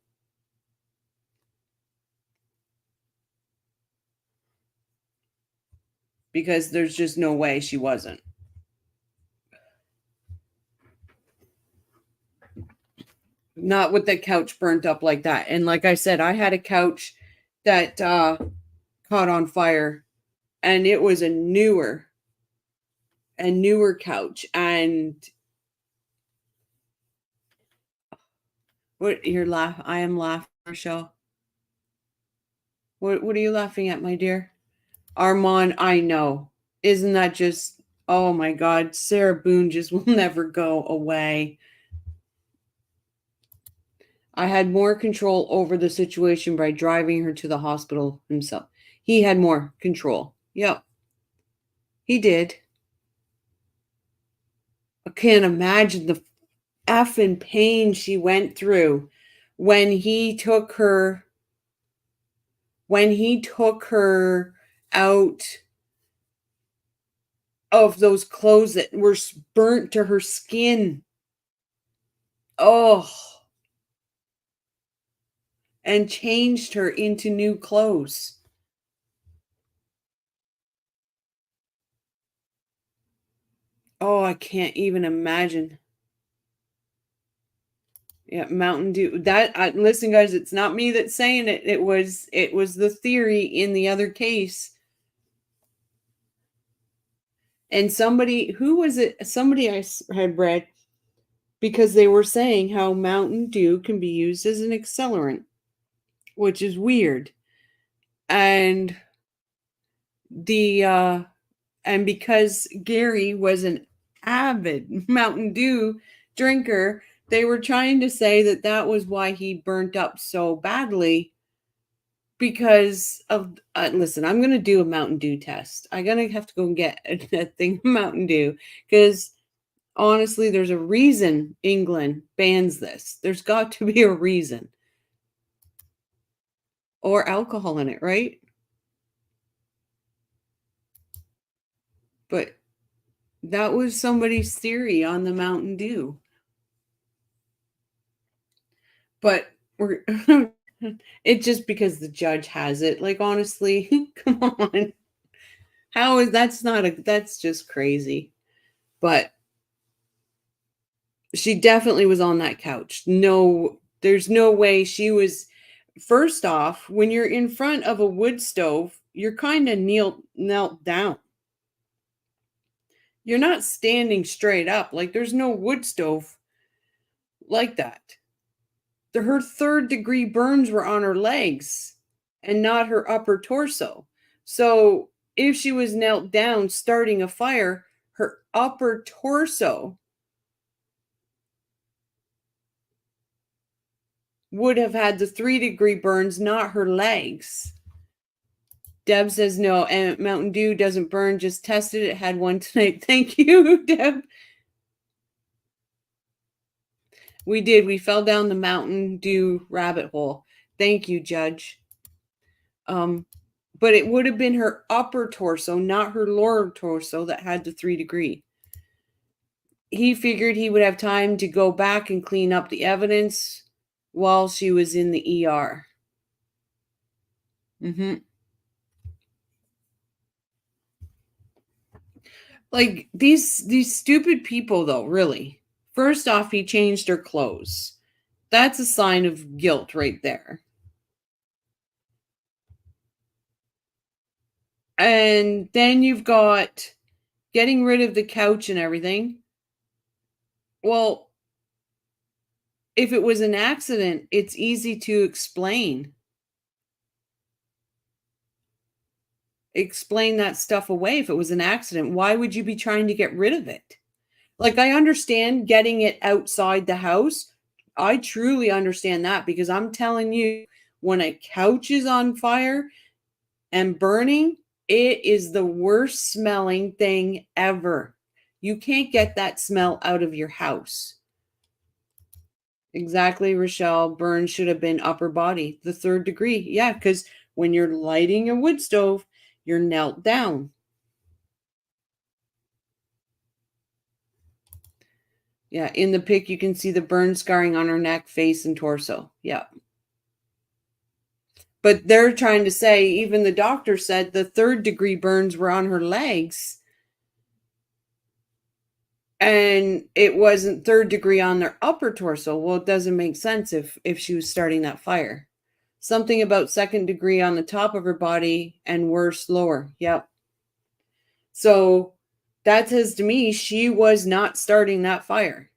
Because there's just no way she wasn't. Not with the couch burnt up like that. And like I said, I had a couch that caught on fire, and it was a newer couch. And what you're laughing? I am laughing, Michelle. What are you laughing at, my dear? Armand, I know. Isn't that just, oh my God, Sarah Boone just will never go away. I had more control over the situation by driving her to the hospital himself. He had more control. Yep. He did. I can't imagine the effing pain she went through when he took her out of those clothes that were burnt to her skin. Oh. And changed her into new clothes. Oh, I can't even imagine. Yeah, Mountain Dew. Listen, guys, it's not me that's saying it. It was the theory in the other case. And somebody, who was it? Somebody I had read, because they were saying how Mountain Dew can be used as an accelerant, which is weird. And because Gary was an avid Mountain Dew drinker, they were trying to say that was why he burnt up so badly, because of, listen, I'm going to do a Mountain Dew test. I'm going to have to go and get a thing of Mountain Dew, because Honestly, there's a reason England bans this. There's got to be a reason. Or alcohol in it, right? But that was somebody's theory on the Mountain Dew. But we're it's just because the judge has it. Like, honestly, come on. How is that's just crazy. But she definitely was on that couch. No, there's no way she was. First off, when you're in front of a wood stove, you're kind of knelt down. You're not standing straight up. Like, there's no wood stove like that. Her third-degree burns were on her legs and not her upper torso. So if she was knelt down starting a fire, her upper torso would have had the 3-degree burns, not her legs. Deb says no, and Mountain Dew doesn't burn. Just tested it. Had one tonight. Thank you, Deb. We did. We fell down the Mountain Dew rabbit hole. Thank you, Judge. But it would have been her upper torso, not her lower torso, that had the 3-degree. He figured he would have time to go back and clean up the evidence while she was in the ER. Like, these stupid people, though, really. First off, he changed her clothes. That's a sign of guilt right there. And then you've got getting rid of the couch and everything. Well, if it was an accident, it's easy to explain. Explain that stuff away. If it was an accident, why would you be trying to get rid of it? Like, I understand getting it outside the house. I truly understand that, because I'm telling you, when a couch is on fire and burning, it is the worst smelling thing ever. You can't get that smell out of your house. Exactly, Rochelle. Burn should have been upper body, the 3rd degree. Yeah, because when you're lighting a wood stove, you're knelt down. Yeah, in the pic, you can see the burn scarring on her neck, face, and torso. Yeah. But they're trying to say, even the doctor said the 3rd-degree burns were on her legs. And it wasn't 3rd degree on their upper torso. Well, it doesn't make sense if she was starting that fire. Something about 2nd degree on the top of her body and worse lower. Yep. So that says to me, she was not starting that fire.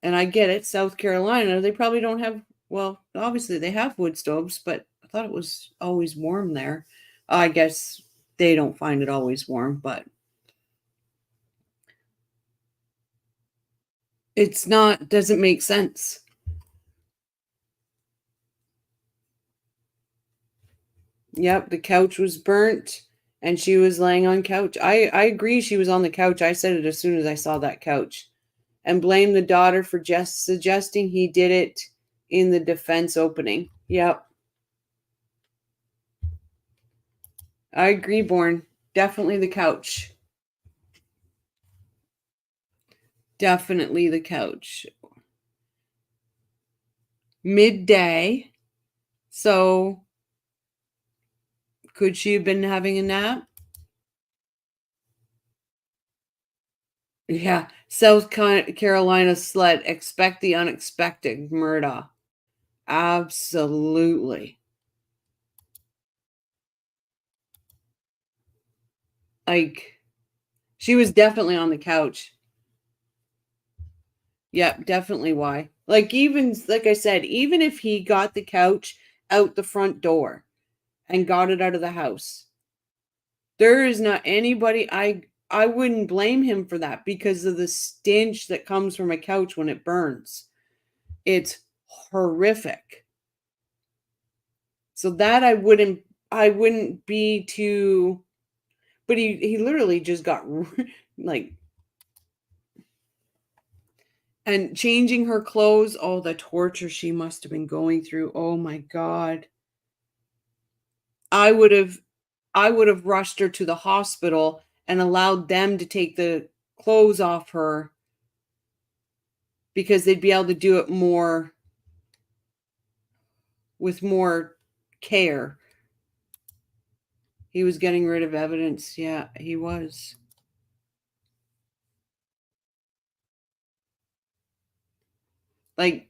And I get it. South Carolina, they probably don't have, well, obviously they have wood stoves, but I thought it was always warm there. I guess they don't find it always warm, but it's not, doesn't make sense. Yep, the couch was burnt and she was laying on couch. I agree she was on the couch. I said it as soon as I saw that couch. And blame the daughter for just suggesting he did it in the defense opening. Yep. I agree, Born. Definitely the couch. Definitely the couch. Midday. So could she have been having a nap? Yeah. South Carolina slut. Expect the unexpected. Murda. Absolutely. Like, she was definitely on the couch. Yep, definitely why. Like, even, like I said, even if he got the couch out the front door and got it out of the house, there is not anybody, I wouldn't blame him for that because of the stench that comes from a couch when it burns. It's horrific. So that I wouldn't be too, but he literally just got like And changing her clothes, oh, the torture she must have been going through. Oh my God. I would have rushed her to the hospital and allowed them to take the clothes off her because they'd be able to do it more with more care. He was getting rid of evidence. Yeah, he was. Like,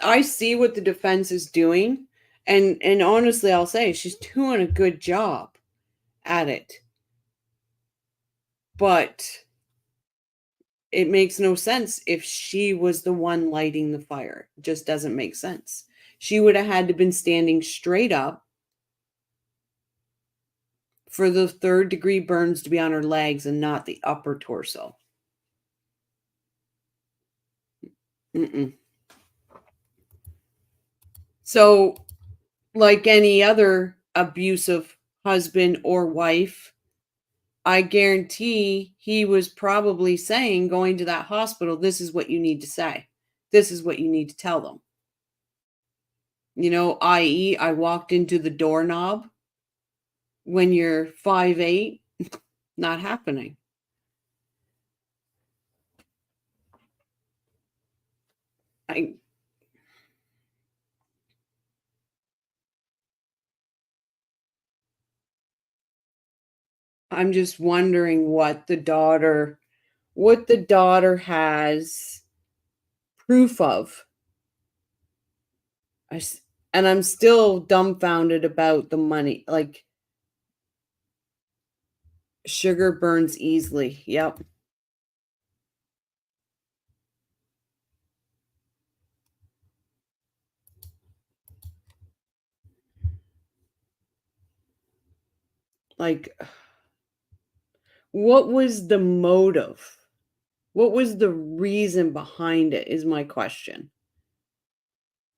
I see what the defense is doing, and honestly, I'll say she's doing a good job at it. But it makes no sense if she was the one lighting the fire. It just doesn't make sense. She would have had to been standing straight up for the 3rd-degree burns to be on her legs and not the upper torso. So, like any other abusive husband or wife, I guarantee he was probably saying, going to that hospital, this is what you need to say. This is what you need to tell them. You know, i.e., I walked into the doorknob. When you're 5'8", not happening. I'm just wondering what the daughter has proof of. And I'm still dumbfounded about the money. Like, sugar burns easily. Yep. Like, what was the motive? What was the reason behind it is my question.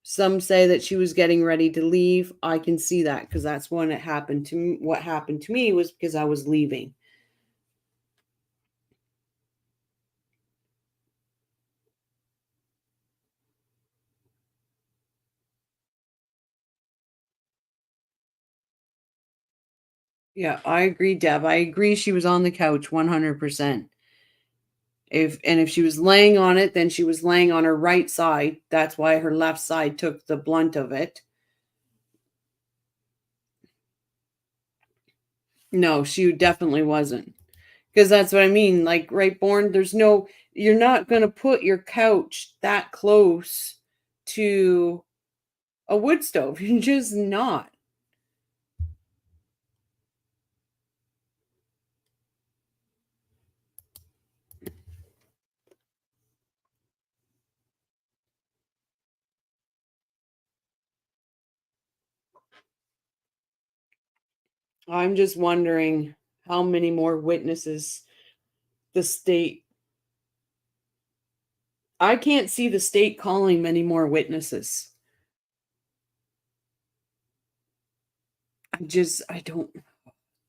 Some say that she was getting ready to leave. I can see that because that's when it happened to me. What happened to me was because I was leaving. Yeah, I agree, Deb. I agree she was on the couch 100%. If she was laying on it, then she was laying on her right side. That's why her left side took the blunt of it. No, she definitely wasn't. Because that's what I mean. Like, right, Born, you're not going to put your couch that close to a wood stove. You're just not. I'm just wondering how many more witnesses the state. I can't see the state calling many more witnesses. I don't.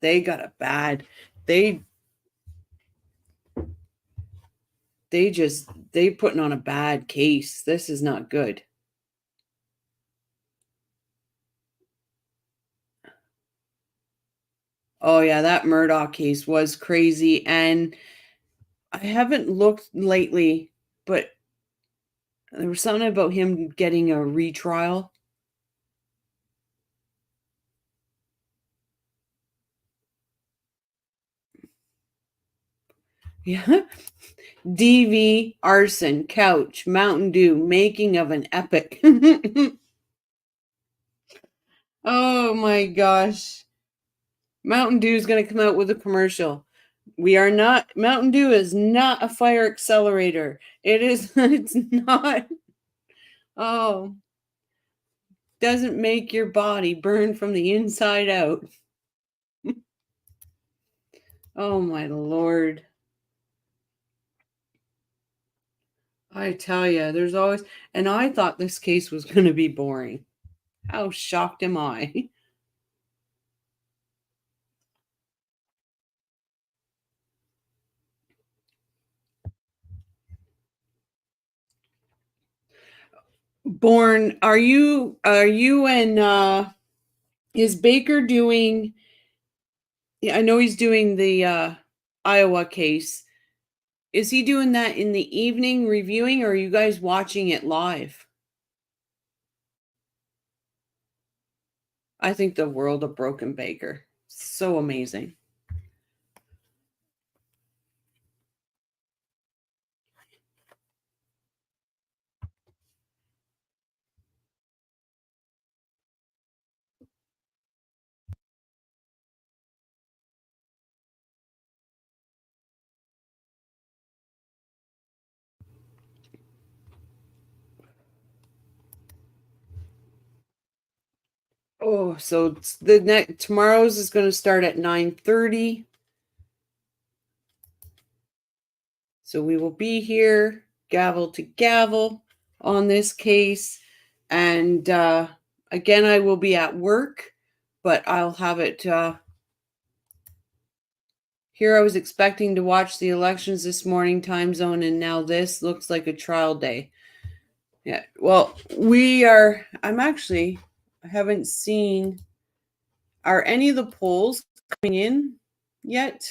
They got a bad. They putting on a bad case. This is not good. Oh yeah, that Murdoch case was crazy, and I haven't looked lately, but there was something about him getting a retrial. Yeah. DV, arson, couch, Mountain Dew, making of an epic. Oh my gosh. Mountain Dew is going to come out with a commercial. Mountain Dew is not a fire accelerator. It's not. Oh. Doesn't make your body burn from the inside out. Oh my Lord. I tell you, there's always, and I thought this case was going to be boring. How shocked am I? Born, are you and is Baker doing, I know he's doing the Iowa case. Is he doing that in the evening reviewing, or are you guys watching it live? I think the world of Broken Baker. So amazing. Oh, so the next tomorrow's is going to start at 9:30. So we will be here gavel to gavel on this case. And again, I will be at work, but I'll have it here. I was expecting to watch the elections this morning, time zone, and now this looks like a trial day. Yeah, well, I haven't seen, are any of the polls coming in yet?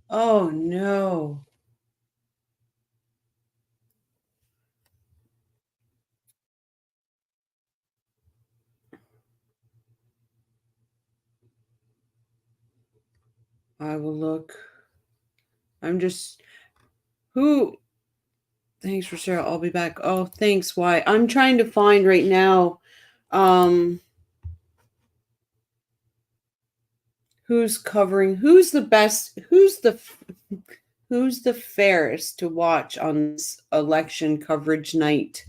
Oh no. I will look. Thanks for Sarah. I'll be back. Oh, thanks. Why? I'm trying to find right now who's the fairest to watch on this election coverage night.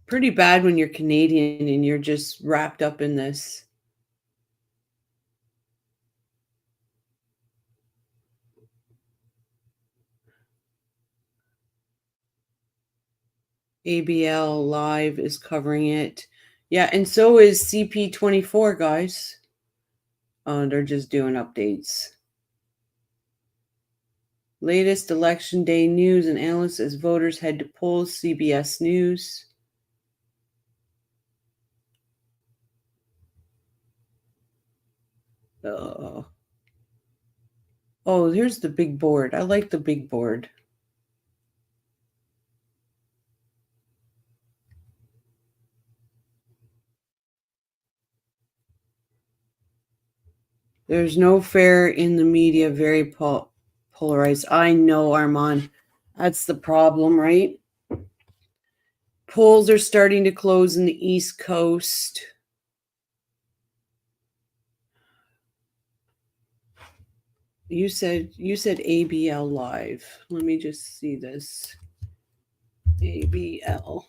Pretty bad when you're Canadian and you're just wrapped up in this. ABL Live is covering it. Yeah, and so is CP24, guys. They're just doing updates. Latest election day news and analysts as voters head to polls, CBS News. Oh, here's the big board. I like the big board. There's no fair in the media, very polarized. I know, Armand. That's the problem, right? Polls are starting to close in the East Coast. You said ABL Live. Let me just see this. ABL.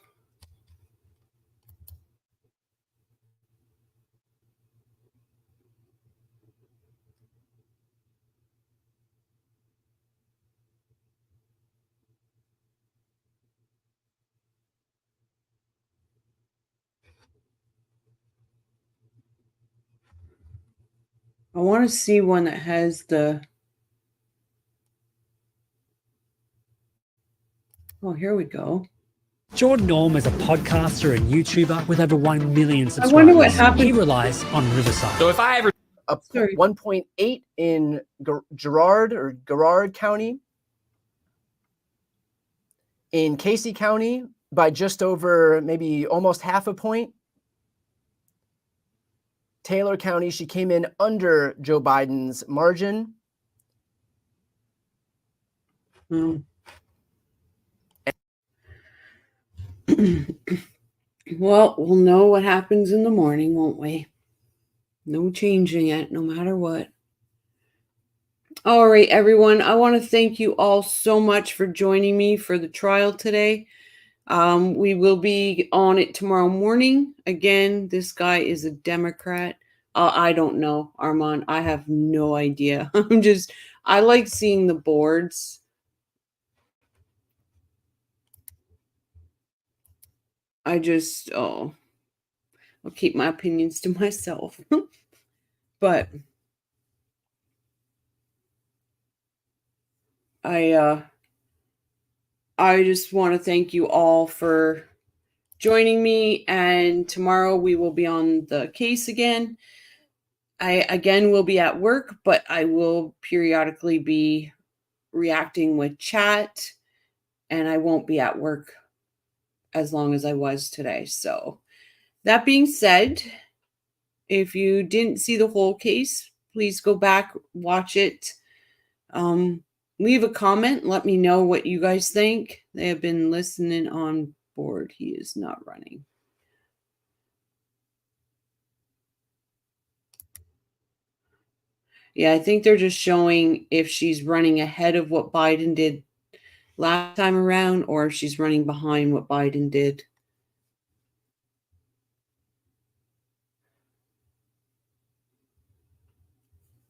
I want to see one that has the. Oh, here we go. Jordan Orm is a podcaster and YouTuber with over 1 million subscribers. I wonder what happened. He relies on Riverside. So if I ever 1.8 in Girard County, in Casey County by just over maybe almost half a point. Taylor County, she came in under Joe Biden's margin. Well, we'll know what happens in the morning, won't we? No changing it, no matter what. All right, everyone. I want to thank you all so much for joining me for the trial today. We will be on it tomorrow morning. Again, this guy is a Democrat. I don't know, Armand. I have no idea. I like seeing the boards. I'll keep my opinions to myself. But I just want to thank you all for joining me, and tomorrow we will be on the case again. I again will be at work, but I will periodically be reacting with chat, and I won't be at work as long as I was today. So that being said, if you didn't see the whole case, please go back, watch it. Leave a comment. Let me know what you guys think. They have been listening on board. He is not running. Yeah, I think they're just showing if she's running ahead of what Biden did last time around or if she's running behind what Biden did.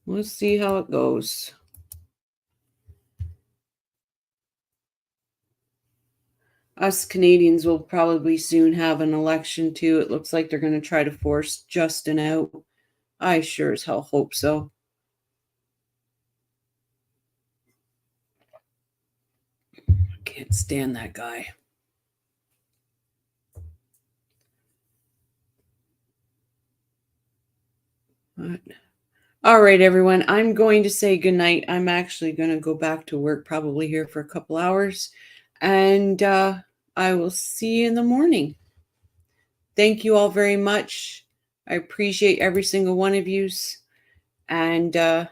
Let's see how it goes. Us Canadians will probably soon have an election too. It looks like they're going to try to force Justin out. I sure as hell hope so. I can't stand that guy. What? All right, everyone. I'm going to say goodnight. I'm actually going to go back to work probably here for a couple hours. And I will see you in the morning. Thank you all very much. I appreciate every single one of you. And I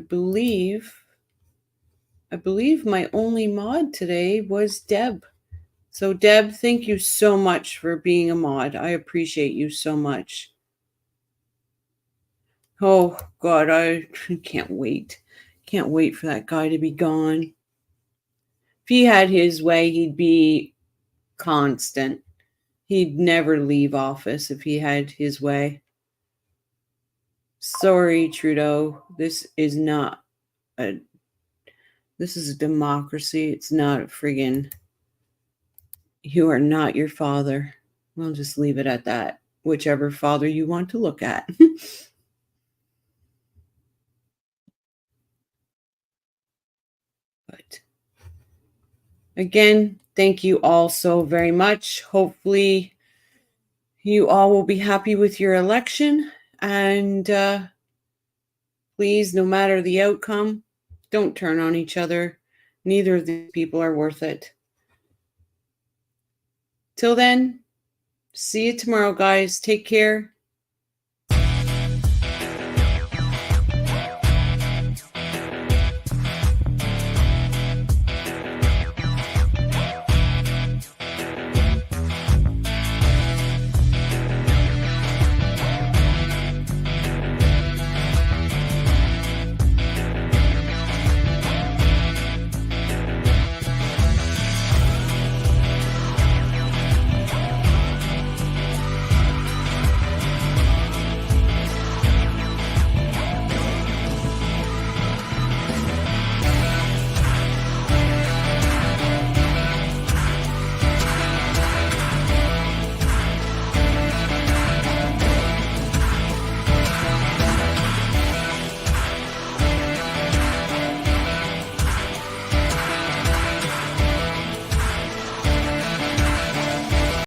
believe my only mod today was Deb. So Deb, thank you so much for being a mod. I appreciate you so much. Oh God, I can't wait. Can't wait for that guy to be gone. If he had his way, he'd be constant. He'd never leave office if he had his way. Sorry, Trudeau. This is a democracy. It's not a friggin', you are not your father. We'll just leave it at that. Whichever father you want to look at. But again, thank you all so very much. Hopefully you all will be happy with your election. And please, no matter the outcome, don't turn on each other. Neither of these people are worth it. Till then, see you tomorrow, guys. Take care.